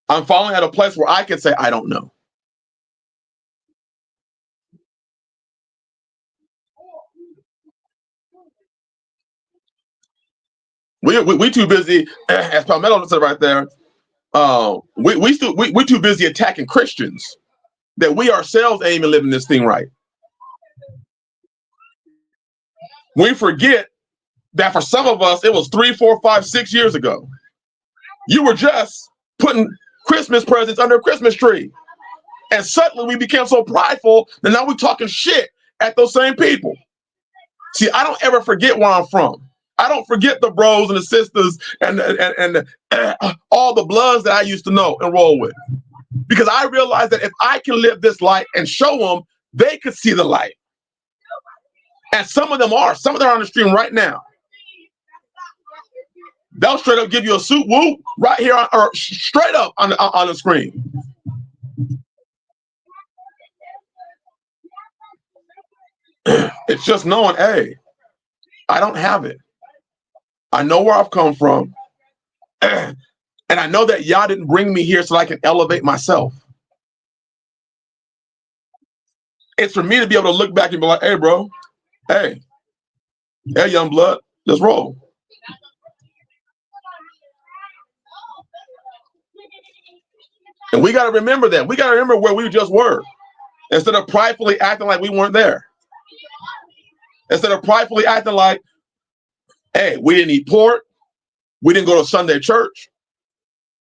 Speaker 2: I'm finally at a place where I can say, I don't know. We too busy, as Palmetto said right there, we too busy attacking Christians that we ourselves ain't even living this thing right. We forget that for some of us, it was 3, 4, 5, 6 years ago. You were just putting Christmas presents under a Christmas tree. And suddenly we became so prideful that now we're talking shit at those same people. See, I don't ever forget where I'm from. I don't forget the bros and the sisters and all the bloods that I used to know and roll with. Because I realized that if I can live this light and show them, they could see the light. And some of them are on the stream right now. They'll straight up give you a suit whoop right here or straight up on the screen. It's just knowing, hey, I don't have it. I know where I've come from. And I know that Yah didn't bring me here so I can elevate myself. It's for me to be able to look back and be like, hey, bro, hey, young blood, let's roll. And we got to remember that. We got to remember where we just were. Instead of pridefully acting like we weren't there. Instead of pridefully acting like, hey, we didn't eat pork. We didn't go to Sunday church.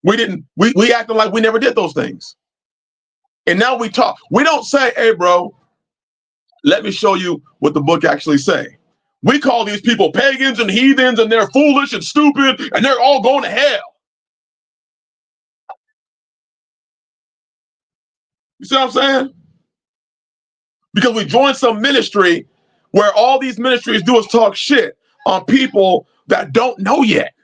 Speaker 2: We acted like we never did those things. And now we talk. We don't say, hey, bro, let me show you what the book actually say. We call these people pagans and heathens and they're foolish and stupid and they're all going to hell. You see what I'm saying? Because we joined some ministry where all these ministries do is talk shit on people that don't know yet.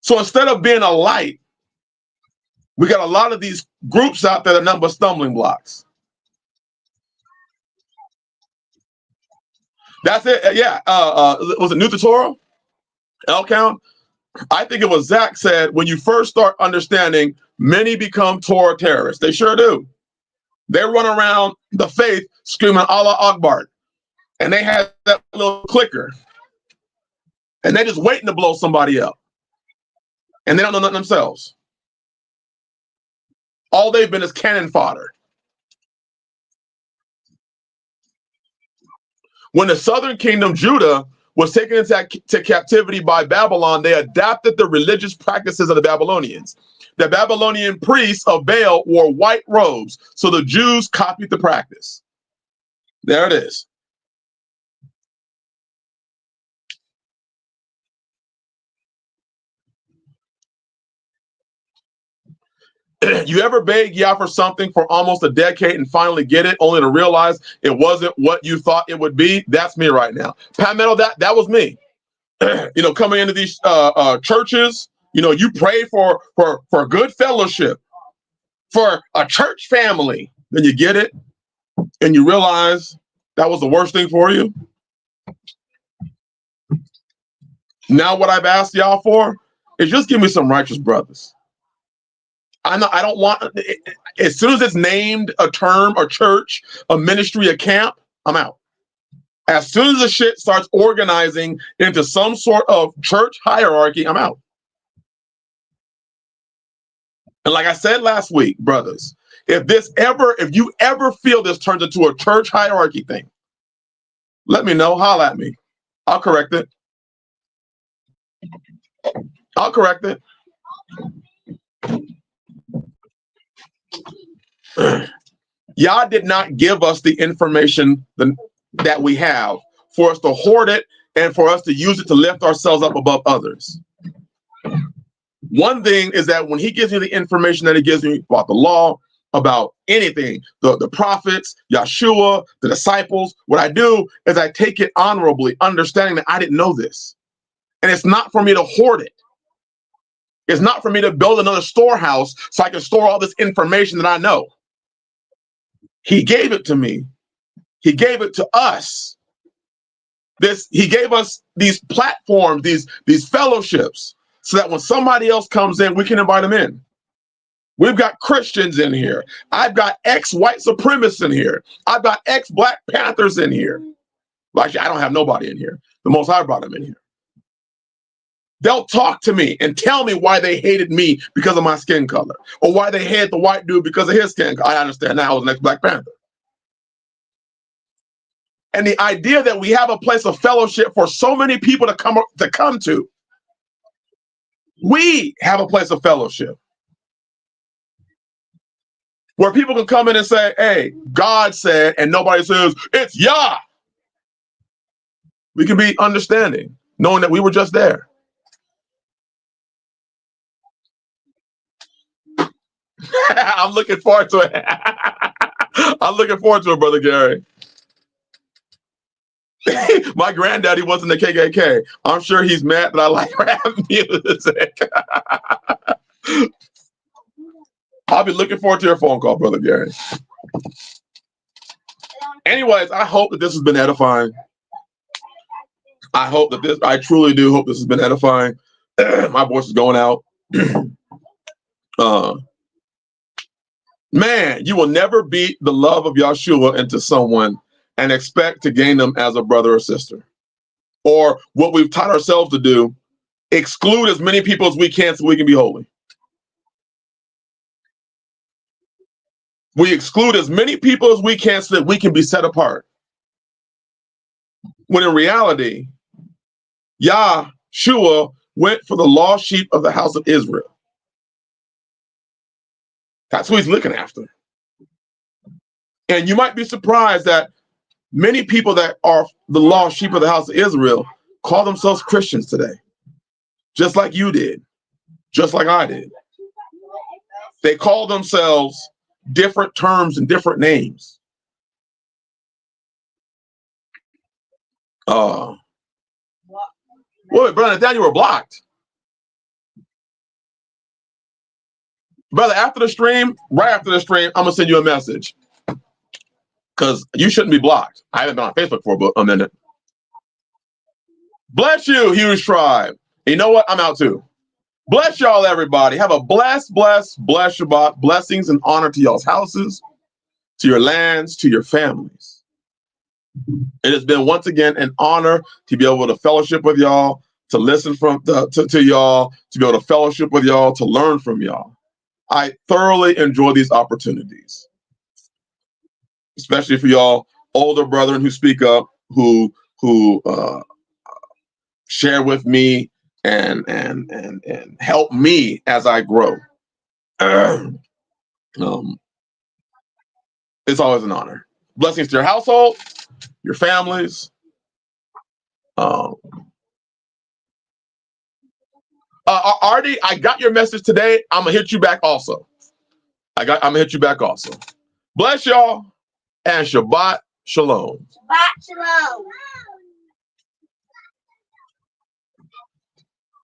Speaker 2: So instead of being a light, we got a lot of these groups out there that are nothing but stumbling blocks. That's it. Yeah. Was it New Torah? L count? I think it was Zach said, when you first start understanding, many become Torah terrorists. They sure do. They run around the faith screaming Allah Akbar. And they have that little clicker. And they just waiting to blow somebody up. and they don't know nothing themselves. All they've been is cannon fodder. When the southern kingdom, Judah, was taken into captivity by Babylon, they adapted the religious practices of the Babylonians. The Babylonian priests of Baal wore white robes, so the Jews copied the practice. There it is. You ever beg Yah for something for almost a decade and finally get it, only to realize it wasn't what you thought it would be? That's me right now. Pat Metal, that was me. Coming into these churches, you pray for good fellowship, for a church family. Then you get it, and you realize that was the worst thing for you. Now what I've asked y'all for is just give me some righteous brothers. I don't want, as soon as it's named a term, a church, a ministry, a camp, I'm out. As soon as the shit starts organizing into some sort of church hierarchy, I'm out. And like I said last week, brothers, if you ever feel this turns into a church hierarchy thing, let me know, holla at me. I'll correct it. I'll correct it. Yah did not give us the information that we have for us to hoard it and for us to use it to lift ourselves up above others. One thing is that when he gives me the information that he gives me about the law, about anything, the prophets, Yeshua, the disciples, what I do is I take it honorably, understanding that I didn't know this. And it's not for me to hoard it. It's not for me to build another storehouse so I can store all this information that I know. He gave it to me. He gave it to us. He gave us these platforms, these fellowships, so that when somebody else comes in, we can invite them in. We've got Christians in here. I've got ex-white supremacists in here. I've got ex-Black Panthers in here. Well, actually, I don't have nobody in here. The Most High brought them in here. They'll talk to me and tell me why they hated me because of my skin color, or why they hated the white dude because of his skin color. I understand now I was an ex-Black Panther. And the idea that we have a place of fellowship for so many people to come to, we have a place of fellowship where people can come in and say, hey, God said, and nobody says, it's Yah. We can be understanding, knowing that we were just there. I'm looking forward to it. I'm looking forward to it, Brother Gary. My granddaddy wasn't the KKK. I'm sure he's mad that I like rap music. I'll be looking forward to your phone call, Brother Gary. Anyways, I hope that this has been edifying. I truly do hope this has been edifying. My voice is going out. Man, you will never beat the love of Yeshua into someone and expect to gain them as a brother or sister. Or what we've taught ourselves to do, exclude as many people as we can so we can be holy. We exclude as many people as we can so that we can be set apart. When in reality, Yahshua went for the lost sheep of the house of Israel. That's who he's looking after. And you might be surprised that many people that are the lost sheep of the house of Israel call themselves Christians today. Just like you did. Just like I did. They call themselves different terms and different names. Well, Brother Nathaniel, you were blocked. Brother, after the stream, right after the stream, I'm going to send you a message. Because you shouldn't be blocked. I haven't been on Facebook for a minute. Bless you, huge tribe. And you know what? I'm out too. Bless y'all, everybody. Have a blessed Shabbat. Blessings and honor to y'all's houses, to your lands, to your families. It has been once again an honor to be able to fellowship with y'all, to listen to y'all, to be able to fellowship with y'all, to learn from y'all. I thoroughly enjoy these opportunities, especially for y'all older brethren who speak up, who share with me and help me as I grow. It's always an honor. Blessings to your household, your families. Artie, I got your message today. I'm gonna hit you back also. I'm gonna hit you back also. Bless y'all and Shabbat Shalom.
Speaker 3: Shabbat shalom.